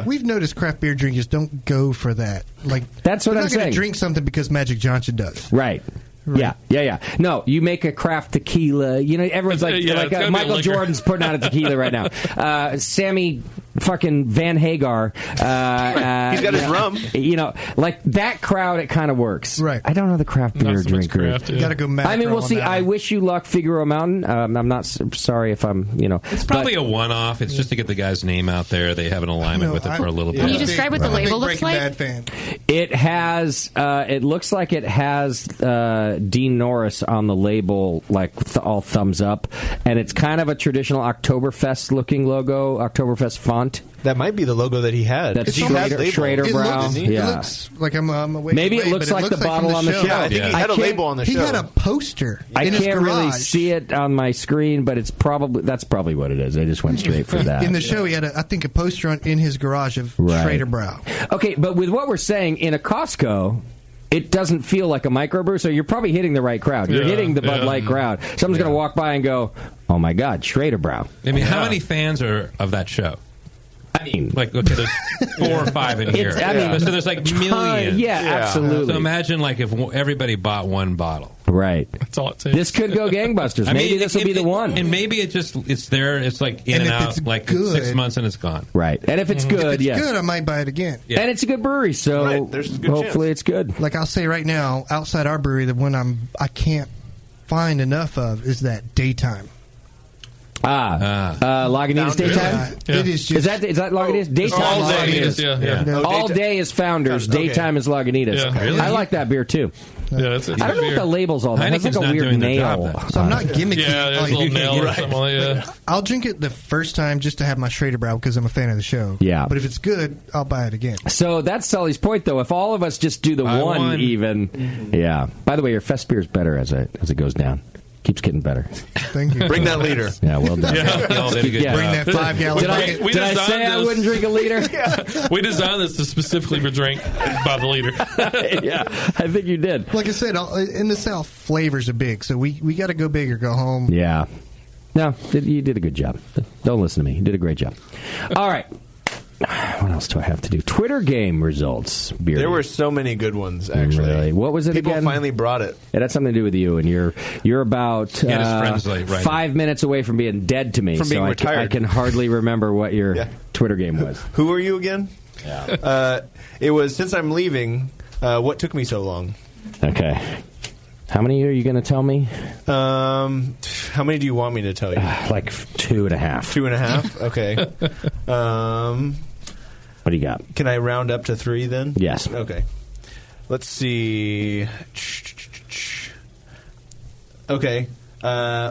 [SPEAKER 14] We've noticed craft beer drinkers don't go for that. Like
[SPEAKER 9] That's what
[SPEAKER 14] they're
[SPEAKER 9] I'm
[SPEAKER 14] not gonna
[SPEAKER 9] saying.
[SPEAKER 14] drink something because Magic Johnson does.
[SPEAKER 9] Right. Yeah. No, you make a craft tequila. You know, everyone's like,
[SPEAKER 15] Yeah, it's gotta be
[SPEAKER 9] Michael
[SPEAKER 15] liquor.
[SPEAKER 9] Jordan's putting out a tequila right now. Sammy fucking Van Hagar.
[SPEAKER 12] He's got his rum.
[SPEAKER 9] You know, like that crowd, it kind of works.
[SPEAKER 14] Right.
[SPEAKER 9] I don't know the craft beer
[SPEAKER 15] Not so much
[SPEAKER 9] drinker.
[SPEAKER 15] craft,
[SPEAKER 14] You got to go macro.
[SPEAKER 9] I mean, we'll
[SPEAKER 14] on
[SPEAKER 9] see.
[SPEAKER 14] that
[SPEAKER 9] I
[SPEAKER 14] one.
[SPEAKER 9] wish you luck, Figueroa Mountain. I'm not sorry if I'm,
[SPEAKER 11] It's probably a one-off. It's just to get the guy's name out there. They have an alignment with it for a little bit.
[SPEAKER 6] Can you describe what the
[SPEAKER 14] I'm a big
[SPEAKER 6] label looks
[SPEAKER 14] Breaking
[SPEAKER 6] like?
[SPEAKER 14] Bad fan.
[SPEAKER 9] It has. It looks like it has Dean Norris on the label, like all thumbs up, and it's kind of a traditional Oktoberfest looking logo, Oktoberfest font.
[SPEAKER 12] That might be the logo that he had.
[SPEAKER 9] That's
[SPEAKER 12] He has labels.
[SPEAKER 9] Schrader
[SPEAKER 14] It
[SPEAKER 9] Brow.
[SPEAKER 14] looks,
[SPEAKER 9] Yeah.
[SPEAKER 14] it looks like I'm away.
[SPEAKER 9] Maybe
[SPEAKER 14] from
[SPEAKER 9] it
[SPEAKER 14] way,
[SPEAKER 9] looks
[SPEAKER 14] but
[SPEAKER 9] like the
[SPEAKER 14] from
[SPEAKER 9] bottle on the show.
[SPEAKER 12] Yeah, I think he had a label on the show.
[SPEAKER 14] He had a poster
[SPEAKER 9] I
[SPEAKER 14] in his
[SPEAKER 9] can't really
[SPEAKER 14] garage.
[SPEAKER 9] see it on my screen, but that's probably what it is. I just went straight for that.
[SPEAKER 14] In the show, he had, I think, a poster in his garage of
[SPEAKER 9] Right.
[SPEAKER 14] Schrader Brow.
[SPEAKER 9] Okay, but with what we're saying, in a Costco, it doesn't feel like a microbrew, so you're probably hitting the right crowd. You're hitting the Bud Light crowd. Someone's going to walk by and go, "Oh my God, Schrader Brow."
[SPEAKER 11] I mean, how many fans are of that show?
[SPEAKER 9] I mean,
[SPEAKER 11] like, okay, there's 4 or 5 in here. So there's like millions.
[SPEAKER 9] Absolutely.
[SPEAKER 11] So imagine like if everybody bought one bottle.
[SPEAKER 9] Right.
[SPEAKER 15] That's all it takes.
[SPEAKER 9] This could go gangbusters. Maybe this will be the one.
[SPEAKER 11] And maybe it's there. It's like in and out, like
[SPEAKER 14] good,
[SPEAKER 11] 6 months and it's gone.
[SPEAKER 9] Right. And if it's good,
[SPEAKER 14] if it's good, I might buy it again.
[SPEAKER 11] Yeah.
[SPEAKER 9] And it's a good brewery, so hopefully it's good.
[SPEAKER 14] Like I'll say right now, outside our brewery, the one I can't find enough of is that Daytime.
[SPEAKER 9] Lagunitas Daytime?
[SPEAKER 14] Yeah. It is just...
[SPEAKER 9] Is that Lagunitas? Daytime
[SPEAKER 15] all
[SPEAKER 9] is
[SPEAKER 15] day is,
[SPEAKER 9] Lagunitas.
[SPEAKER 15] yeah.
[SPEAKER 9] All day is Founders. Daytime is Lagunitas.
[SPEAKER 15] Yeah. Really?
[SPEAKER 9] I like that beer, too.
[SPEAKER 15] Yeah, it's
[SPEAKER 9] I don't know if the label's all that. It has like
[SPEAKER 11] Heineken's
[SPEAKER 9] a
[SPEAKER 11] not
[SPEAKER 9] weird
[SPEAKER 11] doing their
[SPEAKER 9] nail.
[SPEAKER 11] job,
[SPEAKER 14] So I'm not gimmicky.
[SPEAKER 15] Yeah, there's a little nail or something like that.
[SPEAKER 14] I'll drink it the first time just to have my Schrader Brow because I'm a fan of the show.
[SPEAKER 9] Yeah.
[SPEAKER 14] But if it's good, I'll buy it again.
[SPEAKER 9] So that's Sully's point, though. If all of us just do the one even, yeah. By the way, your fest beer is better as it goes down. Keeps getting better.
[SPEAKER 14] Thank you.
[SPEAKER 12] Bring that liter.
[SPEAKER 9] Yeah, well done.
[SPEAKER 11] Y'all did a good
[SPEAKER 14] Bring
[SPEAKER 11] job.
[SPEAKER 14] that 5-gallon
[SPEAKER 9] Did
[SPEAKER 14] bucket.
[SPEAKER 9] I say I wouldn't drink a liter?
[SPEAKER 15] We designed this to specifically be drank by the liter.
[SPEAKER 9] Yeah, I think you did.
[SPEAKER 14] Like I said, in the South, flavors are big, so we got to go big or go home.
[SPEAKER 9] Yeah. No, you did a good job. Don't listen to me. You did a great job. All right. What else do I have to do? Twitter game results. Beardy.
[SPEAKER 12] There were so many good ones, actually.
[SPEAKER 9] Really? What was it
[SPEAKER 12] People
[SPEAKER 9] again?
[SPEAKER 12] finally brought it.
[SPEAKER 9] It had something to do with you, and you're about
[SPEAKER 11] He had his friends, like, right
[SPEAKER 9] 5 minutes away from being dead to me.
[SPEAKER 12] From being
[SPEAKER 9] so
[SPEAKER 12] retired.
[SPEAKER 9] I can hardly remember what your Twitter game was.
[SPEAKER 12] Who are you again?
[SPEAKER 9] Yeah.
[SPEAKER 12] It was Since I'm Leaving, What Took Me So Long.
[SPEAKER 9] Okay. How many are you going to tell me?
[SPEAKER 12] How many do you want me to tell you?
[SPEAKER 9] Like 2.5.
[SPEAKER 12] 2.5? Okay.
[SPEAKER 9] What do you got?
[SPEAKER 12] Can I round up to 3 then?
[SPEAKER 9] Yes.
[SPEAKER 12] Okay. Let's see. Okay.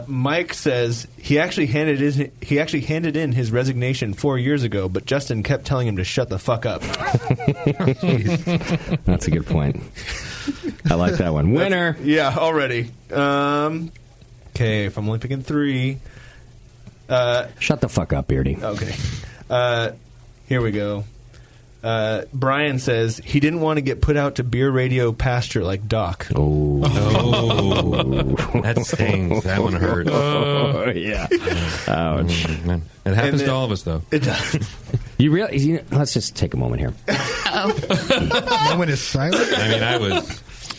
[SPEAKER 12] Mike says he actually handed in his resignation 4 years ago, but Justin kept telling him to shut the fuck up.
[SPEAKER 9] That's a good point. I like that one. Winner.
[SPEAKER 12] Yeah, already. Okay, if I'm only picking 3.
[SPEAKER 9] Shut the fuck up, Beardy.
[SPEAKER 12] Okay. Here we go. Brian says he didn't want to get put out to beer radio pasture like Doc.
[SPEAKER 11] Oh, that stings. That one hurts.
[SPEAKER 9] Oh, yeah. Ouch.
[SPEAKER 11] It happens to all of us, though.
[SPEAKER 12] It does.
[SPEAKER 9] Let's just take a moment here.
[SPEAKER 14] Moment is silent.
[SPEAKER 11] I mean,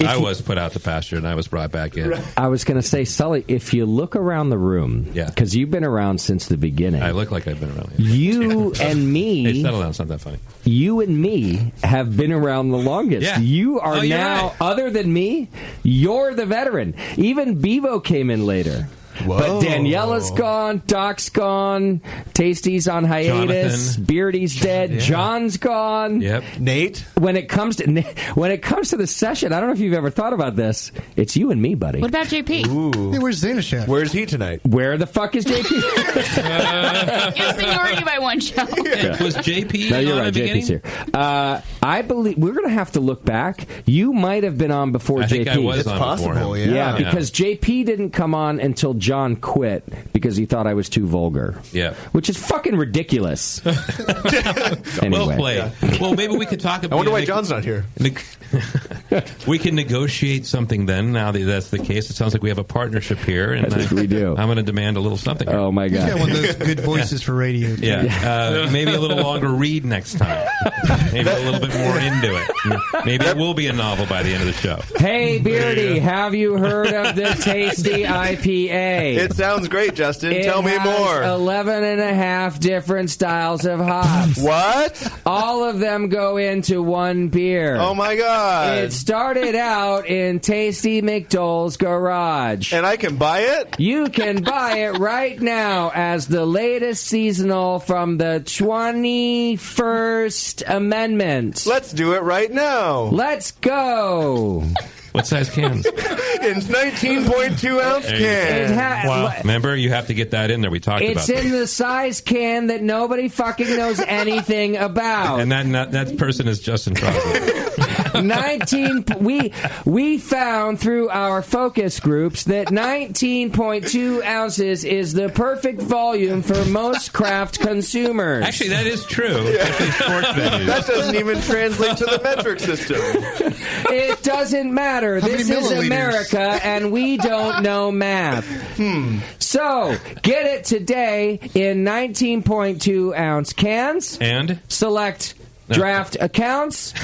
[SPEAKER 11] I was put out to pasture and I was brought back in.
[SPEAKER 9] I was going to say, Sully, if you look around the room, because you've been around since the beginning.
[SPEAKER 11] I look like I've been around.
[SPEAKER 9] You and me.
[SPEAKER 11] Hey, settle down. It's not that funny.
[SPEAKER 9] You and me have been around the longest.
[SPEAKER 11] Yeah.
[SPEAKER 9] You are now,
[SPEAKER 11] right.
[SPEAKER 9] other than me, you're the veteran. Even Bevo came in later.
[SPEAKER 12] Whoa.
[SPEAKER 9] But Daniela's gone, Doc's gone, Tasty's on hiatus,
[SPEAKER 11] Jonathan.
[SPEAKER 9] Beardy's dead,
[SPEAKER 12] Yeah.
[SPEAKER 9] John's gone.
[SPEAKER 11] Yep.
[SPEAKER 12] Nate?
[SPEAKER 9] When it comes to the session, I don't know if you've ever thought about this. It's you and me, buddy.
[SPEAKER 6] What about JP?
[SPEAKER 12] Ooh.
[SPEAKER 14] Hey, where's Zanishev?
[SPEAKER 12] Where's he tonight?
[SPEAKER 9] Where the fuck is JP?
[SPEAKER 6] You're seniority by one show.
[SPEAKER 11] Was JP
[SPEAKER 9] No, you're
[SPEAKER 11] on
[SPEAKER 9] right.
[SPEAKER 11] the
[SPEAKER 9] JP's
[SPEAKER 11] beginning?
[SPEAKER 9] here. I believe we're going to have to look back. You might have been on before
[SPEAKER 11] I
[SPEAKER 9] JP.
[SPEAKER 11] think I was
[SPEAKER 12] It's
[SPEAKER 11] on before
[SPEAKER 12] possible,
[SPEAKER 11] him.
[SPEAKER 12] yeah.
[SPEAKER 9] Because JP didn't come on until John quit because he thought I was too vulgar.
[SPEAKER 11] Yeah.
[SPEAKER 9] Which is fucking ridiculous. Anyway.
[SPEAKER 11] Well played. Well, maybe we could talk about.
[SPEAKER 12] I wonder why John's not here.
[SPEAKER 11] We can negotiate something then. Now that that's the case, it sounds like we have a partnership here, and
[SPEAKER 9] I think we do.
[SPEAKER 11] I'm going to demand a little something.
[SPEAKER 9] Oh my
[SPEAKER 14] He's got
[SPEAKER 9] god.
[SPEAKER 14] one of those good voices for radio. too.
[SPEAKER 11] Yeah, maybe a little longer read next time. Maybe a little bit more into it. Maybe it will be a novel by the end of the show.
[SPEAKER 9] Hey Beardy, have you heard of the Tasty IPA?
[SPEAKER 12] It sounds great, Justin. Tell me
[SPEAKER 9] has
[SPEAKER 12] more.
[SPEAKER 9] 11 and a half different styles of hops.
[SPEAKER 12] What?
[SPEAKER 9] All of them go into one beer.
[SPEAKER 12] Oh my god.
[SPEAKER 9] It started out in Tasty McDole's garage.
[SPEAKER 12] And I can buy it?
[SPEAKER 9] You can buy it right now as the latest seasonal from the 21st Amendment.
[SPEAKER 12] Let's do it right now.
[SPEAKER 9] Let's go.
[SPEAKER 11] What size cans?
[SPEAKER 12] It's 19.2 ounce
[SPEAKER 11] There you go.
[SPEAKER 12] can.
[SPEAKER 15] Wow.
[SPEAKER 11] Remember, you have to get that in there. We talked
[SPEAKER 9] It's
[SPEAKER 11] about
[SPEAKER 9] in the size can that nobody fucking knows anything about.
[SPEAKER 11] and that person is Justin Crosby.
[SPEAKER 9] 19 we found through our focus groups that 19.2 ounces is the perfect volume for most craft consumers.
[SPEAKER 11] Actually, that is true. Especially sports venues.
[SPEAKER 12] That doesn't even translate to the metric system.
[SPEAKER 9] It doesn't matter.
[SPEAKER 14] How
[SPEAKER 9] This
[SPEAKER 14] many
[SPEAKER 9] is
[SPEAKER 14] milliliters?
[SPEAKER 9] America, and we don't know math. So, get it today in 19.2 ounce cans.
[SPEAKER 11] And
[SPEAKER 9] Select draft accounts.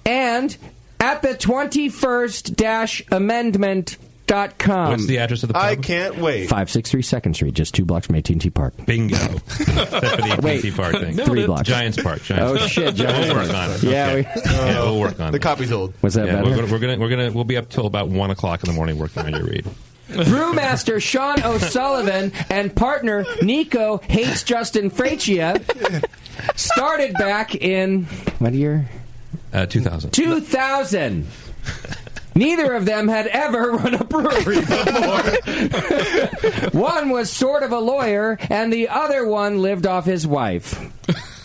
[SPEAKER 9] And at the 21st-amendment.com.
[SPEAKER 11] what's the address of the pub?
[SPEAKER 12] I can't wait.
[SPEAKER 9] 563 2nd Street, just 2 blocks from AT&T Park.
[SPEAKER 11] Bingo. Except for the AT&T Park thing.
[SPEAKER 9] 3 blocks.
[SPEAKER 11] Giants Park.
[SPEAKER 9] Oh shit, Giants
[SPEAKER 11] We'll work
[SPEAKER 9] Park.
[SPEAKER 11] on it.
[SPEAKER 9] Yeah,
[SPEAKER 11] Okay. Yeah, we'll work on
[SPEAKER 12] The
[SPEAKER 11] it.
[SPEAKER 12] copy's old.
[SPEAKER 9] Was that
[SPEAKER 11] Yeah,
[SPEAKER 9] better?
[SPEAKER 11] we'll be up till about 1 o'clock in the morning working on your read.
[SPEAKER 9] Brewmaster Sean O'Sullivan and partner Nico Hates Justin Fraichia started back in what year?
[SPEAKER 11] 2000.
[SPEAKER 9] 2000. Neither of them had ever run a brewery before. One was sort of a lawyer, and the other one lived off his wife.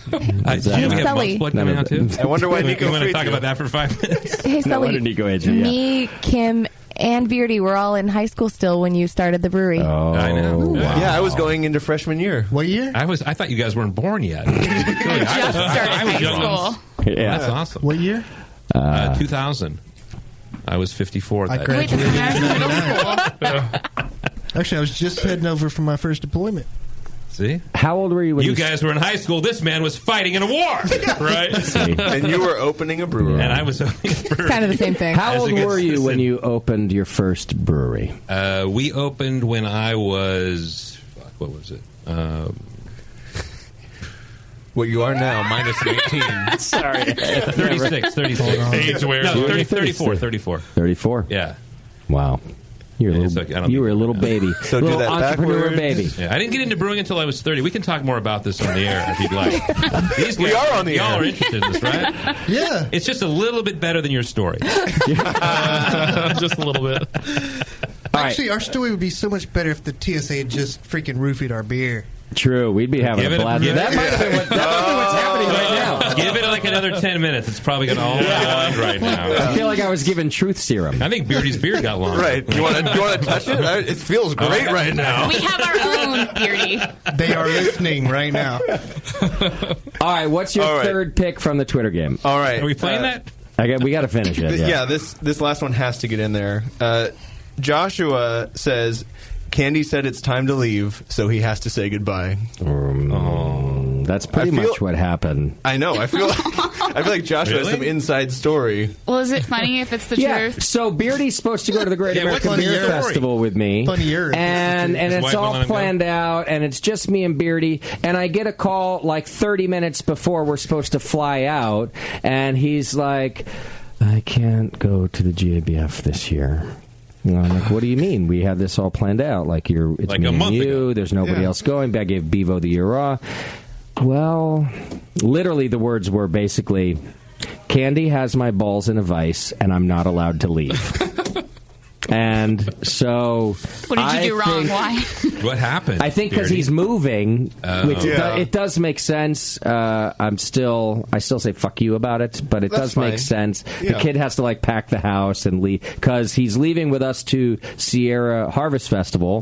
[SPEAKER 11] Do we have
[SPEAKER 17] Sully.
[SPEAKER 11] Mudsplit coming out too?
[SPEAKER 12] I wonder why Nico
[SPEAKER 11] You want to
[SPEAKER 12] freed
[SPEAKER 11] talk
[SPEAKER 12] you.
[SPEAKER 11] about that for 5 minutes?
[SPEAKER 17] Hey,
[SPEAKER 9] No wonder
[SPEAKER 17] Sully.
[SPEAKER 9] Nico hates you, yeah.
[SPEAKER 17] Me, Kim, and Beardy were all in high school still when you started the brewery.
[SPEAKER 9] Oh,
[SPEAKER 11] I know.
[SPEAKER 9] wow.
[SPEAKER 12] Yeah, I was going into freshman year.
[SPEAKER 14] What year?
[SPEAKER 11] I thought you guys weren't born yet.
[SPEAKER 6] Just started high school.
[SPEAKER 9] Yeah.
[SPEAKER 11] That's awesome.
[SPEAKER 14] What year?
[SPEAKER 11] 2000. I was 54
[SPEAKER 14] I
[SPEAKER 11] at that time.
[SPEAKER 6] Wait, this is when I was in middle school.
[SPEAKER 14] Actually, I was just heading over for my first deployment.
[SPEAKER 11] See?
[SPEAKER 9] How old were you when
[SPEAKER 11] You guys were in high school. This man was fighting in a war, right?
[SPEAKER 12] And you were opening a brewery.
[SPEAKER 11] And I was opening a brewery.
[SPEAKER 17] Kind of the same thing.
[SPEAKER 9] How
[SPEAKER 11] As a
[SPEAKER 9] old
[SPEAKER 11] good
[SPEAKER 9] were you when
[SPEAKER 11] citizen.
[SPEAKER 9] you opened your first brewery?
[SPEAKER 11] We opened when I was... What was it?
[SPEAKER 12] What you are now, minus 18.
[SPEAKER 9] Sorry.
[SPEAKER 11] 36.
[SPEAKER 15] Age where?
[SPEAKER 11] No, 34.
[SPEAKER 9] 34.
[SPEAKER 11] Yeah.
[SPEAKER 9] Wow. You're a
[SPEAKER 11] Yeah,
[SPEAKER 9] little,
[SPEAKER 11] it's okay. I don't
[SPEAKER 9] you
[SPEAKER 11] think-
[SPEAKER 9] were a little baby.
[SPEAKER 12] So do
[SPEAKER 9] little
[SPEAKER 12] that
[SPEAKER 9] entrepreneur
[SPEAKER 12] backwards.
[SPEAKER 9] baby.
[SPEAKER 11] Yeah, I didn't get into brewing until I was 30. We can talk more about this on the air if you'd like. These
[SPEAKER 12] We
[SPEAKER 11] guys-
[SPEAKER 12] are on the
[SPEAKER 11] y'all
[SPEAKER 12] air.
[SPEAKER 11] are interested in this, right?
[SPEAKER 14] Yeah.
[SPEAKER 11] It's just a little bit better than your story.
[SPEAKER 15] Just a little bit.
[SPEAKER 14] Actually, our story would be so much better if the TSA had just freaking roofied our beer.
[SPEAKER 9] True, we'd be having
[SPEAKER 11] Give
[SPEAKER 9] a
[SPEAKER 11] it a-
[SPEAKER 9] blast.
[SPEAKER 11] give it-
[SPEAKER 9] That might have been what's happening right now.
[SPEAKER 11] Give it like an another 10 minutes. It's probably going to all unwind right now.
[SPEAKER 9] I feel like I was given truth serum.
[SPEAKER 11] I think Beardy's beard got longer.
[SPEAKER 12] Right. You want to touch it? It feels great right now.
[SPEAKER 6] We have our own Beardy.
[SPEAKER 14] They are listening right now.
[SPEAKER 9] All right, what's your third pick from the Twitter game?
[SPEAKER 12] All right.
[SPEAKER 11] Are we playing that?
[SPEAKER 9] We got to finish it.
[SPEAKER 12] Yeah, this last one has to get in there. Joshua says, Candy said it's time to leave, so he has to say goodbye.
[SPEAKER 9] That's pretty much what happened.
[SPEAKER 12] I know. I feel like Joshua has some inside story.
[SPEAKER 6] Well, is it funny if it's the truth?
[SPEAKER 9] So Beardy's supposed to go to the Great American Beer Festival with me.
[SPEAKER 14] Funnier.
[SPEAKER 9] And it's all planned out, and it's just me and Beardy. And I get a call like 30 minutes before we're supposed to fly out, and he's like, I can't go to the GABF this year. And I'm like, what do you mean? We have this all planned out. Like, it's
[SPEAKER 11] like
[SPEAKER 9] me
[SPEAKER 11] a month
[SPEAKER 9] and you.
[SPEAKER 11] ago.
[SPEAKER 9] There's nobody else going. I gave Bevo the year off. Well, literally the words were basically, Candy has my balls in a vice, and I'm not allowed to leave. And so,
[SPEAKER 6] what did you do wrong? Why?
[SPEAKER 11] What happened?
[SPEAKER 9] I think because he's moving, which it does make sense. I still say fuck you about it, but it does make sense.
[SPEAKER 12] Yeah.
[SPEAKER 9] The kid has to pack the house and leave because he's leaving with us to Sierra Harvest Festival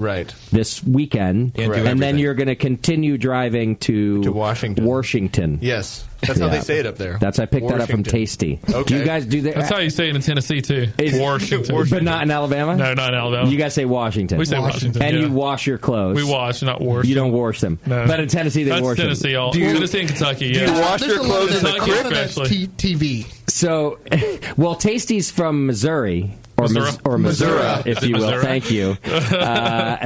[SPEAKER 9] this weekend, and then you're going to continue driving to Washington.
[SPEAKER 12] Yes. That's how they say it up there.
[SPEAKER 9] I picked that up from Tasty.
[SPEAKER 12] Okay.
[SPEAKER 9] Do you guys do that?
[SPEAKER 15] That's how you say it in Tennessee, too. Washington.
[SPEAKER 9] But not in Alabama?
[SPEAKER 15] No, not in Alabama.
[SPEAKER 9] You guys say Washington.
[SPEAKER 15] We say Washington.
[SPEAKER 9] And you wash your clothes.
[SPEAKER 15] We wash, not wash.
[SPEAKER 9] You don't wash them.
[SPEAKER 15] No.
[SPEAKER 9] But in Tennessee, they wash them.
[SPEAKER 15] Tennessee and Kentucky,
[SPEAKER 12] Do you wash your clothes in the creek?
[SPEAKER 14] TV.
[SPEAKER 9] So, Tasty's from Missouri. Or Missouri, if you will.
[SPEAKER 15] Missouri?
[SPEAKER 9] Thank you.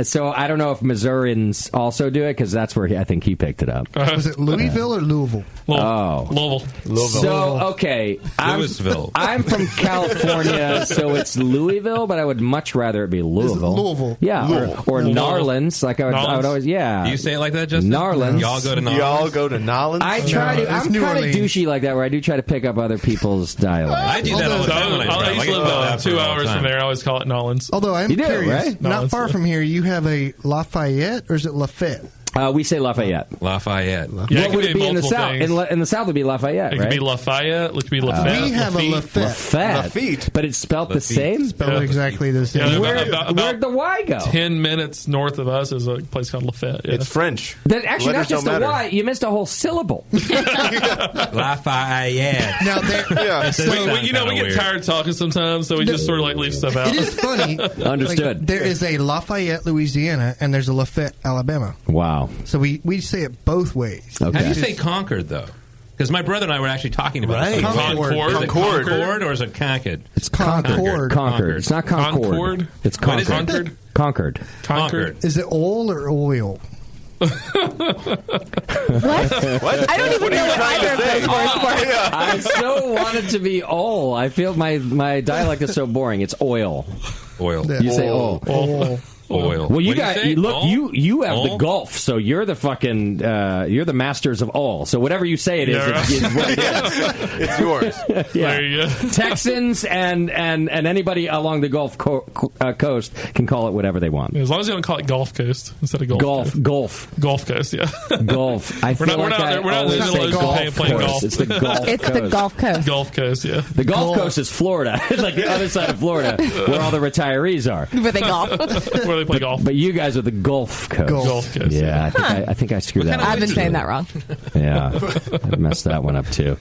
[SPEAKER 9] So I don't know if Missourians also do it because that's where I think he picked it up.
[SPEAKER 14] Was it Louisville or Louisville?
[SPEAKER 15] Louisville.
[SPEAKER 9] So okay,
[SPEAKER 11] Louisville.
[SPEAKER 9] I'm from California, so it's Louisville, but I would much rather it be Louisville.
[SPEAKER 14] Louisville.
[SPEAKER 9] Yeah, or Narlands. Like I would always. Yeah.
[SPEAKER 11] Do you say it like that, Justin?
[SPEAKER 9] Narlands.
[SPEAKER 11] Y'all go to Narlands.
[SPEAKER 12] Y'all go to Narlands.
[SPEAKER 9] I try to. I'm kind of douchey like that, where I do try to pick up other people's dialect.
[SPEAKER 11] I do that all the time.
[SPEAKER 15] I used to live about 2 hours from there. I always call it Nolans.
[SPEAKER 14] Although I'm curious,
[SPEAKER 9] right?
[SPEAKER 14] not far from here, you have a Lafayette, or is it Lafayette?
[SPEAKER 9] We say Lafayette.
[SPEAKER 11] Lafayette.
[SPEAKER 15] Yeah,
[SPEAKER 9] what would it be in the South? In the South, it would be Lafayette,
[SPEAKER 15] It
[SPEAKER 9] right?
[SPEAKER 15] could be Lafayette. It could be Lafayette.
[SPEAKER 14] We have a Lafayette.
[SPEAKER 12] Lafitte.
[SPEAKER 9] But it's spelled the same?
[SPEAKER 14] Spelled exactly the same.
[SPEAKER 15] Yeah,
[SPEAKER 9] Where'd the Y go?
[SPEAKER 15] 10 minutes north of us is a place called Lafayette. Yeah.
[SPEAKER 12] It's French.
[SPEAKER 9] Actually, not
[SPEAKER 12] Letters
[SPEAKER 9] just
[SPEAKER 12] don't
[SPEAKER 9] the
[SPEAKER 12] matter.
[SPEAKER 9] Y. You missed a whole syllable.
[SPEAKER 11] Lafayette.
[SPEAKER 14] Now,
[SPEAKER 15] we get tired of talking sometimes, so we just sort of leave stuff out.
[SPEAKER 14] it is funny.
[SPEAKER 9] Understood.
[SPEAKER 14] There is a Lafayette, Louisiana, and there's a Lafayette, Alabama.
[SPEAKER 9] Wow.
[SPEAKER 14] So we say it both ways.
[SPEAKER 9] Okay.
[SPEAKER 11] How do you say Concord, though? Because my brother and I were actually talking about this.
[SPEAKER 14] Concord.
[SPEAKER 11] Is it
[SPEAKER 12] Concord.
[SPEAKER 11] Concord or is it Concord?
[SPEAKER 14] It's Concord.
[SPEAKER 9] Concord. It's not Concord.
[SPEAKER 15] Concord?
[SPEAKER 9] It's
[SPEAKER 11] What is it?
[SPEAKER 9] Concord. Concord.
[SPEAKER 11] Concord.
[SPEAKER 14] Is it oil or oil?
[SPEAKER 17] What? I don't even know what either of those words were.
[SPEAKER 9] I so want it to be oil. I feel my dialect is so boring. It's oil.
[SPEAKER 11] Oil.
[SPEAKER 14] Yeah.
[SPEAKER 9] You say oil.
[SPEAKER 11] Oil.
[SPEAKER 9] Well, you
[SPEAKER 11] What do
[SPEAKER 9] got
[SPEAKER 11] say?
[SPEAKER 9] look.
[SPEAKER 11] Oil?
[SPEAKER 9] You have the
[SPEAKER 11] Oil?
[SPEAKER 9] Gulf, so you're the fucking you're the masters of all. So whatever you say it is,
[SPEAKER 15] Yeah,
[SPEAKER 9] it's what it is.
[SPEAKER 12] It's yours.
[SPEAKER 9] Yeah.
[SPEAKER 15] There you go.
[SPEAKER 9] Texans and anybody along the Gulf coast can call it whatever they want.
[SPEAKER 15] As long as you don't call it Gulf Coast instead of Gulf
[SPEAKER 9] Gulf.
[SPEAKER 15] Gulf Coast, yeah.
[SPEAKER 9] Golf. I
[SPEAKER 15] We're
[SPEAKER 9] feel
[SPEAKER 15] not
[SPEAKER 9] like I always say
[SPEAKER 15] playing golf.
[SPEAKER 9] It's the Gulf
[SPEAKER 17] It's
[SPEAKER 9] Coast.
[SPEAKER 17] the Gulf Coast.
[SPEAKER 15] Gulf Coast, yeah.
[SPEAKER 9] The Gulf Coast is Florida. It's like the other side of Florida where all the retirees are.
[SPEAKER 17] Where they golf.
[SPEAKER 15] Where they play golf.
[SPEAKER 9] But you guys are the Gulf Coast.
[SPEAKER 15] Gulf Coast.
[SPEAKER 9] Yeah, I think I screwed that up.
[SPEAKER 17] I've been saying that wrong.
[SPEAKER 9] Yeah, I messed that one up too.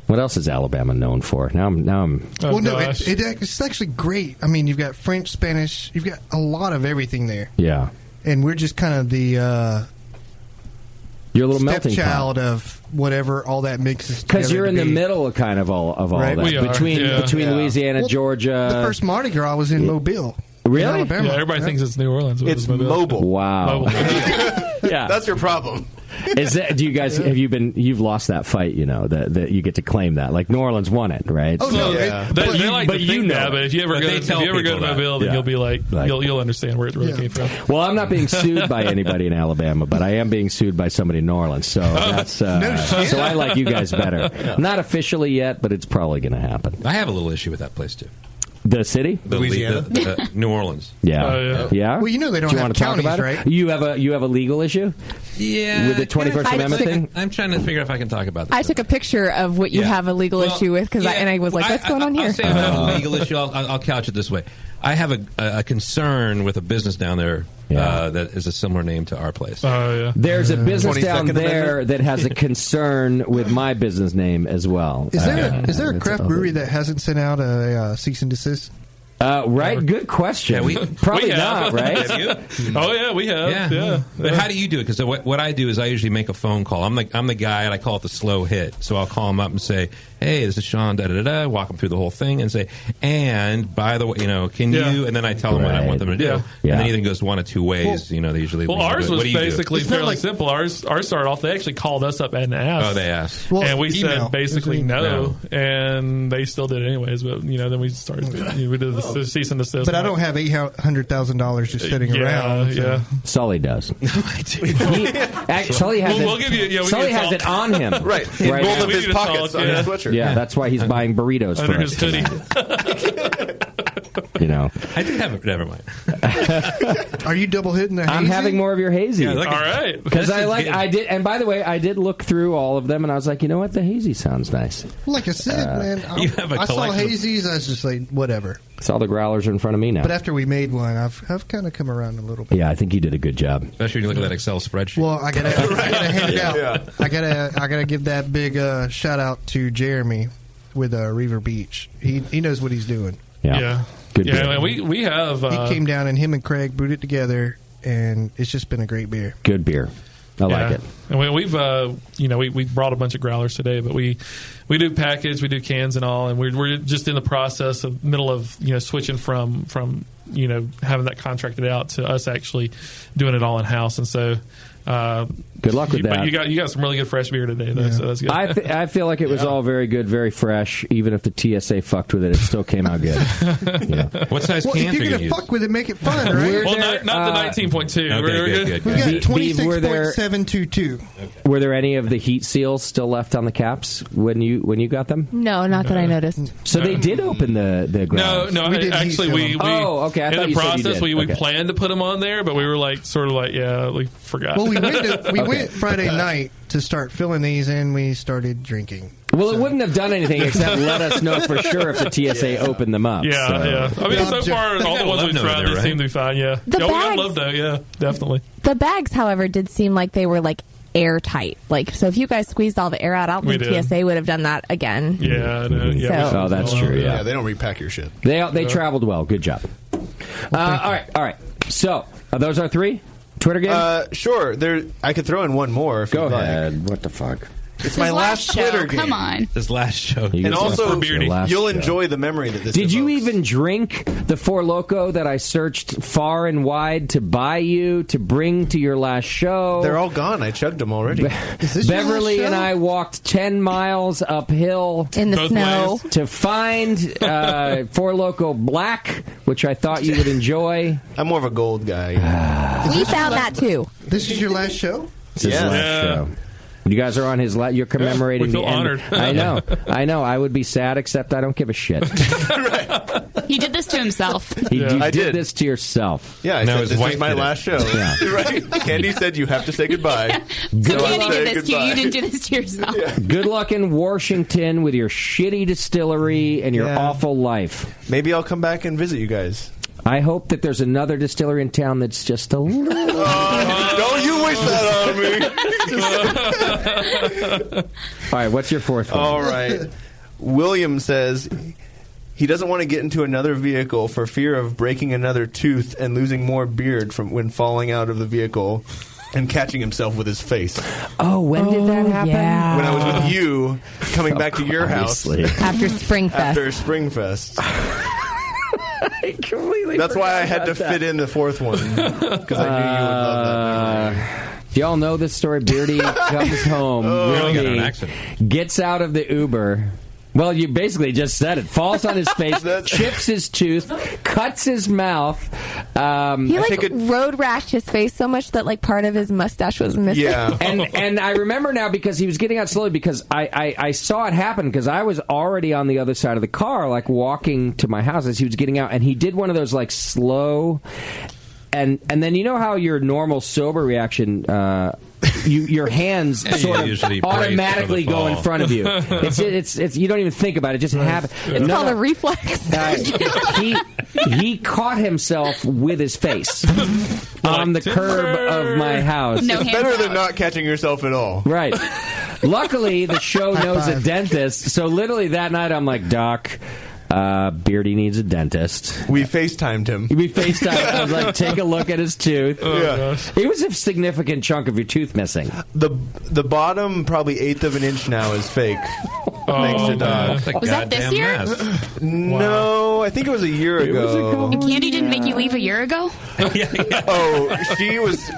[SPEAKER 9] What else is Alabama known for? Now I'm.
[SPEAKER 14] Well, no,
[SPEAKER 15] gosh.
[SPEAKER 14] it's actually great. I mean, you've got French, Spanish, you've got a lot of everything there.
[SPEAKER 9] Yeah.
[SPEAKER 14] And we're just kind of the
[SPEAKER 9] You're a little melting
[SPEAKER 14] stepchild
[SPEAKER 9] pot.
[SPEAKER 14] of whatever all that mixes together.
[SPEAKER 9] Because you're in
[SPEAKER 14] to
[SPEAKER 9] the
[SPEAKER 14] be.
[SPEAKER 9] middle of kind of all
[SPEAKER 14] Right.
[SPEAKER 9] that.
[SPEAKER 15] We are,
[SPEAKER 9] between
[SPEAKER 15] yeah.
[SPEAKER 9] Louisiana,
[SPEAKER 14] Well,
[SPEAKER 9] Georgia.
[SPEAKER 14] The first Mardi Gras was in Mobile.
[SPEAKER 9] Really?
[SPEAKER 14] In Alabama.
[SPEAKER 15] Yeah, everybody thinks it's New Orleans. but
[SPEAKER 12] It's mobile.
[SPEAKER 9] Wow.
[SPEAKER 15] Mobile.
[SPEAKER 9] Yeah.
[SPEAKER 12] That's your problem.
[SPEAKER 9] Is that, do you guys you've lost that fight? You know that you get to claim that. Like New Orleans won it, right?
[SPEAKER 14] Oh no!
[SPEAKER 12] Yeah.
[SPEAKER 15] They like
[SPEAKER 9] but
[SPEAKER 15] to
[SPEAKER 9] you
[SPEAKER 15] think
[SPEAKER 9] know
[SPEAKER 15] that, but if you ever
[SPEAKER 11] But
[SPEAKER 15] go,
[SPEAKER 11] they
[SPEAKER 15] if
[SPEAKER 11] tell
[SPEAKER 15] you ever go
[SPEAKER 11] people
[SPEAKER 15] to
[SPEAKER 11] that.
[SPEAKER 15] Mobile, then
[SPEAKER 9] Yeah.
[SPEAKER 15] you'll be like,
[SPEAKER 9] Like-
[SPEAKER 15] you'll understand where it really came from.
[SPEAKER 9] Well, I'm not being sued by anybody in Alabama, but I am being sued by somebody in New Orleans. So that's so I like you guys better. Not officially yet, but it's probably going to happen.
[SPEAKER 11] I have a little issue with that place too.
[SPEAKER 9] The city?
[SPEAKER 11] Louisiana? New Orleans.
[SPEAKER 9] Yeah. Yeah?
[SPEAKER 14] Well, you know they don't
[SPEAKER 9] Do you
[SPEAKER 14] have
[SPEAKER 9] want to talk
[SPEAKER 14] counties,
[SPEAKER 9] about
[SPEAKER 14] right?
[SPEAKER 9] it? You have a legal issue?
[SPEAKER 11] Yeah.
[SPEAKER 9] With the 21st Amendment thing?
[SPEAKER 11] I'm trying to figure out if I can talk about this.
[SPEAKER 17] I took a picture of what you have a legal issue with and I was like, what's going on here?
[SPEAKER 11] I'll say I have a legal issue. I'll couch it this way. I have a concern with a business down there that is a similar name to our place.
[SPEAKER 9] There's a business down
[SPEAKER 11] 22nd
[SPEAKER 9] there that has a concern with my business name as well.
[SPEAKER 14] Is there a craft brewery that hasn't sent out a cease and desist?
[SPEAKER 9] Right, good question. Probably not, right?
[SPEAKER 11] Have you?
[SPEAKER 15] Oh yeah, we have. Yeah.
[SPEAKER 11] But how do you do it? Because what I do is I usually make a phone call. I'm the guy, and I call it the slow hit. So I'll call him up and say, "Hey, this is Sean." Da da da da. Walk him through the whole thing and say, "And by the way, can you?" And then I tell them what I want them to do.
[SPEAKER 15] Yeah.
[SPEAKER 11] And then either goes one of two ways. They usually.
[SPEAKER 15] Well, ours was basically
[SPEAKER 11] do?
[SPEAKER 15] fairly simple. Ours started off. They actually called us up and asked.
[SPEAKER 11] Oh, they asked.
[SPEAKER 15] And we
[SPEAKER 14] email.
[SPEAKER 15] said basically no, and they still did it anyways. But then we started. We did the cease and desist.
[SPEAKER 14] But I don't have $800,000 just sitting around. So.
[SPEAKER 15] Yeah.
[SPEAKER 9] Sully does. Sully has
[SPEAKER 15] we'll give you.
[SPEAKER 9] Sully has it on him.
[SPEAKER 12] Right. In both
[SPEAKER 9] now.
[SPEAKER 12] of his pockets on his sweatshirt.
[SPEAKER 9] Yeah, that's why he's buying burritos
[SPEAKER 15] Under
[SPEAKER 9] for
[SPEAKER 15] his
[SPEAKER 9] us
[SPEAKER 15] hoodie.
[SPEAKER 11] I did have it. Never mind.
[SPEAKER 14] Are you double hitting the hazy?
[SPEAKER 9] I'm having more of your hazy.
[SPEAKER 15] All right.
[SPEAKER 9] Because I did, and by the way, I did look through all of them, and I was like, you know what, the hazy sounds nice.
[SPEAKER 14] Like I said, man,
[SPEAKER 11] you have a
[SPEAKER 14] I saw
[SPEAKER 11] collection.
[SPEAKER 14] hazies. I was just like, whatever.
[SPEAKER 9] All the growlers are in front of me now.
[SPEAKER 14] But after we made one, I've kind of come around a little bit.
[SPEAKER 9] Yeah, I think you did a good job.
[SPEAKER 11] Especially when you look at that Excel spreadsheet.
[SPEAKER 14] Well, I gotta hand it out. I gotta give that big shout out to Jeremy with Reaver Beach. He knows what he's doing.
[SPEAKER 15] Yeah.
[SPEAKER 9] Good beer.
[SPEAKER 15] And we have.
[SPEAKER 14] He came down and him and Craig brewed it together, and it's just been a great beer.
[SPEAKER 9] Good beer. I like it.
[SPEAKER 15] And we've we brought a bunch of growlers today, but we do package, we do cans and all, and we're just in the process of middle of switching from having that contracted out to us actually doing it all in house, and so.
[SPEAKER 9] Good luck with that.
[SPEAKER 15] But you got some really good fresh beer today, though, so that's good.
[SPEAKER 9] I feel like it was all very good, very fresh. Even if the TSA fucked with it still came out good.
[SPEAKER 11] What size
[SPEAKER 14] Well,
[SPEAKER 11] cans
[SPEAKER 14] if you're
[SPEAKER 11] are you
[SPEAKER 14] gonna fuck with it, make it fun, right?
[SPEAKER 15] Well, not the 19.2.
[SPEAKER 11] Okay, good.
[SPEAKER 14] We got
[SPEAKER 9] Beeve, were there-
[SPEAKER 14] 26.722.
[SPEAKER 9] Were there any of the heat seals still left on the caps when you got them?
[SPEAKER 17] No, not that I noticed.
[SPEAKER 9] So they did open the grounds.
[SPEAKER 15] No.
[SPEAKER 14] We didn't
[SPEAKER 15] Actually,
[SPEAKER 14] heat
[SPEAKER 15] we
[SPEAKER 9] Oh, okay. I thought
[SPEAKER 15] in the
[SPEAKER 9] you said you
[SPEAKER 15] process
[SPEAKER 9] did.
[SPEAKER 15] we
[SPEAKER 9] Okay.
[SPEAKER 15] planned to put them on there, but we were we forgot.
[SPEAKER 14] Well, we went Friday night to start filling these, and we started drinking.
[SPEAKER 9] Well, it wouldn't have done anything except let us know for sure if the TSA opened them up.
[SPEAKER 15] Yeah,
[SPEAKER 9] so.
[SPEAKER 15] yeah. I mean, so far, all the ones we've
[SPEAKER 11] Love
[SPEAKER 15] tried,
[SPEAKER 11] Note
[SPEAKER 15] they
[SPEAKER 11] there,
[SPEAKER 15] seem to be fine, yeah.
[SPEAKER 17] The
[SPEAKER 15] We got
[SPEAKER 17] bags-
[SPEAKER 15] Love Note, yeah, definitely.
[SPEAKER 17] The bags, however, did seem like they were airtight. So if you guys squeezed all the air out, I don't
[SPEAKER 15] We
[SPEAKER 17] think
[SPEAKER 15] did.
[SPEAKER 17] TSA would have done that again.
[SPEAKER 15] Yeah, I know. Yeah,
[SPEAKER 17] So-
[SPEAKER 9] Oh, that's true.
[SPEAKER 12] Yeah,
[SPEAKER 9] Yeah,
[SPEAKER 12] they don't repack your shit.
[SPEAKER 9] they traveled well. Good job. All right. So those are three Twitter games.
[SPEAKER 12] Sure. I could throw in one more if
[SPEAKER 9] Go
[SPEAKER 12] you'd
[SPEAKER 9] ahead.
[SPEAKER 12] like.
[SPEAKER 9] What the fuck?
[SPEAKER 12] It's my last
[SPEAKER 6] show.
[SPEAKER 12] Twitter game.
[SPEAKER 6] Come on.
[SPEAKER 11] This last show.
[SPEAKER 9] You
[SPEAKER 12] And
[SPEAKER 9] guys
[SPEAKER 12] also,
[SPEAKER 9] want your last
[SPEAKER 12] you'll
[SPEAKER 9] show.
[SPEAKER 12] enjoy the memory that this
[SPEAKER 9] Did you
[SPEAKER 12] evokes.
[SPEAKER 9] even drink the Four Loko that I searched far and wide to buy you to bring to your last show?
[SPEAKER 12] They're all gone. I chugged them already.
[SPEAKER 14] Is this your
[SPEAKER 9] Beverly
[SPEAKER 14] last
[SPEAKER 9] and
[SPEAKER 14] show?
[SPEAKER 9] I walked 10 miles uphill
[SPEAKER 17] In the
[SPEAKER 15] Both
[SPEAKER 17] snow.
[SPEAKER 15] ways.
[SPEAKER 9] to find Four Loko Black, which I thought you would enjoy.
[SPEAKER 12] I'm more of a gold guy.
[SPEAKER 17] We found that too.
[SPEAKER 14] This is your last show?
[SPEAKER 9] This is his
[SPEAKER 12] Yeah.
[SPEAKER 9] last
[SPEAKER 15] Yeah.
[SPEAKER 9] show. You guys are on his last. You're commemorating
[SPEAKER 15] we feel
[SPEAKER 9] the end.
[SPEAKER 15] honored.
[SPEAKER 9] I know. I would be sad, except I don't give a shit.
[SPEAKER 6] He did this to himself.
[SPEAKER 9] You
[SPEAKER 12] I
[SPEAKER 9] did
[SPEAKER 12] did.
[SPEAKER 9] this to yourself.
[SPEAKER 12] Yeah, I
[SPEAKER 11] No,
[SPEAKER 12] said
[SPEAKER 11] his
[SPEAKER 12] this
[SPEAKER 11] wife
[SPEAKER 12] is my
[SPEAKER 11] did it.
[SPEAKER 12] last show.
[SPEAKER 9] Yeah.
[SPEAKER 12] Right? Candy said you have to say goodbye.
[SPEAKER 6] So
[SPEAKER 12] So
[SPEAKER 6] Candy
[SPEAKER 12] I'll
[SPEAKER 6] did
[SPEAKER 12] say
[SPEAKER 6] this to you. You
[SPEAKER 12] goodbye.
[SPEAKER 6] didn't do this to yourself.
[SPEAKER 9] Good luck in Washington with your shitty distillery and your
[SPEAKER 12] Yeah.
[SPEAKER 9] awful life.
[SPEAKER 12] Maybe I'll come back and visit you guys.
[SPEAKER 9] I hope that there's another distillery in town that's just a little.
[SPEAKER 12] Don't you wish that on me?
[SPEAKER 9] All right, what's your fourth one?
[SPEAKER 12] All right. William says he doesn't want to get into another vehicle for fear of breaking another tooth and losing more beard from when falling out of the vehicle and catching himself with his face.
[SPEAKER 9] Oh, when did that happen?
[SPEAKER 17] Yeah.
[SPEAKER 12] When I was with you, coming back to your house
[SPEAKER 9] Obviously.
[SPEAKER 17] After Springfest.
[SPEAKER 12] after Springfest.
[SPEAKER 9] I completely
[SPEAKER 12] That's why I had to
[SPEAKER 9] forgot about
[SPEAKER 12] fit in the fourth one because I knew you would love that memory.
[SPEAKER 9] Do y'all know this story? Beardy comes home,
[SPEAKER 11] Really got in an
[SPEAKER 9] Rudy
[SPEAKER 11] accident.
[SPEAKER 9] gets out of the Uber, Well, you basically just said it. Falls on his face, chips his tooth, cuts his mouth.
[SPEAKER 7] He road rashed his face so much that like part of his mustache was missing.
[SPEAKER 12] Yeah.
[SPEAKER 9] And I remember now because he was getting out slowly because I saw it happen because I was already on the other side of the car, like walking to my house as he was getting out, and he did one of those like slow. And then you know how your normal sober reaction, your hands sort of automatically go in front of you. It's you don't even think about it; it just happens.
[SPEAKER 7] It's called a reflex.
[SPEAKER 9] He caught himself with his face on the curb of my house.
[SPEAKER 12] It's better than not catching yourself at all.
[SPEAKER 9] Right. Luckily, the show knows a dentist, so literally that night I'm like, Doc. Beardy needs a dentist.
[SPEAKER 12] We FaceTimed him.
[SPEAKER 9] I was like, take a look at his tooth.
[SPEAKER 12] Gosh.
[SPEAKER 9] It was a significant chunk of your tooth missing.
[SPEAKER 12] The bottom, probably 1/8 of an inch now, is fake. Thanks to Doc.
[SPEAKER 6] Was that this year?
[SPEAKER 12] No, I think it was a year ago.
[SPEAKER 6] And Candy didn't make you leave a year ago?
[SPEAKER 12] Oh, she was...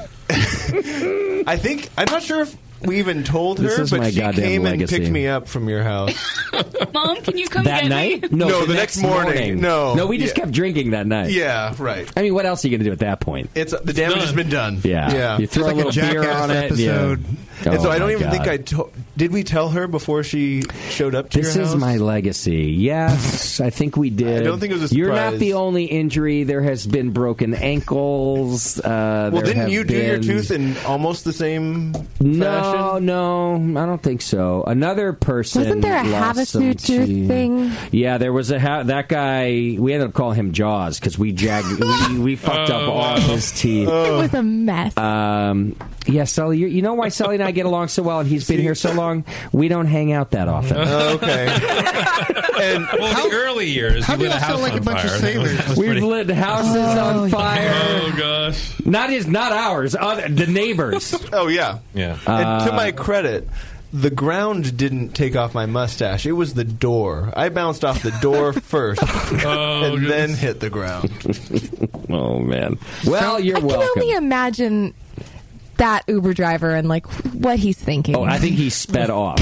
[SPEAKER 12] I'm not sure if we even told
[SPEAKER 9] This
[SPEAKER 12] her,
[SPEAKER 9] is
[SPEAKER 12] but
[SPEAKER 9] my
[SPEAKER 12] she
[SPEAKER 9] goddamn
[SPEAKER 12] came
[SPEAKER 9] legacy.
[SPEAKER 12] and picked me up from your house.
[SPEAKER 6] Mom, can you come
[SPEAKER 9] That
[SPEAKER 6] get
[SPEAKER 9] night?
[SPEAKER 6] me?
[SPEAKER 12] No, the next morning. No,
[SPEAKER 9] we just kept drinking that night.
[SPEAKER 12] Yeah, right.
[SPEAKER 9] I mean, what else are you going to do at that point?
[SPEAKER 12] The damage has been done.
[SPEAKER 9] Yeah. You throw
[SPEAKER 12] It's
[SPEAKER 9] a little
[SPEAKER 12] like
[SPEAKER 9] beer on it.
[SPEAKER 12] episode.
[SPEAKER 9] Yeah.
[SPEAKER 12] And so
[SPEAKER 9] Oh,
[SPEAKER 12] I don't
[SPEAKER 9] my
[SPEAKER 12] even
[SPEAKER 9] God.
[SPEAKER 12] think did we tell her before she showed up to
[SPEAKER 9] This
[SPEAKER 12] your
[SPEAKER 9] is
[SPEAKER 12] house?
[SPEAKER 9] my legacy. Yes, I think we did.
[SPEAKER 12] I don't think it was a
[SPEAKER 9] You're not
[SPEAKER 12] surprise.
[SPEAKER 9] the only injury. There has been broken ankles.
[SPEAKER 12] Well, didn't you do your tooth in almost the same fashion?
[SPEAKER 9] No, I don't think so. Another person
[SPEAKER 7] Wasn't there a
[SPEAKER 9] lost some
[SPEAKER 7] Havasu tooth
[SPEAKER 9] teeth.
[SPEAKER 7] thing?
[SPEAKER 9] Yeah, there was that guy. We ended up calling him Jaws because we fucked up all his teeth.
[SPEAKER 7] It was a mess.
[SPEAKER 9] Yeah, Sully, you know why Sully and I get along so well, and he's been here so long? We don't hang out that often.
[SPEAKER 12] Okay.
[SPEAKER 11] And the early years,
[SPEAKER 14] How
[SPEAKER 11] you
[SPEAKER 14] do
[SPEAKER 11] lit a
[SPEAKER 14] y'all sound
[SPEAKER 11] house
[SPEAKER 14] like
[SPEAKER 11] on
[SPEAKER 14] a bunch of
[SPEAKER 11] fire.
[SPEAKER 14] sailors?
[SPEAKER 9] We've lit houses on fire.
[SPEAKER 15] Oh gosh!
[SPEAKER 9] Not ours. The neighbors.
[SPEAKER 12] Oh yeah,
[SPEAKER 11] yeah.
[SPEAKER 12] And to my credit, the ground didn't take off my mustache. It was the door. I bounced off the door first, and then hit the ground.
[SPEAKER 9] Oh man. Well, you're
[SPEAKER 7] I can
[SPEAKER 9] welcome.
[SPEAKER 7] only imagine that Uber driver and like what he's thinking.
[SPEAKER 9] Oh, I think he sped off.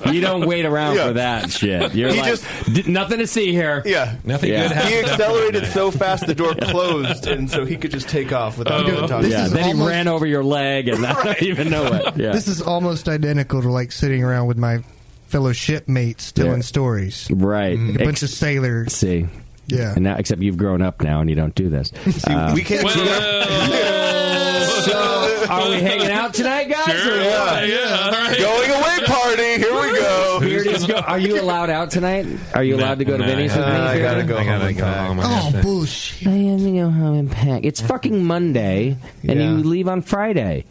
[SPEAKER 9] You don't wait around for that shit. You're
[SPEAKER 12] He
[SPEAKER 9] like, nothing to see here.
[SPEAKER 12] Yeah,
[SPEAKER 11] Nothing good happened.
[SPEAKER 12] He accelerated so fast the door closed, and so he could just take off without even talking.
[SPEAKER 9] Yeah, then he ran over your leg, and I don't even know it. Yeah.
[SPEAKER 14] This is almost identical to like sitting around with my fellow shipmates telling stories.
[SPEAKER 9] Right.
[SPEAKER 14] A bunch of sailors.
[SPEAKER 9] See.
[SPEAKER 14] Yeah.
[SPEAKER 9] And now, except you've grown up now and you don't do this.
[SPEAKER 12] We can't.
[SPEAKER 9] So, are we hanging out tonight, guys?
[SPEAKER 12] Sure,
[SPEAKER 9] or what?
[SPEAKER 12] yeah. Going away party. Here we go.
[SPEAKER 9] Here it is. Are you allowed out tonight? Are you allowed to go to Vinny's with me?
[SPEAKER 12] I gotta go.
[SPEAKER 11] I gotta go home. I have to-
[SPEAKER 14] bullshit.
[SPEAKER 9] I have to go home and pack. It's fucking Monday, and you leave on Friday.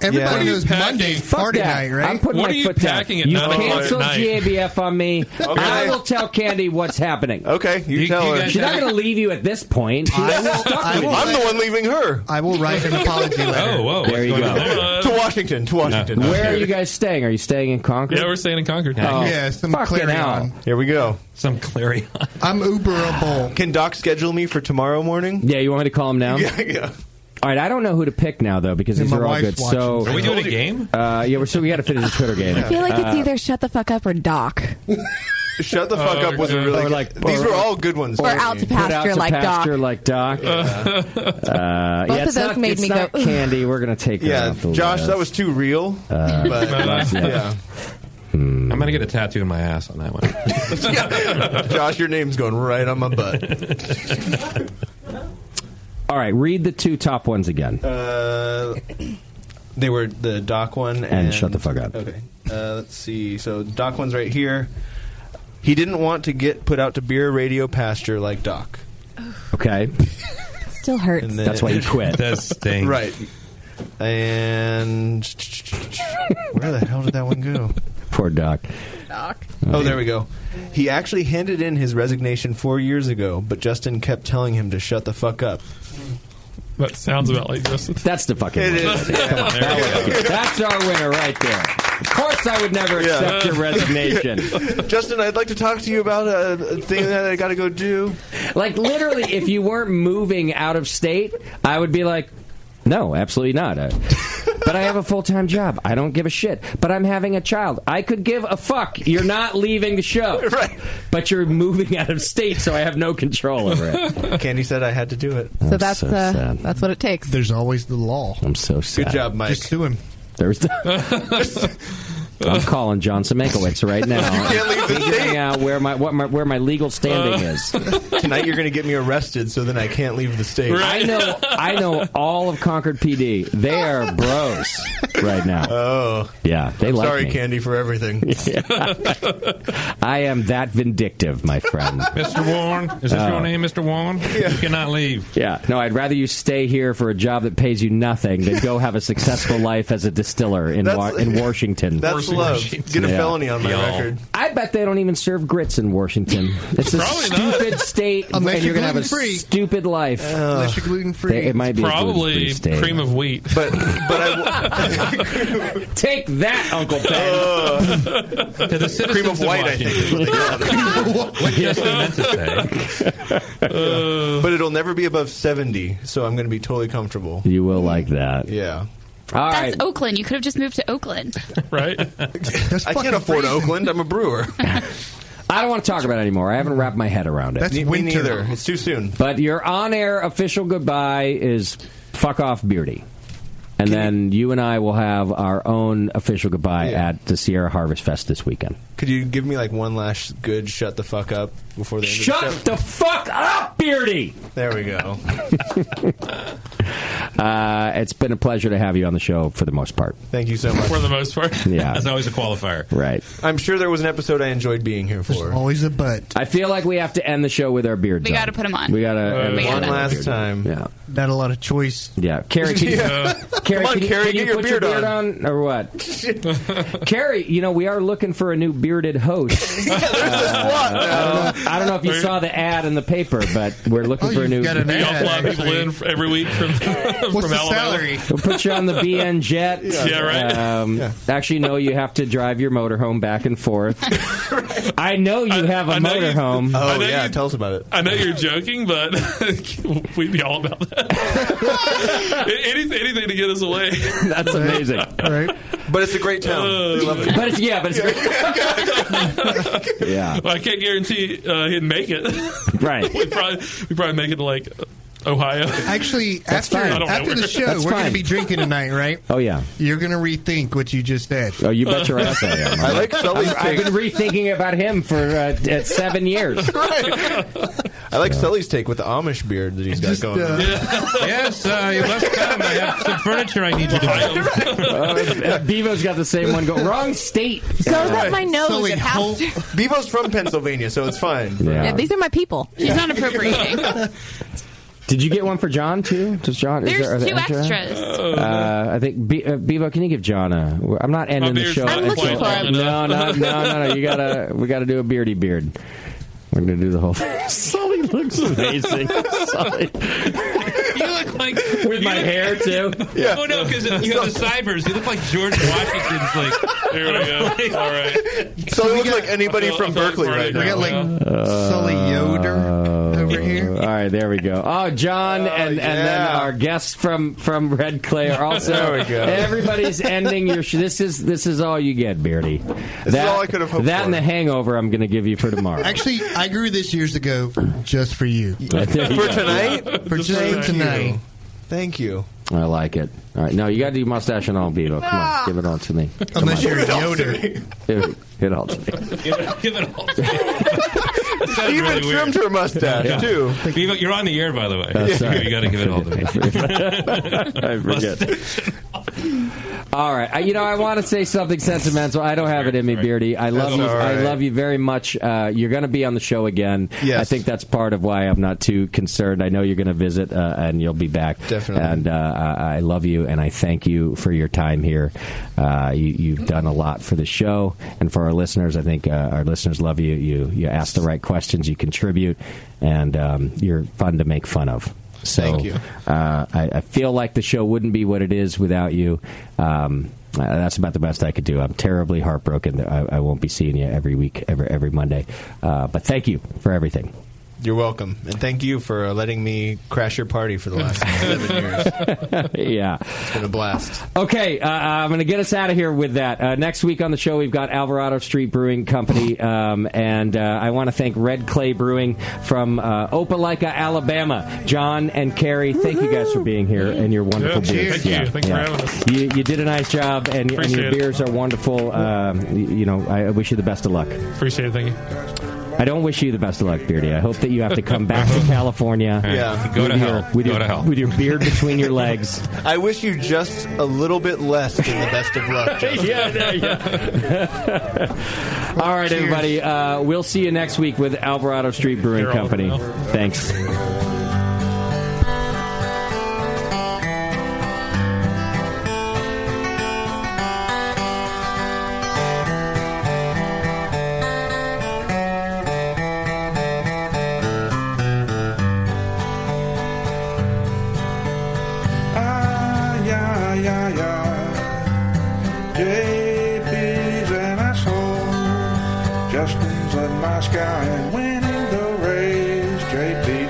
[SPEAKER 14] Everybody
[SPEAKER 12] Yeah.
[SPEAKER 14] knows Monday's
[SPEAKER 9] Fuck
[SPEAKER 14] party
[SPEAKER 9] that.
[SPEAKER 14] night, right?
[SPEAKER 9] I'm putting
[SPEAKER 15] What
[SPEAKER 9] my
[SPEAKER 15] are you
[SPEAKER 9] foot down.
[SPEAKER 15] packing at
[SPEAKER 9] You
[SPEAKER 15] 9 o'clock
[SPEAKER 9] canceled
[SPEAKER 15] at night?
[SPEAKER 9] GABF on me. I will tell Candy what's happening.
[SPEAKER 12] Okay, you tell her.
[SPEAKER 15] guys
[SPEAKER 9] She's not going to leave you at this point. She's stuck with you.
[SPEAKER 12] I'm the one leaving her.
[SPEAKER 14] I will write an apology letter.
[SPEAKER 11] Oh, whoa.
[SPEAKER 9] There you
[SPEAKER 11] what's going
[SPEAKER 9] go.
[SPEAKER 11] on there?
[SPEAKER 12] To Washington. To Washington.
[SPEAKER 9] Where are you guys staying? Are you staying in Concord?
[SPEAKER 15] Yeah, we're staying in Concord.
[SPEAKER 9] Oh,
[SPEAKER 14] Yeah, some
[SPEAKER 9] fucking
[SPEAKER 14] Clarion.
[SPEAKER 9] hell.
[SPEAKER 12] Here we go.
[SPEAKER 11] Some Clarion.
[SPEAKER 14] I'm Uberable.
[SPEAKER 12] Can Doc schedule me for tomorrow morning?
[SPEAKER 9] Yeah, you want me to call him now?
[SPEAKER 12] Yeah.
[SPEAKER 9] All right, I don't know who to pick now though because
[SPEAKER 14] Yeah,
[SPEAKER 9] these
[SPEAKER 14] my
[SPEAKER 9] are all
[SPEAKER 14] wife's
[SPEAKER 9] good. So,
[SPEAKER 14] watching.
[SPEAKER 11] Are we doing a game?
[SPEAKER 9] yeah, we got to finish the Twitter game.
[SPEAKER 7] I feel like it's either shut the fuck up or Dock.
[SPEAKER 12] Shut the fuck up was a really
[SPEAKER 9] Or
[SPEAKER 12] good.
[SPEAKER 9] like-
[SPEAKER 12] These were all good ones.
[SPEAKER 7] Or
[SPEAKER 12] for
[SPEAKER 7] out
[SPEAKER 12] me.
[SPEAKER 7] to
[SPEAKER 9] Put out
[SPEAKER 7] pasture
[SPEAKER 9] to
[SPEAKER 7] like Doc.
[SPEAKER 9] pasture like Doc.
[SPEAKER 7] Both
[SPEAKER 9] yeah,
[SPEAKER 7] of
[SPEAKER 9] it's
[SPEAKER 7] those
[SPEAKER 9] not,
[SPEAKER 7] made
[SPEAKER 9] it's
[SPEAKER 7] me
[SPEAKER 9] not
[SPEAKER 7] go, "Ugh."
[SPEAKER 9] Candy. We're gonna take her
[SPEAKER 12] Yeah,
[SPEAKER 9] off the
[SPEAKER 12] Josh,
[SPEAKER 9] list.
[SPEAKER 12] that was too real. But yeah.
[SPEAKER 11] I'm going to get a tattoo in my ass on that one.
[SPEAKER 12] Josh, your name's going right on my butt.
[SPEAKER 9] All right, read the two top ones again.
[SPEAKER 12] They were the Doc one and
[SPEAKER 9] shut the fuck up.
[SPEAKER 12] Okay. Let's see. So Doc one's right here. He didn't want to get put out to beer radio pasture like Doc.
[SPEAKER 9] Okay,
[SPEAKER 7] Still hurts.
[SPEAKER 12] And then-
[SPEAKER 9] that's why you quit.
[SPEAKER 11] That stinks.
[SPEAKER 12] Right. And where the hell did that one go?
[SPEAKER 9] Poor Doc.
[SPEAKER 12] Oh, there we go. He actually handed in his resignation 4 years ago, but Justin kept telling him to shut the fuck up.
[SPEAKER 15] That sounds about like Justin.
[SPEAKER 9] That's the fucking
[SPEAKER 12] It
[SPEAKER 9] winner.
[SPEAKER 12] is.
[SPEAKER 9] Come on, that's our winner right there. Of course, I would never accept your resignation.
[SPEAKER 12] Justin, I'd like to talk to you about a thing that I got to go do.
[SPEAKER 9] Like literally, if you weren't moving out of state, I would be like, no, absolutely not. But I have a full-time job. I don't give a shit. But I'm having a child. I could give a fuck. You're not leaving the show.
[SPEAKER 12] Right.
[SPEAKER 9] But you're moving out of state, so I have no control over it.
[SPEAKER 12] Candy said I had to do it.
[SPEAKER 7] So that's
[SPEAKER 9] so sad.
[SPEAKER 7] that's what it takes.
[SPEAKER 14] There's always the law.
[SPEAKER 9] I'm so sad.
[SPEAKER 12] Good job, Mike.
[SPEAKER 14] Just sue him.
[SPEAKER 9] I'm calling John Semenkiewicz right now.
[SPEAKER 12] You can't leave the
[SPEAKER 9] figuring
[SPEAKER 12] state.
[SPEAKER 9] out where my legal standing is.
[SPEAKER 12] Tonight you're going to get me arrested, so then I can't leave the state.
[SPEAKER 9] I know all of Concord PD. They are bros right now.
[SPEAKER 12] Oh,
[SPEAKER 9] yeah, they like
[SPEAKER 12] sorry,
[SPEAKER 9] me.
[SPEAKER 12] Candy, for everything.
[SPEAKER 9] I am that vindictive, my friend.
[SPEAKER 11] Mr. Warren, is this your name, Mr. Warren?
[SPEAKER 12] Yeah.
[SPEAKER 11] You cannot leave.
[SPEAKER 9] Yeah, no, I'd rather you stay here for a job that pays you nothing than go have a successful life as a distiller in Washington.
[SPEAKER 12] That's love. Get a felony on my record.
[SPEAKER 9] I bet they don't even serve grits in Washington. It's a stupid state,
[SPEAKER 14] Unless
[SPEAKER 9] and you're
[SPEAKER 14] you're
[SPEAKER 9] going to have a
[SPEAKER 14] gluten-free.
[SPEAKER 9] stupid life.
[SPEAKER 14] Unless you're gluten-free.
[SPEAKER 9] It might be
[SPEAKER 15] Probably
[SPEAKER 9] a state.
[SPEAKER 15] cream of wheat.
[SPEAKER 12] But
[SPEAKER 9] Take that, Uncle Ben.
[SPEAKER 11] To the citizens
[SPEAKER 12] cream of white, I think, is what they call it.
[SPEAKER 11] What Justin meant to say.
[SPEAKER 12] But it'll never be above 70, so I'm going to be totally comfortable.
[SPEAKER 9] You will like that.
[SPEAKER 12] Yeah.
[SPEAKER 9] All
[SPEAKER 6] That's
[SPEAKER 9] right.
[SPEAKER 6] Oakland. You could have just moved to Oakland.
[SPEAKER 15] Right?
[SPEAKER 12] I can't afford Oakland. I'm a brewer.
[SPEAKER 9] I don't want to talk about it anymore. I haven't wrapped my head around it.
[SPEAKER 14] That's
[SPEAKER 12] Me
[SPEAKER 14] winter.
[SPEAKER 12] neither. It's too soon.
[SPEAKER 9] But your on-air official goodbye is fuck off, Beardy. And then you and I will have our own official goodbye at the Sierra Harvest Fest this weekend.
[SPEAKER 12] Could you give me like one last good shut the fuck up before the end
[SPEAKER 9] Shut
[SPEAKER 12] of the show?
[SPEAKER 9] the fuck up, Beardy!
[SPEAKER 12] There we go.
[SPEAKER 9] It's been a pleasure to have you on the show for the most part.
[SPEAKER 12] Thank you so much.
[SPEAKER 15] For the most part.
[SPEAKER 9] Yeah.
[SPEAKER 11] That's always a qualifier.
[SPEAKER 9] Right.
[SPEAKER 12] I'm sure there was an episode I enjoyed being here
[SPEAKER 14] There's
[SPEAKER 12] for.
[SPEAKER 14] always a but.
[SPEAKER 9] I feel like we have to end the show with our beards
[SPEAKER 6] We got to put them on.
[SPEAKER 9] We got to end the show
[SPEAKER 12] One
[SPEAKER 9] with our
[SPEAKER 12] last
[SPEAKER 9] beards
[SPEAKER 12] time.
[SPEAKER 9] Yeah.
[SPEAKER 14] Not a lot of choice.
[SPEAKER 9] Yeah. Carrie, can you, Carrie,
[SPEAKER 12] Come on,
[SPEAKER 9] can you,
[SPEAKER 12] Carrie,
[SPEAKER 9] can you
[SPEAKER 12] get your
[SPEAKER 9] put
[SPEAKER 12] beard
[SPEAKER 9] your beard
[SPEAKER 12] on.
[SPEAKER 9] on or what? Carrie, we are looking for a new bearded host. I don't know if you saw the ad in the paper, but we're looking for a new.
[SPEAKER 14] got an
[SPEAKER 15] Y'all
[SPEAKER 14] ad,
[SPEAKER 15] fly people in every week from
[SPEAKER 14] What's
[SPEAKER 15] from
[SPEAKER 14] the
[SPEAKER 15] Alabama.
[SPEAKER 14] salary?
[SPEAKER 9] We'll put you on the BN jet.
[SPEAKER 15] Yeah, right.
[SPEAKER 9] Actually, no, you have to drive your motorhome back and forth. I know you have a
[SPEAKER 15] I know you-
[SPEAKER 9] motorhome.
[SPEAKER 12] Oh,
[SPEAKER 15] know
[SPEAKER 12] yeah.
[SPEAKER 15] you-
[SPEAKER 12] Tell us about it.
[SPEAKER 15] I know you're joking, but we'd be all about that. anything to get us away.
[SPEAKER 9] That's amazing.
[SPEAKER 14] Right?
[SPEAKER 12] But it's a great town. They love it.
[SPEAKER 9] But it's great. Yeah.
[SPEAKER 15] Well, I can't guarantee he'd make it.
[SPEAKER 9] Right.
[SPEAKER 15] We'd probably make it to like Ohio.
[SPEAKER 14] Actually,
[SPEAKER 9] That's
[SPEAKER 14] after
[SPEAKER 9] fine.
[SPEAKER 15] I don't know
[SPEAKER 14] after the
[SPEAKER 15] where.
[SPEAKER 14] show,
[SPEAKER 9] That's
[SPEAKER 14] we're going
[SPEAKER 9] fine.
[SPEAKER 14] to be drinking tonight, right?
[SPEAKER 9] Oh yeah.
[SPEAKER 14] You're going to rethink what you just said.
[SPEAKER 9] Oh, you bet your ass I am.
[SPEAKER 12] I like Sully's
[SPEAKER 9] I've
[SPEAKER 12] take.
[SPEAKER 9] been rethinking about him for 7 years.
[SPEAKER 12] I like Sully's take with the Amish beard that he's got
[SPEAKER 14] Just,
[SPEAKER 12] going on.
[SPEAKER 11] Yes, you must come. I have some furniture I need you to buy.
[SPEAKER 9] Bevo's got the same one. Go wrong state.
[SPEAKER 7] So that my nose
[SPEAKER 14] Sully,
[SPEAKER 7] it has to.
[SPEAKER 12] Bevo's from Pennsylvania, so it's fine.
[SPEAKER 7] Yeah, these are my people.
[SPEAKER 6] She's not appropriating.
[SPEAKER 9] Did you get one for John too? Does John?
[SPEAKER 6] There's
[SPEAKER 9] are
[SPEAKER 6] two
[SPEAKER 9] there
[SPEAKER 6] extras.
[SPEAKER 9] I think Bevo, can you give John a? I'm not ending the
[SPEAKER 15] beard's
[SPEAKER 9] show.
[SPEAKER 15] not
[SPEAKER 6] I'm looking for him.
[SPEAKER 9] No. We gotta do a beardy beard. We're gonna do the whole thing. Sully looks amazing. Sully.
[SPEAKER 11] You look like
[SPEAKER 9] With my hair too.
[SPEAKER 11] Yeah. Oh no, because you have the cybers. You look like George Washington's. Like
[SPEAKER 15] Here we go. All right.
[SPEAKER 12] So it looks like anybody from Berkeley right
[SPEAKER 14] We got
[SPEAKER 12] now.
[SPEAKER 14] like Sully Yoder over here.
[SPEAKER 9] All right, there we go. Oh, John, and then our guests from Red Clay are also.
[SPEAKER 12] There we go.
[SPEAKER 9] Everybody's ending your. This is all you get, Beardy.
[SPEAKER 12] This is all I could have hoped
[SPEAKER 9] That
[SPEAKER 12] for.
[SPEAKER 9] and the Hangover, I'm going to give you for tomorrow.
[SPEAKER 14] Actually, I grew this years ago just for you.
[SPEAKER 9] There you
[SPEAKER 12] For
[SPEAKER 9] go.
[SPEAKER 12] tonight?
[SPEAKER 14] For just for tonight.
[SPEAKER 12] Thank you.
[SPEAKER 9] I like it. All right, no, you got to do mustache and all, Bevo. Come on, give it all to me. Come
[SPEAKER 14] Unless
[SPEAKER 9] on.
[SPEAKER 14] you're a Yoder.
[SPEAKER 9] Give it all to me.
[SPEAKER 11] give it all. It sounds
[SPEAKER 12] Even
[SPEAKER 11] really
[SPEAKER 12] trimmed
[SPEAKER 11] weird.
[SPEAKER 12] her mustache, too.
[SPEAKER 11] Bevo, you're on the air, by the way.
[SPEAKER 9] sorry.
[SPEAKER 11] You got to give it all to me.
[SPEAKER 9] I forget. All right, I want to say something sentimental. I don't have it in me, Beardy. I love
[SPEAKER 12] That's
[SPEAKER 9] you.
[SPEAKER 12] all right.
[SPEAKER 9] I love you very much. You're going to be on the show again.
[SPEAKER 12] Yes.
[SPEAKER 9] I think that's part of why I'm not too concerned. I know you're going to visit, and you'll be back.
[SPEAKER 12] Definitely.
[SPEAKER 9] And I love you, and I thank you for your time here. You've done a lot for the show and for our listeners. I think our listeners love you. You ask the right questions. You contribute, and you're fun to make fun of. So
[SPEAKER 12] Thank you.
[SPEAKER 9] I feel like the show wouldn't be what it is without you. That's about the best I could do. I'm terribly heartbroken that I won't be seeing you every week, every Monday. But thank you for everything.
[SPEAKER 10] You're welcome, and thank you for letting me crash your party for the last 7 years.
[SPEAKER 9] Yeah.
[SPEAKER 10] It's been a blast.
[SPEAKER 9] Okay, I'm going to get us out of here with that. Next week on the show, we've got Alvarado Street Brewing Company, and I want to thank Red Clay Brewing from Opelika, Alabama. John and Carrie, thank you guys for being here and your wonderful beers.
[SPEAKER 15] Thank you. Thanks for having us.
[SPEAKER 9] You did a nice job, and your
[SPEAKER 15] Appreciate it.
[SPEAKER 9] beers are wonderful. I wish you the best of luck.
[SPEAKER 15] Appreciate it. Thank you.
[SPEAKER 9] I don't wish you the best of luck, Beardy. I hope that you have to come back to California.
[SPEAKER 10] Yeah.
[SPEAKER 11] Go to hell.
[SPEAKER 9] With
[SPEAKER 11] Go to hell.
[SPEAKER 9] With your beard between your legs.
[SPEAKER 10] I wish you just a little bit less than the best of luck, Justin.
[SPEAKER 9] Yeah. All right, everybody. We'll see you next week with Alvarado Street Brewing Company. Thanks.
[SPEAKER 18] JP's an asshole. Justin's a nice guy and winning the race. JP